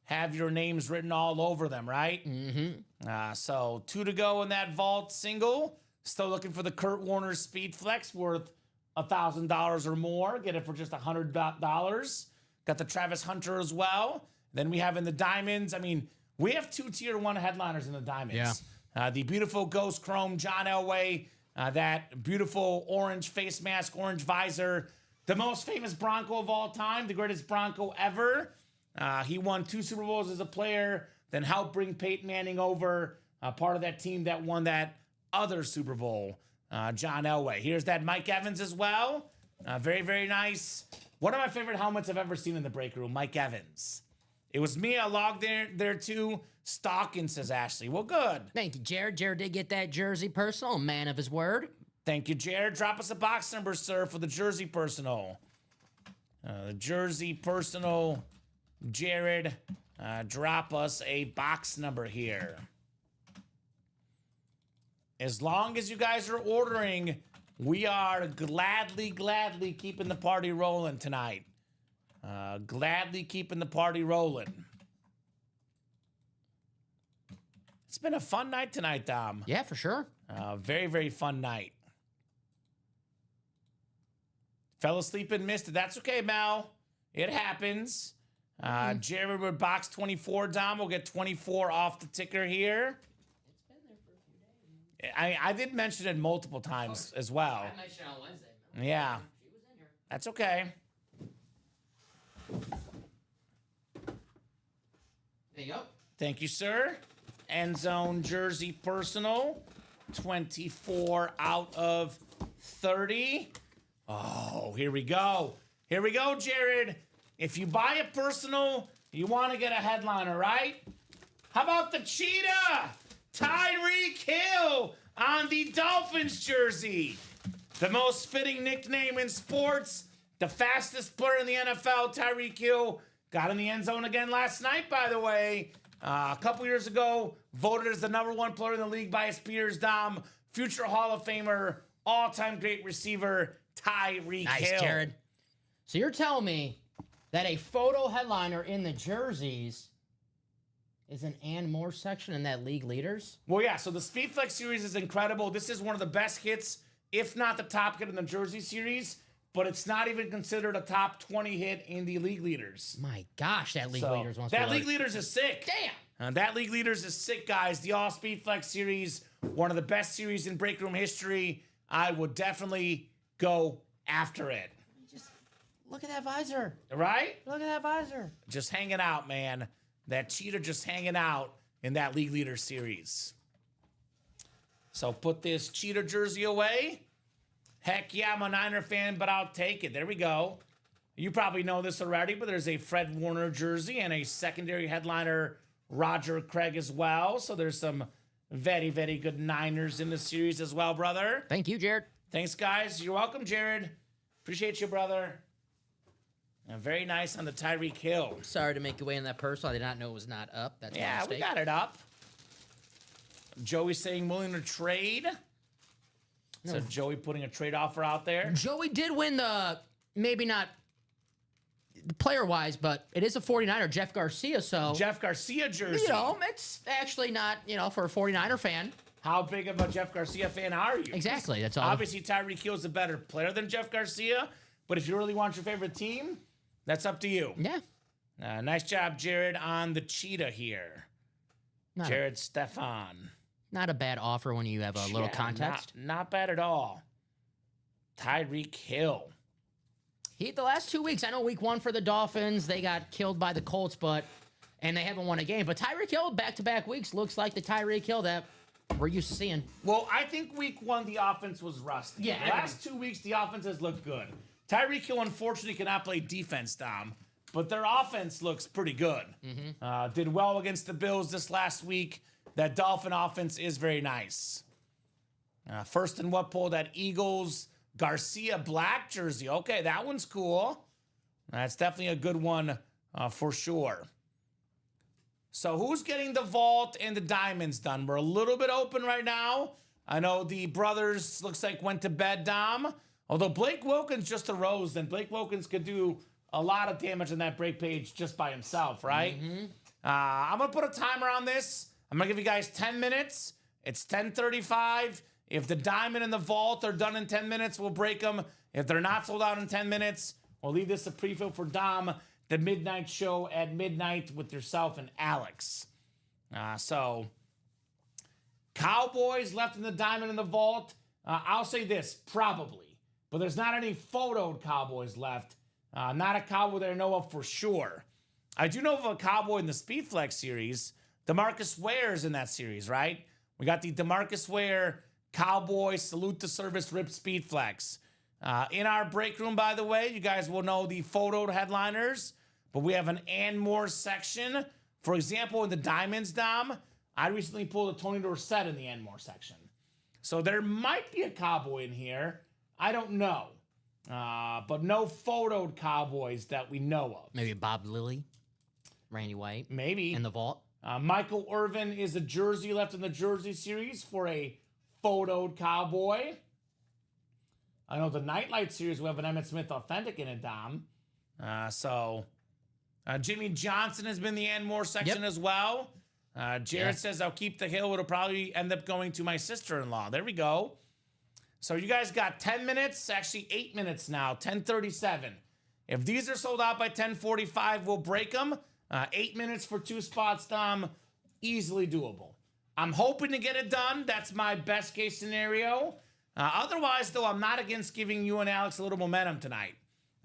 have your names written all over them, right? Mm-hmm. So 2 to go in that vault single. Still looking for the Kurt Warner Speed Flex worth $1,000 or more. Get it for just $100. Got the Travis Hunter as well. Then we have in the diamonds. I mean, we have 2 tier 1 headliners in the diamonds. Yeah. The beautiful Ghost Chrome John Elway. That beautiful orange face mask, orange visor. The most famous Bronco of all time, the greatest Bronco ever. He won 2 Super Bowls as a player, then helped bring Peyton Manning over, part of that team that won that other Super Bowl, John Elway. Here's that Mike Evans as well. Very, very nice. One of my favorite helmets I've ever seen in the break room, Mike Evans. It was me. I logged there too. Stalking, says Ashley. Well, good. Thank you, Jared. Jared did get that jersey personal, a man of his word. Thank you, Jared. Drop us a box number, sir, for the jersey personal. The jersey personal, Jared. Drop us a box number here. As long as you guys are ordering, we are gladly keeping the party rolling tonight. Gladly keeping the party rolling. It's been a fun night tonight, Dom. Yeah, for sure. Very, very fun night. Fell asleep and missed it. That's okay, Mel. It happens. Jared with box 24, Dom. We'll get 24 off the ticker here. It's been there for a few days. I did mention it multiple times as well. I mentioned it on Wednesday. Yeah. She was in here. That's okay. There you go. Thank you, sir. End zone jersey personal. 24 out of 30. Oh, here we go. Here we go, Jared. If you buy a personal, you want to get a headliner, right? How about the cheetah? Tyreek Hill on the Dolphins jersey. The most fitting nickname in sports. The fastest player in the NFL, Tyreek Hill. Got in the end zone again last night, by the way. A couple years ago, voted as the #1 player in the league by his peers, Dom. Future Hall of Famer, all-time great receiver, Tyreek Hill. Nice, Jared. So you're telling me that a photo headliner in the jerseys is an and more section in that league leaders? Well, yeah, so the Speedflex series is incredible. This is one of the best hits, if not the top hit in the jersey series, but it's not even considered a top 20 hit in the league leaders. My gosh, that league So, leaders wants that to be league like, leaders is sick. damn. That league leaders is sick, guys. The All Speedflex series, one of the best series in break room history. I would definitely go after it. Just look at that visor. Right? Look at that visor. Just hanging out, man. That cheetah just hanging out in that league leader series. So put this cheetah jersey away. Heck yeah, I'm a Niner fan, but I'll take it. There we go. You probably know this already, but there's a Fred Warner jersey and a secondary headliner, Roger Craig, as well. So there's some very, very good Niners in the series as well, brother. Thank you, Jared. Thanks, guys. You're welcome, Jared. Appreciate you, brother. And very nice on the Tyreek Hill. Sorry to make you wait on that personal. I did not know it was not up. That's my Yeah, we mistake. got it up. Joey's saying willing to trade. So Joey putting a trade offer out there. Joey did win the, maybe not player-wise, but it is a 49er, Jeff Garcia, so, Jeff Garcia jersey. you know, it's actually not, for a 49er fan. How big of a Jeff Garcia fan are you? Exactly, that's all. Obviously, Tyreek Hill is a better player than Jeff Garcia, but if you really want your favorite team, that's up to you. Yeah. Nice job, Jared, on the cheetah here. Not, Jared Stefan. not a bad offer when you have a little Yeah, context. Not bad at all. Tyreek Hill. The last 2 weeks, I know week 1 for the Dolphins, they got killed by the Colts, and they haven't won a game. But Tyreek Hill, back-to-back weeks, looks like the Tyreek Hill that we're used to seeing. Well, I think week 1, the offense was rusty. Yeah, The last 2 weeks, the offense has looked good. Tyreek Hill, unfortunately, cannot play defense, Dom, but their offense looks pretty good. Did well against the Bills this last week. That Dolphin offense is very nice. First in what poll? That Eagles Garcia black jersey. Okay, that one's cool. That's definitely a good one for sure. So who's getting the vault and the diamonds done? We're a little bit open right now. I know the brothers looks like went to bed, Dom. Although Blake Wilkins just arose, and Blake Wilkins could do a lot of damage on that break page just by himself, right? I'm going to put a timer on this. I'm going to give you guys 10 minutes. It's 10:35. If the diamond and the vault are done in 10 minutes, we'll break them. If they're not sold out in 10 minutes, we'll leave this a prefill for Dom, the midnight show at midnight with yourself and Alex. So, Cowboys left in the diamond and the vault. I'll say this, probably. But there's not any photoed Cowboys left. Not a Cowboy that I know of for sure. I do know of a Cowboy in the Speedflex series. DeMarcus Ware's in that series, right? We got the DeMarcus Ware Cowboy Salute to Service Rip Speedflex. In our break room, by the way, you guys will know the photoed headliners, but we have an and more section. For example, in the Diamonds, Dom, I recently pulled a Tony Dorsett in the and more section. So there might be a Cowboy in here. I don't know. But no photoed Cowboys that we know of. Maybe Bob Lilly, Randy White. Maybe. In the vault. Michael Irvin is a jersey left in the jersey series for a photoed Cowboy. I know the Nightlight series, we have an Emmitt Smith authentic in it, Dom. Jimmy Johnson has been the and more section as well. Jared says, I'll keep the hill. It'll probably end up going to my sister-in-law. There we go. So you guys got 10 minutes, actually 8 minutes now, 10:37. If these are sold out by 10:45, we'll break them. 8 minutes for 2 spots, Dom. Easily doable. I'm hoping to get it done. That's my best case scenario. Otherwise, though, I'm not against giving you and Alex a little momentum tonight.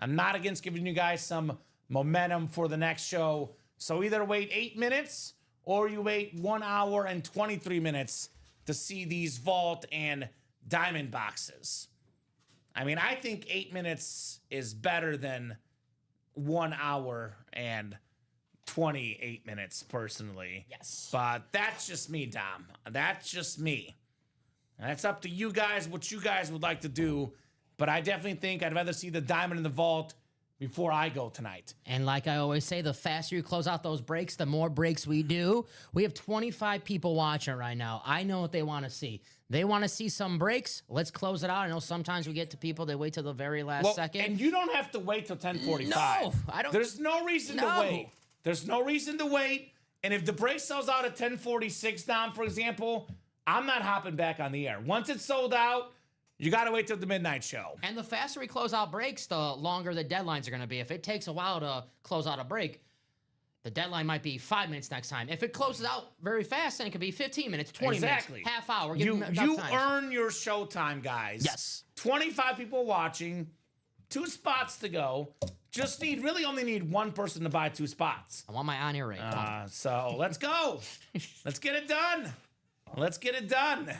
I'm not against giving you guys some momentum for the next show. So either wait 8 minutes or you wait 1 hour and 23 minutes to see these vault and diamond boxes. I mean, I think 8 minutes is better than 1 hour and 28 minutes personally. Yes. But that's just me, Dom. That's just me. That's up to you guys, what you guys would like to do. But I definitely think I'd rather see the diamond in the vault before I go tonight. And like I always say, the faster you close out those breaks, the more breaks we do. We have 25 people watching right now. I know what they want to see. They want to see some breaks. Let's close it out. I know sometimes we get to people, they wait till the very last second. And you don't have to wait till 10:45. No, I don't. There's no reason to wait. There's no reason to wait. And if the break sells out at 10:46, Dom, for example, I'm not hopping back on the air. Once it's sold out, you got to wait till the midnight show. And the faster we close out breaks, the longer the deadlines are going to be. If it takes a while to close out a break, the deadline might be 5 minutes next time. If it closes out very fast, then it could be 15 minutes, 20 minutes, half hour. You earn your show time, guys. Yes. 25 people watching, 2 spots to go. Really only need 1 person to buy 2 spots. I want my on-air rate. So let's go. Let's get it done. Let's get it done.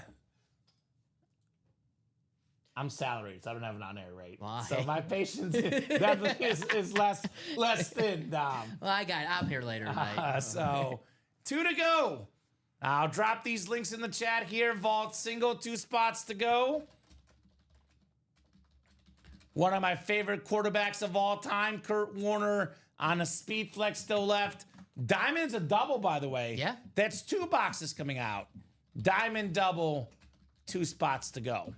I'm salaried, so I don't have an on-air rate. Well, so my patience definitely is less thin, Dom. Well, I'm here later tonight. So 2 to go. I'll drop these links in the chat here. Vault single, 2 spots to go. One of my favorite quarterbacks of all time, Kurt Warner, on a speed flex still left. Diamond's a double, by the way. Yeah. That's 2 boxes coming out. Diamond double, 2 spots to go.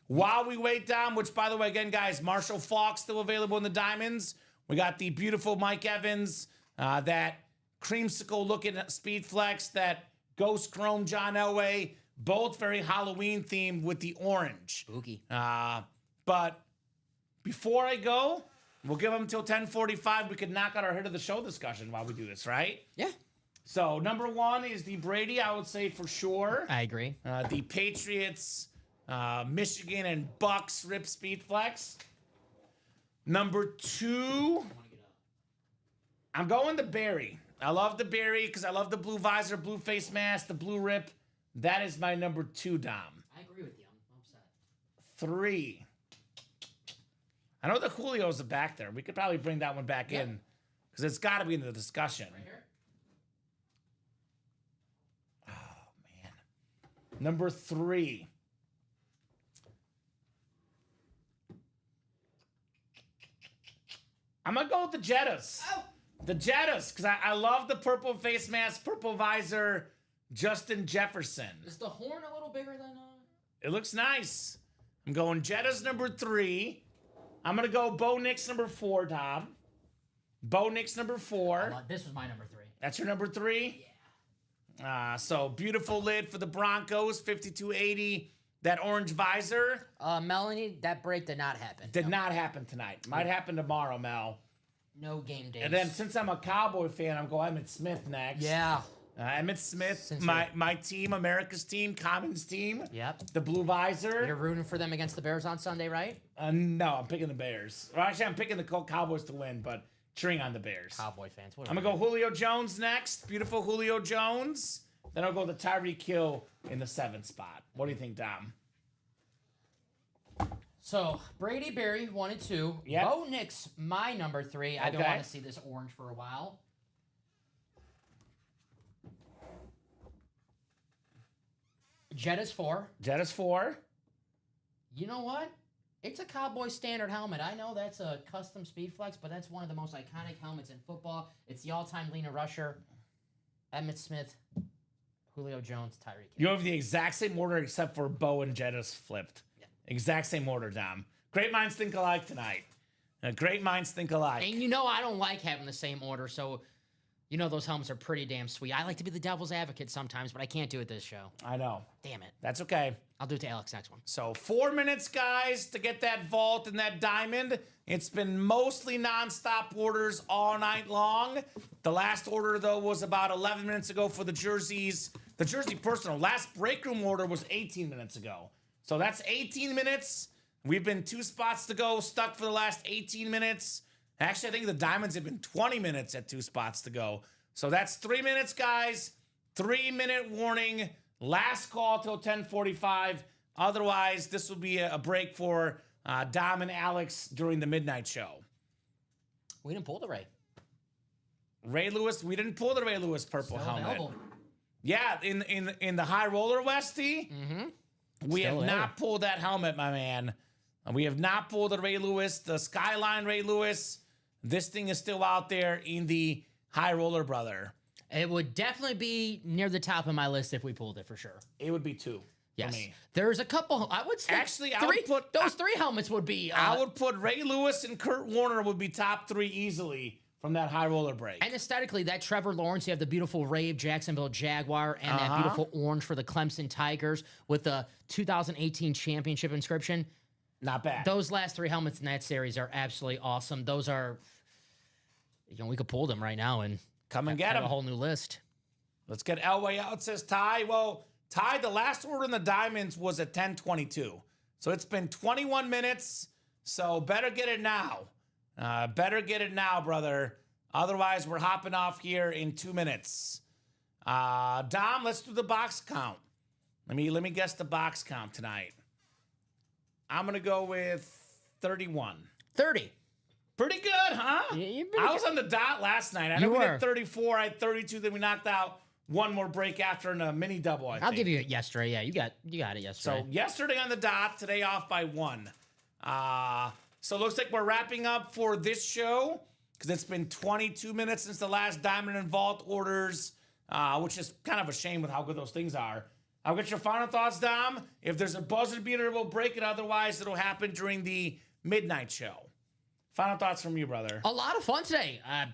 While we wait down, which, by the way, again, guys, Marshall Faulk still available in the Diamonds. We got the beautiful Mike Evans, that creamsicle-looking speed flex, that Ghost Chrome John Elway, both very Halloween themed with the orange. Spooky. But before I go, we'll give them until 10:45. We could knock out our hit of the show discussion while we do this, right? Yeah. So number 1 is the Brady, I would say for sure. I agree. The Patriots, Michigan, and Bucks Rip Speed Flex. Number 2, I'm going the Barry. I love the Barry because I love the blue visor, blue face mask, the blue rip. That is my number 2, Dom. I agree with you. I'm upset. 3. I know the Julio's back there. We could probably bring that one back in because it's got to be in the discussion. Right here? Oh, man. Number 3. I'm going to go with the Jettas. Oh. The Jettas, because I love the purple face mask, purple visor, Justin Jefferson. Is the horn a little bigger than... It looks nice. I'm going Jettas number 3. I'm going to go Bo Nix number 4, Tom. Bo Nix number 4. This was my number 3. That's your number 3? Yeah. So beautiful lid for the Broncos, 5280. That orange visor. Melanie, that break did not happen. Did not happen tonight. Might happen tomorrow, Mel. No game days. And then since I'm a Cowboy fan, I'm going Emmitt Smith next. Yeah. Emmitt Smith, my team, America's team, Commons team. Yep. The blue visor. You're rooting for them against the Bears on Sunday, right? No, I'm picking the Bears. Well, actually, I'm picking the Cowboys to win, but cheering on the Bears. Cowboy fans. I'm going to go Julio Jones next. Beautiful Julio Jones. Then I'll go the Tyreek Hill in the 7th spot. What do you think, Dom? So, Brady Berry, 1 and 2. Yep. Bo Nix, my number 3. I don't Okay. want to see this orange for a while. Jet is 4. Jet is 4. You know what? It's a Cowboy standard helmet. I know that's a custom Speedflex, but that's one of the most iconic helmets in football. It's the all-time leader rusher. Emmitt Smith, Julio Jones, Tyreek Hill. You have the exact same order except for Bo and Jet is flipped. Yeah. Exact same order, Dom. Great minds think alike tonight. Great minds think alike. And you know I don't like having the same order, so you know those helmets are pretty damn sweet. I like to be the devil's advocate sometimes, but I can't do it this show. I know. Damn it. That's okay. I'll do it to Alex next one. So 4 minutes, guys, to get that vault and that diamond. It's been mostly nonstop orders all night long. The last order, though, was about 11 minutes ago for the jerseys. The jersey personal. Last break room order was 18 minutes ago. So that's 18 minutes. We've been 2 spots to go, stuck for the last 18 minutes. Actually, I think the diamonds have been 20 minutes at 2 spots to go. So that's 3 minutes, guys. 3-minute warning. Last call till 10:45. Otherwise, this will be a break for Dom and Alex during the midnight show. We didn't pull the Ray. Ray Lewis, we didn't pull the Ray Lewis purple Still helmet. available. Yeah, in the high roller, Westy. We Still have there. not pulled that helmet, my man. We have not pulled the Ray Lewis, the Skyline Ray Lewis. This thing is still out there in the high roller, brother. It would definitely be near the top of my list if we pulled it for sure. It would be 2 Yes. for me. There's a couple. I would say Actually, I three, would put- those 3 helmets would be. I would put Ray Lewis and Kurt Warner would be top 3 easily from that high roller break. And aesthetically, that Trevor Lawrence, you have the beautiful Rave Jacksonville Jaguar and that beautiful orange for the Clemson Tigers with the 2018 championship inscription. Not bad. Those last 3 helmets in that series are absolutely awesome. Those are, we could pull them right now and Come and get have a them. whole new list. Let's get Elway out, says Ty. Well, Ty, the last order in the diamonds was at 10:22. So it's been 21 minutes. So better get it now. Better get it now, brother. Otherwise, we're hopping off here in 2 minutes. Dom, let's do the box count. Let me guess the box count tonight. I'm gonna go with 31. 30. Pretty good, huh? Yeah, you've been I was on the dot last night. I know You we were. did 34. I had 32. Then we knocked out one more break after in a mini double. I'll give you it yesterday. Yeah, you got it yesterday. So yesterday on the dot, today off by 1. So it looks like we're wrapping up for this show because it's been 22 minutes since the last Diamond and Vault orders, which is kind of a shame with how good those things are. I'll get your final thoughts, Dom. If there's a buzzer beater, we'll break it. Otherwise, it'll happen during the midnight show. Final thoughts from you, brother. A lot of fun today. I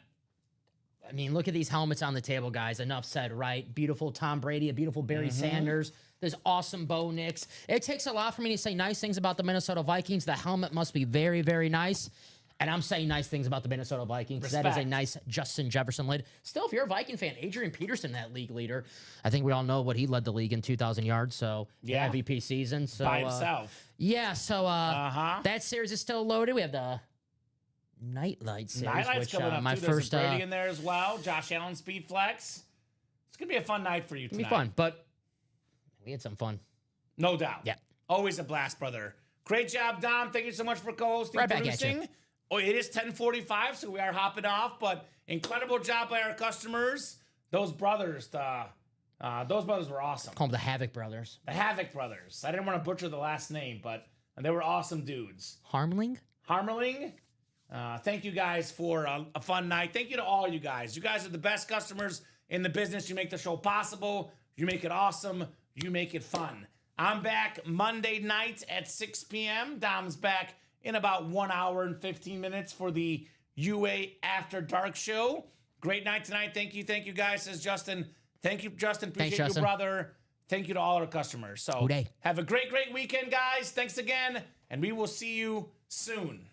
mean, look at these helmets on the table, guys. Enough said, right? Beautiful Tom Brady, a beautiful Barry Sanders. There's awesome Bo Nix. It takes a lot for me to say nice things about the Minnesota Vikings. The helmet must be very, very nice. And I'm saying nice things about the Minnesota Vikings. That is a Respect. nice Justin Jefferson lid. Still, if you're a Viking fan, Adrian Peterson, that league leader. I think we all know what he led the league in 2,000 yards. So, Yeah. MVP season. So, By himself. yeah, so Uh-huh. that series is still loaded. We have the Nightlight series, Nightlight's which coming up my too. There's first a Brady in there as well. Josh Allen Speed Flex. It's gonna be a fun night for you it'll tonight. be fun, but we had some fun. No doubt. Yeah. Always a blast, brother. Great job, Dom. Thank you so much for co-hosting, Right back at producing. you. Oh, it is 10:45, so we are hopping off. But incredible job by our customers. Those brothers, those brothers were awesome. Call them the Havoc Brothers. The Havoc brothers. I didn't want to butcher the last name, but they were awesome dudes. Harmling? Harmerling, thank you guys for a fun night. Thank you to all you guys. You guys are the best customers in the business. You make the show possible. You make it awesome. You make it fun. I'm back Monday night at 6 p.m. Dom's back in about 1 hour and 15 minutes for the UA After Dark show. Great night tonight. Thank you, guys. Says Justin. Thank you, Justin. Appreciate Thanks, you, Justin. brother. Thank you to all our customers. So Hooray. have a great weekend, guys. Thanks again, and we will see you soon.